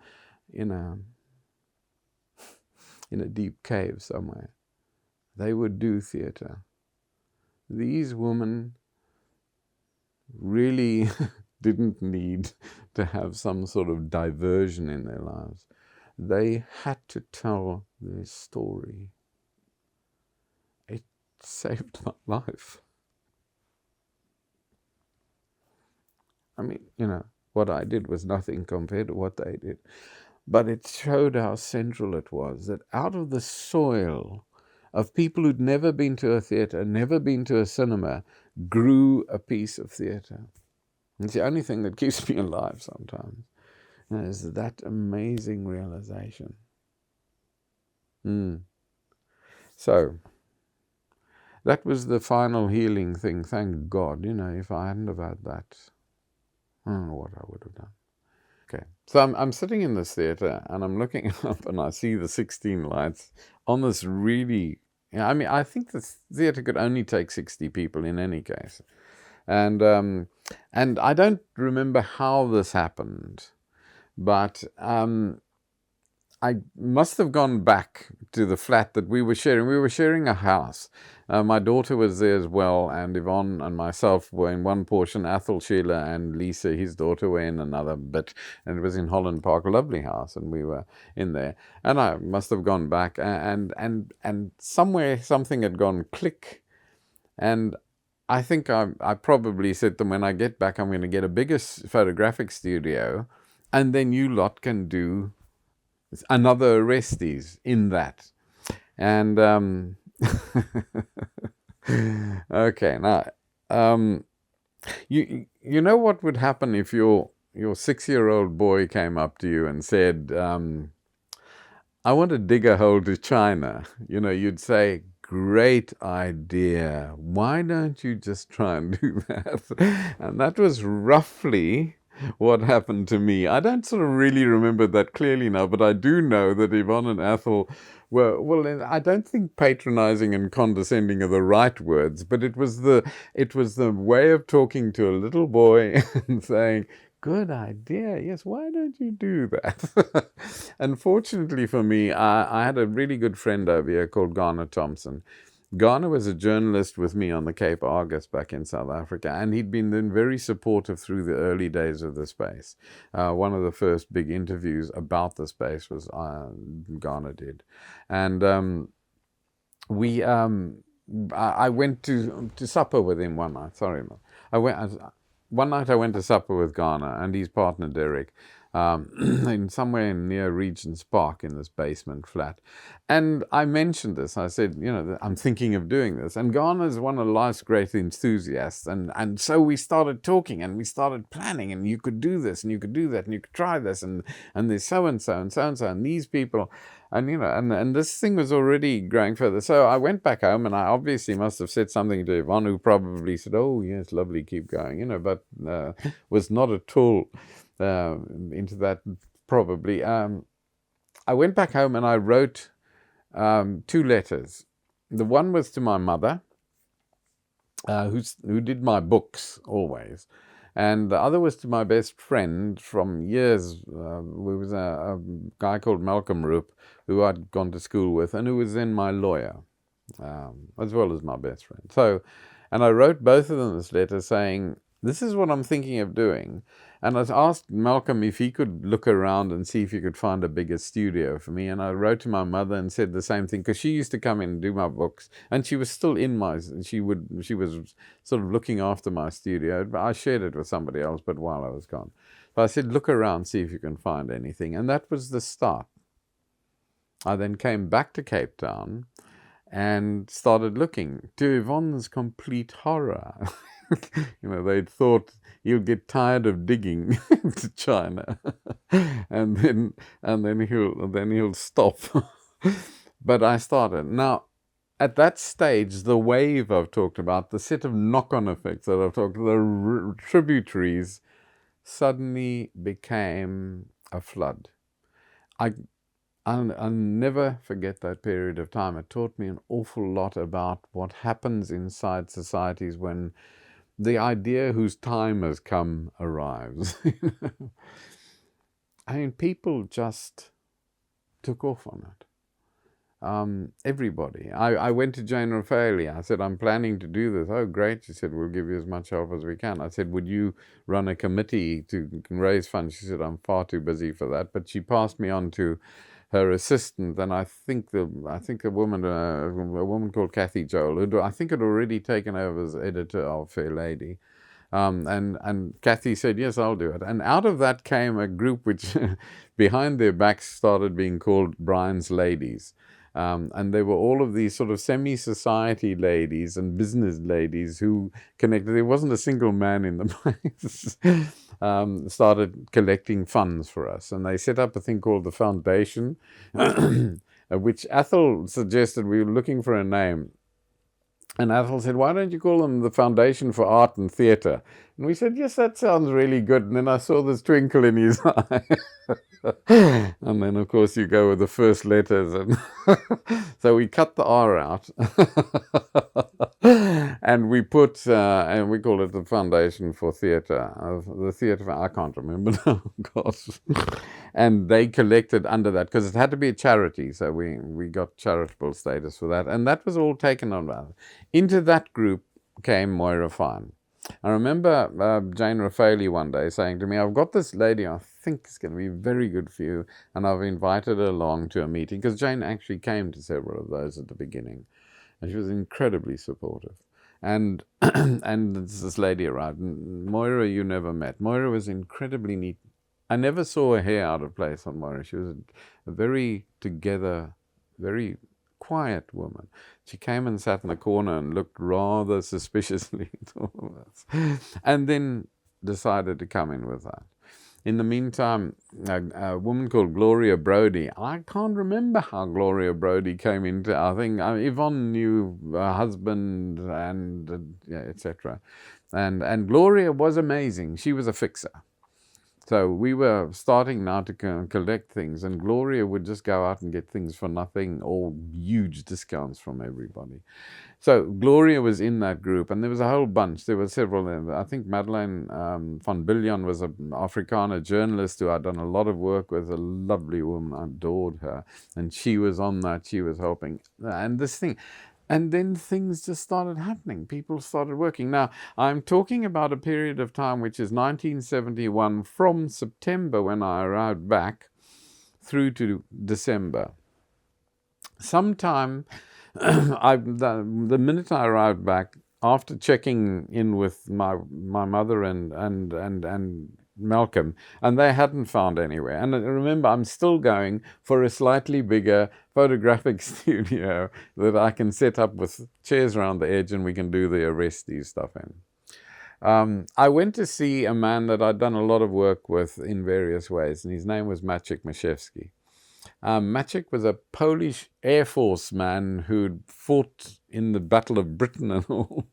deep cave somewhere, they would do theater. These women really didn't need to have some sort of diversion in their lives. They had to tell their story. It saved my life. I mean, what I did was nothing compared to what they did. But it showed how central it was, that out of the soil of people who'd never been to a theatre, never been to a cinema, grew a piece of theatre. It's the only thing that keeps me alive sometimes, is that amazing realization. So that was the final healing thing, thank God. If I hadn't have had that, I don't know what I would have done. Okay, so I'm sitting in this theatre and I'm looking up and I see the 16 lights on this really, I think the theatre could only take 60 people in any case. And I don't remember how this happened, but I must have gone back to the flat that we were sharing. We were sharing a house. My daughter was there as well, and Yvonne and myself were in one portion. Athol, Sheila, and Lisa, his daughter, were in another bit, and it was in Holland Park, a lovely house, and we were in there. And I must have gone back, and somewhere something had gone click, and I think I probably said to them, when I get back, I'm going to get a bigger photographic studio, and then you lot can do another Orestes in that. And okay, now you know what would happen if your 6-year-old boy came up to you and said, I want to dig a hole to China. You'd say, great idea. Why don't you just try and do that? And that was roughly what happened to me. I don't sort of really remember that clearly now, but I do know that Yvonne and Athol were, well, I don't think patronizing and condescending are the right words, but it was the way of talking to a little boy and saying, good idea. Yes, why don't you do that? Unfortunately for me, I had a really good friend over here called Garner Thompson. Garner was a journalist with me on the Cape Argus back in South Africa, and he'd been then very supportive through the early days of the space. One of the first big interviews about the space was Garner did. And I went to supper with him one night. Sorry, one night I went to supper with Garner and his partner Derek, in somewhere near Regent's Park in this basement flat. And I mentioned this. I said, I'm thinking of doing this. And Garner's one of life's great enthusiasts. And so we started talking and we started planning, and you could do this and you could do that and you could try this, and there's so-and-so and so-and-so and these people. And, and this thing was already growing further. So I went back home, and I obviously must have said something to Yvonne, who probably said, oh, yes, lovely, keep going, but was not at all into that, probably. I went back home and I wrote 2 letters. The one was to my mother, who did my books always. And the other was to my best friend from years. Who was a guy called Malcolm Roop, who I'd gone to school with, and who was then my lawyer, as well as my best friend. So, and I wrote both of them this letter saying, this is what I'm thinking of doing. And I asked Malcolm if he could look around and see if he could find a bigger studio for me. And I wrote to my mother and said the same thing, because she used to come in and do my books, and she was still she was sort of looking after my studio. I shared it with somebody else, but while I was gone. But I said, look around, see if you can find anything. And that was the start. I then came back to Cape Town and started looking, to Yvonne's complete horror. They'd thought he'll get tired of digging to China, and then he'll stop. But I started. Now, at that stage, the wave I've talked about, the set of knock-on effects that I've talked about, the tributaries, suddenly became a flood. I'll never forget that period of time. It taught me an awful lot about what happens inside societies when the idea whose time has come arrives. I mean, people just took off on it. Everybody. I went to Jane Raffaele. I said, I'm planning to do this. Oh, great. She said, we'll give you as much help as we can. I said, would you run a committee to raise funds? She said, I'm far too busy for that. But she passed me on to her assistant, and I think a woman called Kathy Joel, who I think had already taken over as editor of Fair Lady. And Kathy said, yes, I'll do it. And out of that came a group which behind their backs started being called Brian's Ladies. And they were all of these sort of semi-society ladies and business ladies who connected. There wasn't a single man in the place. Started collecting funds for us. And they set up a thing called the Foundation, which Athol suggested. We were looking for a name. And Athol said, why don't you call them the Foundation for Art and Theatre? And we said, yes, that sounds really good. And then I saw this twinkle in his eye. And then, of course, you go with the first letters. And so we cut the R out. And we put, and we call it the Foundation for Theatre. The Theatre, I can't remember now, of course. And they collected under that, because it had to be a charity. So we got charitable status for that. And that was all taken on. Into that group came Moira Fine. I remember Jane Raffaeli one day saying to me, I've got this lady I think is going to be very good for you, and I've invited her along to a meeting, because Jane actually came to several of those at the beginning, and she was incredibly supportive. And and this lady arrived. Moira you never met. Moira was incredibly neat. I never saw her hair out of place on Moira. She was a very together, very quiet woman. She came and sat in the corner and looked rather suspiciously at all of us, and then decided to come in with that. In the meantime, a woman called Gloria Brody, I can't remember how Gloria Brody came into our thing. Yvonne knew her husband and etc. And Gloria was amazing. She was a fixer. So we were starting now to collect things, and Gloria would just go out and get things for nothing or huge discounts from everybody. So Gloria was in that group, and there was a whole bunch. There were several. I think Madeleine van Biljon was an Afrikaner journalist who I'd done a lot of work with, a lovely woman. I adored her. And she was on that. She was helping. And this thing. And then things just started happening. People started working. Now, I'm talking about a period of time which is 1971, from September when I arrived back through to December. Sometime, the minute I arrived back, after checking in with my mother and Malcolm, and they hadn't found anywhere. And remember, I'm still going for a slightly bigger photographic studio that I can set up with chairs around the edge, and we can do the arrestee stuff in. I went to see a man that I'd done a lot of work with in various ways, and his name was Maciek Maszewski. Maciek was a Polish Air Force man who'd fought in the Battle of Britain and all,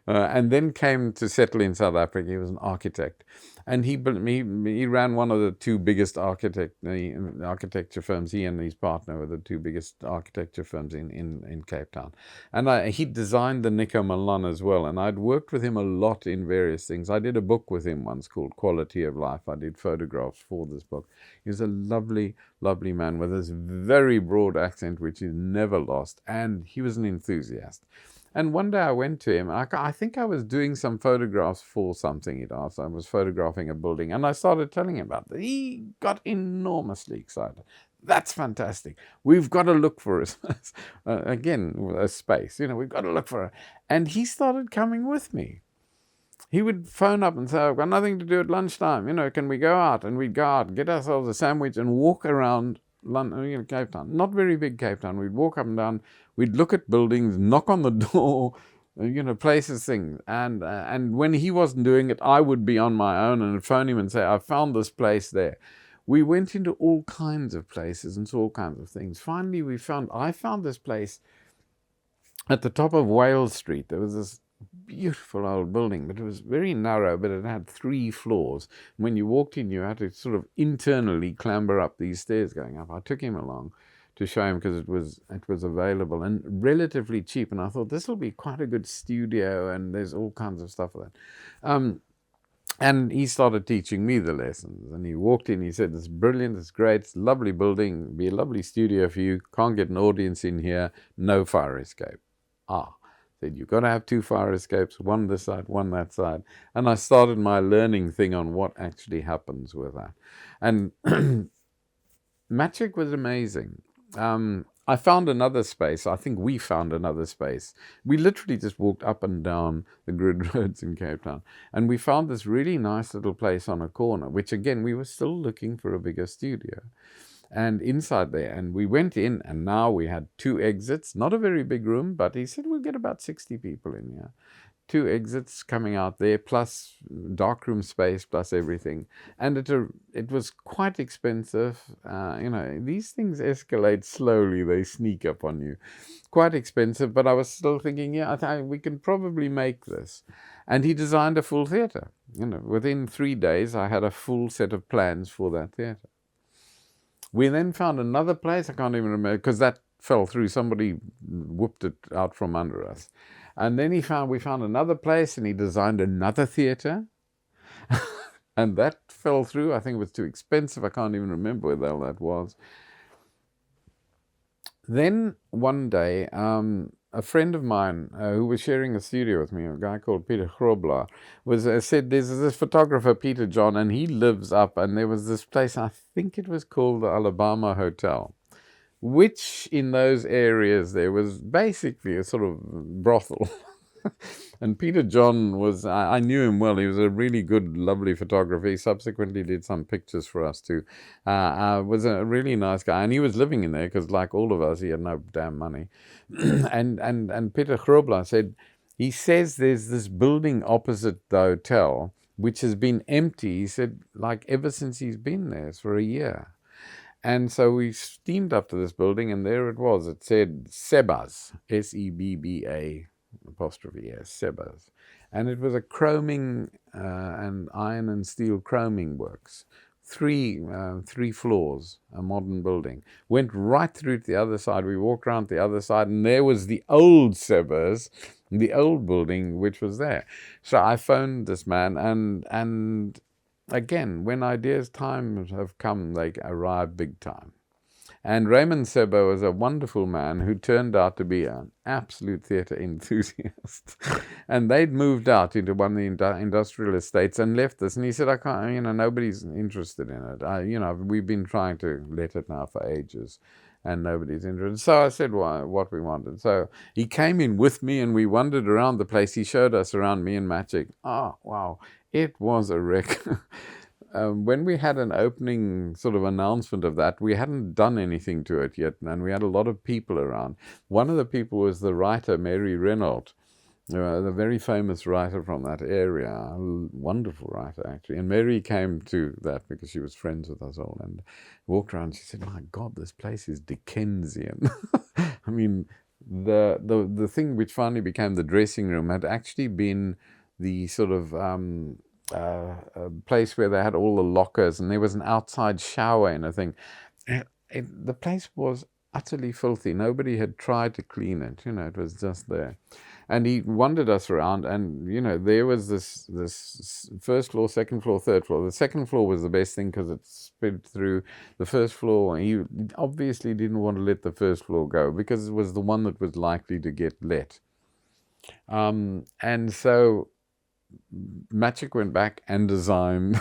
and then came to settle in South Africa. He was an architect, and he ran one of the two biggest architecture firms. He and his partner were the two biggest architecture firms in Cape Town. And he designed the Nico Milan as well, and I'd worked with him a lot in various things. I did a book with him once called Quality of Life. I did photographs for this book. He was a lovely, lovely man with this very broad accent, which he never lost, and he was an enthusiast. And one day I went to him. I think I was doing some photographs for something he'd asked. I was photographing a building, and I started telling him about it. He got enormously excited. That's fantastic. We've got to look for a space. We've got to look for it. And he started coming with me. He would phone up and say, I've got nothing to do at lunchtime. Can we go out? And we'd go out, get ourselves a sandwich, and walk around London, Cape Town. Not very big Cape Town. We'd walk up and down. We'd look at buildings, knock on the door, places, things. And when he wasn't doing it, I would be on my own and phone him and say, I found this place there. We went into all kinds of places and saw all kinds of things. Finally, I found this place at the top of Wales Street. There was this beautiful old building, but it was very narrow, but it had 3 floors. When you walked in, you had to sort of internally clamber up these stairs going up. I took him along to show him, because it was available and relatively cheap, and I thought this will be quite a good studio, and there's all kinds of stuff with that. And he started teaching me the lessons, and he walked in, he said, "It's brilliant, it's great, it's a lovely building, it'll be a lovely studio for you, can't get an audience in here, no fire escape." Said, you've got to have 2 fire escapes, one this side, one that side. And I started my learning thing on what actually happens with that. And Maciek was amazing. I found another space. I think we found another space. We literally just walked up and down the grid roads in Cape Town. And we found this really nice little place on a corner, which again, we were still looking for a bigger studio. And inside there, and we went in, and now we had 2 exits. Not a very big room, but he said we'll get about 60 people in here. 2 exits coming out there, plus darkroom space, plus everything. And it was quite expensive. These things escalate slowly. They sneak up on you. Quite expensive, but I was still thinking, I think we can probably make this. And he designed a full theater. Within 3 days, I had a full set of plans for that theater. We then found another place, I can't even remember, because that fell through. Somebody whooped it out from under us. And then we found another place, and he designed another theater. And that fell through. I think it was too expensive. I can't even remember where the hell that was. Then one day, a friend of mine who was sharing a studio with me, a guy called Peter Grobler, said there's this photographer, Peter John, and he lives up, and there was this place, I think it was called the Alabama Hotel, which in those areas there was basically a sort of brothel. And Peter John I knew him well. He was a really good, lovely photographer. He subsequently did some pictures for us too. Was a really nice guy. And he was living in there because, like all of us, he had no damn money. and Peter Grobler he says there's this building opposite the hotel, which has been empty, he said, like ever since he's been there. It's for a year. And so we steamed up to this building, and there it was. It said Sebas, S-E-B-B-A, apostrophe S, Sebas. And it was a chroming and iron and steel chroming works. 3 floors, a modern building. Went right through to the other side. We walked around the other side, and there was the old Sebas, the old building, which was there. So I phoned this man, and again, when ideas times have come, they arrive big time. And Raymond Sebo was a wonderful man who turned out to be an absolute theatre enthusiast. And they'd moved out into one of the industrial estates and left us. And he said, I can't, nobody's interested in it. We've been trying to let it now for ages, and nobody's interested. So I said, what we wanted. So he came in with me, and we wandered around the place. He showed us around, me and Magic. Oh, wow. It was a wreck. When we had an opening sort of announcement of that, we hadn't done anything to it yet, and we had a lot of people around. One of the people was the writer, Mary Renault, the very famous writer from that area, a wonderful writer, actually. And Mary came to that because she was friends with us all, and walked around. She said, my God, this place is Dickensian. I mean, the thing which finally became the dressing room had actually been the sort of a place where they had all the lockers, and there was an outside shower and a thing. The place was utterly filthy. Nobody had tried to clean it. It was just there. And he wandered us around, and there was this first floor, second floor, third floor. The second floor was the best thing because it spread through the first floor. He obviously didn't want to let the first floor go because it was the one that was likely to get let. And so Matric went back and designed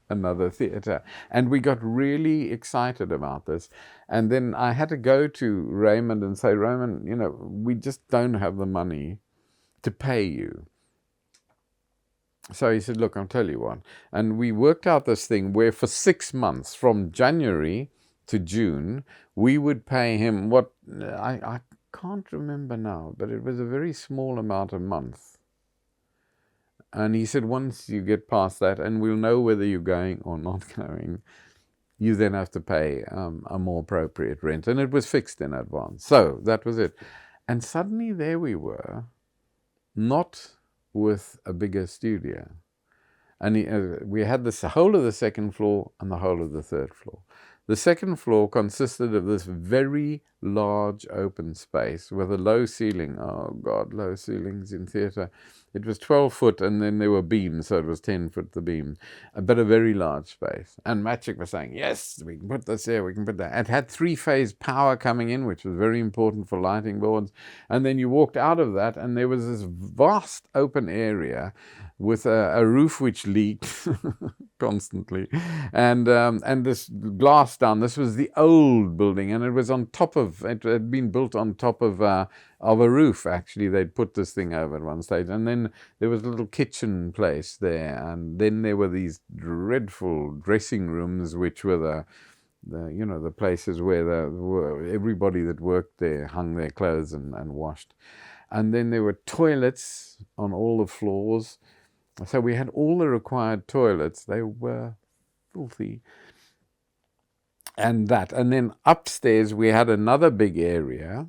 another theater, and we got really excited about this. And then I had to go to Raymond and say, Raymond, we just don't have the money to pay you. So he said, look, I'll tell you what. And we worked out this thing where for 6 months, from January to June, we would pay him what I can't remember now, but it was a very small amount a month. And he said, once you get past that, and we'll know whether you're going or not going, you then have to pay a more appropriate rent. And it was fixed in advance. So that was it. And suddenly there we were, not with a bigger studio. And we had the whole of the second floor and the whole of the third floor. The second floor consisted of this very large open space with a low ceiling. Oh, God, low ceilings in theatre. It was 12 foot, and then there were beams, so it was 10 foot the beam, but a very large space. And Matric was saying, yes, we can put this here, we can put that. It had 3-phase power coming in, which was very important for lighting boards. And then you walked out of that, and there was this vast open area with a roof which leaked constantly, and this glass down. This was the old building, and it was on top of. It had been built on top of a roof. Actually, they'd put this thing over at one stage, and then there was a little kitchen place there, and then there were these dreadful dressing rooms, which were the places where everybody that worked there hung their clothes and washed. And then there were toilets on all the floors. So we had all the required toilets. They were filthy. And then upstairs we had another big area,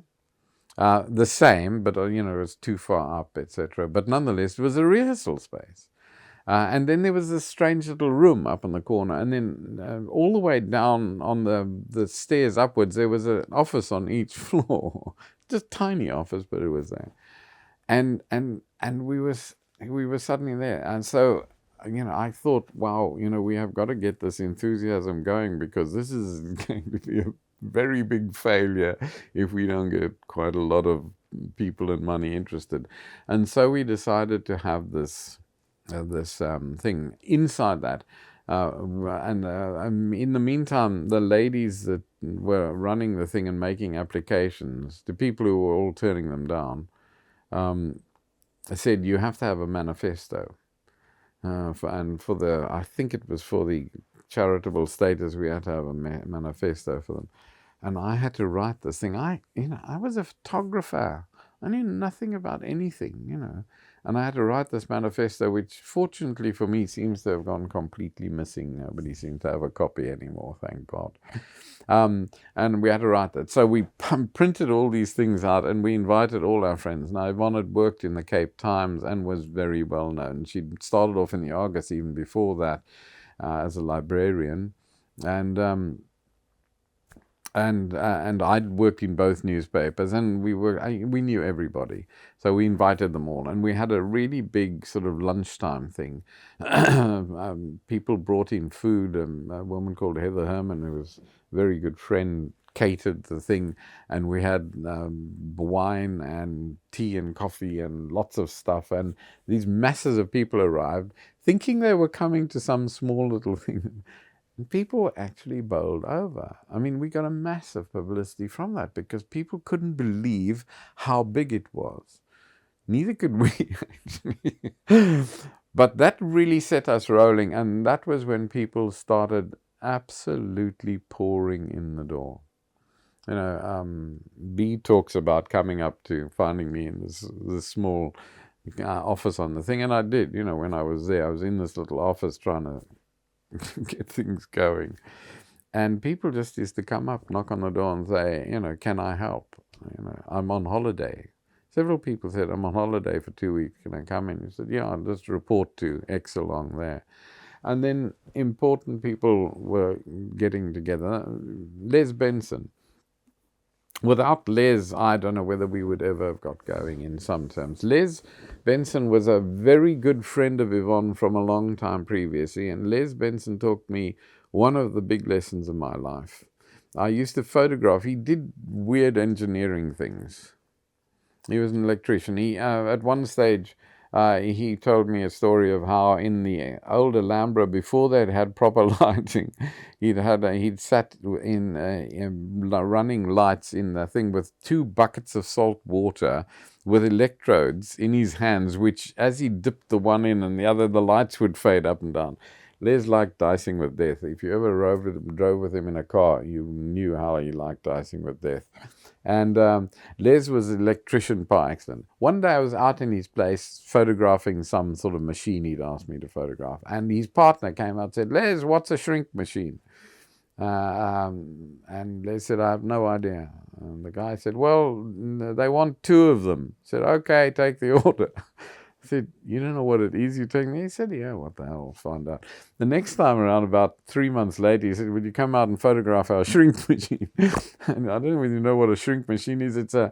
the same, but it was too far up, etc. But nonetheless, it was a rehearsal space. And then there was this strange little room up in the corner. And then all the way down on the stairs upwards, there was an office on each floor. Just tiny office, but it was there. And we were suddenly there. And so, I thought, wow, we have got to get this enthusiasm going, because this is going to be a very big failure if we don't get quite a lot of people and money interested. And so we decided to have this thing inside that. And in the meantime, the ladies that were running the thing and making applications, the people who were all turning them down, said, you have to have a manifesto. I think it was for the charitable status, we had to have a manifesto for them. And I had to write this thing. I was a photographer. I knew nothing about anything, And I had to write this manifesto, which fortunately for me seems to have gone completely missing. Nobody seems to have a copy anymore, thank God. And we had to write that. So we printed all these things out, and we invited all our friends. Now, Yvonne had worked in the Cape Times and was very well known. She'd started off in the Argus even before that as a librarian. And I'd worked in both newspapers, and we knew everybody. So we invited them all, and we had a really big sort of lunchtime thing. People brought in food. A woman called Heather Herman, who was a very good friend, catered the thing, and we had wine and tea and coffee and lots of stuff. And these masses of people arrived, thinking they were coming to some small little thing. People were actually bowled over. I mean, we got a massive publicity from that, because people couldn't believe how big it was. Neither could we, actually. But that really set us rolling, and that was when people started absolutely pouring in the door. B talks about coming up to finding me in this small office on the thing, and I did. When I was there, I was in this little office trying to get things going, and people just used to come up, knock on the door, and say, can I help? I'm on holiday. Several people said, I'm on holiday for 2 weeks. Can I come in? He said, yeah, I'll just report to X along there. And then important people were getting together. Les Benson. Without Les, I don't know whether we would ever have got going in some terms. Les Benson was a very good friend of Yvonne from a long time previously, and Les Benson taught me one of the big lessons of my life. I used to photograph. He did weird engineering things. He was an electrician. He at one stage, he told me a story of how in the old Alhambra, before they'd had proper lighting, he'd sat in running lights in the thing with 2 buckets of salt water with electrodes in his hands, which as he dipped the one in and the other, the lights would fade up and down. Les liked dicing with death. If you ever drove with him in a car, you knew how he liked dicing with death. And Les was an electrician par excellence. One day I was out in his place photographing some sort of machine he'd asked me to photograph. And his partner came out and said, Les, what's a shrink machine? And Les said, I have no idea. And the guy said, well, they want 2 of them. I said, okay, take the order. I said, you don't know what it is you're taking me? He said, yeah, what the hell, I'll find out. The next time around, about 3 months later, he said, would you come out and photograph our shrink machine? And I don't know whether you know what a shrink machine is. It's a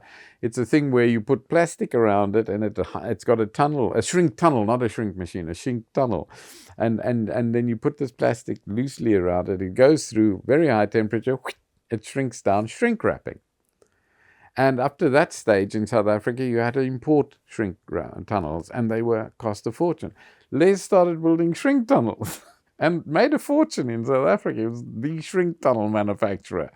thing where you put plastic around it, and it's got a shrink tunnel, not a shrink machine, a shrink tunnel. And then you put this plastic loosely around it. It goes through very high temperature. It shrinks down, shrink wrapping. And up to that stage in South Africa, you had to import shrink tunnels, and they cost a fortune. Les started building shrink tunnels and made a fortune in South Africa. He was the shrink tunnel manufacturer.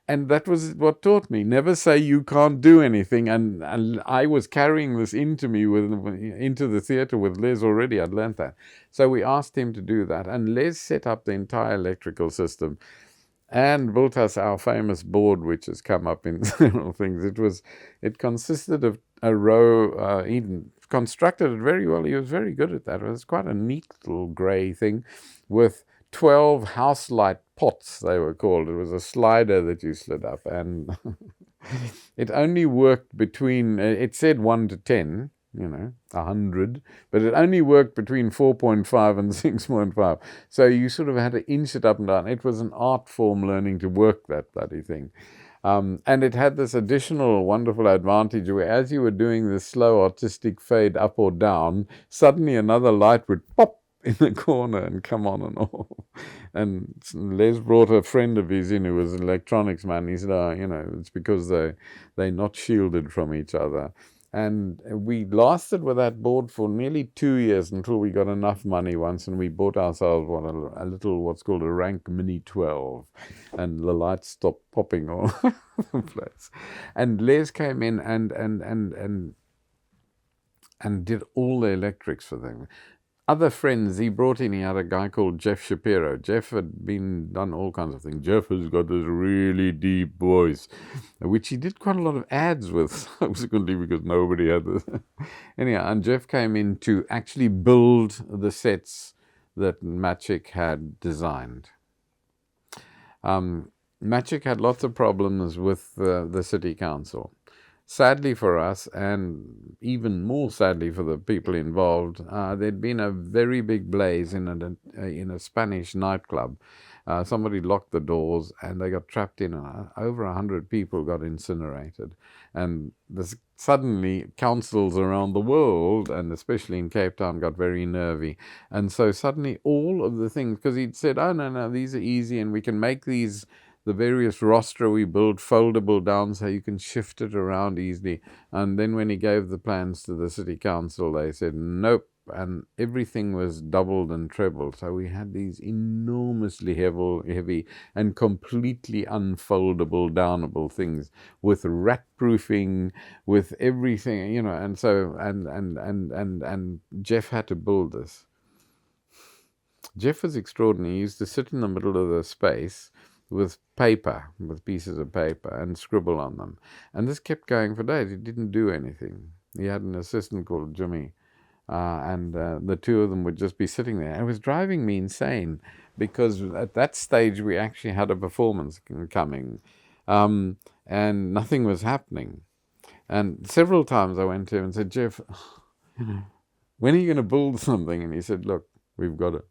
And that was what taught me, never say you can't do anything. And I was carrying this into the theatre with Les already. I'd learned that. So we asked him to do that. And Les set up the entire electrical system and built us our famous board, which has come up in several things. It consisted of a row, he constructed it very well. He was very good at that. It was quite a neat little grey thing with 12 house light pots, they were called. It was a slider that you slid up, and it only worked between, it said 1 to 10, 100, but it only worked between 4.5 and 6.5. So you sort of had to inch it up and down. It was an art form learning to work that bloody thing. And it had this additional wonderful advantage where as you were doing this slow artistic fade up or down, suddenly another light would pop in the corner and come on and off. And Les brought a friend of his in who was an electronics man. He said, it's because they're not shielded from each other. And we lasted with that board for nearly 2 years until we got enough money once, and we bought ourselves a little, what's called a Rank Mini 12, and the lights stopped popping all over the place. And Les came in and did all the electrics for them. Other friends he brought in, he had a guy called Jeff Shapiro. Jeff had done all kinds of things. Jeff has got this really deep voice, which he did quite a lot of ads with subsequently because nobody had this. Anyhow, and Jeff came in to actually build the sets that Matric had designed. Matric had lots of problems with the city council. Sadly for us, and even more sadly for the people involved, there'd been a very big blaze in a Spanish nightclub. Somebody locked the doors and they got trapped in. Over 100 people got incinerated. And suddenly councils around the world, and especially in Cape Town, got very nervy. And so suddenly all of the things, because he'd said, oh, no, these are easy and we can make these, the various rostra we built foldable down so you can shift it around easily. And then when he gave the plans to the city council, they said, nope. And everything was doubled and trebled. So we had these enormously heavy and completely unfoldable, downable things with rat proofing, with everything, and so, and Jeff had to build this. Jeff was extraordinary. He used to sit in the middle of the space with pieces of paper, and scribble on them. And this kept going for days. He didn't do anything. He had an assistant called Jimmy, and the two of them would just be sitting there. It was driving me insane because at that stage we actually had a performance coming, and nothing was happening. And several times I went to him and said, Jeff, when are you going to build something? And he said, look, we've got to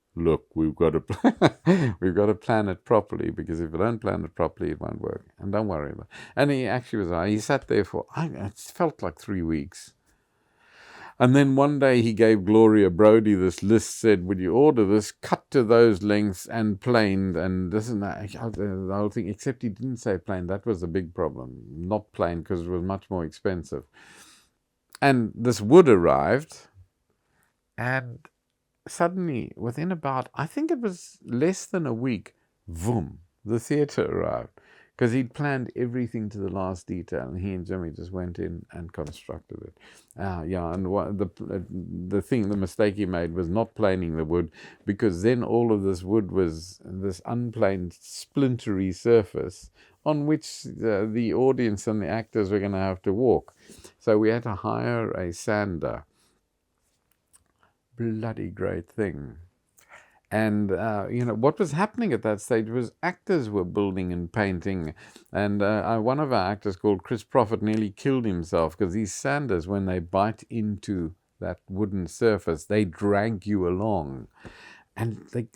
plan it properly, because if you don't plan it properly, it won't work. And don't worry about it. And he actually was, he sat there for, it felt like 3 weeks. And then one day he gave Gloria Brody this list, said, would you order this, cut to those lengths and planed, and this and that, the whole thing, except he didn't say plain. That was a big problem. Not plain, because it was much more expensive. And this wood arrived, and suddenly, within about, I think it was less than a week, boom, the theatre arrived. Because he'd planned everything to the last detail, and he and Jimmy just went in and constructed it. And the mistake he made was not planing the wood, because then all of this wood was this unplaned, splintery surface on which the audience and the actors were going to have to walk. So we had to hire a sander. Bloody great thing. And, what was happening at that stage was actors were building and painting. And one of our actors called Chris Prophet nearly killed himself, because these sanders, when they bite into that wooden surface, they drag you along. And, they,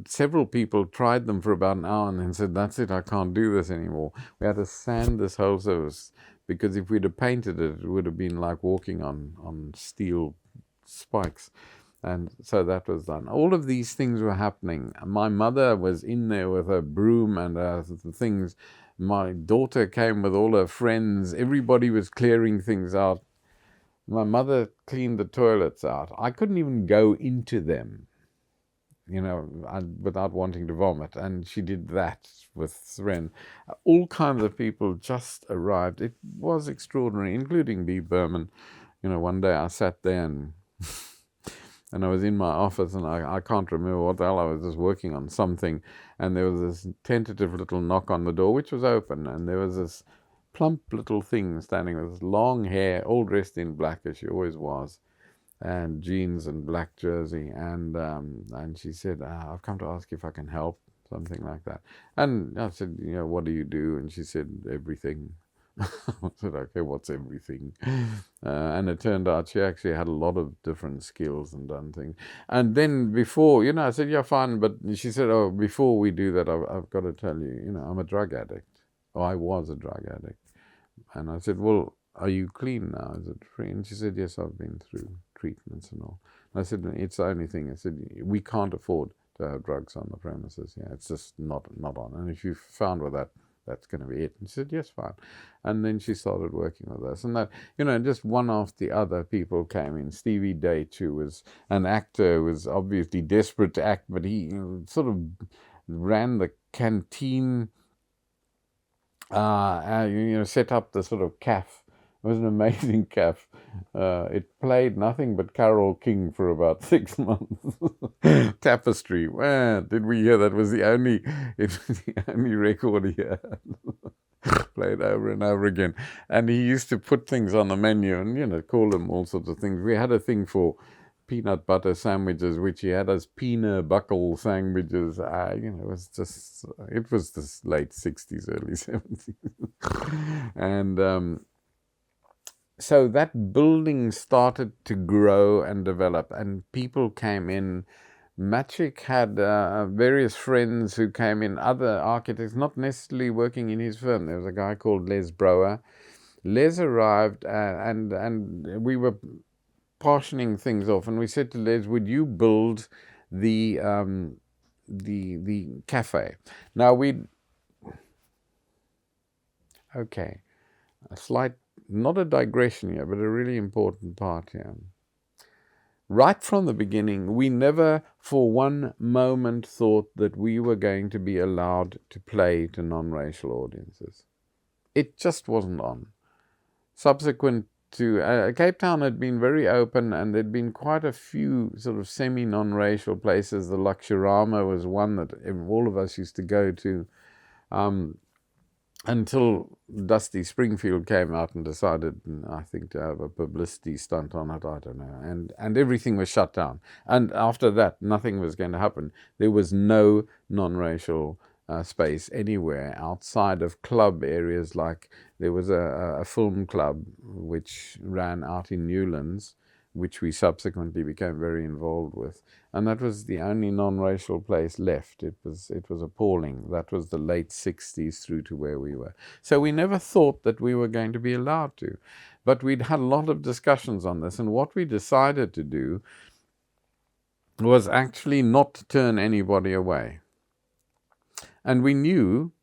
several people tried them for about an hour and then said, that's it, I can't do this anymore. We had to sand this whole surface, because if we'd have painted it, it would have been like walking on steel spikes. And so that was done. All of these things were happening. My mother was in there with her broom and things. My daughter came with all her friends. Everybody was clearing things out. My mother cleaned the toilets out. I couldn't even go into them, without wanting to vomit. And she did that with Sren. All kinds of people just arrived. It was extraordinary, including B. Berman. One day I sat there and I was in my office, and I can't remember what the hell. I was just working on something, and there was this tentative little knock on the door, which was open, and there was this plump little thing standing with long hair, all dressed in black, as she always was, and jeans and black jersey, and she said, I've come to ask if I can help, something like that. And I said, what do you do? And she said, everything. I said, okay, what's everything? And it turned out she actually had a lot of different skills and done things. And then before, I said, yeah, fine. But she said, oh, before we do that, I've got to tell you, I'm a drug addict. Oh, I was a drug addict. And I said, well, are you clean now? Is it free? And she said, yes, I've been through treatments and all. And I said, it's the only thing. I said, we can't afford to have drugs on the premises. Yeah, it's just not on. And if you found with that, that's going to be it. And she said, yes, fine. And then she started working with us. And that, just one after the other, people came in. Stevie Date, who was an actor, was obviously desperate to act, but he sort of ran the canteen, set up the sort of cafe. It was an amazing cafe. It played nothing but Carole King for about 6 months. Tapestry. Man, did we hear that? It was the only record he had. Played over and over again. And he used to put things on the menu and, call them all sorts of things. We had a thing for peanut butter sandwiches, which he had as peanut buckle sandwiches. It was the late 60s, early 70s. And so that building started to grow and develop, and people came in. Matric had various friends who came in, other architects, not necessarily working in his firm. There was a guy called Les Brower. Les arrived, and we were portioning things off, and we said to Les, would you build the cafe? Now a slight, not a digression here, but a really important part here. Right from the beginning, we never for one moment thought that we were going to be allowed to play to non-racial audiences. It just wasn't on. Subsequent to Cape Town had been very open, and there'd been quite a few sort of semi-non-racial places. The Luxurama was one that all of us used to go to, until Dusty Springfield came out and decided, I think, to have a publicity stunt on it, I don't know, and everything was shut down. And after that, nothing was going to happen. There was no non-racial space anywhere outside of club areas. Like there was a film club which ran out in Newlands, which we subsequently became very involved with, and that was the only non-racial place left. It was appalling. That was the late 60s through to where we were. So we never thought that we were going to be allowed to, but we'd had a lot of discussions on this, and what we decided to do was actually not to turn anybody away. And we knew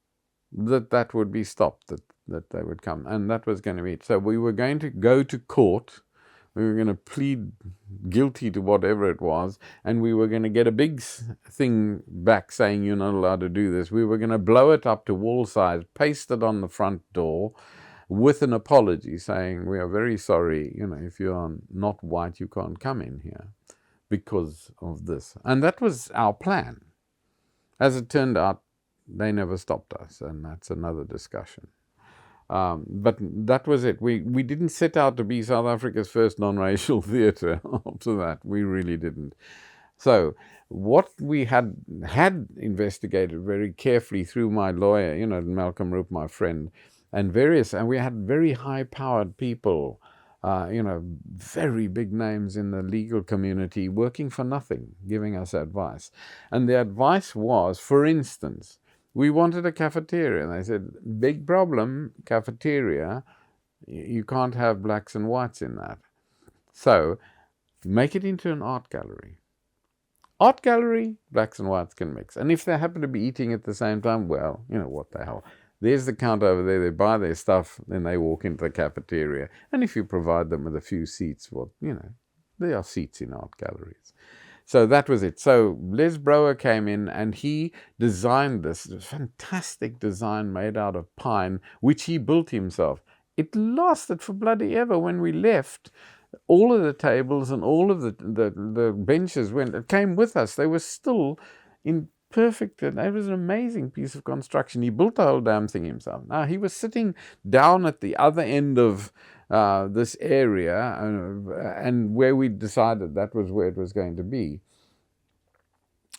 that would be stopped, that they would come, and that was going to be it. So we were going to go to court. We were going to plead guilty to whatever it was, and we were going to get a big thing back saying you're not allowed to do this. We were going to blow it up to wall size, paste it on the front door with an apology saying, we are very sorry, if you are not white, you can't come in here because of this. And that was our plan. As it turned out, they never stopped us, and that's another discussion. But that was it. We didn't set out to be South Africa's first non-racial theatre after that. We really didn't. So what we had investigated very carefully through my lawyer, Malcolm Roop, my friend, and we had very high-powered people, very big names in the legal community working for nothing, giving us advice. And the advice was, for instance, we wanted a cafeteria, and they said, big problem, cafeteria, you can't have blacks and whites in that. So make it into an art gallery. Art gallery, blacks and whites can mix. And if they happen to be eating at the same time, well, what the hell. there's the counter over there, they buy their stuff, then they walk into the cafeteria. And if you provide them with a few seats, well, there are seats in art galleries. So that was it. So Les Brouwer came in and he designed this fantastic design made out of pine, which he built himself. It lasted for bloody ever. When we left, all of the tables and all of the benches came with us. They were still in perfect. It was an amazing piece of construction. He built the whole damn thing himself. Now, he was sitting down at the other end of this area, and where we decided that was where it was going to be.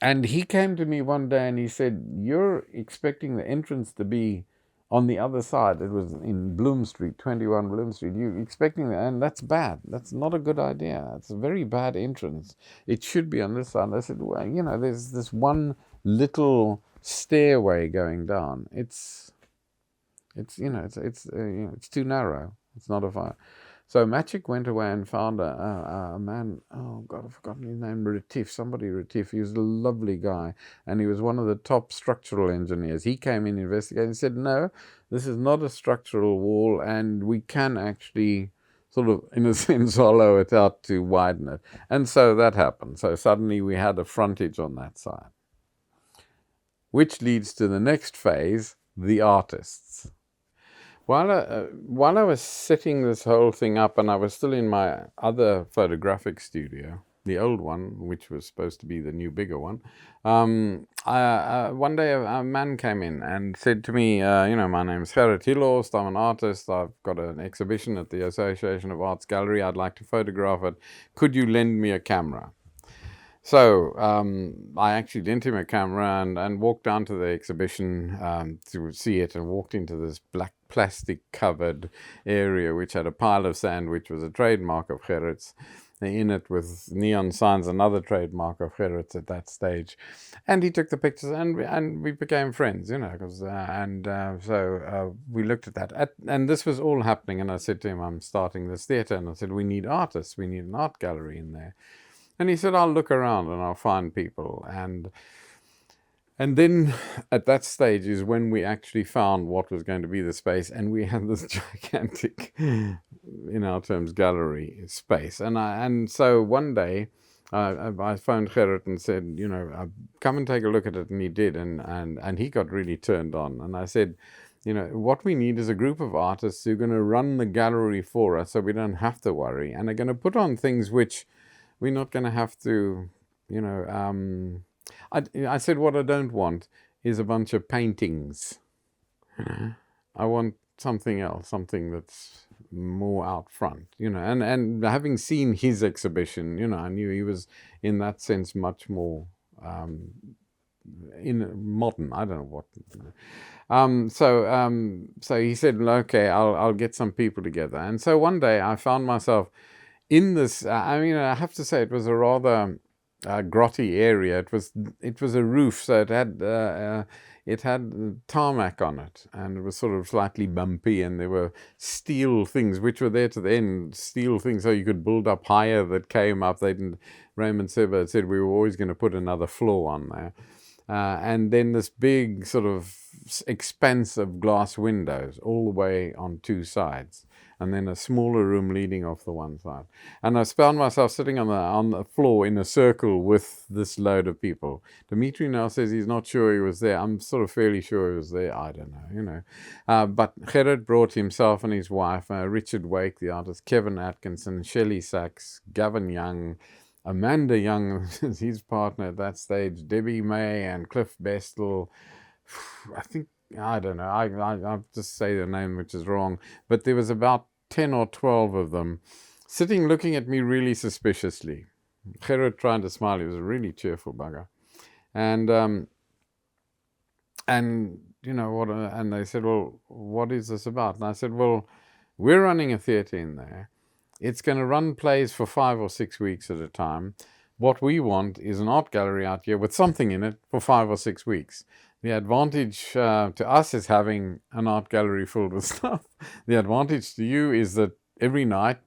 And he came to me one day and he said, "You're expecting the entrance to be on the other side." It was in Bloom Street, 21 Bloom Street. You're expecting that, and that's bad. That's not a good idea. It's a very bad entrance. It should be on this side. I said, well, there's this one little stairway going down. It's too narrow. It's not a fire. So Matric went away and found a man, oh God, I've forgotten his name, Retief. He was a lovely guy, and he was one of the top structural engineers. He came in, investigated, and said, no, this is not a structural wall, and we can actually sort of, in a sense, hollow it out to widen it. And so that happened. So suddenly we had a frontage on that side, which leads to the next phase, the artists. While I was setting this whole thing up, and I was still in my other photographic studio, the old one, which was supposed to be the new, bigger one, one day a man came in and said to me, my name's Gerrit Hilhorst, I'm an artist, I've got an exhibition at the Association of Arts Gallery, I'd like to photograph it, could you lend me a camera? So I actually lent him a camera and walked down to the exhibition to see it, and walked into this black plastic covered area which had a pile of sand, which was a trademark of Gerrit's, in it with neon signs, another trademark of Gerrit's at that stage. And he took the pictures, and we became friends, so we looked at that. And this was all happening, and I said to him, I'm starting this theatre, and I said, we need artists, we need an art gallery in there. And he said, I'll look around and I'll find people. And then at that stage is when we actually found what was going to be the space. And we had this gigantic, in our terms, gallery space. And so one day I phoned Gerrit and said, come and take a look at it. And he did. And he got really turned on. And I said, what we need is a group of artists who are going to run the gallery for us so we don't have to worry. And they're going to put on things which we're not going to have to, I said what I don't want is a bunch of paintings. I want something else, something that's more out front, and having seen his exhibition, I knew he was in that sense much more in modern. I don't know what. So he said, okay, I'll get some people together. And so one day I found myself in this, I have to say it was a rather grotty area. It was a roof, so it had tarmac on it, and it was sort of slightly bumpy, and there were steel things which were there to the end, steel things so you could build up higher that came up. Raymond Seba said we were always going to put another floor on there. And then this big sort of expanse of glass windows all the way on two sides, and then a smaller room leading off the one side. And I found myself sitting on the floor in a circle with this load of people. Dimitri now says he's not sure he was there. I'm sort of fairly sure he was there. I don't know, But Gerrit brought himself and his wife, Richard Wake, the artist, Kevin Atkinson, Shelley Sachs, Gavin Young, Amanda Young, his partner at that stage, Debbie May and Cliff Bestel. I don't know, I'll just say the name which is wrong, but there was about 10 or 12 of them sitting looking at me really suspiciously. Gerrit trying to smile, he was a really cheerful bugger. And and they said, well, what is this about? And I said, well, we're running a theatre in there. It's going to run plays for 5 or 6 weeks at a time. What we want is an art gallery out here with something in it for 5 or 6 weeks. The advantage to us is having an art gallery filled with stuff. The advantage to you is that every night,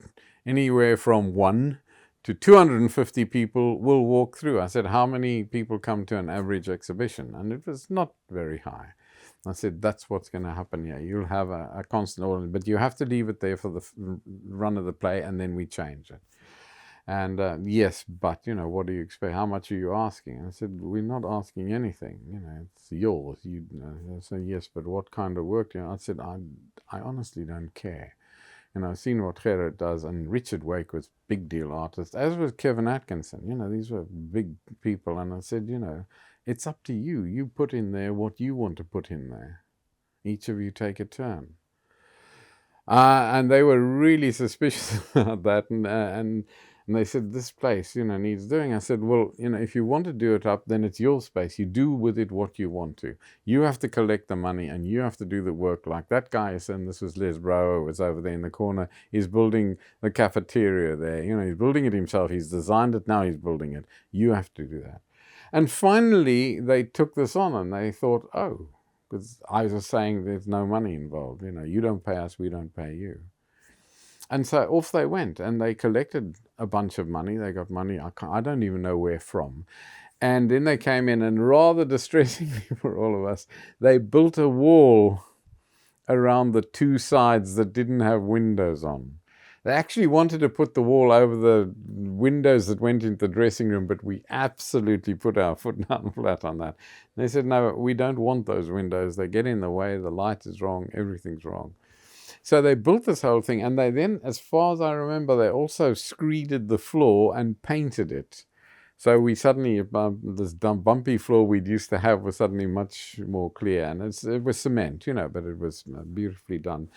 anywhere from 1 to 250 people will walk through. I said, how many people come to an average exhibition? And it was not very high. I said, that's what's going to happen here. You'll have a constant order, but you have to leave it there for the run of the play, and then we change it. And yes, but, what do you expect? How much are you asking? And I said, we're not asking anything. It's yours. I said, yes, but what kind of work? I said, I honestly don't care. I've seen what Gerrit does, and Richard Wake was big deal artist, as was Kevin Atkinson. These were big people. And I said, it's up to you. You put in there what you want to put in there. Each of you take a turn. And they were really suspicious about that. And they said, this place, needs doing. I said, well, if you want to do it up, then it's your space. You do with it what you want to. You have to collect the money, and you have to do the work. Like that guy, and this was Les Brouwer, was over there in the corner. He's building the cafeteria there. He's building it himself. He's designed it. Now he's building it. You have to do that. And finally, they took this on, and they thought, oh, because I was saying there's no money involved. You don't pay us, we don't pay you. And so off they went, and they collected a bunch of money. They got money, I don't even know where from. And then they came in, and rather distressingly for all of us, they built a wall around the two sides that didn't have windows on. They actually wanted to put the wall over the windows that went into the dressing room, but we absolutely put our foot down flat on that. They said, no, we don't want those windows. They get in the way. The light is wrong. Everything's wrong. So they built this whole thing, and they then, as far as I remember, they also screeded the floor and painted it. So we suddenly, this bumpy floor we'd used to have was suddenly much more clear. And it was cement, but it was beautifully done.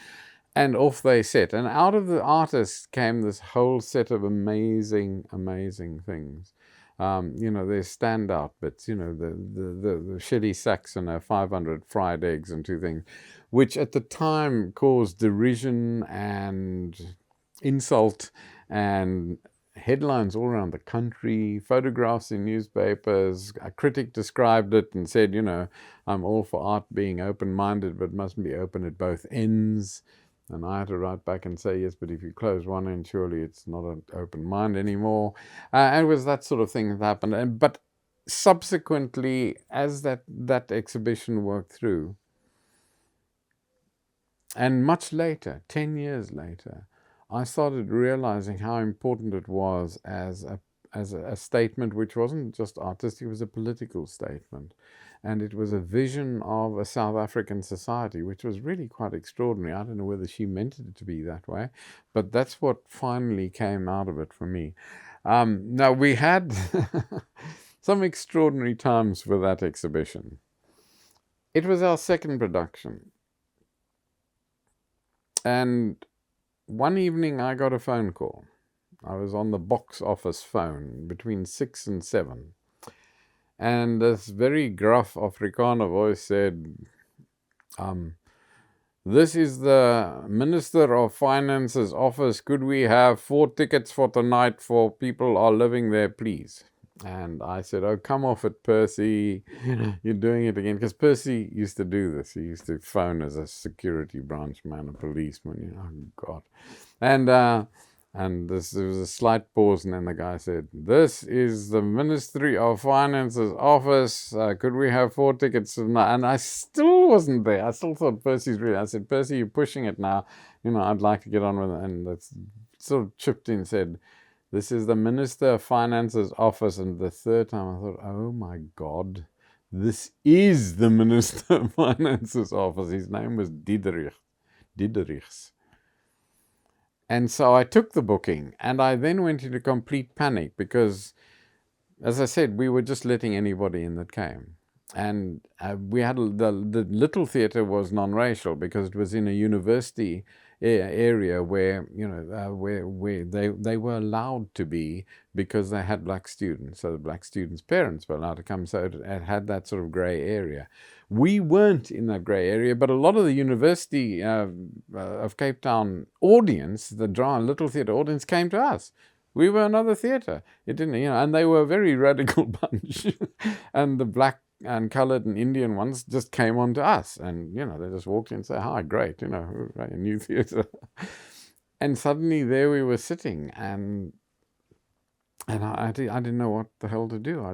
And off they set. And out of the artists came this whole set of amazing, amazing things. There's standout bits, the Shelley Saxon, 500 fried eggs and two things, which at the time caused derision and insult and headlines all around the country, photographs in newspapers. A critic described it and said, I'm all for art being open-minded, but mustn't be open at both ends. And I had to write back and say, yes, but if you close one end, surely it's not an open mind anymore. And it was that sort of thing that happened. But subsequently, as that exhibition worked through, and much later, 10 years later, I started realizing how important it was as a statement which wasn't just artistic, it was a political statement. And it was a vision of a South African society, which was really quite extraordinary. I don't know whether she meant it to be that way, but that's what finally came out of it for me. Now, we had some extraordinary times for that exhibition. It was our second production. And one evening I got a phone call. I was on the box office phone between 6 and 7. And this very gruff Afrikaner voice said, this is the Minister of Finance's office. Could we have 4 tickets for tonight for people are living there, please? And I said, oh, come off it, Percy. You're doing it again. Because Percy used to do this. He used to phone as a security branch man, a policeman. Oh, God. And there was a slight pause, and then the guy said, this is the Ministry of Finance's office. Could we have 4 tickets tonight? And I still wasn't there. I still thought Percy's really. I said, Percy, you're pushing it now. I'd like to get on with it. And that's sort of chipped in and said, this is the Minister of Finance's office. And the third time I thought, oh my God, this is the Minister of Finance's office. His name was Diederichs. And so I took the booking, and I then went into complete panic because, as I said, we were just letting anybody in that came. And we had the little theatre was non-racial because it was in a university area where where they were allowed to be because they had black students. So the black students' parents were allowed to come. So it had that sort of grey area. We weren't in that grey area, but a lot of the University of Cape Town audience, the little theatre audience, came to us. We were another theatre. It didn't, and they were a very radical bunch. And the black and coloured and Indian ones just came on to us, and they just walked in and said, "Hi, great, a new theatre." And suddenly there we were sitting, and I didn't know what the hell to do.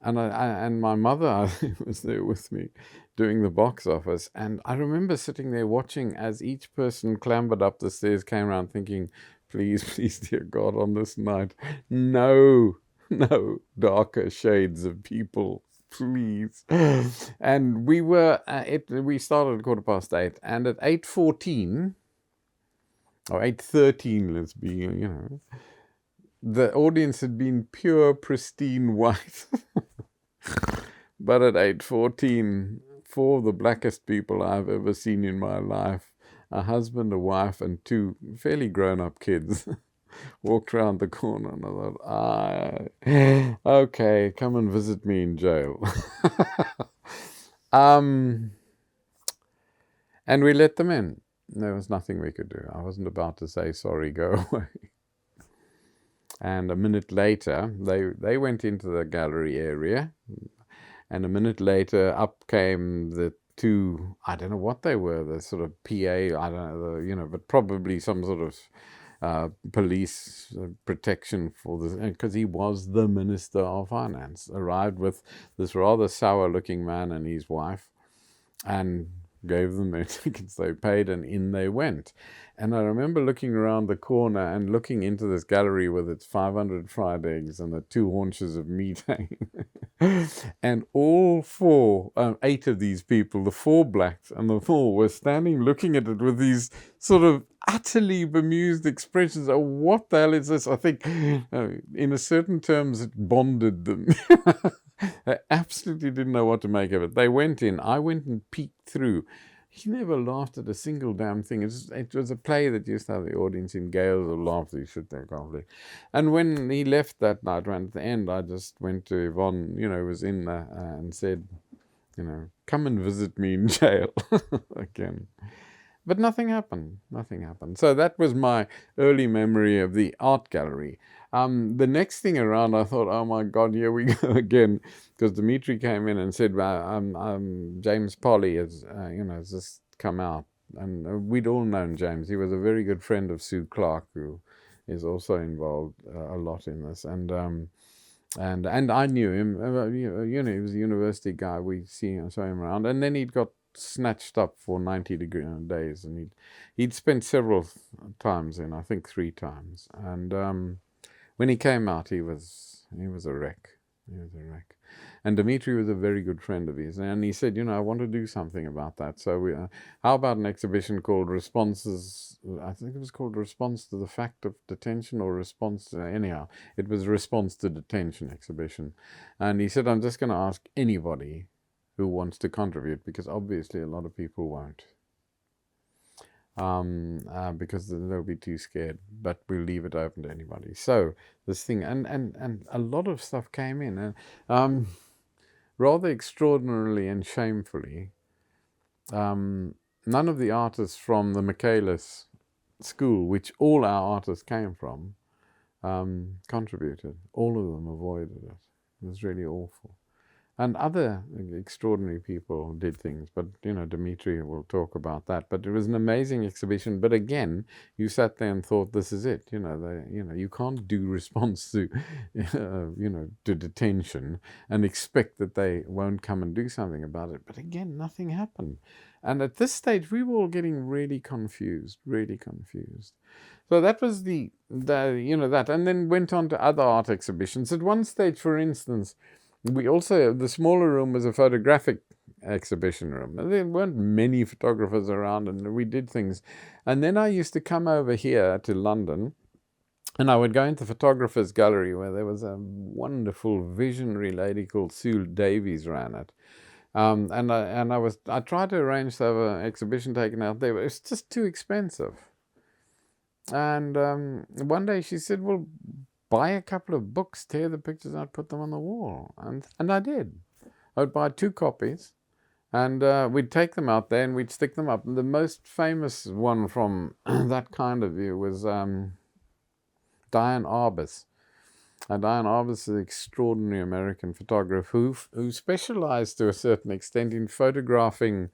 And my mother I think, was there with me doing the box office. And I remember sitting there watching as each person clambered up the stairs, came around thinking, please, please, dear God, on this night, no darker shades of people, please. And we started at 8:15, and at 8:14, or 8:13, let's be, the audience had been pure, pristine white. But at 8:14, four of the blackest people I've ever seen in my life, a husband, a wife, and two fairly grown-up kids, walked around the corner, and I thought, okay, come and visit me in jail. And we let them in. There was nothing we could do. I wasn't about to say, sorry, go away. And a minute later, they went into the gallery area. And a minute later, up came the two, I don't know what they were, the sort of PA, I don't know, but probably some sort of police protection for this, because he was the Minister of Finance, arrived with this rather sour-looking man and his wife, and gave them their tickets. They paid, and in they went. And I remember looking around the corner and looking into this gallery with its 500 fried eggs and the 2 haunches of meat hanging. And all 8 of these people, the 4 blacks and the 4, were standing looking at it with these sort of utterly bemused expressions. Oh, what the hell is this? I think in a certain terms it bonded them. They absolutely didn't know what to make of it. They went in. I went and peeked through. He never laughed at a single damn thing. It was a play that used to have the audience in gales of laughter. You should think calmly. And when he left that night, right at the end, I just went to Yvonne, who was in there, and said, come and visit me in jail again. But nothing happened. Nothing happened. So that was my early memory of the art gallery. The next thing around, I thought, oh my God, here we go again, because Dimitri came in and said, James Polly has just come out, and we'd all known James. He was a very good friend of Sue Clark, who is also involved a lot in this, and I knew him. He was a university guy. We saw him around, and then he'd got snatched up for 90-degree days, and he'd spent several times in, I think 3 times, and when he came out, he was a wreck. He was a wreck. And Dimitri was a very good friend of his, and he said, I want to do something about that. So how about an exhibition called Responses? I think it was called Response to the Fact of Detention, or Response to, anyhow, it was Response to Detention exhibition. And he said, I'm just going to ask anybody who wants to contribute, because obviously a lot of people won't. Because they'll be too scared, but we'll leave it open to anybody. So this thing, and a lot of stuff came in, and rather extraordinarily and shamefully, none of the artists from the Michaelis school, which all our artists came from, contributed. All of them avoided it. It was really awful. And other extraordinary people did things, but Dimitri will talk about that. But it was an amazing exhibition. But again, you sat there and thought, this is it. You can't do response to, to detention and expect that they won't come and do something about it. But again, nothing happened. And at this stage, we were all getting really confused. So that was that, and then went on to other art exhibitions. At one stage, for instance, we also, the smaller room was a photographic exhibition room. There weren't many photographers around, and we did things. And then I used to come over here to London, and I would go into the photographer's gallery, where there was a wonderful visionary lady called Sue Davies ran it. And I tried to arrange to have an exhibition taken out there, but it's just too expensive. And one day she said, well, buy a couple of books, tear the pictures out, put them on the wall. And I did. I would buy 2 copies, and we'd take them out there and we'd stick them up. And the most famous one from that kind of view was Diane Arbus. Diane Arbus is an extraordinary American photographer who specialized to a certain extent in photographing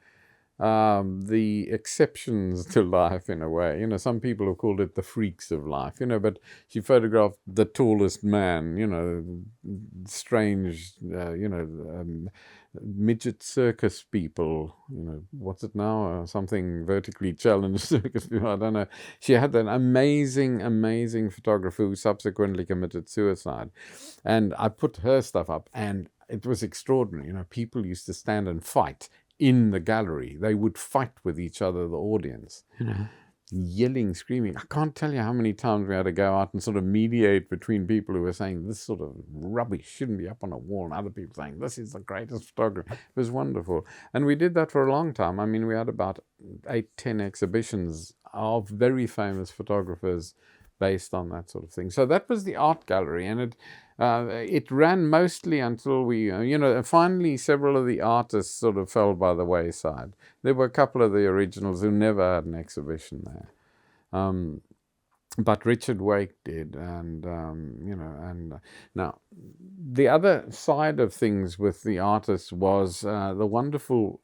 the exceptions to life in a way. Some people have called it the freaks of life, but she photographed the tallest man, strange, midget circus people, what's it now? Something vertically challenged circus people, I don't know. She had an amazing, amazing photographer who subsequently committed suicide. And I put her stuff up, and it was extraordinary. People used to stand and fight in the gallery. They would fight with each other, the audience, yelling, screaming. I can't tell you how many times we had to go out and sort of mediate between people who were saying this sort of rubbish shouldn't be up on a wall, and other people saying this is the greatest photography. It was wonderful. And we did that for a long time. I mean, we had about 8-10 exhibitions of very famous photographers based on that sort of thing. So that was the art gallery, and it ran mostly until we, finally several of the artists sort of fell by the wayside. There were a couple of the originals who never had an exhibition there. But Richard Wake did, and, now the other side of things with the artists was the wonderful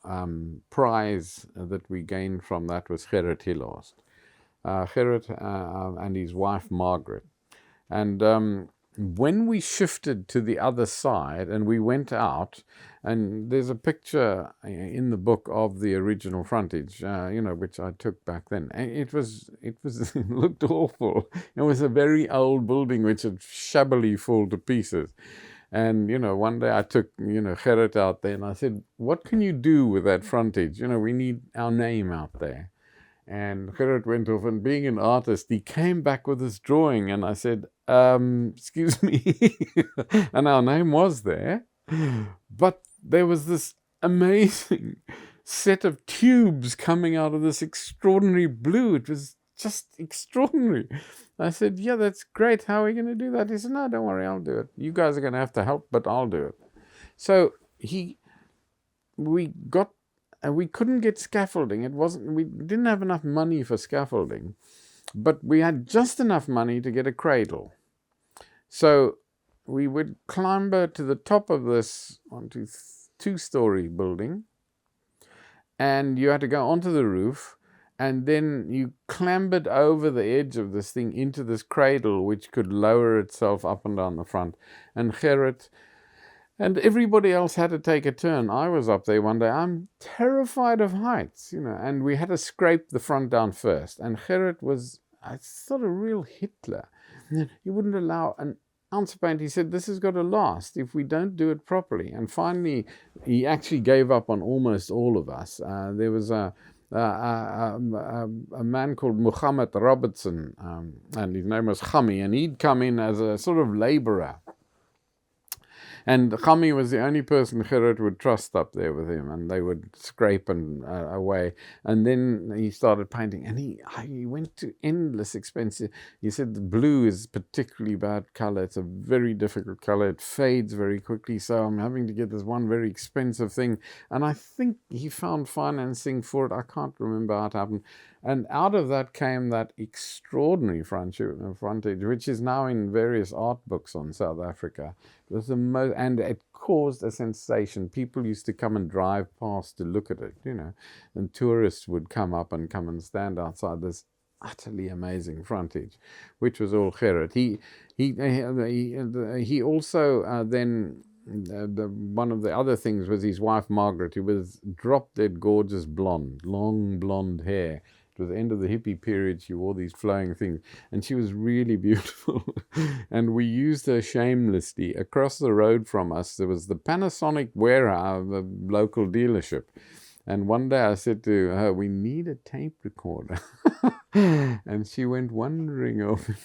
prize that we gained from that was Gerrit Hilhorst. Gerrit and his wife Margaret. And when we shifted to the other side and we went out, and there's a picture in the book of the original frontage, which I took back then. And it looked awful. It was a very old building which had shabbily fallen to pieces. And, one day I took, Gerrit out there and I said, what can you do with that frontage? We need our name out there. And Gerrit went off, and being an artist, he came back with his drawing, and I said, excuse me, and our name was there, but there was this amazing set of tubes coming out of this extraordinary blue. It was just extraordinary. I said, yeah, that's great. How are we going to do that? He said, no, don't worry, I'll do it. You guys are going to have to help, but I'll do it. So we couldn't get scaffolding. We didn't have enough money for scaffolding, but we had just enough money to get a cradle. So we would clamber to the top of this 2-story building, and you had to go onto the roof, and then you clambered over the edge of this thing into this cradle, which could lower itself up and down the front. And Gerrit and everybody else had to take a turn. I was up there one day. I'm terrified of heights, and we had to scrape the front down first. And Gerrit was a sort of real Hitler. He wouldn't allow an ounce of paint. He said, this has got to last if we don't do it properly. And finally, he actually gave up on almost all of us. There was a man called Muhammad Robertson, and his name was Khami, and he'd come in as a sort of laborer. And Khami was the only person Gerrit would trust up there with him, and they would scrape and away. And then he started painting, and he went to endless expense. He said the blue is particularly bad color. It's a very difficult color. It fades very quickly, so I'm having to get this one very expensive thing. And I think he found financing for it. I can't remember how it happened. And out of that came that extraordinary frontage, which is now in various art books on South Africa. It was and it caused a sensation. People used to come and drive past to look at it, and tourists would come and stand outside this utterly amazing frontage, which was all Gerrit. He also then. One of the other things was his wife Margaret, who was drop-dead gorgeous blonde, long blonde hair. It was the end of the hippie period. She wore these flowing things, and she was really beautiful. And we used her shamelessly. Across the road from us, there was the Panasonic warehouse, the local dealership. And one day I said to her, we need a tape recorder. And she went wandering over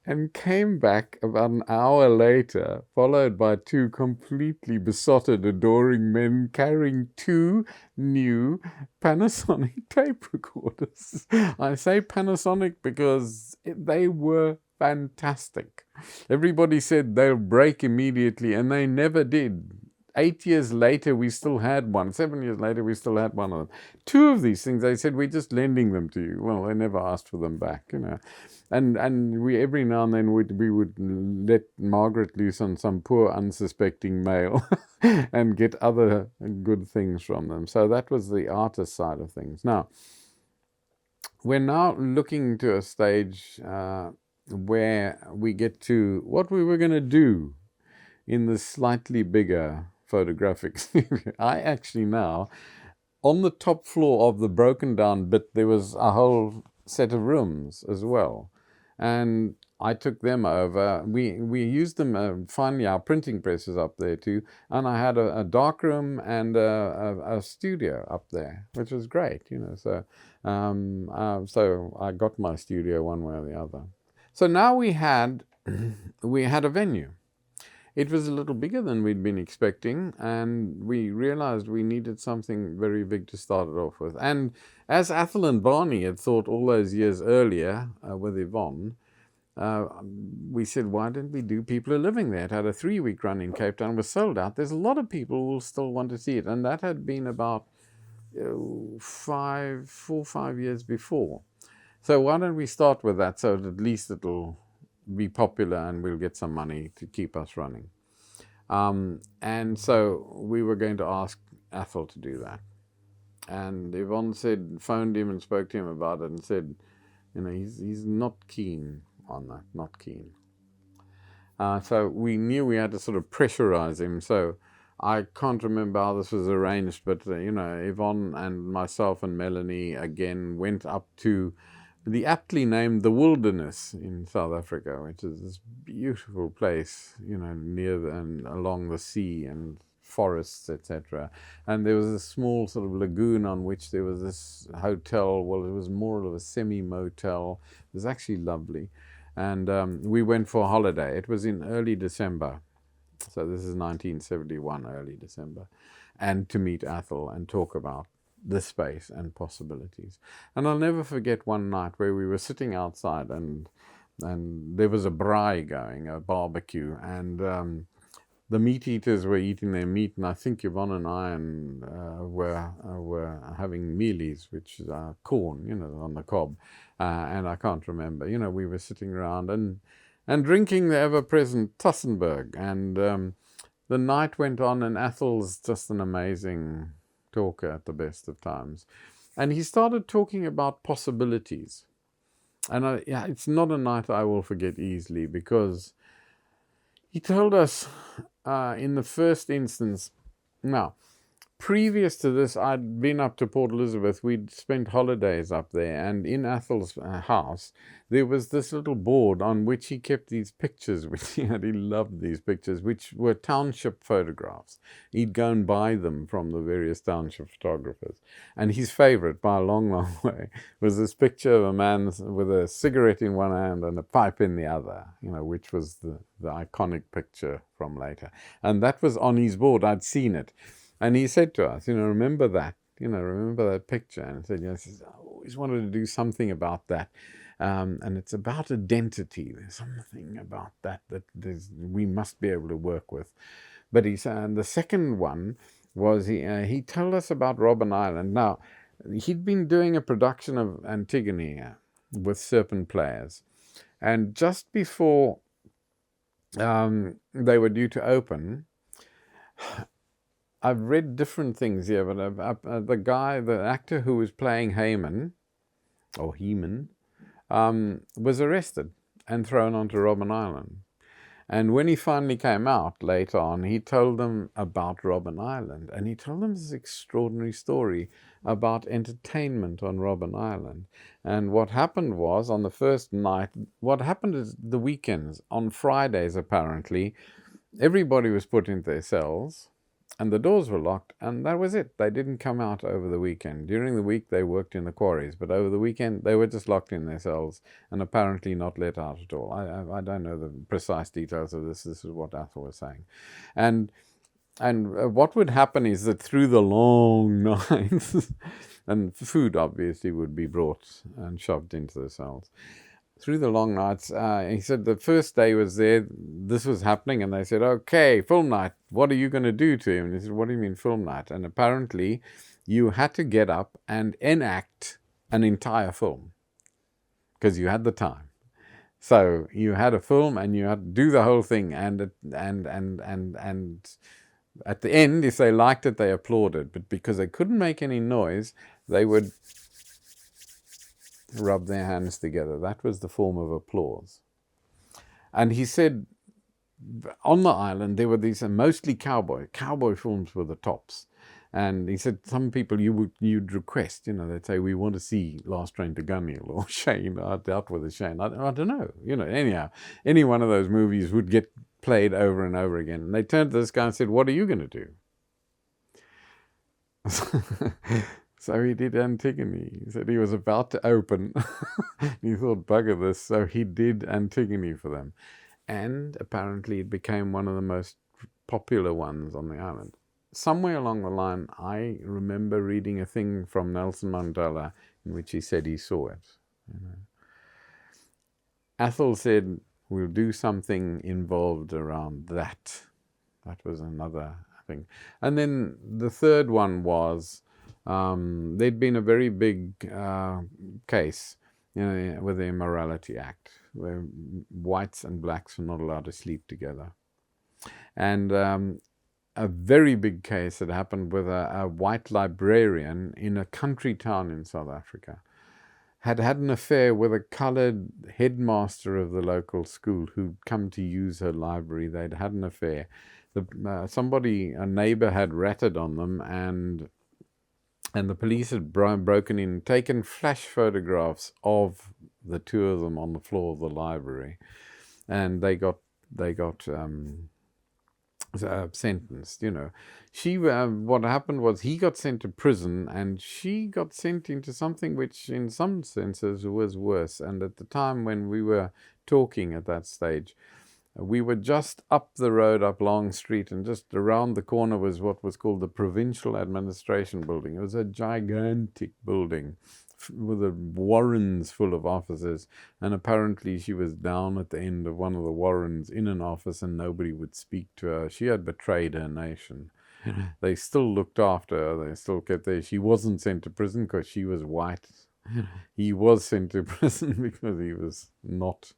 and came back about an hour later, followed by 2 completely besotted, adoring men carrying 2 new Panasonic tape recorders. I say Panasonic because they were fantastic. Everybody said they'll break immediately, and they never did. 8 years later, we still had one. 7 years later, we still had one of them. Two of these things, they said, we're just lending them to you. Well, they never asked for them back, you know. And we every now and then we would let Margaret loose on some poor unsuspecting male and get other good things from them. So that was the artist side of things. Now, we're now looking to a stage where we get to what we were going to do in the slightly bigger photographic studio. I actually now, on the top floor of the broken down bit, there was a whole set of rooms as well. And I took them over. We used them, finally our printing press is up there too. And I had a dark room and a studio up there, which was great, you know. So, so I got my studio one way or the other. So now we had a venue. It was a little bigger than we'd been expecting, and we realized we needed something very big to start it off with. And as Athol and Barney had thought all those years earlier with Yvonne, we said, why didn't we do People Are Living There? It had a 3-week run in Cape Town, was sold out. There's a lot of people who will still want to see it, and that had been about 4 or 5 years before. So why don't we start with that, so at least it'll be popular and we'll get some money to keep us running. And so we were going to ask Athol to do that. And Yvonne phoned him and spoke to him about it and said, you know, he's not keen on that, not keen. So we knew we had to sort of pressurize him. So I can't remember how this was arranged, but, you know, Yvonne and myself and Melanie again went up to the aptly named The Wilderness in South Africa, which is this beautiful place, you know, near and along the sea and forests, etc. And there was a small sort of lagoon on which there was this hotel. Well, it was more of a semi-motel. It was actually lovely. And we went for a holiday. It was in early December. So this is 1971, early December. And to meet Athol and talk about the space and possibilities. And I'll never forget one night where we were sitting outside and there was a braai going, a barbecue, and the meat eaters were eating their meat, and I think Yvonne and I were having mealies, which is corn, you know, on the cob, and I can't remember. You know, we were sitting around and drinking the ever-present Tussenberg, and the night went on, and Athol's just an amazing talker at the best of times. And he started talking about possibilities. And it's not a night I will forget easily, because he told us in the first instance, now, previous to this, I'd been up to Port Elizabeth. We'd spent holidays up there, and in Athol's house, there was this little board on which he kept these pictures, which he loved these pictures, which were township photographs. He'd go and buy them from the various township photographers. And his favorite, by a long, long way, was this picture of a man with a cigarette in one hand and a pipe in the other, you know, which was the iconic picture from later. And that was on his board. I'd seen it. And he said to us, you know, remember that, remember that picture. And I said, yes, I always wanted to do something about that. And it's about identity. There's something about that we must be able to work with. But he said, and the second one was he told us about Robben Island. Now, he'd been doing a production of Antigone with Serpent Players. And just before they were due to open, I've read different things here, but the actor who was playing Haman, or Heman, was arrested and thrown onto Robben Island. And when he finally came out later on, he told them about Robben Island. And he told them this extraordinary story about entertainment on Robben Island. And what happened was, on the first night, what happened is the weekends, on Fridays apparently, everybody was put into their cells, and the doors were locked, and that was it. They didn't come out over the weekend. During the week, they worked in the quarries, but over the weekend, they were just locked in their cells and apparently not let out at all. I don't know the precise details of this. This is what Athol was saying. And what would happen is that through the long nights, and food obviously would be brought and shoved into the cells. through the long nights. He said the first day was there, this was happening, and they said, okay, film night, what are you going to do to him? And he said, what do you mean film night? And apparently you had to get up and enact an entire film because you had the time. So you had a film and you had to do the whole thing, and at the end, if they liked it, they applauded. But because they couldn't make any noise, they would rub their hands together. That was the form of applause. And he said on the island there were these mostly cowboy films were the tops. And he said some people you'd request, they'd say, we want to see Last Train to Gunhill or Shane. I doubt whether Shane, I don't know. Anyhow, any one of those movies would get played over and over again. And they turned to this guy and said, what are you going to do? So he did Antigone. He said he was about to open. He thought, bugger this. So he did Antigone for them. And apparently it became one of the most popular ones on the island. Somewhere along the line, I remember reading a thing from Nelson Mandela in which he said he saw it. Athol said, we'll do something involved around that. That was another thing. And then the third one was, there'd been a very big case with the Immorality Act, where whites and blacks were not allowed to sleep together. And a very big case had happened with a white librarian in a country town in South Africa. Had an affair with a coloured headmaster of the local school who'd come to use her library. They'd had an affair. A neighbour had ratted on them, and the police had broken in, taken flash photographs of the two of them on the floor of the library, and they got sentenced. What happened was he got sent to prison and she got sent into something which in some senses was worse. And at the time when we were talking at that stage, we were just up the road, up Long Street, and just around the corner was what was called the Provincial Administration Building. It was a gigantic building with the warrens full of officers, and apparently she was down at the end of one of the warrens in an office and nobody would speak to her. She had betrayed her nation. They still looked after her. They still kept her. She wasn't sent to prison because she was white. He was sent to prison because he was not.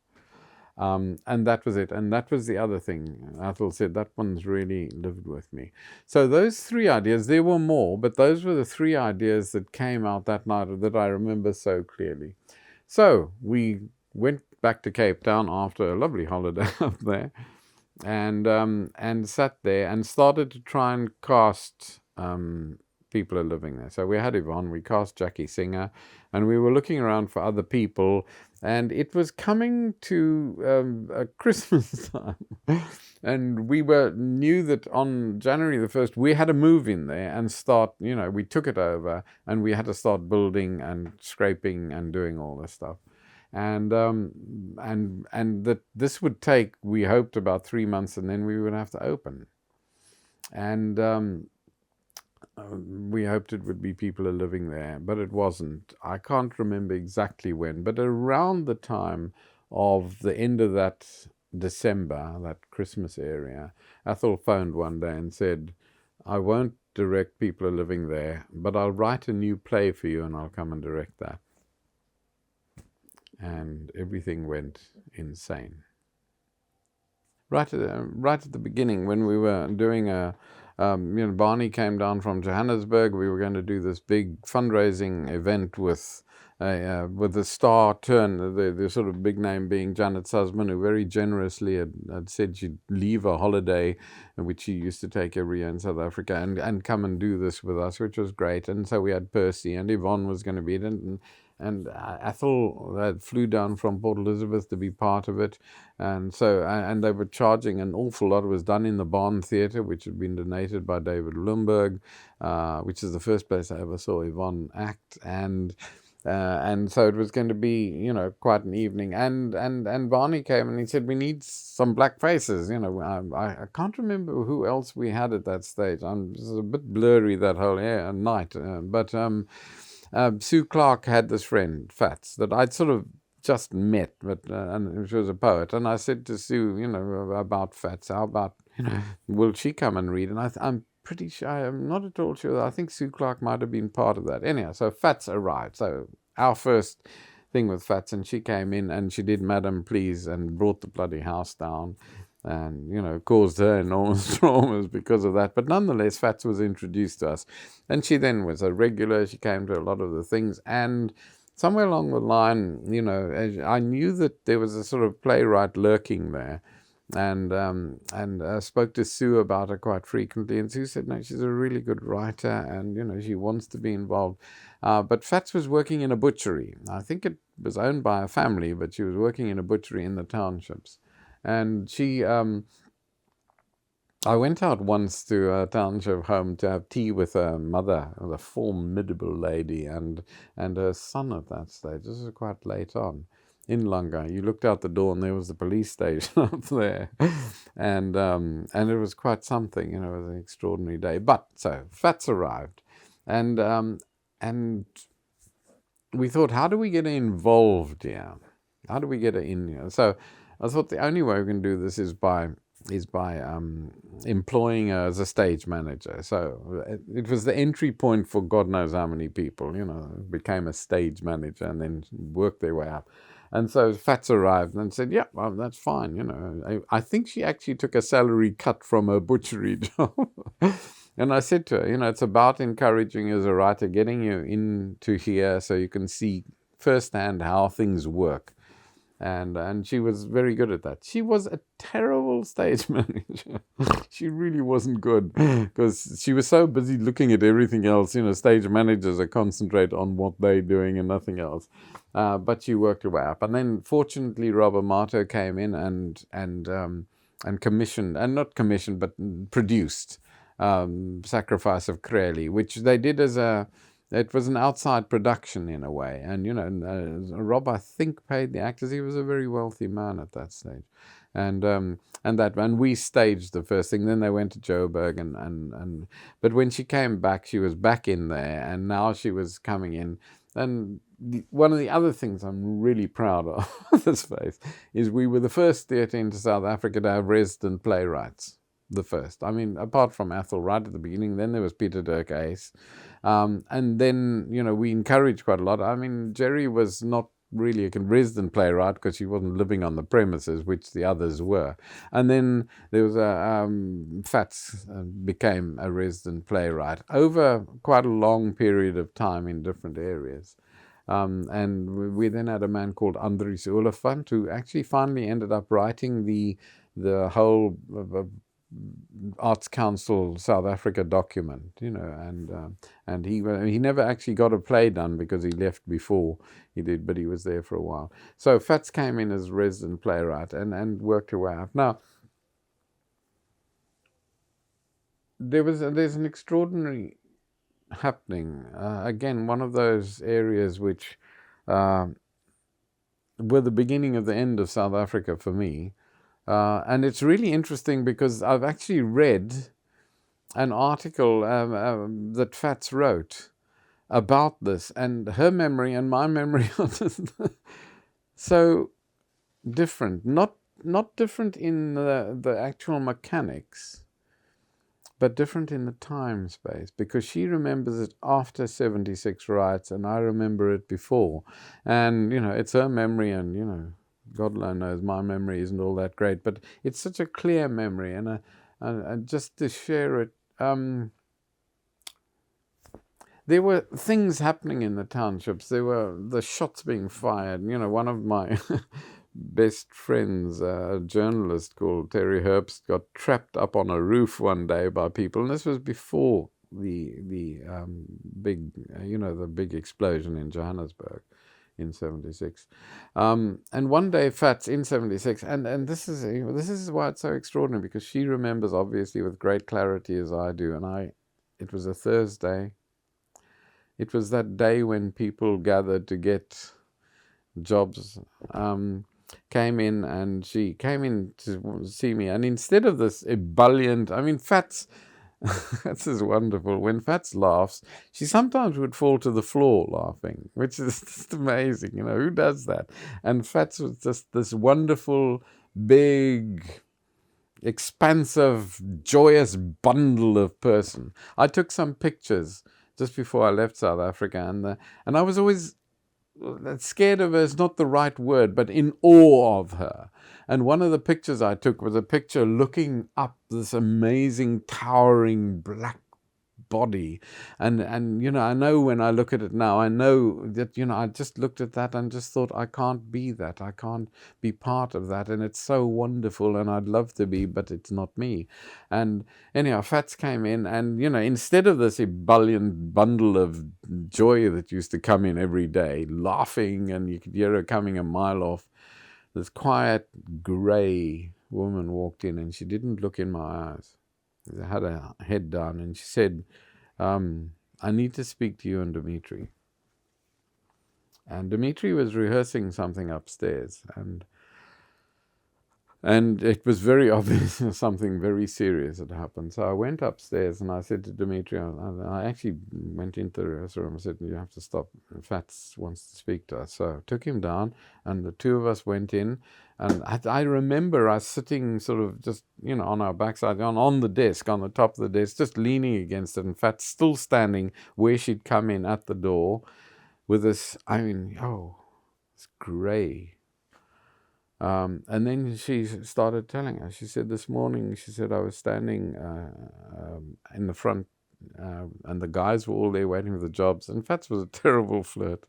And that was it. And that was the other thing. Athol said, that one's really lived with me. So those three ideas, there were more, but those were the three ideas that came out that night that I remember so clearly. So we went back to Cape Town after a lovely holiday up there, and sat there and started to try and cast people are living there. So we had Yvonne, we cast Jackie Singer, and we were looking around for other people, and it was coming to a Christmas time, and we knew that on January the 1st we had to move in there and start, we took it over, and we had to start building and scraping and doing all this stuff. And that this would take, we hoped, about 3 months, and then we would have to open. And we hoped it would be people are living there, but it wasn't. I can't remember exactly when, but around the time of the end of that December, that Christmas area, Athol phoned one day and said, I won't direct people are living there, but I'll write a new play for you and I'll come and direct that. And everything went insane. Right at the beginning, when we were doing Barney came down from Johannesburg. We were going to do this big fundraising event with the star turn, the sort of big name being Janet Sussman, who very generously had said she'd leave a holiday, which she used to take every year in South Africa, and come and do this with us, which was great. And so we had Percy, and Yvonne was going to be it, and Athol flew down from Port Elizabeth to be part of it, and they were charging an awful lot. It was done in the Barn Theatre, which had been donated by David Bloomberg, which is the first place I ever saw Yvonne act, and so it was going to be, quite an evening. And Barney came and he said, we need some black faces. I can't remember who else we had at that stage. It's a bit blurry that whole night, but Sue Clark had this friend, Fats, that I'd sort of just met, but and she was a poet. And I said to Sue, about Fats, how about, will she come and read? And I'm pretty sure, I'm not at all sure. I think Sue Clark might have been part of that. Anyhow, so Fats arrived. So our first thing with Fats, and she came in and she did Madam Please and brought the bloody house down, and caused her enormous traumas because of that. But nonetheless, Fats was introduced to us, and she then was a regular. She came to a lot of the things, and somewhere along the line, I knew that there was a sort of playwright lurking there. And spoke to Sue about her quite frequently, and Sue said, no, she's a really good writer, and she wants to be involved. But Fats was working in a butchery. I think it was owned by a family, but she was working in a butchery in the townships. And she, I went out once to a township home to have tea with her mother, a formidable lady, and her son at that stage. This was quite late on. In Lunga, you looked out the door and there was the police station up there, and it was quite something. It was an extraordinary day. But so Fats arrived, and we thought, how do we get her involved here? How do we get her in here? So I thought the only way we can do this is by employing her as a stage manager. So it was the entry point for God knows how many people. Became a stage manager and then worked their way up. And so Fats arrived and said, yeah, well, that's fine. I think she actually took a salary cut from her butchery job. And I said to her, it's about encouraging you as a writer, getting you into here so you can see firsthand how things work. And she was very good at that. She was a terrible stage manager. She really wasn't good because she was so busy looking at everything else. Stage managers are concentrate on what they're doing and nothing else. But she worked her way up. And then fortunately, Rob Amato came in and commissioned, and not commissioned, but produced Sacrifice of Crowley, which they did it was an outside production in a way. And, Rob, I think, paid the actors. He was a very wealthy man at that stage. And we staged the first thing. Then they went to Joburg, but when she came back, she was back in there, and now she was coming in. And one of the other things I'm really proud of this place is we were the first theatre into South Africa to have resident playwrights. The first. I mean, apart from Athol right at the beginning, then there was Peter Dirk Ace. And then, we encouraged quite a lot. I mean, Jerry was not really a resident playwright because she wasn't living on the premises, which the others were. And then there was Fats became a resident playwright over quite a long period of time in different areas. And we then had a man called Andries Olifant who actually finally ended up writing the whole Arts Council South Africa document, and he never actually got a play done because he left before he did, but he was there for a while. So Fats came in as resident playwright and worked her way up. Now, there's an extraordinary happening. Again, one of those areas which were the beginning of the end of South Africa for me. And it's really interesting because I've actually read an article that Fats wrote about this, and her memory and my memory are just so different. Not different in the actual mechanics, but different in the time space, because she remembers it after 76 riots and I remember it before. And, it's her memory, and, God alone knows my memory isn't all that great, but it's such a clear memory, and just to share it, there were things happening in the townships. There were the shots being fired. One of my best friends, a journalist called Terry Herbst, got trapped up on a roof one day by people, and this was before the big explosion in Johannesburg in 76. And one day Fats in 76, and this is why it's so extraordinary, because she remembers obviously with great clarity as I do, and it was a Thursday. It was that day when people gathered to get jobs, came in, and she came in to see me, and instead of this ebullient, Fats, This is wonderful. When Fats laughs, she sometimes would fall to the floor laughing, which is just amazing. Who does that? And Fats was just this wonderful, big, expansive, joyous bundle of person. I took some pictures just before I left South Africa, and I was always scared of her is not the right word, but in awe of her. And one of the pictures I took was a picture looking up this amazing, towering black body. And I know when I look at it now, I know that, I just looked at that and just thought, I can't be that. I can't be part of that. And it's so wonderful, and I'd love to be, but it's not me. And anyhow, Fats came in, and, instead of this ebullient bundle of joy that used to come in every day, laughing, and you could hear her coming a mile off, this quiet, grey woman walked in, and she didn't look in my eyes. She had her head down, and she said, I need to speak to you and Dimitri. And Dimitri was rehearsing something upstairs, and it was very obvious something very serious had happened. So I went upstairs, and I said to Dimitri, I actually went into the rehearsal room and said, you have to stop. Fats wants to speak to us. So I took him down, and the two of us went in. And I remember us sitting sort of just, on our backside, on the desk, on the top of the desk, just leaning against it. And Fats still standing where she'd come in at the door with this, it's grey. And then she started telling us. She said, this morning, I was standing in the front, and the guys were all there waiting for the jobs. And Fats was a terrible flirt,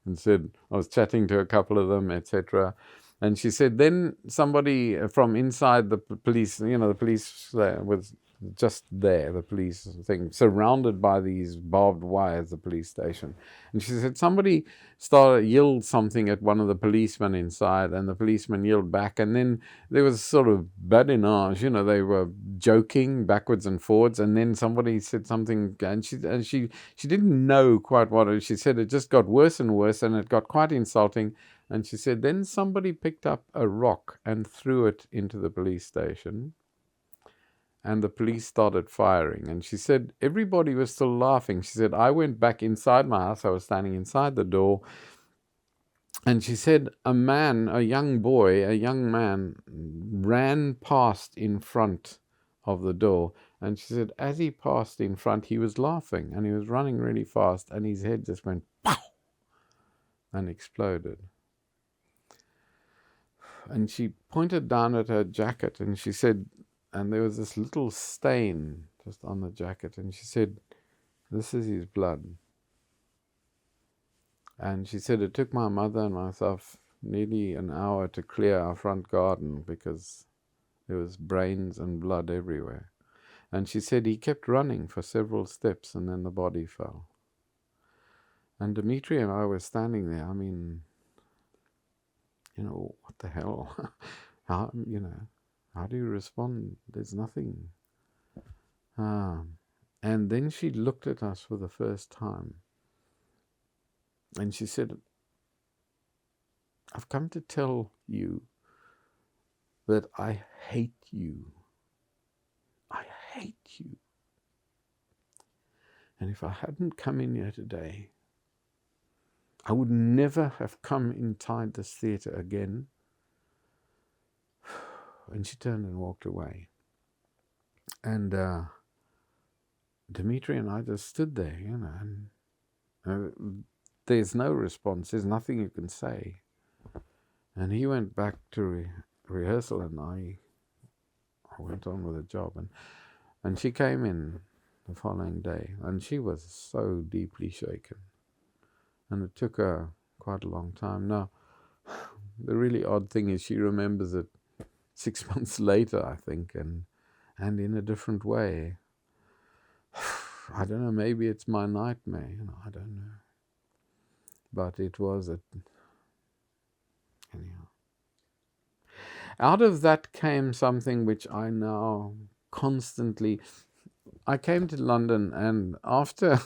and said, I was chatting to a couple of them, etc. And she said, then somebody from inside the police, the police was just there, the police thing, surrounded by these barbed wires, the police station. And she said somebody yelled something at one of the policemen inside, and the policeman yelled back, and then there was sort of badinage, they were joking backwards and forwards, and then somebody said something, and she didn't know quite what she said. It just got worse and worse, and it got quite insulting. And she said, then somebody picked up a rock and threw it into the police station, and the police started firing. And she said, everybody was still laughing. She said, I went back inside my house. I was standing inside the door. And she said, a young man, ran past in front of the door. And she said, as he passed in front, he was laughing, and he was running really fast, and his head just went, pow, and exploded. And she pointed down at her jacket, and she said, and there was this little stain just on the jacket, and she said, this is his blood. And she said, it took my mother and myself nearly an hour to clear our front garden because there was brains and blood everywhere. And she said he kept running for several steps, and then the body fell. And Dimitri and I were standing there. What the hell? How do you respond? There's nothing. And then she looked at us for the first time, and she said, I've come to tell you that I hate you. I hate you. And if I hadn't come in here today, I would never have come inside this theatre again. And she turned and walked away. And Dimitri and I just stood there, and there's no response. There's nothing you can say. And he went back to rehearsal, and I went on with the job. And she came in the following day, and she was so deeply shaken. And it took her quite a long time. Now, the really odd thing is she remembers it 6 months later, I think, and in a different way. I don't know, maybe it's my nightmare, I don't know. But it was anyhow. Out of that came something which I now constantly... I came to London, and after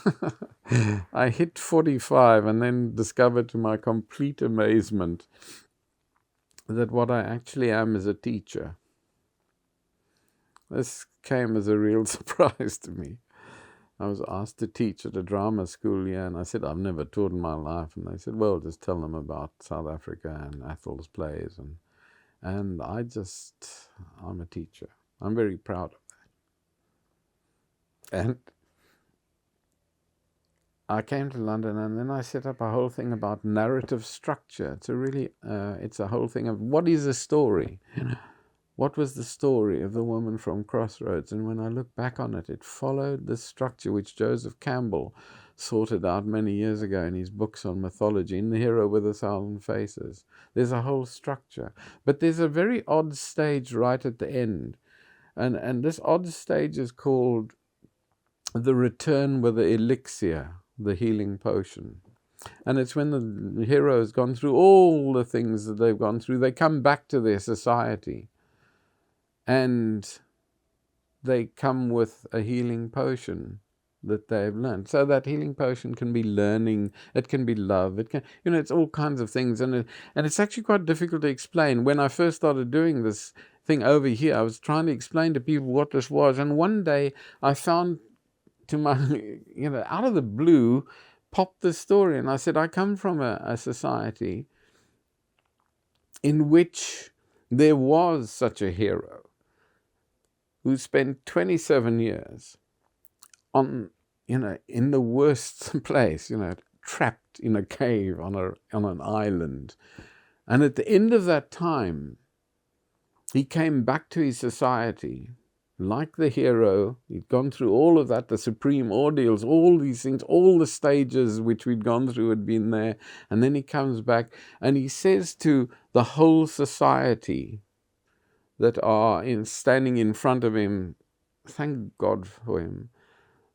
I hit 45, and then discovered to my complete amazement that what I actually am is a teacher. This came as a real surprise to me. I was asked to teach at a drama school here, and I said, I've never taught in my life. And they said, well, just tell them about South Africa and Athol's plays. And I'm a teacher. I'm very proud of that. And I came to London, and then I set up a whole thing about narrative structure. It's a whole thing of what is a story? What was the story of the woman from Crossroads? And when I look back on it, it followed the structure which Joseph Campbell sorted out many years ago in his books on mythology, in The Hero with a Thousand Faces. There's a whole structure. But there's a very odd stage right at the end. And this odd stage is called the return with the elixir, the healing potion. And it's when the hero has gone through all the things that they've gone through, they come back to their society. And they come with a healing potion that they've learned. So that healing potion can be learning, it can be love, it can, it's all kinds of things. And it's actually quite difficult to explain. When I first started doing this thing over here, I was trying to explain to people what this was. And one day I found to my, out of the blue, popped the story. And I said, I come from a society in which there was such a hero who spent 27 years on, in the worst place, trapped in a cave on an island. And at the end of that time, he came back to his society like the hero. He'd gone through all of that, the supreme ordeals, all these things, all the stages which we'd gone through had been there. And then he comes back and he says to the whole society that are standing in front of him, thank God for him,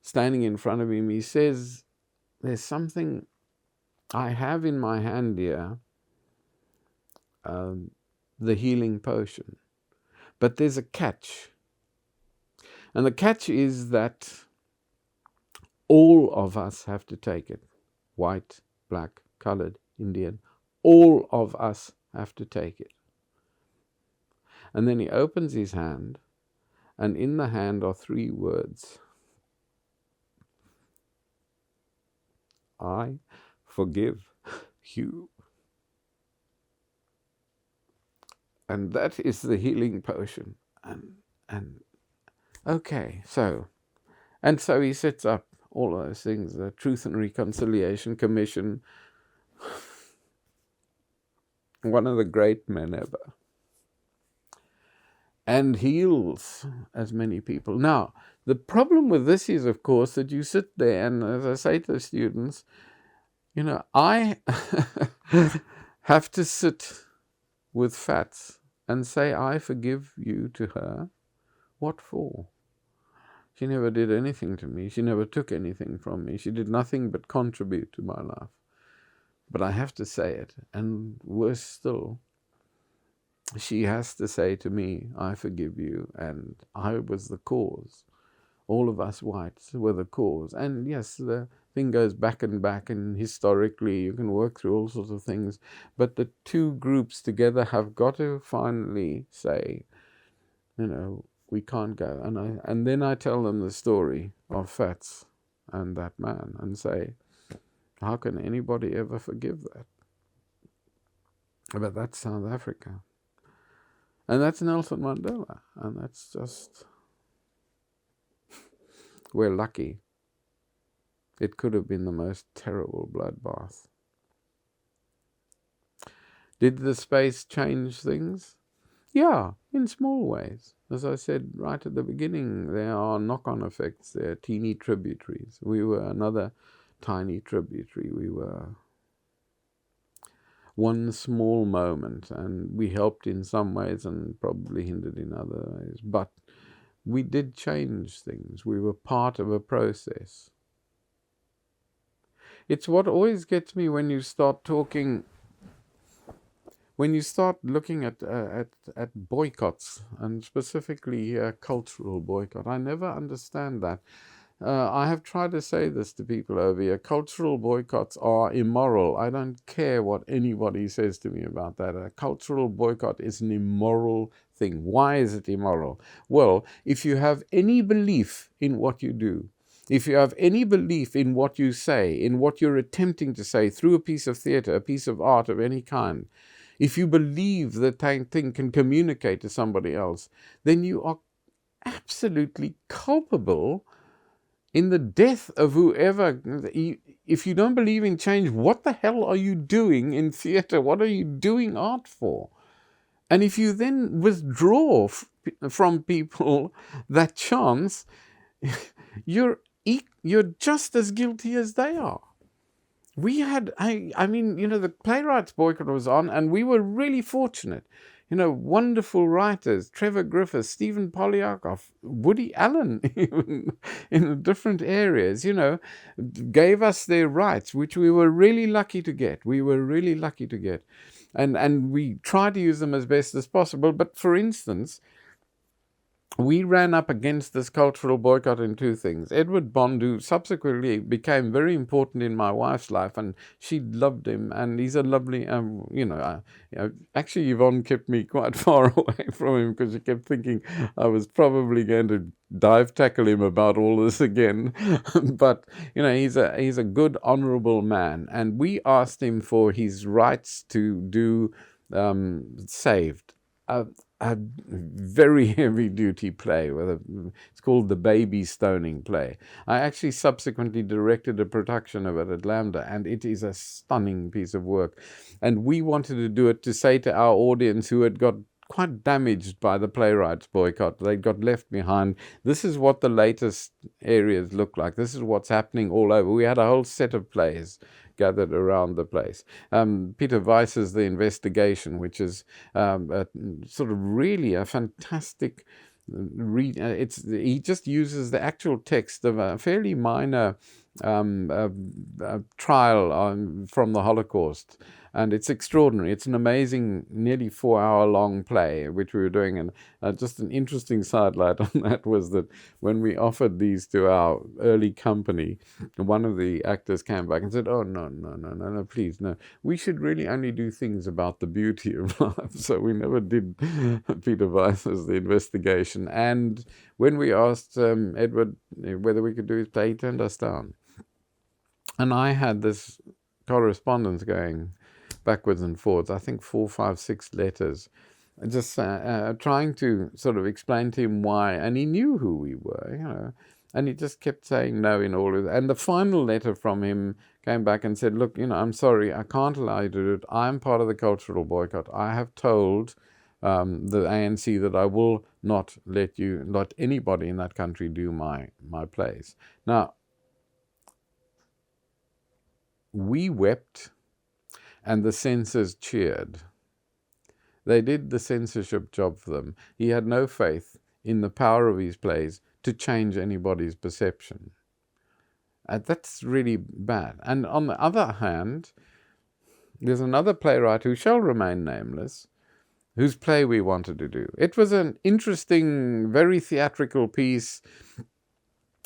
standing in front of him, he says, there's something I have in my hand here, the healing potion. But there's a catch. And the catch is that all of us have to take it. White, black, colored, Indian, all of us have to take it. And then he opens his hand, and in the hand are 3 words. I forgive you. And that is the healing potion. And okay, so he sets up all those things, the Truth and Reconciliation Commission, one of the great men ever, and heals as many people. Now, the problem with this is, of course, that you sit there, and as I say to the students, I have to sit with Fats and say, I forgive you to her. What for? She never did anything to me. She never took anything from me. She did nothing but contribute to my life. But I have to say it. And worse still, she has to say to me, I forgive you, and I was the cause. All of us whites were the cause. And yes, the thing goes back, and historically you can work through all sorts of things. But the 2 groups together have got to finally say, we can't go. And then I tell them the story of Fats and that man and say, how can anybody ever forgive that? But that's South Africa. And that's Nelson Mandela. And that's just, we're lucky. It could have been the most terrible bloodbath. Did the space change things? Yeah, in small ways. As I said right at the beginning, there are knock-on effects. There are teeny tributaries. We were another tiny tributary. We were one small moment, and we helped in some ways and probably hindered in other ways. But we did change things. We were part of a process. It's what always gets me when you start talking, when you start looking at boycotts, and specifically cultural boycott. I never understand that. I have tried to say this to people over here. Cultural boycotts are immoral. I don't care what anybody says to me about that. A cultural boycott is an immoral thing. Why is it immoral? Well, if you have any belief in what you do, if you have any belief in what you say, in what you're attempting to say through a piece of theater, a piece of art of any kind, if you believe that thing can communicate to somebody else, then you are absolutely culpable in the death of whoever. If you don't believe in change, what the hell are you doing in theater? What are you doing art for? And if you then withdraw from people that chance, you're just as guilty as they are. We had, I mean, the playwrights boycott was on, and we were really fortunate. Wonderful writers, Trevor Griffiths, Stephen Polyakov, Woody Allen, even in different areas, gave us their rights, which we were really lucky to get. And we tried to use them as best as possible. But for instance, we ran up against this cultural boycott in two things. Edward Bond, who subsequently became very important in my wife's life, and she loved him, and he's a lovely, actually Yvonne kept me quite far away from him because she kept thinking I was probably going to dive tackle him about all this again. But, he's a good, honorable man, and we asked him for his rights to do Saved. A very heavy-duty play. It's called the Baby Stoning play. I actually subsequently directed a production of it at Lambda, and it is a stunning piece of work. And we wanted to do it to say to our audience who had got quite damaged by the playwrights boycott, they got left behind, this is what the latest areas look like. This is what's happening all over. We had a whole set of plays gathered around the place. Peter Weiss's The Investigation, which is sort of really a fantastic read. He just uses the actual text of a fairly minor trial from the Holocaust. And it's extraordinary. It's an amazing, nearly 4-hour-long play, which we were doing. And just an interesting sidelight on that was that when we offered these to our early company, one of the actors came back and said, "Oh, no, please, no. We should really only do things about the beauty of life." So we never did Peter Weiss's The Investigation. And when we asked Edward whether we could do his play, he turned us down. And I had this correspondence going backwards and forwards, I think 4, 5, 6 letters, just trying to sort of explain to him why. And he knew who we were, and he just kept saying no in all of it. And the final letter from him came back and said, "Look, I'm sorry, I can't allow you to do it. I'm part of the cultural boycott. I have told the ANC that I will not let anybody in that country do my plays." Now, we wept, and the censors cheered. They did the censorship job for them. He had no faith in the power of his plays to change anybody's perception. That's really bad. And on the other hand, there's another playwright who shall remain nameless, whose play we wanted to do. It was an interesting, very theatrical piece.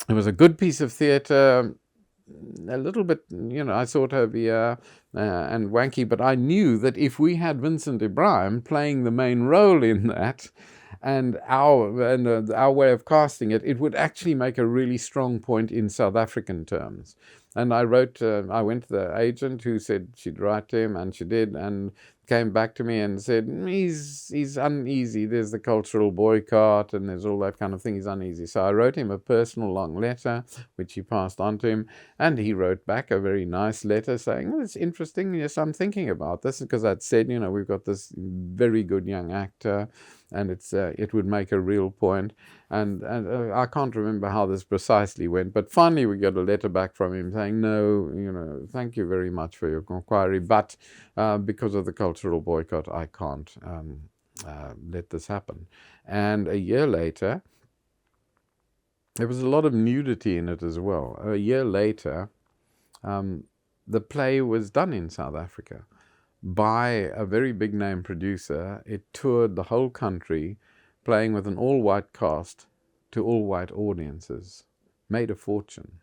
It was a good piece of theatre, a little bit, I thought over and wanky, but I knew that if we had Vincent Ibrahim playing the main role in that, and our way of casting it, it would actually make a really strong point in South African terms. And I went to the agent who said she'd write to him, and she did, and came back to me and said, he's uneasy. There's the cultural boycott and there's all that kind of thing. He's uneasy. So I wrote him a personal long letter, which he passed on to him. And he wrote back a very nice letter saying, "It's interesting. Yes, I'm thinking about this," because I'd said, we've got this very good young actor, and it would make a real point. And I can't remember how this precisely went, but finally we got a letter back from him saying, "No, thank you very much for your inquiry, but because of the cultural boycott, I can't let this happen." And a year later, there was a lot of nudity in it as well. A year later, the play was done in South Africa by a very big name producer. It toured the whole country, playing with an all-white cast to all-white audiences. made a fortune.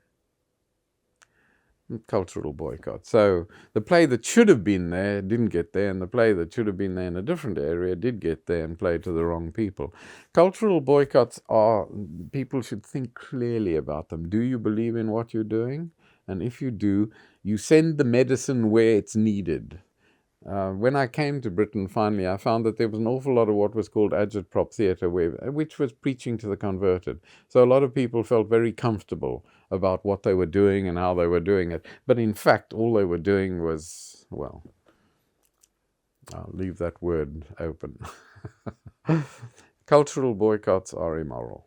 Cultural boycott. So the play that should have been there didn't get there, and the play that should have been there in a different area did get there and played to the wrong people. Cultural boycotts are, people should think clearly about them. Do you believe in what you're doing? And if you do, you send the medicine where it's needed. When I came to Britain, finally, I found that there was an awful lot of what was called agitprop theatre, which was preaching to the converted. So a lot of people felt very comfortable about what they were doing and how they were doing it. But in fact, all they were doing was, well, I'll leave that word open. Cultural boycotts are immoral.